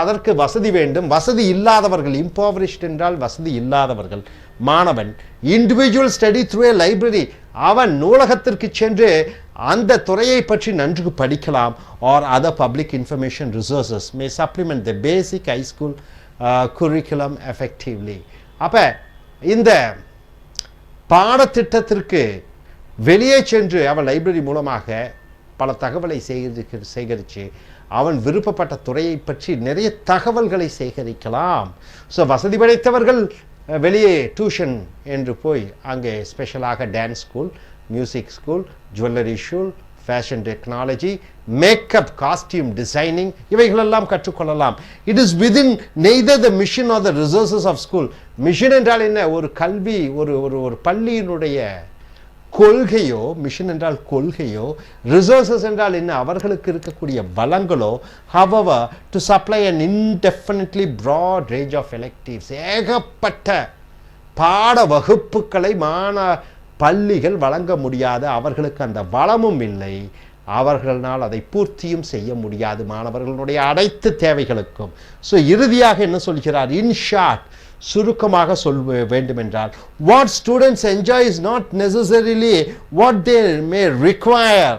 அதற்கு வசதி வேண்டும், வசதி இல்லாதவர்கள், impoverished என்றால் வசதி இல்லாதவர்கள் மாணவன் இண்டிவிஜுவல் ஸ்டடி த்ரூ ஏ லைப்ரரி, அவன் நூலகத்திற்கு சென்று அந்த துறையை பற்றி நன்கு படிக்கலாம். or other public information resources may supplement the basic high school curriculum effectively. அப்ப இந்த பாடத்திட்டத்திற்கு வெளியே சென்று அவன் லைப்ரரி மூலமாக பல தகவலை சேகரித்து அவன் விருப்பப்பட்ட துறையை பற்றி நிறைய தகவல்களை சேகரிக்கலாம். ஸோ வசதி படைத்தவர்கள் வெளியே டியூஷன் என்று போய் அங்கே ஸ்பெஷலாக dance school, music school, jewellery school, fashion technology, makeup, costume designing இவைகளெல்லாம் கற்றுக்கொள்ளலாம். It is within neither the mission or the resources of school. Mission என்றால் என்ன? ஒரு கல்வி, ஒரு பள்ளியினுடைய கொள்கையோ, மிஷன் என்றால் கொள்கையோ, ரிசோர்சஸ் என்றால் என்ன? அவர்களுக்கு இருக்கக்கூடிய வளங்களோ. however to supply an indefinitely broad range of electives, ஏகப்பட்ட பாட வகுப்புகளை பள்ளிகள் வழங்க முடியாது. அவர்களுக்கு அந்த வளமும் இல்லை, அவர்களால் அதை பூர்த்தியும் செய்ய முடியாது மாணவர்களுடைய அனைத்து தேவைகளுக்கும். ஸோ இறுதியாக என்ன சொல்கிறார்? இன் ஷார்ட், சுருக்கமாக சொல்ல வேண்டுமென்றால், what students enjoy is not necessarily what they May require.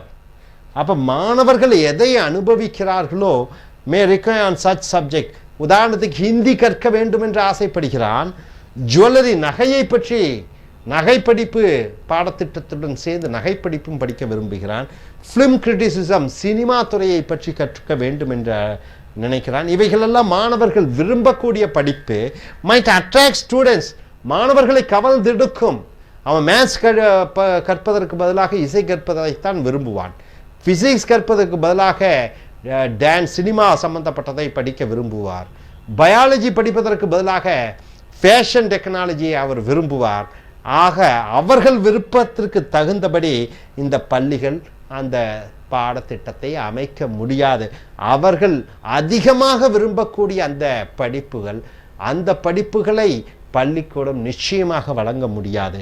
அப்போ மாணவர்கள் எதை அனுபவிக்கிறார்களோ மே ரிக்வயர் ஆன் சச் சப்ஜெக்ட். உதாரணத்துக்கு ஹிந்தி கற்க வேண்டும் என்று ஆசைப்படுகிறான், ஜுவல்லரி நகையை பற்றி நகைப்படிப்பு பாடத்திட்டத்துடன் சேர்ந்து நகைப்படிப்பும் படிக்க விரும்புகிறான், ஃபிலிம் கிரிட்டிசிசம் சினிமா துறையை பற்றி கற்றுக்க வேண்டும் என்ற நினைக்கிறான். இவைகளெல்லாம் மாணவர்கள் விரும்பக்கூடிய படிப்பு. மைட் அட்ராக்ட் ஸ்டூடெண்ட்ஸ், மாணவர்களை கவர்ந்தெடுக்கும். அவன் மேத்ஸ் கற்பதற்கு பதிலாக இசை கற்பதைத்தான் விரும்புவான், பிசிக்ஸ் கற்பதற்கு பதிலாக டான்ஸ் சினிமா சம்பந்தப்பட்டதை படிக்க விரும்புவார், பயாலஜி படிப்பதற்கு பதிலாக ஃபேஷன் டெக்னாலஜியை அவர் விரும்புவார். ஆக அவர்கள் விருப்பத்திற்கு தகுந்தபடி இந்த பள்ளிகள் அந்த பாடத்திட்டத்தை அமைக்க முடியாது. அவர்கள் அதிகமாக விரும்பக்கூடிய அந்த படிப்புகளை பள்ளிக்கூடம் நிச்சயமாக வழங்க முடியாது.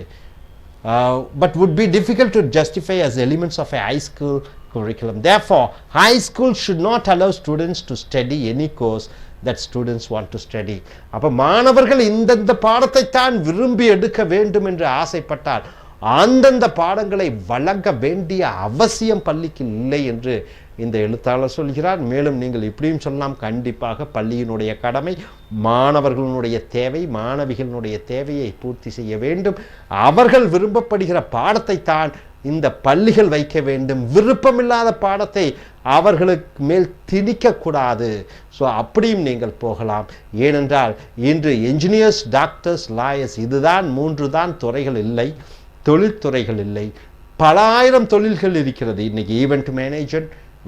But would be difficult to justify as elements of a high school curriculum. Therefore, high school should not allow students to study any course that students want to study. அப்ப மாணவர்கள் இந்த பாடத்தை தான் விரும்பி எடுக்க வேண்டும் என்று ஆசைப்பட்டால் அந்தந்த பாடங்களை வழங்க வேண்டிய அவசியம் பள்ளிக்கு இல்லை என்று இந்த எழுத்தாளர் சொல்கிறார். மேலும் நீங்கள் இப்படியும் சொல்லலாம், கண்டிப்பாக பள்ளியினுடைய கடமை மாணவர்களுடைய தேவை, மாணவிகளுடைய தேவையை பூர்த்தி செய்ய வேண்டும். அவர்கள் விரும்பப்படுகிற பாடத்தை தான் இந்த பள்ளிகள் வைக்க வேண்டும். விருப்பமில்லாத பாடத்தை அவர்களுக்கு மேல் திணிக்கக்கூடாது. ஸோ அப்படியும் நீங்கள் போகலாம். ஏனென்றால் இன்று என்ஜினியர்ஸ், டாக்டர்ஸ், லாயர்ஸ் இதுதான் 3 தான் துறைகள் இல்லை, தொழில்துறைகள் இல்லை. பல ஆயிரம் தொழில்கள் இருக்கிறது இன்னைக்கு. ஈவெண்ட்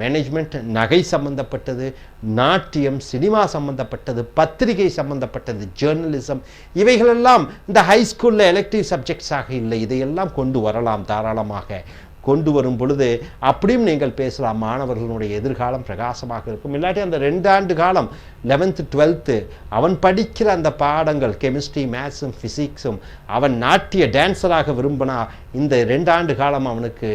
மேனேஜ்மெண்ட், நகை சம்பந்தப்பட்டது, நாட்டியம், சினிமா சம்பந்தப்பட்டது, பத்திரிகை சம்பந்தப்பட்டது, ஜேர்னலிசம், இவைகளெல்லாம் இந்த ஹைஸ்கூலில் எலெக்டிவ் சப்ஜெக்ட்ஸாக இல்லை. இதையெல்லாம் கொண்டு வரலாம், தாராளமாக கொண்டு வரும் பொழுது அப்படியும் நீங்கள் பேசலாம். மாணவர்களுடைய எதிர்காலம் பிரகாசமாக இருக்கும். இல்லாட்டி அந்த 2 ஆண்டு காலம் 11th 12th அவன் படிக்கிற அந்த பாடங்கள் கெமிஸ்ட்ரி, மேத்ஸும் ஃபிசிக்ஸும் அவன் நாட்டிய டான்ஸராக விரும்பினா இந்த 2 ஆண்டு காலம் அவனுக்கு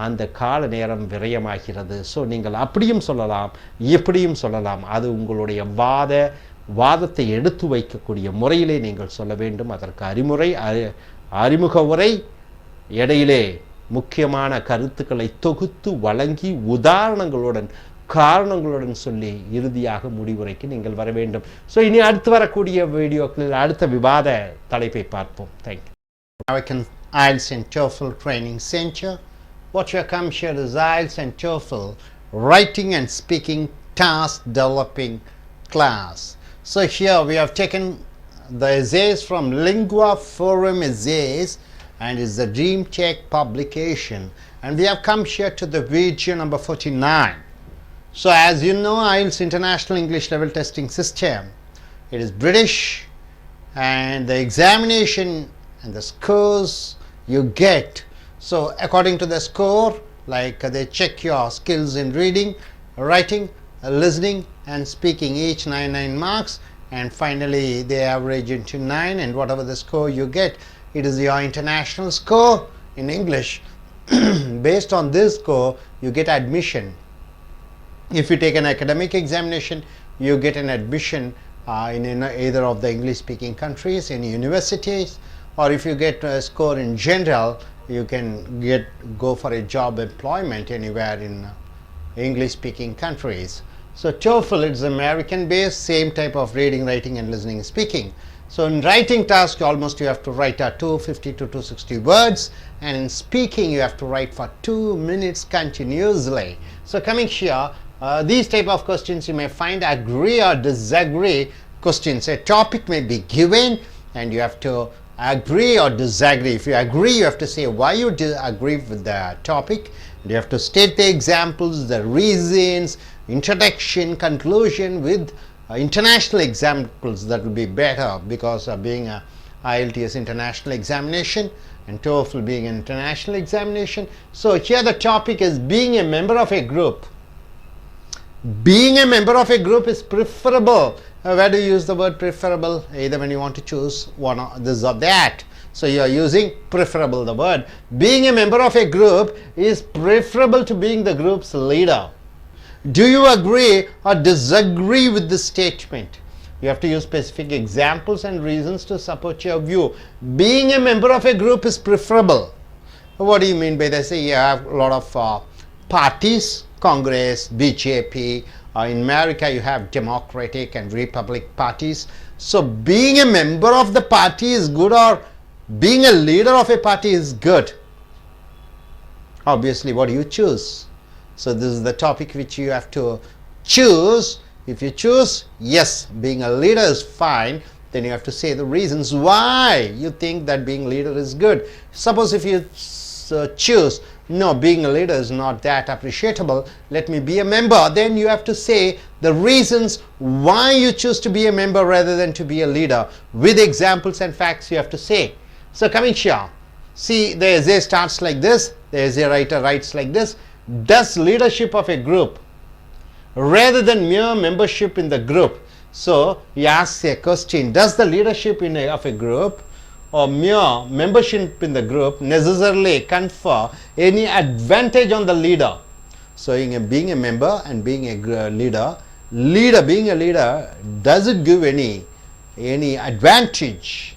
அந்த கால நேரம் விரயமாகிறது. ஸோ நீங்கள் அப்படியும் சொல்லலாம், எப்படியும் சொல்லலாம். அது உங்களுடைய வாதத்தை எடுத்து வைக்கக்கூடிய முறையிலே நீங்கள் சொல்ல வேண்டும். அதற்கு அறிமுக உரை, இடையிலே முக்கியமான கருத்துக்களை தொகுத்து வழங்கி உதாரணங்களுடன் காரணங்களுடன் சொல்லி இறுதியாக முடிவுரைக்கு நீங்கள் வர வேண்டும். ஸோ இனி அடுத்து வரக்கூடிய வீடியோக்களில் அடுத்த விவாத தலைப்பை பார்ப்போம். Thank you. American I.E.L.T.S and TOEFL Training Center. What you come here is I.E.L.T.S and TOEFL Writing and Speaking Task Developing class. So here we have taken the essays from Lingua Forum Essays, and it's the Dream Tech publication, and we have come here to the video number 49. So as you know, I.E.L.T.S International English Level Testing System, it is British, and the examination and the scores you get, so according to the score, like they check your skills in reading, writing, listening and speaking, each 9 marks, and finally they average into 9, and whatever the score you get, it is your international score in English. Based on this score you get admission. If you take an academic examination, you get an admission in either of the English speaking countries, in universities, or if you get a score in general, you can go for a job employment anywhere in English speaking countries. So TOEFL is American based, same type of reading, writing and listening, speaking. So in writing task, almost you have to write 250 to 260 words, and in speaking you have to write for 2 minutes continuously. So coming here, these type of questions you may find agree or disagree questions. A topic may be given and you have to agree or disagree. If you agree, you have to say why you agree with the topic. You have to state the examples, the reasons, introduction, conclusion with international examples. That will be better, because being a I.E.L.T.S international examination and TOEFL being an international examination. So here the topic is being a member of a group. Being a member of a group is preferable. Where do you use the word preferable? Either when you want to choose one or this or that. So you are using preferable, the word. Being a member of a group is preferable to being the group's leader. Do you agree or disagree with this statement? You have to use specific examples and reasons to support your view. Being a member of a group is preferable. What do you mean by that? Say you have a lot of parties, Congress, BJP. In America you have Democratic and Republic parties. So being a member of the party is good, or being a leader of a party is good? Obviously, what do you choose? So this is the topic which you have to choose. If you choose yes, being a leader is fine, then you have to say the reasons why you think that being leader is good. Suppose if you choose no, being a leader is not that appreciable, let me be a member, then you have to say the reasons why you choose to be a member rather than to be a leader, with examples and facts you have to say. So coming here, see the essay starts like this, the essay writer writes like this: does leadership of a group rather than mere membership in the group. So he asks a question: does the leadership of a group or mere membership in the group necessarily confer any advantage on the leader? So being a member and being a leader, being a leader, does it give any advantage?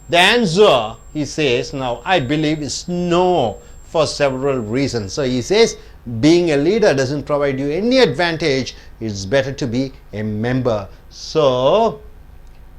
The answer, he says, now I believe is no, for several reasons. So he says being a leader doesn't provide you any advantage. It's better to be a member. So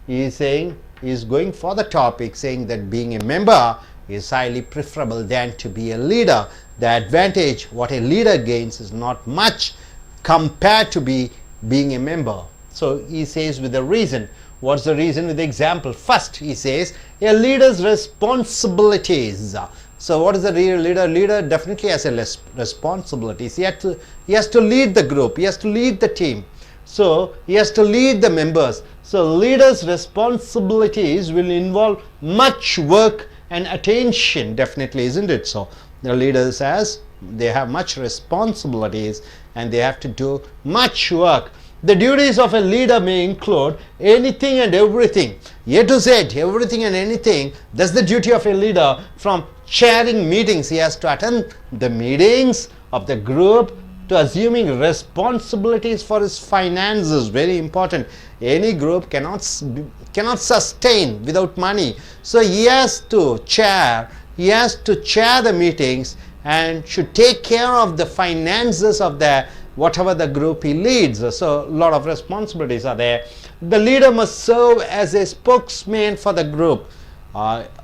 he is saying, he is going for the topic, saying that being a member is highly preferable than to be a leader. The advantage what a leader gains is not much compared to being a member. So he says with a reason. What's the reason? With the example. First, he says a leader's responsibilities. So what is the real leader? Leader definitely has a responsibilities. He has to lead the group. He has to lead the team. So he has to lead the members. So leaders' responsibilities will involve much work and attention, definitely, isn't it? So the leaders, as they have much responsibilities and they have to do much work. The duties of a leader may include anything and everything, A to Z, everything and anything. That's the duty of a leader. From chairing meetings, he has to attend the meetings of the group, to assuming responsibilities for his finances, very important. Any group cannot sustain without money. So he has to chair the meetings and should take care of the finances of the whatever the group he leads. So a lot of responsibilities are there. The leader must serve as a spokesman for the group,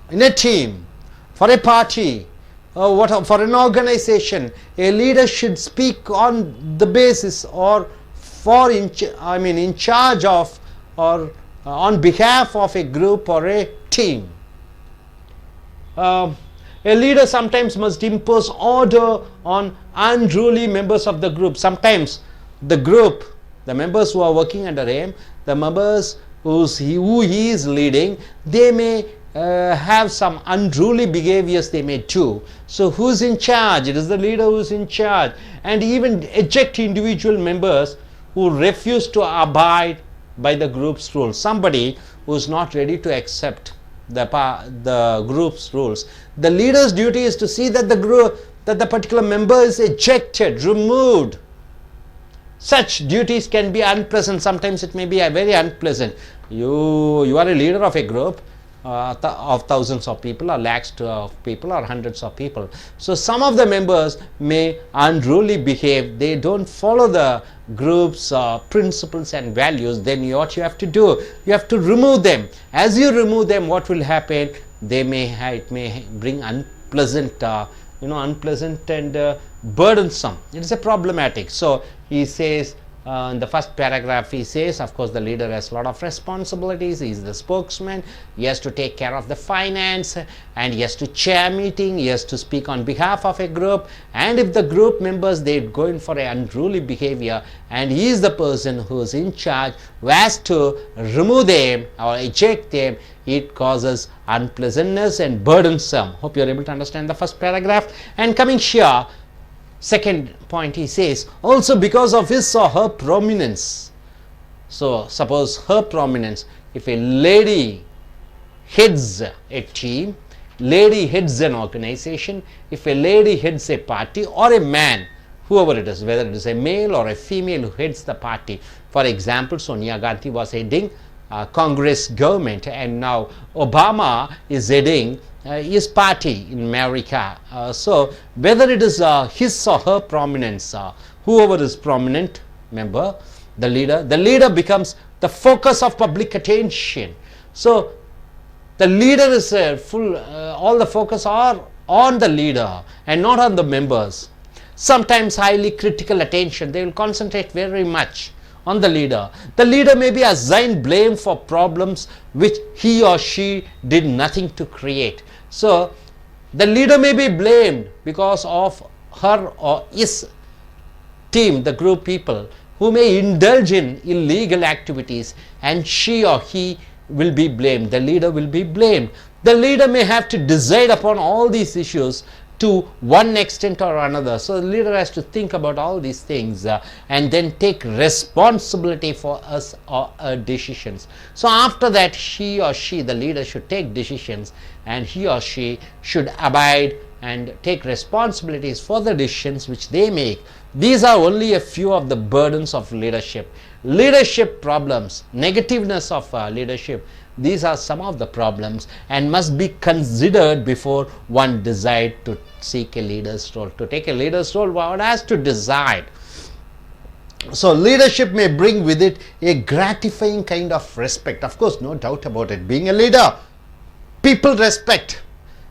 in a team, for a party, for an organization. A leader should speak on the basis or in charge of or on behalf of a group or a team. A leader sometimes must impose order on unruly members of the group. Sometimes the group, the members who are working under him, the members who he is leading, they may have some unruly behaviors they may do. So who's in charge? It is the leader who's in charge. And even eject individual members who refuse to abide by the group's rules. Somebody who's not ready to accept the group's rules. The leader's duty is to see that the particular member is ejected, removed. Such duties can be unpleasant. Sometimes it may be very unpleasant. You are a leader of a group of thousands of people or lakhs of people or hundreds of people. So some of the members may unruly behave. They don't follow the group's principles and values. Then what you have to do, you have to remove them. As you remove them, what will happen? It may bring unpleasant unpleasant and burdensome. It is a problematic. So he says in the first paragraph, he says, of course, the leader has a lot of responsibilities. He is the spokesman. He has to take care of the finance, and he has to chair meeting. He has to speak on behalf of a group. And if the group members, they go in for an unruly behavior, and he is the person who is in charge, who has to remove them or eject them, it causes unpleasantness and burdensome. Hope you are able to understand the first paragraph. And coming here, second point, he says, also because of his or her prominence. So suppose her prominence, if a lady heads a team, lady heads an organization, if a lady heads a party, or a man, whoever it is, whether it is a male or a female who heads the party. For example, Sonia Gandhi was heading Congress government, and now Obama is heading his party in America. So whether it is his or her prominence, whoever is prominent member, the leader becomes the focus of public attention. So the leader is all the focus are on the leader and not on the members. Sometimes highly critical attention, they will concentrate very much on the leader. The leader may be assigned blame for problems which he or she did nothing to create. So the leader may be blamed because of her or his team, the group people, who may indulge in illegal activities, and she or he will be blamed. The leader will be blamed. The leader may have to decide upon all these issues to one extent or another. So the leader has to think about all these things and then take responsibility for us or her decisions. So after that, he or she, the leader, should take decisions, and he or she should abide and take responsibilities for the decisions which they make. These are only a few of the burdens of leadership. Leadership problems, negativeness of leadership, these are some of the problems and must be considered before one decides to seek a leader's role. To take a leader's role, one has to decide. So leadership may bring with it a gratifying kind of respect. Of course, no doubt about it. Being a leader, people respect,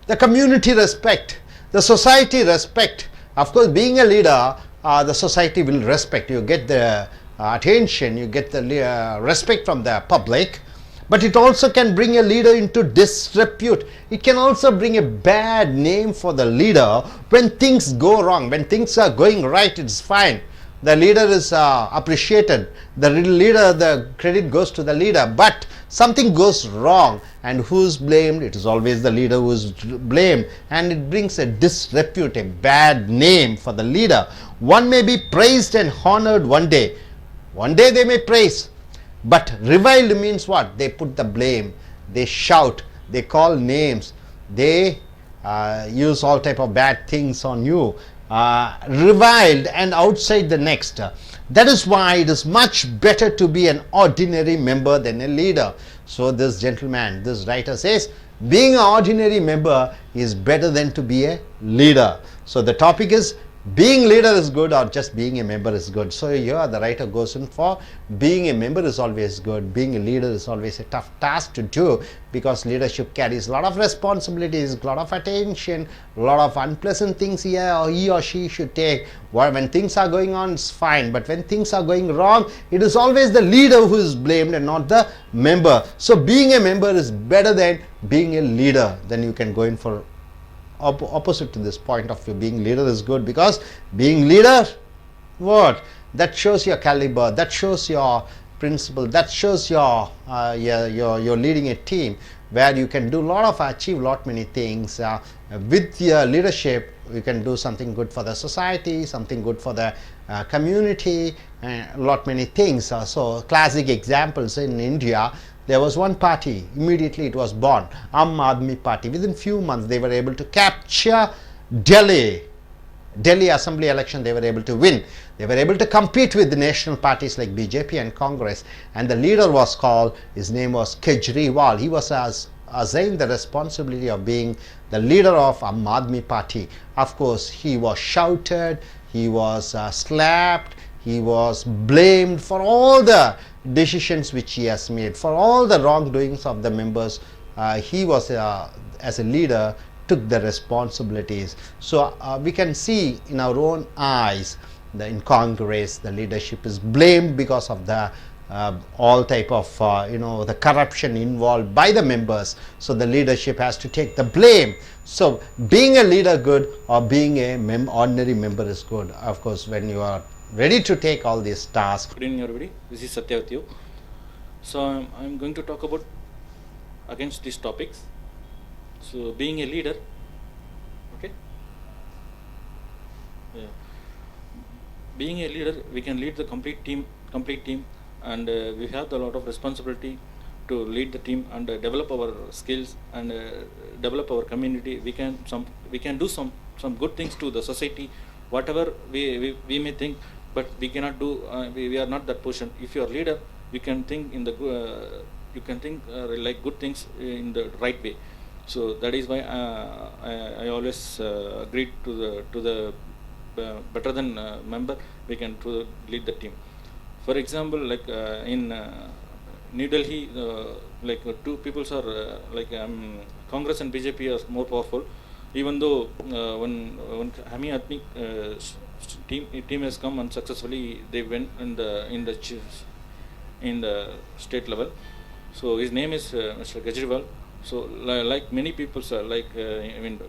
the community respect, the society respect. Of course, being a leader, the society will respect. You get the attention, you get the respect from the public. But it also can bring a leader into disrepute. It can also bring a bad name for the leader when things go wrong. When things are going right, it's fine. The leader is appreciated. The credit goes to the leader. But something goes wrong, and who's blamed? It is always the leader who is blamed, and it brings a disrepute, a bad name for the leader. One may be praised and honored one day. One day they may praise. But reviled means what? They put the blame, they shout, they call names, they use all type of bad things on you. Reviled and outside the next. That is why it is much better to be an ordinary member than a leader. So this gentleman, this writer says, being an ordinary member is better than to be a leader. So the topic is, being leader is good or just being a member is good. So here the writer goes in for being a member is always good. Being a leader is always a tough task to do, because leadership carries a lot of responsibilities, a lot of attention, a lot of unpleasant things he or she should take. When things are going on, it's fine, but when things are going wrong, it is always the leader who is blamed and not the member. So being a member is better than being a leader. Then you can go in for opposite to this point of view. Being leader is good, because being leader, what? That shows your caliber, that shows your principle, that shows you're leading a team where you can do achieve lot many things. With your leadership, you can do something good for the society, something good for the community, and lot many things. So classic examples in India, there was one party, immediately it was born, Aam Party. Within few months they were able to capture Delhi assembly election. They were able to win. They were able to compete with the national parties like BJP and Congress, and the leader was called, his name was Kejriwal. He was assigned the responsibility of being the leader of Aam Aadmi Party. Of course, he was shouted, he was slapped, he was blamed for all the decisions which he has made, for all the wrongdoings of the members. He was as a leader took the responsibilities. So we can see in our own eyes, in Congress the leadership is blamed because of the all type of the corruption involved by the members. So the leadership has to take the blame. So being a leader good, or being a ordinary member is good, of course, when you are ready to take all these tasks. Good evening everybody, this is Satya with you. So I'm going to talk about against these topics. So being a leader, okay, yeah. Being a leader, we can lead the complete team, and we have a lot of responsibility to lead the team and develop our skills and develop our community. We can do some good things to the society, whatever we may think, but we cannot do. We are not that position. If you are leader, you can think in the like good things in the right way. So that is why I always agreed to the better than member, we can lead the team. For example, like in New Delhi, like two peoples are Congress and BJP are more powerful. Even though when Aam Aadmi team has come and successfully they went in the state level. So his name is Mr. Kejriwal. So like many people, sir,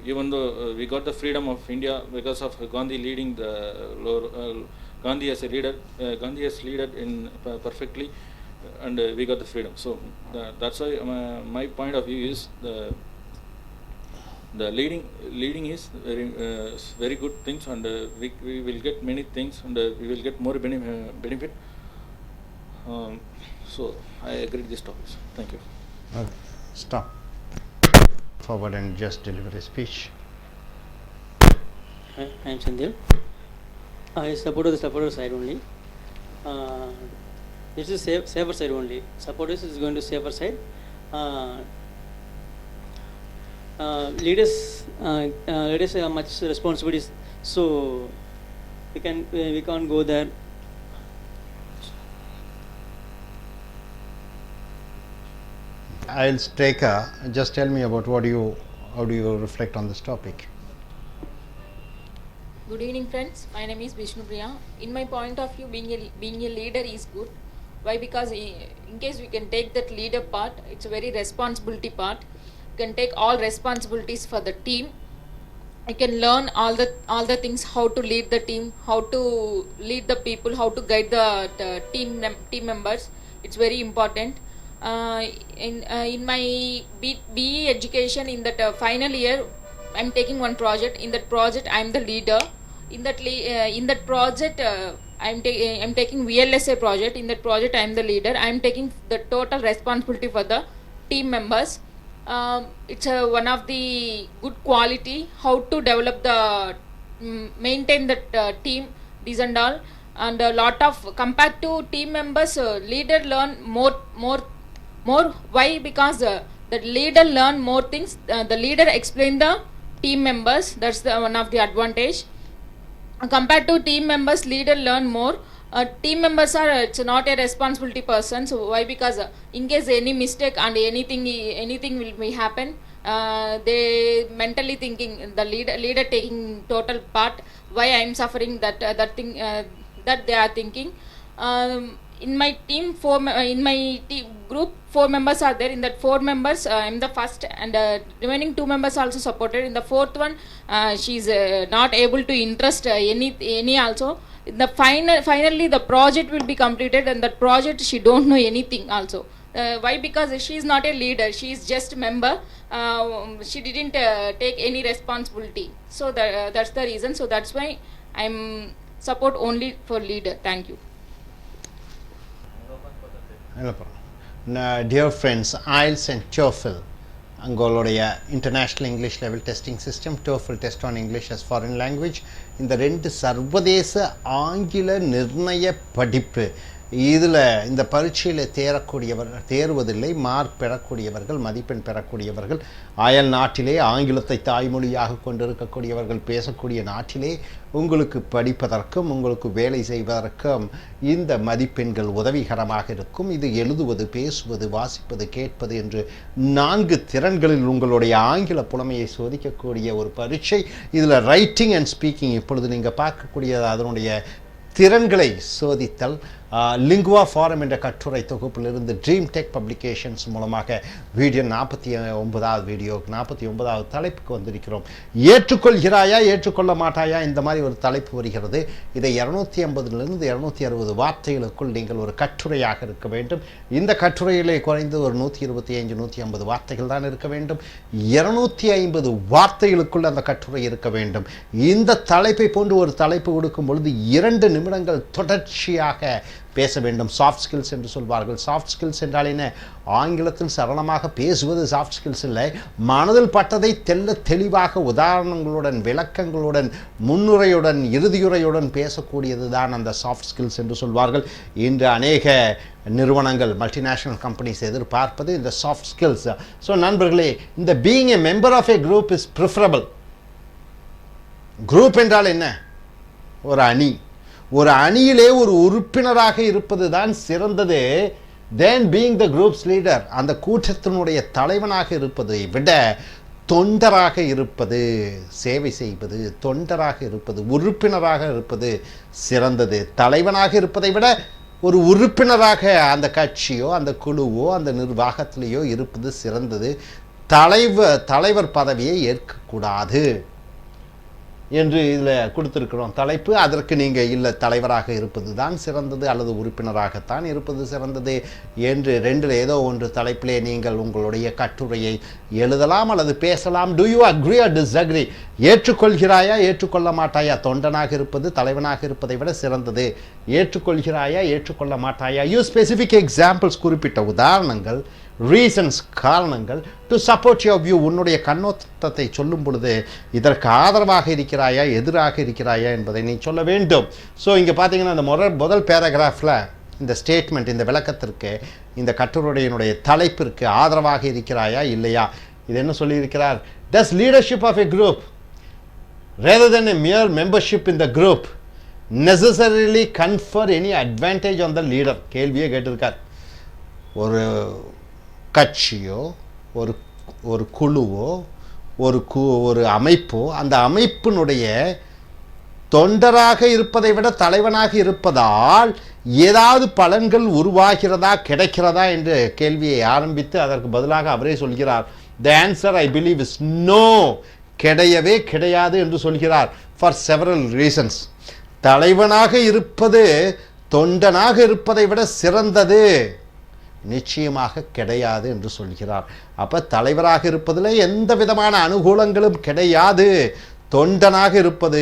even though we got the freedom of India because of Gandhi leading the Gandhi as a leader, Gandhi has led in perfectly, and we got the freedom. So that's why my point of view is the leading is very good things, and we will get many things, and we will get more benefit. So I agree with these topics. Thank you. Stop. Forward and just deliver a speech. I am Sandil. I support the supporter side only. This is safer side only. Supporters is going to safer side. Leaders have much responsibilities, so we can't go there. I.E.L.T.S taker, just tell me about how do you reflect on this topic? Good evening, friends. My name is Vishnu Priya. In my point of view, being a leader is good. Why? Because in case we can take that leader part, it's a very responsibility part. You can take all responsibilities for the team. You can learn all the things, how to lead the team, how to lead the people, how to guide the team members. It's very important. In my BE education, in that final year, I'm taking one project. In that project, I'm the leader. In that project, I'm taking VLSA project. In that project, I'm the leader. I'm taking the total responsibility for the team members. It's one of the good quality, how to develop maintain the team, these and all. And a lot of, compared to team members, leader learn more. Why? Because the leader learn more things. The leader explain the team members. That's one of the advantage. Compared to team members, leader learn more. Team members are it's not a responsibility person. So why? Because in case any mistake and anything will happen, they mentally thinking, the leader taking total part. Why I am suffering that thing that they are thinking. in my team, in my group, 4 members are there. In that 4 members, I'm the first, and remaining 2 members also supported. In the 4th one, she's not able to interest any also. In the finally the project will be completed, and that project she don't know anything also. Why? Because she is not a leader, she is just member. She didn't take any responsibility, so that's the reason. So that's why I'm support only for leader. Thank you. Dear friends, IELTS and TOEFL உங்களுடைய international English level testing system, TOEFL test on English as foreign language, இந்த 2 சர்வதேச ஆங்கில நிர்ணய படிப்பு, இதில் இந்த பரீட்சையில் தேர்வதில்லை, mark பெறக்கூடியவர்கள், மதிப்பெண் பெறக்கூடியவர்கள், அயல் நாட்டிலே ஆங்கிலத்தை தாய்மொழியாக கொண்டிருக்கக்கூடியவர்கள், பேசக்கூடிய நாட்டிலே உங்களுக்கு படிப்பதற்கும் உங்களுக்கு வேலை செய்வதற்கும் இந்த மதிப்பெண்கள் உதவிகரமாக இருக்கும். இது எழுதுவது, பேசுவது, வாசிப்பது, கேட்பது என்று 4 திறன்களில் உங்களுடைய ஆங்கில புலமையை சோதிக்கக்கூடிய ஒரு பரீட்சை. இதில் ரைட்டிங் அண்ட் ஸ்பீக்கிங் இப்பொழுது நீங்கள் பார்க்கக்கூடிய அதனுடைய திறன்களை சோதித்தல். லிங்குவா ஃபாரம் என்ற கட்டுரை தொகுப்பிலிருந்து ட்ரீம் டெக் பப்ளிகேஷன்ஸ் மூலமாக வீடியோ 49வது வீடியோ 49வது தலைப்புக்கு வந்திருக்கிறோம். ஏற்றுக்கொள்கிறாயா ஏற்றுக்கொள்ள மாட்டாயா, இந்த மாதிரி ஒரு தலைப்பு வருகிறது. இதை 250லிருந்து 260 வார்த்தைகளுக்குள் நீங்கள் ஒரு கட்டுரையாக இருக்க வேண்டும். இந்த கட்டுரையிலே குறைந்து ஒரு 125 150 வார்த்தைகள் தான் இருக்க வேண்டும். 250 வார்த்தைகளுக்குள் அந்த கட்டுரை இருக்க வேண்டும். இந்த தலைப்பை போன்று ஒரு தலைப்பு கொடுக்கும் பொழுது 2 நிமிடங்கள் தொடர்ச்சியாக பேச வேண்டும். சாஃப்ட் ஸ்கில்ஸ் என்று சொல்வார்கள். சாஃப்ட் ஸ்கில்ஸ் என்றால் என்ன? ஆங்கிலத்தில் சரளமாக பேசுவது சாஃப்ட் ஸ்கில்ஸ் இல்லை. மனதில் பட்டதை தெளிவாக உதாரணங்களுடன், விளக்கங்களுடன், முன்னுரையுடன், இறுதியுரையுடன் பேசக்கூடியது தான் அந்த சாஃப்ட் ஸ்கில்ஸ் என்று சொல்வார்கள். இன்று அநேக நிறுவனங்கள், மல்டிநேஷனல் கம்பெனிஸ் எதிர்பார்ப்பது இந்த சாஃப்ட் ஸ்கில்ஸ். ஸோ நண்பர்களே, இந்த being a member of a group is preferable. Group என்றால் என்ன? ஒரு அணி. ஒரு அணியிலே ஒரு உறுப்பினராக இருப்பது தான் சிறந்தது. then being the group's leader, அந்த கூட்டத்தினுடைய தலைவனாக இருப்பதை விட தொண்டராக இருப்பது, சேவை செய்வது, தொண்டராக இருப்பது, உறுப்பினராக இருப்பது சிறந்தது. தலைவனாக இருப்பதை விட ஒரு உறுப்பினராக அந்த கட்சியோ அந்த குழுவோ அந்த நிர்வாகத்திலேயோ இருப்பது சிறந்தது. தலைவர் பதவியை ஏற்கக்கூடாது என்று இதில் கொடுத்துருக்கிறோம் தலைப்பு. அதற்கு நீங்கள் இல்லை, தலைவராக இருப்பது தான் சிறந்தது அல்லது உறுப்பினராகத்தான் இருப்பது சிறந்தது என்று 2ல் ஏதோ ஒன்று தலைப்பிலே நீங்கள் உங்களுடைய கட்டுரையை எழுதலாம் அல்லது பேசலாம். Do you agree or disagree? ஏற்றுக்கொள்கிறாயா ஏற்றுக்கொள்ள மாட்டாயா? தொண்டனாக இருப்பது தலைவனாக இருப்பதை விட சிறந்தது. ஏற்றுக்கொள்கிறாயா ஏற்றுக்கொள்ள மாட்டாயா? யூ ஸ்பெசிஃபிக் எக்ஸாம்பிள்ஸ், குறிப்பிட்ட உதாரணங்கள், ரீசன்ஸ், காரணங்கள் டு சப்போர்ட் யுவர் வியூ. உன்னுடைய கண்ணோட்டத்தை சொல்லும் பொழுது இதற்கு ஆதரவாக இருக்கிறாயா எதிராக இருக்கிறாயா என்பதை நீ சொல்ல வேண்டும். ஸோ இங்கே பார்த்தீங்கன்னா இந்த முதல் பேராகிராஃபில் இந்த ஸ்டேட்மெண்ட், இந்த விளக்கத்திற்கு, இந்த கட்டுரையினுடைய தலைப்பிற்கு ஆதரவாக இருக்கிறாயா இல்லையா, இது என்ன சொல்லியிருக்கிறார்? Does leadership of a group rather than a mere membership in the group necessarily confer any advantage on the leader? கேள்வியே கேட்டிருக்கார். ஒரு கட்சியோ ஒரு குழுவோ ஒரு அமைப்போ அந்த அமைப்பினுடைய தொண்டராக இருப்பதை விட தலைவனாக இருப்பதால் ஏதாவது பலன்கள் உருவாகிறதா கிடைக்கிறதா என்ற கேள்வியை ஆரம்பித்து அதற்கு பதிலாக அவரே சொல்கிறார், the answer I believe is no, கிடையவே கிடையாது என்று சொல்கிறார். for several reasons. தலைவனாக இருப்பது தொண்டனாக இருப்பதை விட சிறந்தது, நிச்சயமாக கிடையாது என்று சொல்கிறார். அப்போ தலைவராக இருப்பதில் எந்த விதமான அனுகூலங்களும் கிடையாது. தொண்டனாக இருப்பது,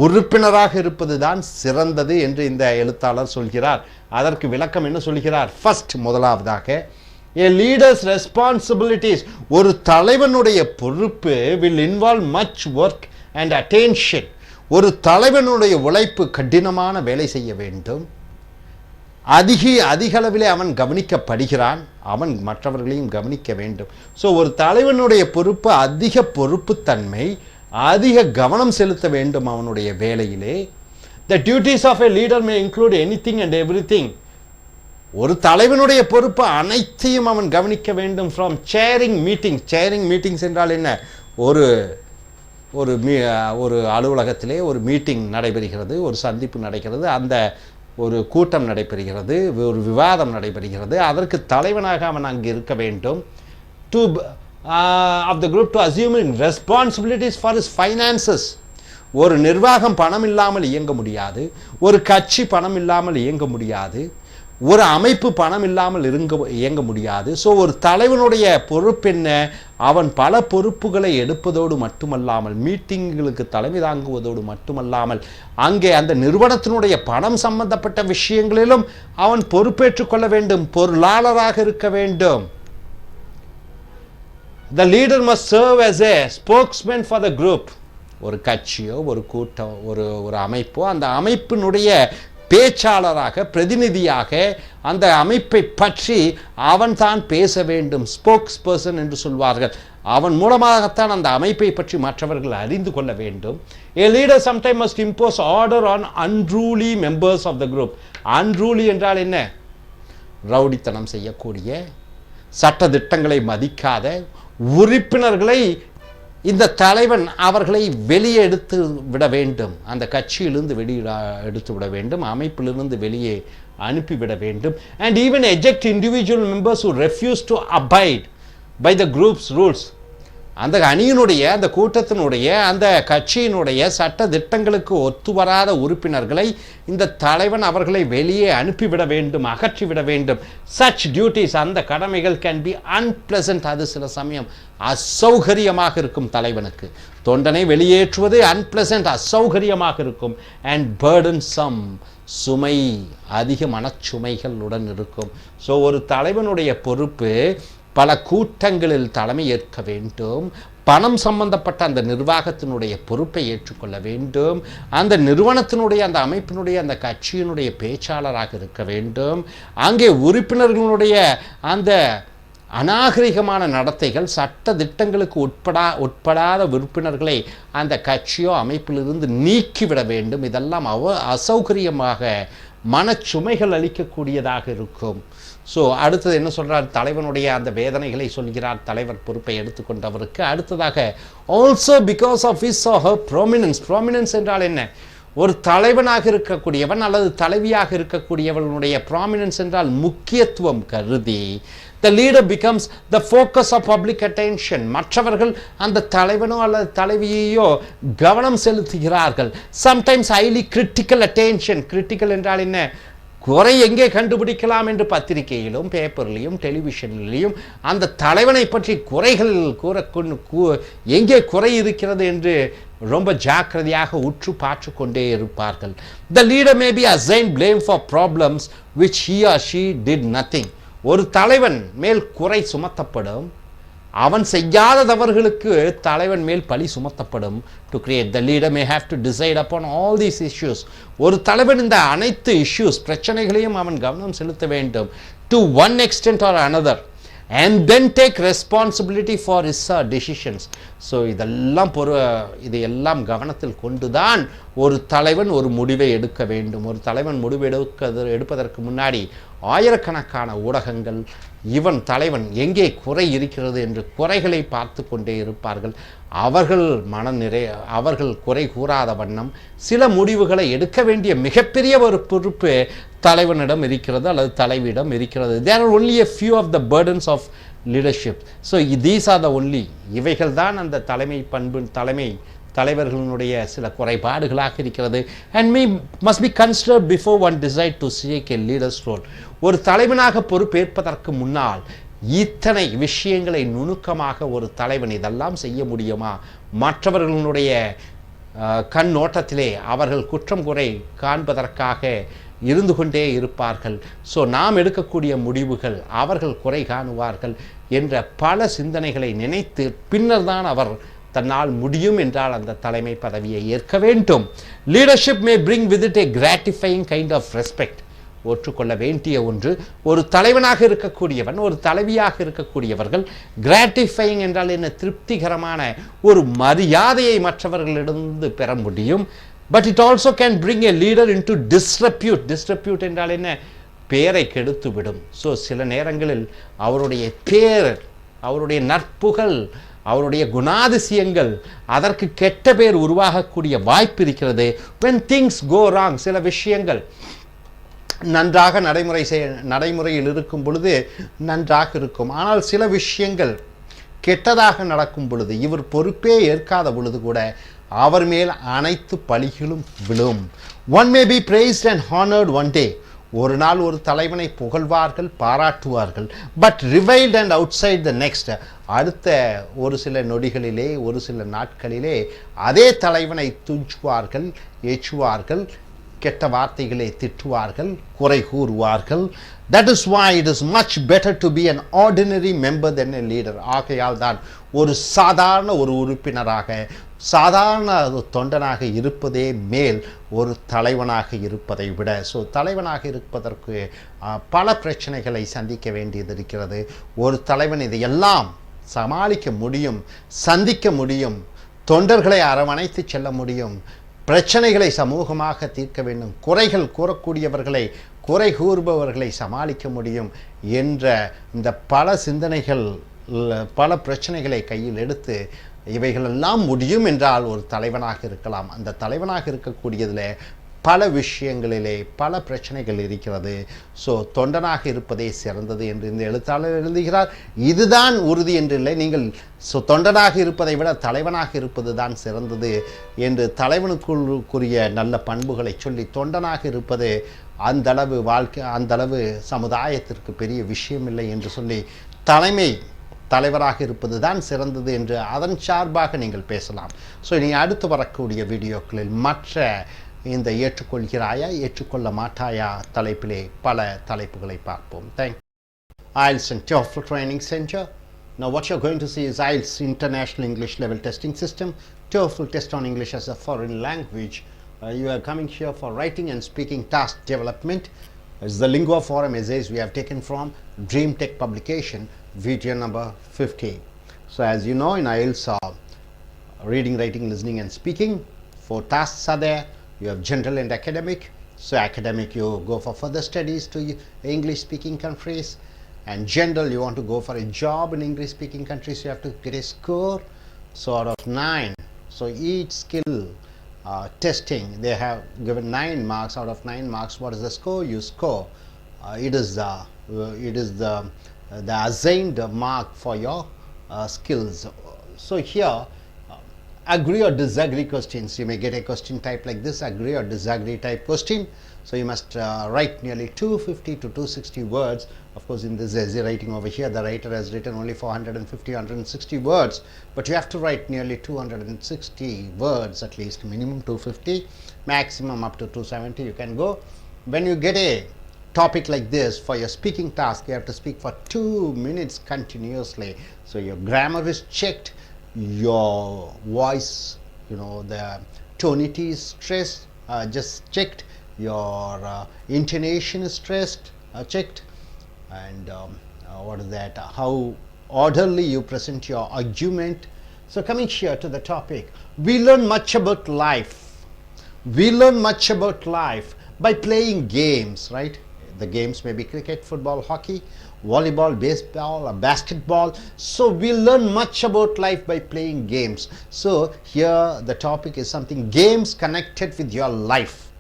உறுப்பினராக இருப்பது தான் சிறந்தது என்று இந்த எழுத்தாளர் சொல்கிறார். அதற்கு விளக்கம் என்ன சொல்கிறார்? ஃபர்ஸ்ட், முதலாவதாக, a leader's responsibilities, ஒரு தலைவனுடைய பொறுப்பு will involve much work and attention. ஒரு தலைவனுடைய உழைப்பு கடினமான வேலை செய்ய வேண்டும். அதிக அளவிலே அவன் கவனிக்கப்படுகிறான், அவன் மற்றவர்களையும் கவனிக்க வேண்டும். ஸோ ஒரு தலைவனுடைய பொறுப்பு அதிக பொறுப்புத்தன்மை, அதிக கவனம் செலுத்த வேண்டும் அவனுடைய வேலையிலே. The duties of a leader may include anything and everything. ஒரு தலைவனுடைய பொறுப்பு அனைத்தையும் அவன் கவனிக்க வேண்டும். ஃப்ரம் சேரிங் மீட்டிங்ஸ் என்றால் என்ன? ஒரு அலுவலகத்திலே ஒரு மீட்டிங் நடைபெறுகிறது, ஒரு சந்திப்பு நடக்கிறது. அந்த ஒரு கூட்டம் நடைபெறுகிறது, ஒரு விவாதம் நடைபெறுகிறது. அதற்கு தலைவனாக அவன் அங்கு இருக்க வேண்டும். to of the group to assuming responsibilities for his finances. ஒரு நிர்வாகம் பணம் இல்லாமல் இயங்க முடியாது, ஒரு கட்சி பணம் இல்லாமல் இயங்க முடியாது, ஒரு அமைப்பு பணம் இல்லாமல் இயங்க முடியாது. ஸோ ஒரு தலைவனுடைய பொறுப்பு என்ன? அவன் பல பொறுப்புகளை எடுப்பதோடு மட்டுமல்லாமல், மீட்டிங்களுக்கு தலைமை தாங்குவதோடு மட்டுமல்லாமல், அங்கே அந்த நிறுவனத்தினுடைய பணம் சம்பந்தப்பட்ட விஷயங்களிலும் அவன் பொறுப்பேற்றுக் கொள்ள வேண்டும், பொருளாளராக இருக்க வேண்டும். The leader must serve as a spokesman for the group. ஒரு கட்சியோ ஒரு கூட்டம் ஒரு அமைப்போ அந்த அமைப்பினுடைய பேச்சாளராக, பிரதிநிதியாக அந்த அமைப்பை பற்றி அவன் தான் பேச வேண்டும். ஸ்போக்ஸ் பர்சன் என்று சொல்வார்கள். அவன் மூலமாகத்தான் அந்த அமைப்பை பற்றி மற்றவர்கள் அறிந்து கொள்ள வேண்டும். A leader sometimes must impose order on unruly members of the group. Unruly என்றால் என்ன? ரவுடித்தனம் செய்யக்கூடிய, சட்ட திட்டங்களை மதிக்காத உறுப்பினர்களை இந்த தலைவன் அவர்களை வெளியே எடுத்து விட வேண்டும், அந்த கட்சியிலிருந்து எடுத்து விட வேண்டும், அமைப்பிலிருந்து வெளியே அனுப்பிவிட வேண்டும். and even eject individual members who refuse to abide by the group's rules. அந்த அணியினுடைய, அந்த கூட்டத்தினுடைய, அந்த கட்சியினுடைய சட்ட திட்டங்களுக்கு ஒத்து வராத உறுப்பினர்களை இந்த தலைவன் அவர்களை வெளியே அனுப்பிவிட வேண்டும், அகற்றிவிட வேண்டும். such duties, அந்த கடமைகள் can be unpleasant. அது சில சமயம் அசௌகரியமாக இருக்கும் தலைவனுக்கு. தொண்டனை வெளியேற்றுவது unpleasant, அசௌகரியமாக இருக்கும். and burdensome, சுமை, அதிக மனச்சுமைகளுடன் இருக்கும். ஸோ ஒரு தலைவனுடைய பொறுப்பு பல கூட்டங்களில் தலைமை ஏற்க வேண்டும், பணம் சம்பந்தப்பட்ட அந்த நிர்வாகத்தினுடைய பொறுப்பை ஏற்றுக்கொள்ள வேண்டும், அந்த நிறுவனத்தினுடைய, அந்த அமைப்பினுடைய, அந்த கட்சியினுடைய பேச்சாளராக இருக்க வேண்டும். அங்கே உறுப்பினர்களுடைய அந்த அநாகரிகமான நடத்தைகள், சட்ட திட்டங்களுக்கு உட்படாத உறுப்பினர்களை அந்த கட்சியோ அமைப்பிலிருந்து நீக்கிவிட வேண்டும். இதெல்லாம் அசௌகரியமாக மனச்சுமைகள் அளிக்கக்கூடியதாக இருக்கும். ஸோ அடுத்தது என்ன சொல்கிறார்? தலைவனுடைய அந்த வேதனைகளை சொல்கிறார் தலைவர் பொறுப்பை எடுத்துக்கொண்டவருக்கு. அடுத்ததாக also because of his or her prominence. Prominence என்றால் என்ன? ஒரு தலைவனாக இருக்கக்கூடியவன் அல்லது தலைவியாக இருக்கக்கூடியவனுடைய ப்ராமினன்ஸ் என்றால் முக்கியத்துவம் கருதி the leader becomes the focus of public attention. மற்றவர்கள் அந்த தலைவனோ அல்லது தலைவியையோ கவனம் செலுத்துகிறார்கள். sometimes highly critical attention. Critical என்றால் என்ன? குறை எங்கே கண்டுபிடிக்கலாம் என்று பத்திரிகையிலும் பேப்பர்லையும் டெலிவிஷன்லையும் அந்த தலைவனை பற்றி குறைகள் எங்கே குறை இருக்கிறது என்று ரொம்ப ஜாக்கிரதையாக உற்று பார்த்து கொண்டே இருப்பார்கள். the leader may be assigned blame for problems which he or she did nothing. ஒரு தலைவன் மேல் குறை சுமத்தப்படும், அவன் செய்யாதவர்களுக்கு தலைவன் மேல் பழி சுமத்தப்படும். to create, the leader may have to decide upon all these issues. ஒரு தலைவன் இந்த அனைத்து இஷ்யூஸ், பிரச்சனைகளையும் அவன் கவனம் செலுத்த வேண்டும். to one extent or another, and then take responsibility for his decisions. So இதையெல்லாம் கவனத்தில் கொண்டுதான் ஒரு தலைவன் ஒரு முடிவை எடுக்க வேண்டும். ஒரு தலைவன் முடிவு எடுப்பதற்கு முன்னாடி ஆயிரக்கணக்கான ஊடகங்கள் இவன் தலைவன் எங்கே குறை இருக்கிறது என்று குறைகளை பார்த்து கொண்டே இருப்பார்கள். அவர்கள் குறை கூறாத வண்ணம் சில முடிவுகளை எடுக்க வேண்டிய மிகப்பெரிய ஒரு பொறுப்பு தலைவனிடம் இருக்கிறது அல்லது தலைவியிடம் இருக்கிறது. There are only a few of the burdens of leadership. So these are the only, இவைகள் தான் அந்த தலைவர்களுடைய சில குறைபாடுகளாக இருக்கிறது. and must be considered before one decide to seek a leader's role. ஒரு தலைவனாக பொறுப்பேற்பதற்கு முன்னால் இத்தனை விஷயங்களை நுணுக்கமாக ஒரு தலைவன் இதெல்லாம் செய்ய முடியுமா? மற்றவர்களுடைய கண்ணோட்டத்திலே அவர்கள் குற்றம் குறை காண்பதற்காக இருந்து கொண்டே இருப்பார்கள். ஸோ நாம் எடுக்கக்கூடிய முடிவுகள் அவர்கள் குறை காணுவார்கள் என்ற பல சிந்தனைகளை நினைத்து பின்னர் தான் அவர் தன்னால் முடியும் என்றால் அந்த தலைமை பதவியை ஏற்க வேண்டும். Leadership may bring with it a gratifying kind of respect. ஒற்றுக்கொள்ள வேண்டிய ஒன்று, ஒரு தலைவனாக இருக்கக்கூடியவன், ஒரு தலைவியாக இருக்கக்கூடியவர்கள் கிராட்டிஃபையிங் என்றால் என்ன? திருப்திகரமான ஒரு மரியாதையை மற்றவர்களிடந்து பெற முடியும். But it also can bring a leader in to disrepute. Disrepute என்றால் என்ன? பேரை கெடுத்துவிடும். ஸோ சில நேரங்களில் அவருடைய பேர், அவருடைய நற்புகழ், அவருடைய குணாதிசயங்கள், அதற்கு கெட்ட பேர் உருவாகக்கூடிய வாய்ப்பு இருக்கிறது. when things go wrong, சில விஷயங்கள் நன்றாக நடைமுறையில் இருக்கும் பொழுது நன்றாக இருக்கும். ஆனால் சில விஷயங்கள் கெட்டதாக நடக்கும் பொழுது, இவர் பொறுப்பே ஏற்காத பொழுது கூட அவர் மேல் அனைத்து பழிகளும் விழும். One may be praised and honored one day. ஒரு நாள் ஒரு தலைவனை புகழ்வார்கள், பாராட்டுவார்கள். But reviled and outside the next, அடுத்த ஒரு சில நொடிகளிலே, ஒரு சில நாட்களிலே அதே தலைவனை துஞ்சுவார்கள், ஏற்றுவார்கள், கெட்ட வார்த்தைகளை திட்டுவார்கள், குறை கூறுவார்கள். That is why it is much better to be an ordinary member than a leader. ஆகையால் தான் ஒரு சாதாரண ஒரு உறுப்பினராக, சாதாரண தொண்டனாக இருப்பதே மேல் ஒரு தலைவனாக இருப்பதை விட. ஸோ தலைவனாக இருப்பதற்கு பல பிரச்சனைகளை சந்திக்க வேண்டியது இருக்கிறது. ஒரு தலைவன் இதையெல்லாம் சமாளிக்க முடியும், சந்திக்க முடியும், தொண்டர்களை அரவணைத்து செல்ல முடியும், பிரச்சனைகளை சமூகமாக தீர்க்க வேண்டும், குறைகள் கூறக்கூடியவர்களை, குறை கூறுபவர்களை சமாளிக்க முடியும் என்ற இந்த பல சிந்தனைகள், பல பிரச்சனைகளை கையில் எடுத்து இவைகளெல்லாம் முடியும் என்றால் ஒரு தலைவனாக இருக்கலாம். அந்த தலைவனாக இருக்கக்கூடியதில் பல விஷயங்களிலே பல பிரச்சனைகள் இருக்கிறது. ஸோ தொண்டனாக இருப்பதே சிறந்தது என்று இந்த எழுத்தாளர் எழுதுகிறார். இதுதான் உறுதி என்று இல்லை, நீங்கள் தொண்டனாக இருப்பதை விட தலைவனாக இருப்பது தான் சிறந்தது என்று தலைவனுக்குரிய நல்ல பண்புகளை சொல்லி, தொண்டனாக இருப்பது அந்தளவு வாழ்க்கை, அந்தளவு சமுதாயத்திற்கு பெரிய விஷயமில்லை என்று சொல்லி, தலைவராக இருப்பது தான் சிறந்தது என்று அதன் சார்பாக நீங்கள் பேசலாம். ஸோ இனி அடுத்து வரக்கூடிய வீடியோக்களில் மற்ற இந்த ஏற்றுக்கொள்கிறாயா ஏற்றுக்கொள்ள மாட்டாயா தலைப்பிலே பல தலைப்புகளை பார்ப்போம். Thank you. I.E.L.T.S and TOEFL Training Center. Now what you're going to see is I.E.L.T.S International English Level Testing System, TOEFL Test on English as a Foreign Language. You are coming here for writing and speaking task development. It's the Lingua Forum essays we have taken from Dream Tech publication, video number 50. So as you know, in I.E.L.T.S reading, writing, listening and speaking, 4 tasks are there. You have general and academic. So academic, you go for further studies to English speaking countries, and general, you want to go for a job in English speaking countries, you have to get a score. So out of 9, so each skill testing, they have given 9 marks. Out of 9 marks, what is the score? You score. It is the assigned mark for your skills. So here, agree or disagree questions. You may get a question type like this, agree or disagree type question. So you must write nearly 250 to 260 words. Of course, in this essay writing over here, the writer has written only 450, 160 words, but you have to write nearly 260 words, at least minimum 250, maximum up to 270 you can go. When you get a topic like this for your speaking task, you have to speak for 2 minutes continuously. So your grammar is checked, your voice, the tonality is stressed, just checked, your intonation is stressed, checked, and what is that, how orderly you present your argument. So coming here to the topic, we learn much about life. We learn much about life by playing games, right? The games may be cricket, football, hockey, volleyball, baseball, or basketball. So we learn much about life by playing games. So here the topic is something, games connected with your life.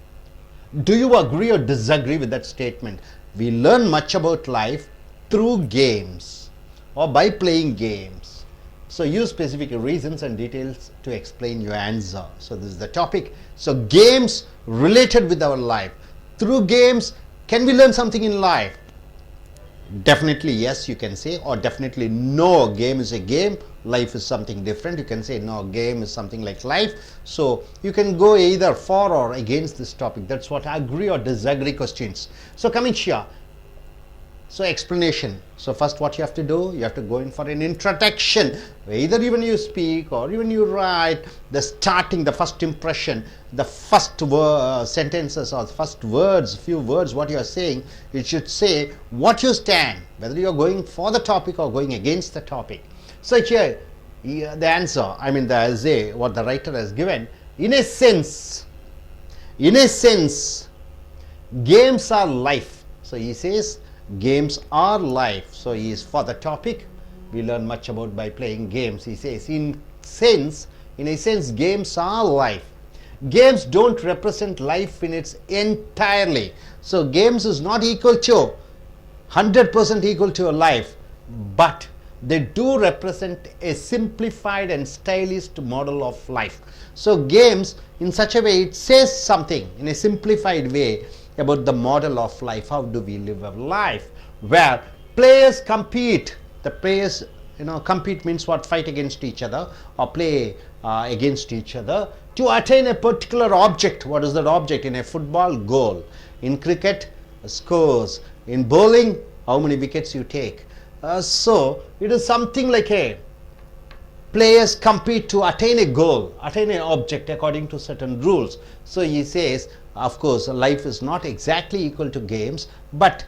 Do you agree or disagree with that statement? We learn much about life through games or by playing games. So use specific reasons and details to explain your answer. So this is the topic. So games related with our life. Through games, can we learn something in life? Definitely yes, you can say, or definitely no, game is a game, life is something different. You can say no, game is something like life. So you can go either for or against this topic. That's what agree or disagree questions. So coming here, so explanation. So first what you have to do, you have to go in for an introduction. Either even you speak or even you write, the starting, the first impression, the first sentences or first words, few words what you are saying, it should say what you stand, whether you are going for the topic or going against the topic. So here the answer, I mean the essay what the writer has given, in a sense, games are life. So he says games are life. So he is for the topic, we learn much about by playing games. He says in a sense games are life. Games don't represent life in its entirely. So games is not equal to 100% equal to your life, but they do represent a simplified and stylized model of life. So games in such a way, it says something in a simplified way about the model of life. How do we live a life where players compete? The players, compete means what? Fight against each other or play against each other to attain a particular object. What is that object? In a football, goal. In cricket, scores. In bowling, how many wickets you take. So it is something like a players compete to attain a goal, attain an object according to certain rules. So he says, of course, life is not exactly equal to games, but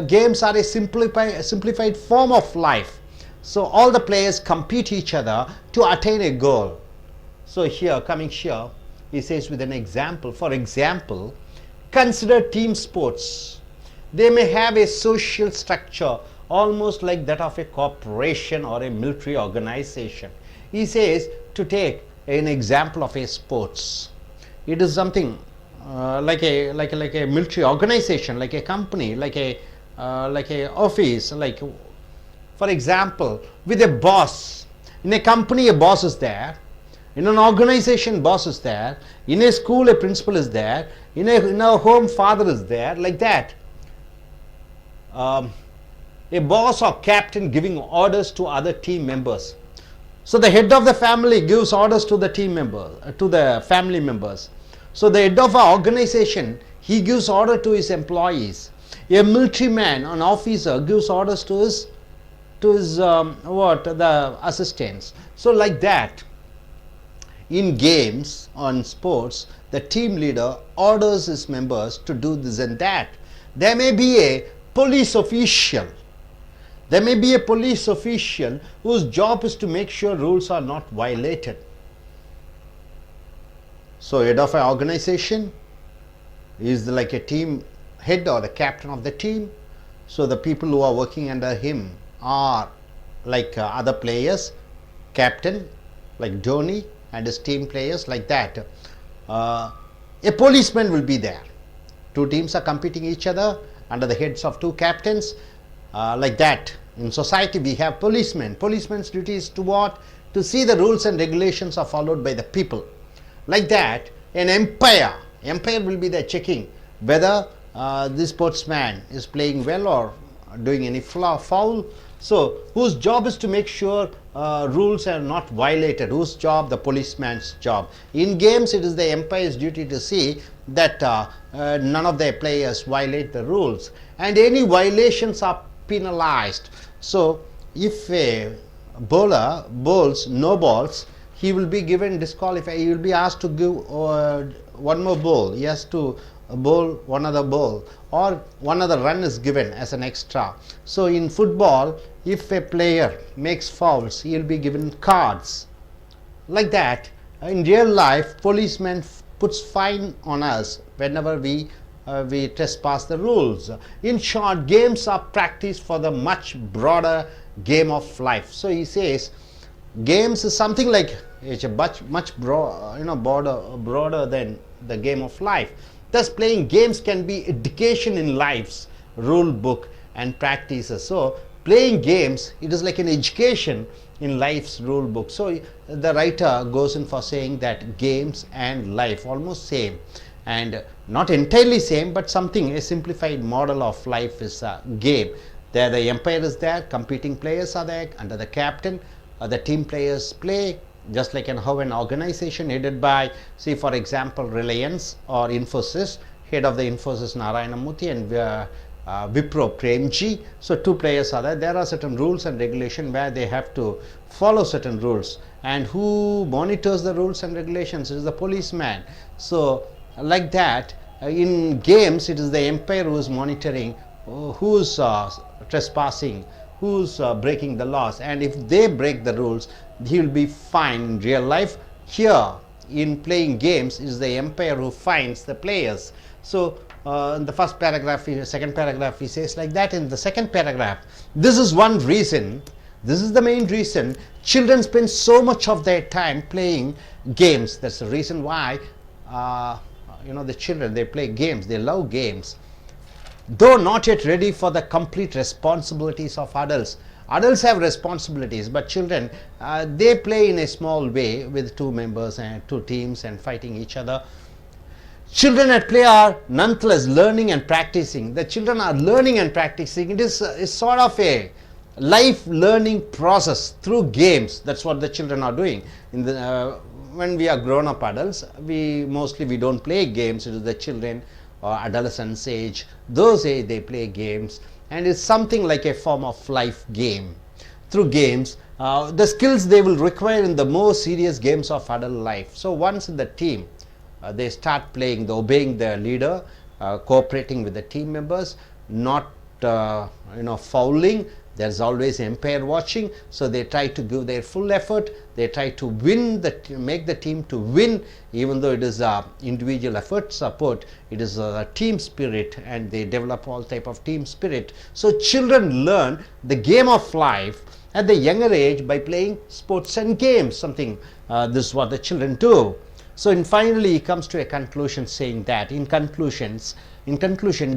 games are a simplified form of life. So all the players compete each other to attain a goal. So here, coming here, he says with an example. For example, consider team sports. They may have a social structure almost like that of a corporation or a military organization. He says to take an example of a sports. It is something like a military organization, like a company, like a office. Like, for example, with a boss. In a company, a boss is there. In an organization, boss is there. In a school, a principal is there. In a home, father is there. Like that. A boss or captain giving orders to other team members. So the head of the family gives orders to the team member, to the family members. So the head of an organization, he gives order to his employees. A military man, an officer, gives orders to his the assistants. So like that, in games, on sports, the team leader orders his members to do this and that. There may be a police official. There may be a police official whose job is to make sure rules are not violated. So head of an organization is like a team head or the captain of the team. So the people who are working under him are like other players, captain like Dhoni and his team players, like that. A policeman will be there. Two teams are competing each other under the heads of two captains. Like that. In society we have policemen. Policemen's duty is to what? To see the rules and regulations are followed by the people. Like that, an umpire will be there checking whether this sportsman is playing well or doing any foul. So whose job is to make sure rules are not violated? Whose job? The policeman's job. In games, it is the umpire's duty to see that none of their players violate the rules, and any violations are penalized. So if a bowler bowls no balls, he will be given disqualified. He will be asked to give one more ball. He has to bowl one other ball, or one other run is given as an extra. So in football, if a player makes fouls, he will be given cards. Like that, in real life, policeman puts fine on us whenever we trespass the rules. In short, games are practiced for the much broader game of life. So he says games is something like it's a much broader than the game of life. Thus playing games can be education in life's rule book and practices. So playing games, it is like an education in life's rule book. So the writer goes in for saying that games and life almost same, and not entirely same, but something, a simplified model of life is a game. There the umpire is there, competing players are there under the captain, the team players play, just like how an organization headed by, say for example, Reliance or Infosys, head of the Infosys Narayana Murthy and Wipro Premji. So two players are there. There are certain rules and regulation where they have to follow certain rules, and who monitors the rules and regulations? It is the policeman. So like that, in games it is the umpire who is monitoring who's trespassing, who's breaking the laws, and if they break the rules, he will be fined. In real life, here in playing games, it is the umpire who fines the players. So in the first paragraph, second paragraph, he says like that. In the second paragraph, this is one reason, this is the main reason children spend so much of their time playing games. That's the reason why the children, they play games, they love games, though not yet ready for the complete responsibilities of adults. Adults have responsibilities, but children, they play in a small way with two members and two teams and fighting each other. Children at play are nonetheless learning and practicing. The children are learning and practicing. It is sort of a life learning process through games. That's what the children are doing. When we are grown up adults, we don't play games. It is the children or adolescence age, those age they play games, and it's something like a form of life game. Through games, the skills they will require in the more serious games of adult life. So once in the team, they start playing, obeying their leader, cooperating with the team members, not fouling. There's always umpire watching, so they try to give their full effort. They try to win, make the team to win, even though it is individual effort support. It is a team spirit, and they develop all type of team spirit. So children learn the game of life at the younger age by playing sports and games. This is what the children do. So finally he comes to a conclusion saying that in conclusion,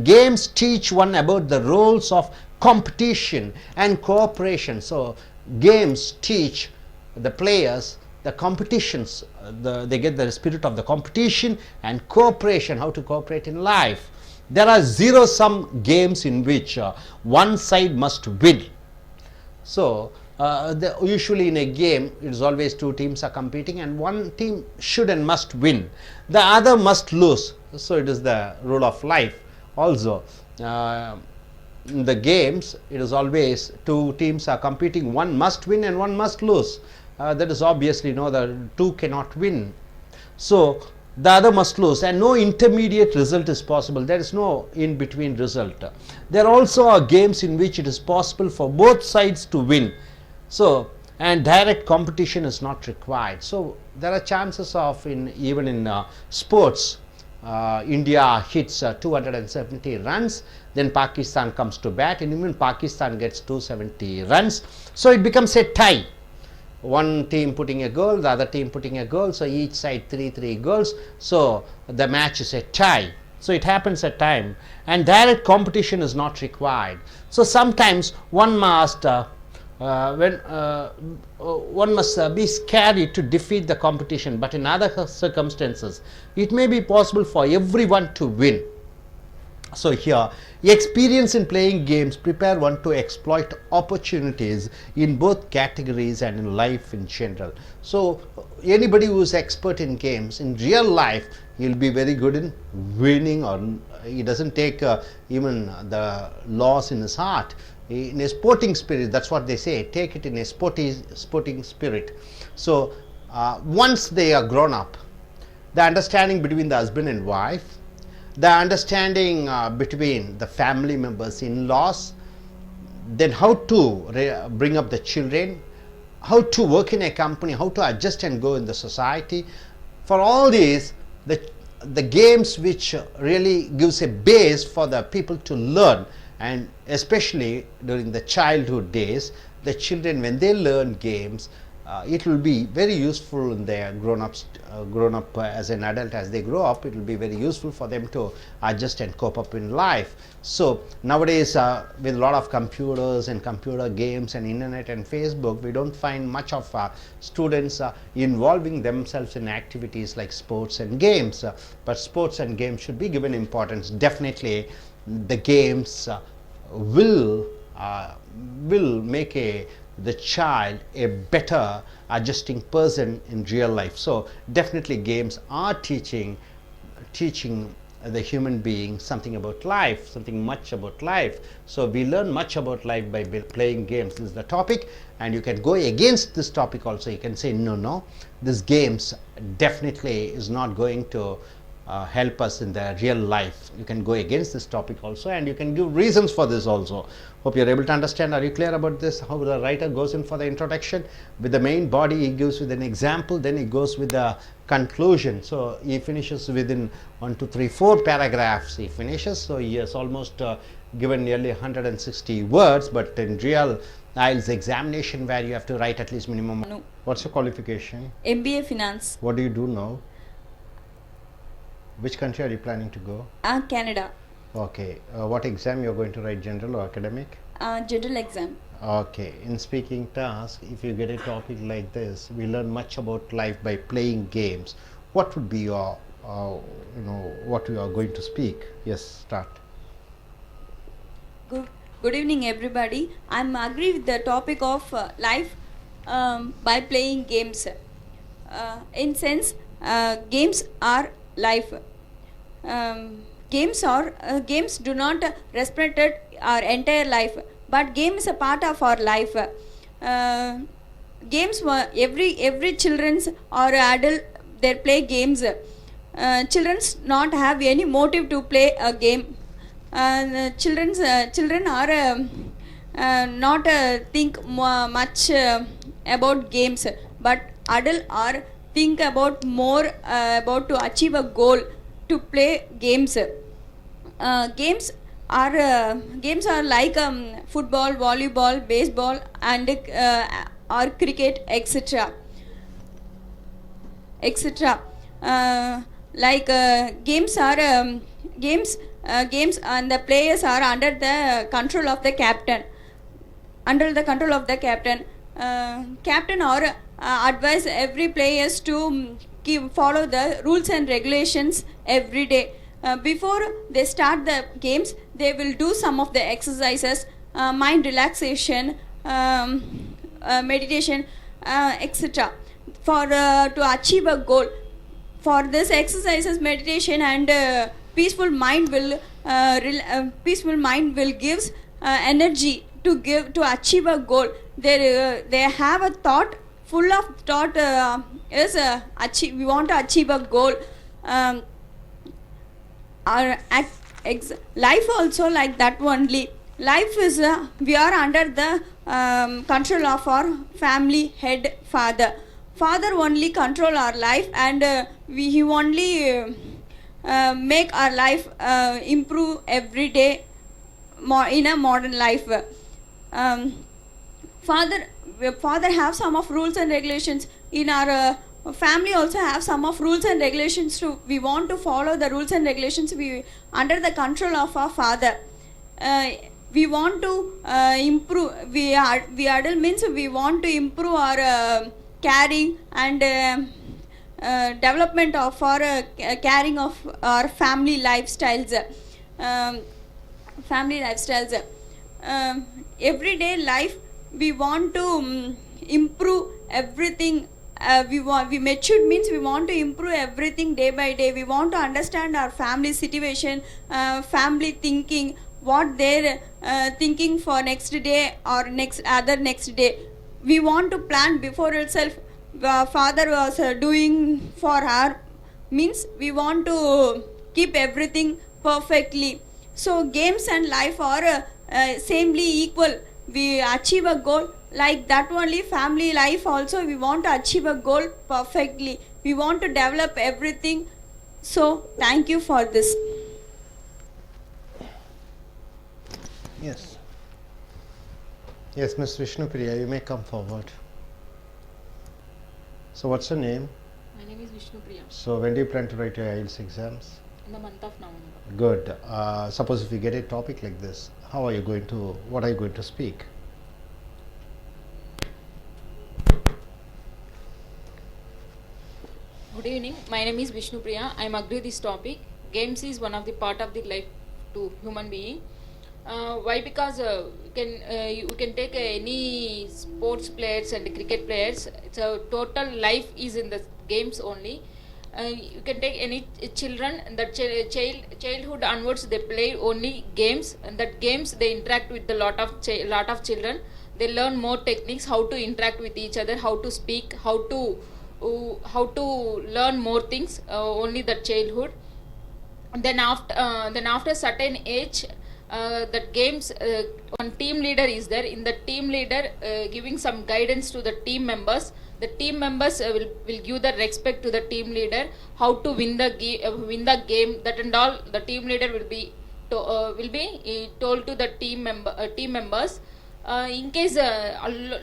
games teach one about the roles of competition and cooperation. So games teach the players the competitions, they get the spirit of the competition and cooperation, how to cooperate in life. There are zero-sum games in which one side must win. So usually in a game, it is always two teams are competing and one team should and must win. The other must lose. So it is the rule of life also. In the games, it is always two teams are competing. One must win and one must lose. That is obviously the two cannot win. So the other must lose, and no intermediate result is possible. There is no in between result. There also are games in which it is possible for both sides to win. So, and direct competition is not required. So there are chances of even in sports. India hits 270 runs, then Pakistan comes to bat, and even Pakistan gets 270 runs. So it becomes a tie. One team putting a goal, the other team putting a goal, so each side 3 goals. So the match is a tie. So it happens at time, and direct competition is not required. So sometimes one must be scary to defeat the competition, but in other circumstances it may be possible for everyone to win. So here, experience in playing games prepare one to exploit opportunities in both categories and in life in general. So anybody who is expert in games in real life, he will be very good in winning, or he doesn't take even the loss in his heart. In a sporting spirit, that's what they say, take it in a sporting spirit. So once they are grown up, the understanding between the husband and wife, the understanding between the family members, in-laws, then how to bring up the children, how to work in a company, how to adjust and go in the society. For all these, the games which really gives a base for the people to learn, and especially during the childhood days, the children, when they learn games, it will be very useful in their grown up as an adult. As they grow up, it will be very useful for them to adjust and cope up in life. So nowadays, with a lot of computers and computer games and internet and Facebook, we don't find much of students involving themselves in activities like sports and games. But sports and games should be given importance. Definitely the games will make the child a better adjusting person in real life. So definitely games are teaching the human being something about life, something much about life. So we learn much about life by playing games. This is the topic, and you can go against this topic also. You can say no, this games definitely is not going to help us in the real life. You can go against this topic also, and you can give reasons for this also. Hope you are able to understand. Are you clear about this? How the writer goes in for the introduction with the main body, he gives with an example, then he goes with the conclusion. So he finishes within 1, 2, 3, 4 paragraphs he finishes. So he has almost given nearly 160 words, but in real I.E.L.T.S examination, where you have to write at least minimum. No. What's your qualification? MBA Finance. What do you do now? Which country are you planning to go? Canada. Okay. What exam you are going to write, general or academic? General exam. Okay. In speaking task, if you get a topic like this, we learn much about life by playing games. What would be your, what you are going to speak? Yes, start. Good evening, everybody. I'm agree with the topic of life by playing games. In sense, games are life. Games do not represent our entire life, but game is a part of our life. Games were every children's or adult they play games. Children's not have any motive to play a game. Children are not think much about games, but adult are think about more about to achieve a goal to play games. Games are like football, volleyball, baseball, and or cricket, etc. etc. Games and the players are under the control of the captain. Captain or advise every players to follow the rules and regulations every day. Before they start the games, they will do some of the exercises, mind relaxation, meditation, etc. For to achieve a goal. For this exercises, meditation and peaceful mind will gives energy to achieve a goal. They have a thought full of thought we want to achieve a goal. Life also like that only. Life is we are under the control of our family head father. Father only control our life, and he only make our life improve every day in a modern life. Father have some of rules and regulations. In our family also have some of rules and regulations too. We want to follow the rules and regulations. We under the control of our father. We want to improve. We adult means we want to improve our caring and development of our caring of our family lifestyles. Everyday life we want to improve everything. We matured means we want to improve everything day by day. We want to understand our family situation, family thinking, what they're thinking for next day or next day. We want to plan before itself. Father was doing for her means we want to keep everything perfectly. So games and life are samely equal. We achieve a goal like that only. Family life also we want to achieve a goal perfectly. We want to develop everything. So thank you for this. Yes. Yes, Ms. Vishnupriya, you may come forward. So what's your name? My name is Vishnupriya. So when do you plan to write your I.E.L.T.S exams? In the month of November. Good. Suppose if you get a topic like this, what are you going to speak? Good evening. My name is Vishnupriya. I am agree this topic. Games is one of the part of the life to human being. Why? Because you can take any sports players and cricket players. So total life is in the games only. You can take any children. That childhood onwards they play only games, and that games they interact with a lot of children. They learn more techniques, how to interact with each other, how to speak, how to learn more things. Only the childhood. Then after certain age. That games one team leader is there. In the team leader giving some guidance to the team members. The team members will give the respect to the team leader, how to win the game, that and all. The team leader will be told to the team members. In case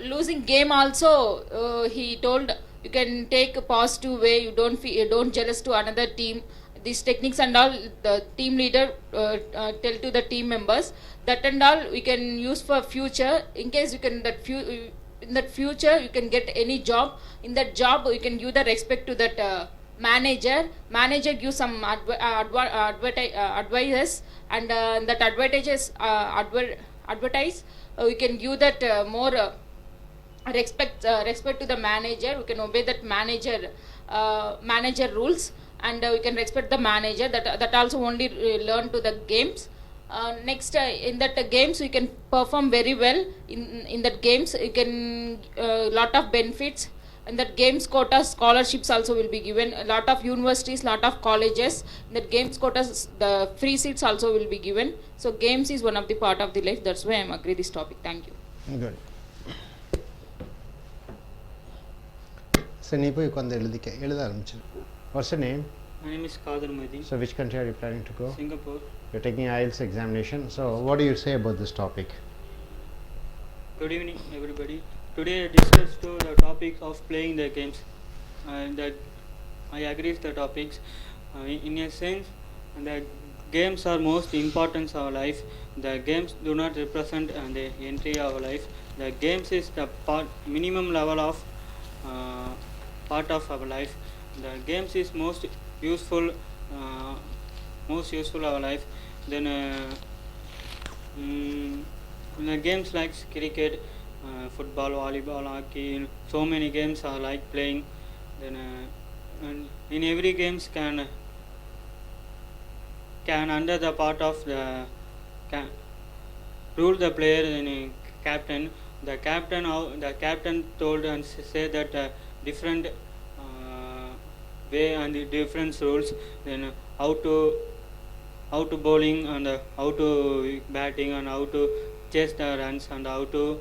losing game also, he told you can take a positive way. You don't jealous to another team. these techniques and all, the team leader tell to the team members, that and all we can use for future, in case you can in that future you can get any job. In that job you can give the respect to that manager gives some advices, and that advertise we can give that more respect to the manager. We can obey that manager rules, and we can respect the manager. That also only learn to the games. Next, in that games we can perform very well. In that games you can lot of benefits. In that games quotas, scholarships also will be given. A lot of universities, lot of colleges. In that games quotas, the free seats also will be given. So games is one of the part of the life. That's why I am agree this topic. Thank you. Good. So, what's your name? My name is Kadir Mehdi. So, which country are you planning to go? Singapore. You're taking IELTS examination. So, what do you say about this topic? Good evening, everybody. Today I discussed the topic of playing the games, and that I agree with the topics. In a sense, the games are most important in our life. The games do not represent the entry of our life. The games is the minimum level of part of our life. The games is most useful our life. Then the games like cricket, football, volleyball, hockey, so many games are like playing. Then and in every games can under the part of the rule the player and captain. The captain told and say that different way and the different rules. Then how to bowling, and how to batting, and how to chase the runs, and how to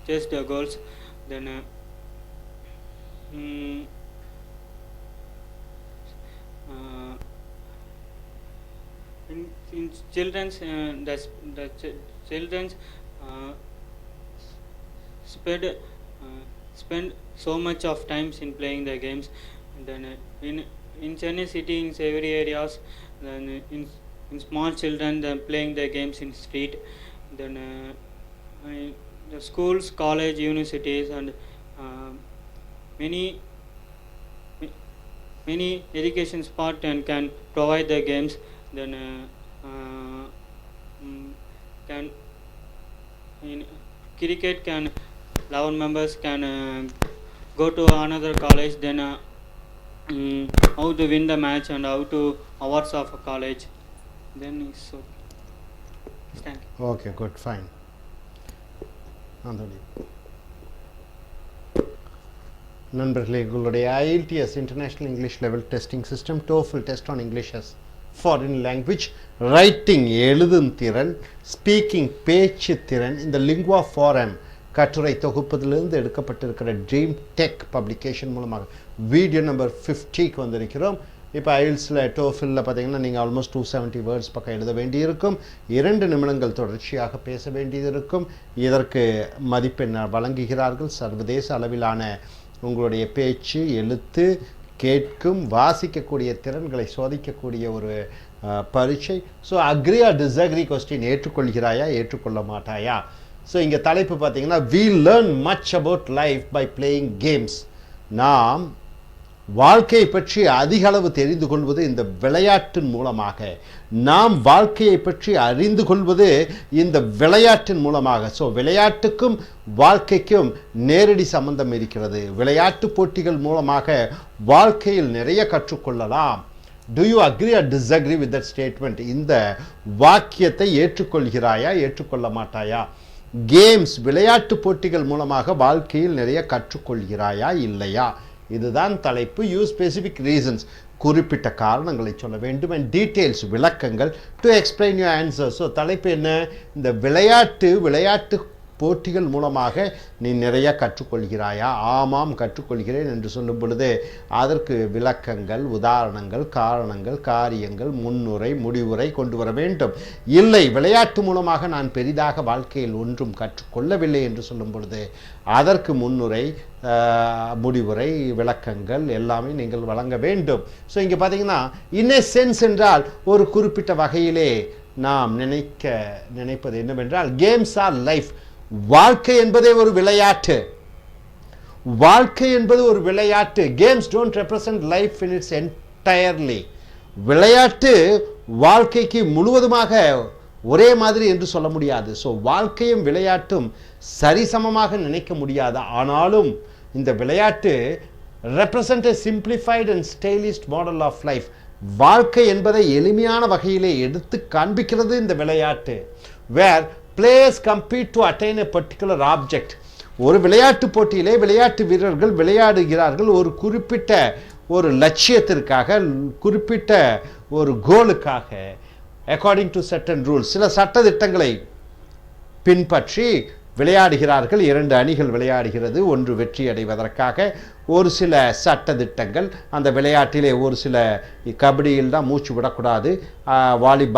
chase the goals. Then in children's children's spend so much of times in playing the games. Then in Chennai city, in every areas, then in small children then playing the games in street. Then the schools, college, universities, and many education spot and can provide the games. Then can in cricket can 11 members can go to another college. Then how to win the match and how to awards of a college. Then so thank you. Okay, good, fine. நண்பர்களே, உங்களுடைய I.E.L.T.S international English level testing system, TOEFL test on English as foreign language, writing எழுதும் திறன், speaking பேச்சு திறன், இந்த Lingua Forum கட்டுரை தொகுப்பதிலிருந்து எடுக்கப்பட்டிருக்கிற ட்ரீம் டெக் பப்ளிகேஷன் மூலமாக வீடியோ நம்பர் 50க்கு வந்திருக்கிறோம். இப்போ ஐஎல்ஸில் டோஃபிலில் பார்த்தீங்கன்னா நீங்கள் ஆல்மோஸ்ட் 270 வேர்ட்ஸ் பக்கம் எழுத வேண்டியிருக்கும். 2 நிமிடங்கள் தொடர்ச்சியாக பேச வேண்டியது இருக்கும். இதற்கு மதிப்பெண் வழங்குகிறார்கள். சர்வதேச அளவிலான உங்களுடைய பேச்சு, எழுத்து, கேட்கும், வாசிக்கக்கூடிய திறன்களை சோதிக்கக்கூடிய ஒரு பரீட்சை. So agree or disagree question, ஏற்றுக்கொள்கிறாயா ஏற்றுக்கொள்ள மாட்டாயா. ஸோ இங்கே தலைப்பு பார்த்தீங்கன்னா we learn much about life by playing games. நாம் வாழ்க்கையை பற்றி அதிக அளவு தெரிந்து கொள்வது இந்த விளையாட்டின் மூலமாக. நாம் வாழ்க்கையை பற்றி அறிந்து கொள்வது இந்த விளையாட்டின் மூலமாக. ஸோ விளையாட்டுக்கும் வாழ்க்கைக்கும் நேரடி சம்பந்தம் இருக்கிறது. விளையாட்டு போட்டிகள் மூலமாக வாழ்க்கையில் நிறைய கற்றுக்கொள்ளலாம். Do you agree or disagree with that statement? இந்த வாக்கியத்தை ஏற்றுக்கொள்கிறாயா ஏற்றுக்கொள்ள மாட்டாயா. கேம்ஸ், விளையாட்டு போட்டிகள் மூலமாக வாழ்க்கையில் நிறைய கற்றுக்கொள்கிறாயா இல்லையா. இதுதான் தலைப்பு. யூஸ் ஸ்பெசிஃபிக் ரீசன்ஸ், குறிப்பிட்ட காரணங்களை சொல்ல வேண்டும். அண்ட் டீட்டெயில்ஸ், விளக்கங்கள் to explain your answer. So தலைப்பு என்ன? இந்த விளையாட்டு போட்டிகள் மூலமாக நீ நிறைய கற்றுக்கொள்கிறாயா? ஆமாம், கற்றுக்கொள்கிறேன் என்று சொல்லும் பொழுது அதற்கு விளக்கங்கள், உதாரணங்கள், காரணங்கள், காரியங்கள், முன்னுரை, முடிவுரை கொண்டு வர வேண்டும். இல்லை, விளையாட்டு மூலமாக நான் பெரிதாக வாழ்க்கையில் ஒன்றும் கற்றுக்கொள்ளவில்லை என்று சொல்லும் பொழுது அதற்கு முன்னுரை, முடிவுரை, விளக்கங்கள் எல்லாமே நீங்கள் வழங்க வேண்டும். ஸோ இங்கே பார்த்தீங்கன்னா இன் எ சென்ஸ் என்றால் ஒரு குறிப்பிட்ட வகையிலே நாம் நினைப்பது என்னவென்றால் கேம்ஸ் ஆர் லைஃப். வாழ்க்கை என்பதே ஒரு விளையாட்டு. வாழ்க்கை என்பது ஒரு விளையாட்டு. Games don't represent life in it's entirely. விளையாட்டு வாழ்க்கைக்கு முழுவதுமாக ஒரே மாதிரி என்று சொல்ல முடியாது. ஸோ வாழ்க்கையும் விளையாட்டும் சரிசமமாக நினைக்க முடியாது. ஆனாலும் இந்த விளையாட்டு represent a simplified and stylised model of life. வாழ்க்கை என்பதை எளிமையான வகையிலே எடுத்து காண்பிக்கிறது இந்த விளையாட்டு. Where players compete to attain a particular object. ஒரு விளையாட்டு போட்டியிலே விளையாட்டு வீரர்கள் விளையாடுகிறார்கள் ஒரு குறிப்பிட்ட ஒரு லட்சியத்திற்காக, குறிப்பிட்ட ஒரு கோலுக்காக, அக்கார்டிங் டு சர்டன் ரூல்ஸ், சில சட்டதிட்டங்களை பின்பற்றி விளையாடுகிறார்கள். 2 அணிகள் விளையாடுகிறது. ஒன்று வெற்றி அடைவதற்காக ஒரு சில சட்டதிட்டங்கள். அந்த விளையாட்டிலே ஒரு சில கபடியில் தான் மூச்சு விடக்கூடாது,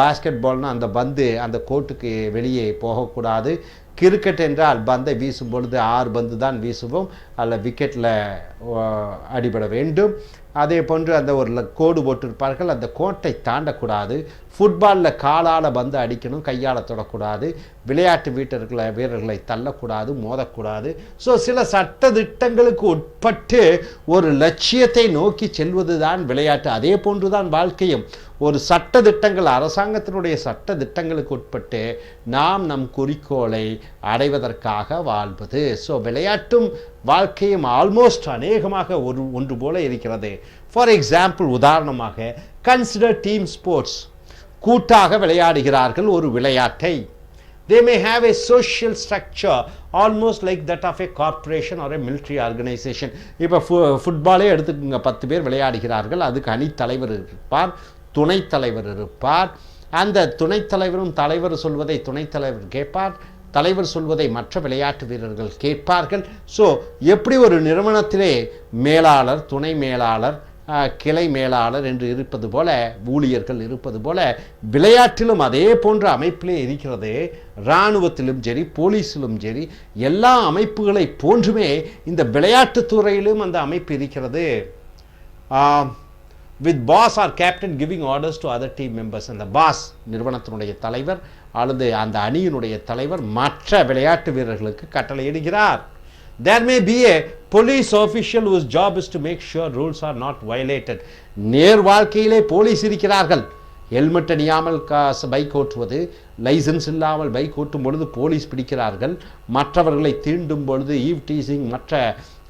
பாஸ்கெட் பால்னால் அந்த பந்து அந்த கோட்டுக்கு வெளியே போகக்கூடாது, கிரிக்கெட் என்றால் பந்தை வீசும் பொழுது 6 பந்து தான் வீசுவோம், அதில் விக்கெட்டில் அடிபட வேண்டும். அதே போன்று அந்த ஒரு கோடு போட்டிருப்பார்கள், அந்த கோட்டை தாண்டக்கூடாது. ஃபுட்பாலில் காலால் பந்து அடிக்கணும், கையால் தொடக்கூடாது. விளையாட்டு வீரர்களை தள்ளக்கூடாது, மோதக்கூடாது. ஸோ சில சட்டதிட்டங்களுக்கு உட்பட்டு ஒரு லட்சியத்தை நோக்கி செல்வது தான் விளையாட்டு. அதே போன்று தான் வாழ்க்கையும். ஒரு சட்டதிட்டங்கள், அரசாங்கத்தினுடைய சட்டதிட்டங்களுக்கு உட்பட்டு நாம் நம் குறிக்கோளை அடைவதற்காக வாழ்வது. ஸோ விளையாட்டும் வாழ்க்கையும் ஆல்மோஸ்ட் அநேகமாக ஒன்று போல இருக்கிறது. ஃபார் எக்ஸாம்பிள், உதாரணமாக கன்சிடர் டீம் ஸ்போர்ட்ஸ். கூட்டாக விளையாடுகிறார்கள் ஒரு விளையாட்டை. They may have a social structure almost like that of a corporation or a military organization. இப்போ ஃபுட்பாலே எடுத்துக்கோங்க, 10 பேர் விளையாடுகிறார்கள். அதுக்கு அணித் தலைவர் இருப்பார், துணைத் தலைவர் இருப்பார். அந்த துணைத் தலைவரும் தலைவர் சொல்வதை துணைத் தலைவர் கேட்பார், தலைவர் சொல்வதை மற்ற விளையாட்டு வீரர்கள் கேட்பார்கள். ஸோ எப்படி ஒரு நிறுவனத்திலே மேலாளர், துணை மேலாளர், கிளை மேலாளர் என்று இருப்பது போல, ஊழியர்கள் இருப்பது போல, விளையாட்டிலும் அதே போன்ற அமைப்பிலே இருக்கிறது. இராணுவத்திலும் சரி, போலீஸிலும் சரி, எல்லா அமைப்புகளை போன்றுமே இந்த விளையாட்டுத் துறையிலும் அந்த அமைப்பு இருக்கிறது. with boss or captain giving orders to other team members. அந்த பாஸ் நிறுவனத்தினுடைய தலைவர் அல்லது அந்த அணியினுடைய தலைவர் மற்ற விளையாட்டு வீரர்களுக்கு கட்டளையிடுகிறார். There may be a police official whose job is to make sure rules are not violated. நேர் வாழ்க்கையிலே போலீஸ் இருக்கிறார்கள். ஹெல்மெட் அணியாமல் பைக் ஓட்டுவது, லைசன்ஸ் இல்லாமல் பைக் ஓட்டும் பொழுது போலீஸ் பிடிக்கிறார்கள். மற்றவர்களை தீண்டும் பொழுது ஈவ் டீசிங், மற்ற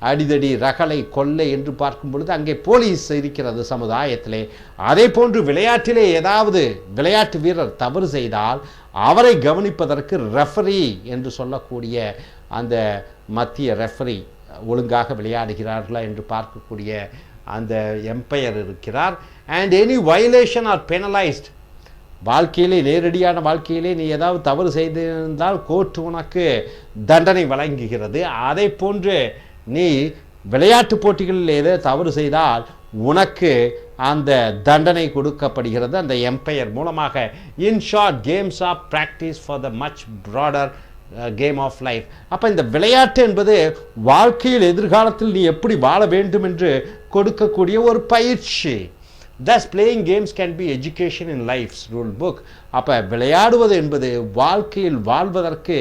அடிதடி, ரகளை, கொள்ளை என்று பார்க்கும் பொழுது அங்கே போலீஸ் இருக்கிறது சமுதாயத்திலே. அதே போன்று விளையாட்டிலே ஏதாவது விளையாட்டு வீரர் தவறு செய்தால் அவரை கவனிப்பதற்கு ரெஃபரி என்று சொல்லக்கூடிய அந்த மத்திய ரெஃபரி, ஒழுங்காக விளையாடுகிறார்களா என்று பார்க்கக்கூடிய அந்த எம்பையர் இருக்கிறார். And any violation are penalised. வாழ்க்கையிலே, நேரடியான வாழ்க்கையிலே நீ ஏதாவது தவறு செய்திருந்தால் கோர்ட் உனக்கு தண்டனை வழங்குகிறது. அதை போன்று நீ விளையாட்டு போட்டிகளில் ஏதோ தவறு செய்தால் உனக்கு அந்த தண்டனை கொடுக்கப்படுகிறது அந்த எம்பையர் மூலமாக. In short, games are practice for the much broader game of life. அப்போ இந்த விளையாட்டு என்பது வாழ்க்கையில் எதிர்காலத்தில் நீ எப்படி வாழ வேண்டும் என்று கொடுக்கக்கூடிய ஒரு பயிற்சி. Thus playing games can be education in life's rule book. அப்போ விளையாடுவது என்பது வாழ்க்கையில் வாழ்வதற்கு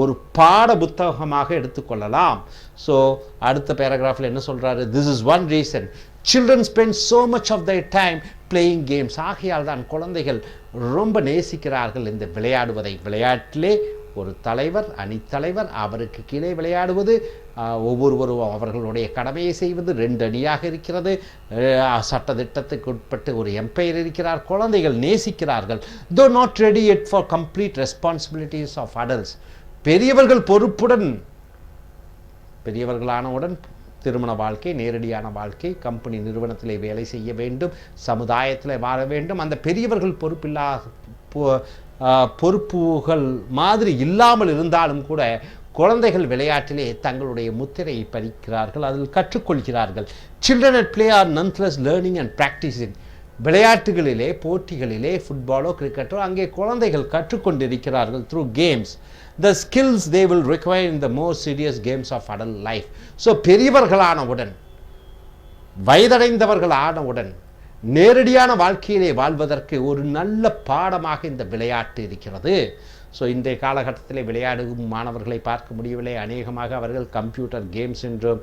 ஒரு பாட புத்தகமாக எடுத்துக்கொள்ளலாம். ஸோ அடுத்த பேராகிராஃபில் என்ன சொல்கிறாரு? This is one reason children spend so much of their time playing games. ஆகையால் தான் குழந்தைகள் ரொம்ப நேசிக்கிறார்கள் இந்த விளையாடுவதை. விளையாட்டிலே ஒரு தலைவர், அணித்தலைவர், அவருக்கு கீழே விளையாடுவது, ஒவ்வொருவரும் அவர்களுடைய கடமையை செய்வது, 2 அணியாக இருக்கிறது, சட்டத்திட்டத்துக்கு உட்பட்டு ஒரு எம்பையர் இருக்கிறார். குழந்தைகள் நேசிக்கிறார்கள். though not ready yet for complete responsibilities of adults. பெரியவர்களானவுடன் திருமண வாழ்க்கை, நேரடியான வாழ்க்கை, கம்பெனி நிறுவனத்திலே வேலை செய்ய வேண்டும், சமுதாயத்தில் வாழ வேண்டும். அந்த பெரியவர்கள் பொறுப்புகள் மாதிரி இல்லாமல் இருந்தாலும் கூட குழந்தைகள் விளையாட்டிலே தங்களுடைய முத்திரையை பதிக்கிறார்கள், அதில் கற்றுக்கொள்கிறார்கள். Children at play are nonetheless learning and practicing. விளையாட்டுகளிலே, போட்டிகளிலே, ஃபுட்பாலோ கிரிக்கெட்டோ அங்கே குழந்தைகள் கற்றுக்கொண்டிருக்கிறார்கள் through games. The skills they will require in the more serious games of adult life. So பெரியவர்களானவுடன், வயதடைந்தவர்கள் ஆனவுடன் நேரடியான வாழ்க்கையிலே வாழ்வதற்கு ஒரு நல்ல பாடமாக இந்த விளையாட்டு இருக்கிறது. ஸோ இன்றைய காலகட்டத்தில் விளையாடும் மாணவர்களை பார்க்க முடியவில்லை. அநேகமாக அவர்கள் கம்ப்யூட்டர் கேம்ஸ் என்றும்,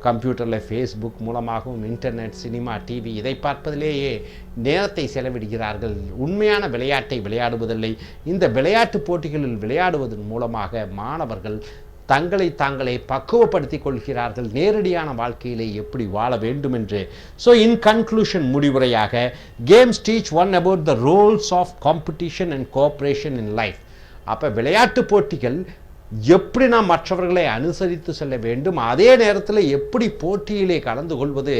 கம்ப்யூட்டரில் ஃபேஸ்புக் மூலமாகவும், இன்டர்நெட், சினிமா, டிவி இதை பார்ப்பதிலேயே நேரத்தை செலவிடுகிறார்கள். உண்மையான விளையாட்டை விளையாடுவதில்லை. இந்த விளையாட்டு போட்டிகளில் விளையாடுவதன் மூலமாக மாணவர்கள் தங்களை தாங்களே பக்குவப்படுத்திக் கொள்கிறார்கள் நேரடியான வாழ்க்கையிலே எப்படி வாழ வேண்டும் என்று. ஸோ இன் கன்க்ளூஷன், முடிவுரையாக, games teach one about the rules of competition and cooperation in life. அப்போ விளையாட்டு போட்டிகள் எப்படி நாம் மற்றவர்களை அனுசரித்து செல்ல வேண்டும், அதே நேரத்தில் எப்படி போட்டியிலே கலந்து கொள்வது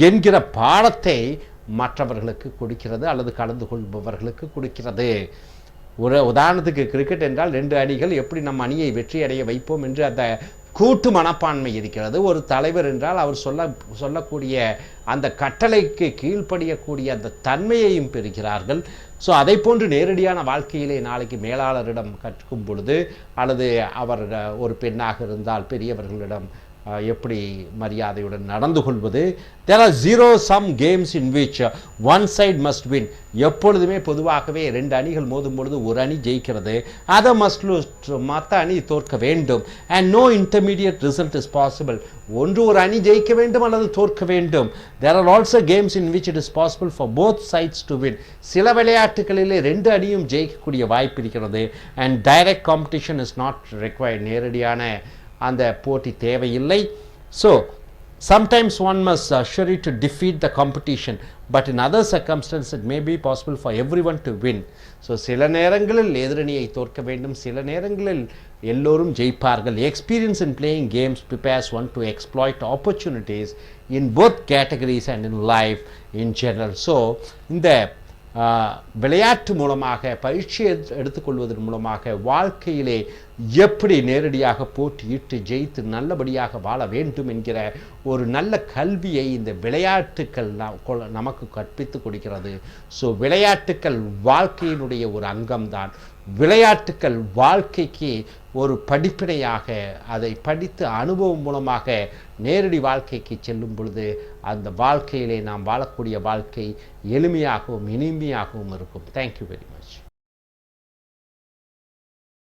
என்கிற பாடத்தை மற்றவர்களுக்கு கொடுக்கிறது அல்லது கலந்து கொள்பவர்களுக்கு கொடுக்கிறது. ஒரு உதாரணத்துக்கு கிரிக்கெட் என்றால் 2 அணிகள் எப்படி நம் அணியை வெற்றி அடைய வைப்போம் என்று அந்த கூட்டு மனப்பான்மை இருக்கிறது. ஒரு தலைவர் என்றால் அவர் சொல்லக்கூடிய அந்த கட்டளைக்கு கீழ்ப்படியக்கூடிய அந்த தன்மையையும் பெறுகிறார்கள். ஸோ அதை போன்று நேரடியான வாழ்க்கையிலே நாளைக்கு மேலாளரிடம் கற்கும் பொழுது, அல்லது அவர் ஒரு பெண்ணாக இருந்தால் பெரியவர்களிடம் எப்படி மரியாதையுடன் நடந்து கொள்வது. There are zero-sum games in which one side must win. எப்பொழுதுமே பொதுவாகவே 2 அணிகள் மோதும் பொழுது ஒரு அணி ஜெயிக்கிறது, அதை மஸ்ட் லூஸ், மற்ற அணி தோற்க வேண்டும். And no intermediate result is possible. ஒன்று ஒரு அணி ஜெயிக்க வேண்டும் அல்லது தோற்க வேண்டும். There are also games in which it is possible for both sides to win. சில விளையாட்டுகளிலே 2 அணியும் ஜெயிக்கக்கூடிய வாய்ப்பு இருக்கிறது. And direct competition is not required. நேரடியான அந்த போட்டி தேவையில்லை. So sometimes one must surely to defeat the competition, but in other circumstances it may be possible for everyone to win. So சில நேரங்களில் எதிரணியை தோற்க வேண்டும், சில நேரங்களில் எல்லோரும் ஜெயிப்பார்கள். Experience in playing games prepares one to exploit opportunities in both categories and in life in general. So இந்த விளையாட்டு மூலமாக, பயிற்சி எடுத்துக்கொள்வதன் மூலமாக வாழ்க்கையிலே எப்படி நேரடியாக போட்டியிட்டு ஜெயித்து நல்லபடியாக வாழ வேண்டும் என்கிற ஒரு நல்ல கல்வியை இந்த விளையாட்டுக்கள் நமக்கு கற்பித்து கொடுக்கிறது. ஸோ விளையாட்டுக்கள் வாழ்க்கையினுடைய ஒரு அங்கம்தான். விளையாட்டுக்கள் வாழ்க்கைக்கு ஒரு படிப்பினையாக, அதை படித்து அனுபவம் மூலமாக நேரடி வாழ்க்கைக்கு செல்லும் பொழுது அந்த வாழ்க்கையிலே நாம் வாழக்கூடிய வாழ்க்கை எளிமையாகவும் இனிமையாகவும் இருக்கும். Thank you very much.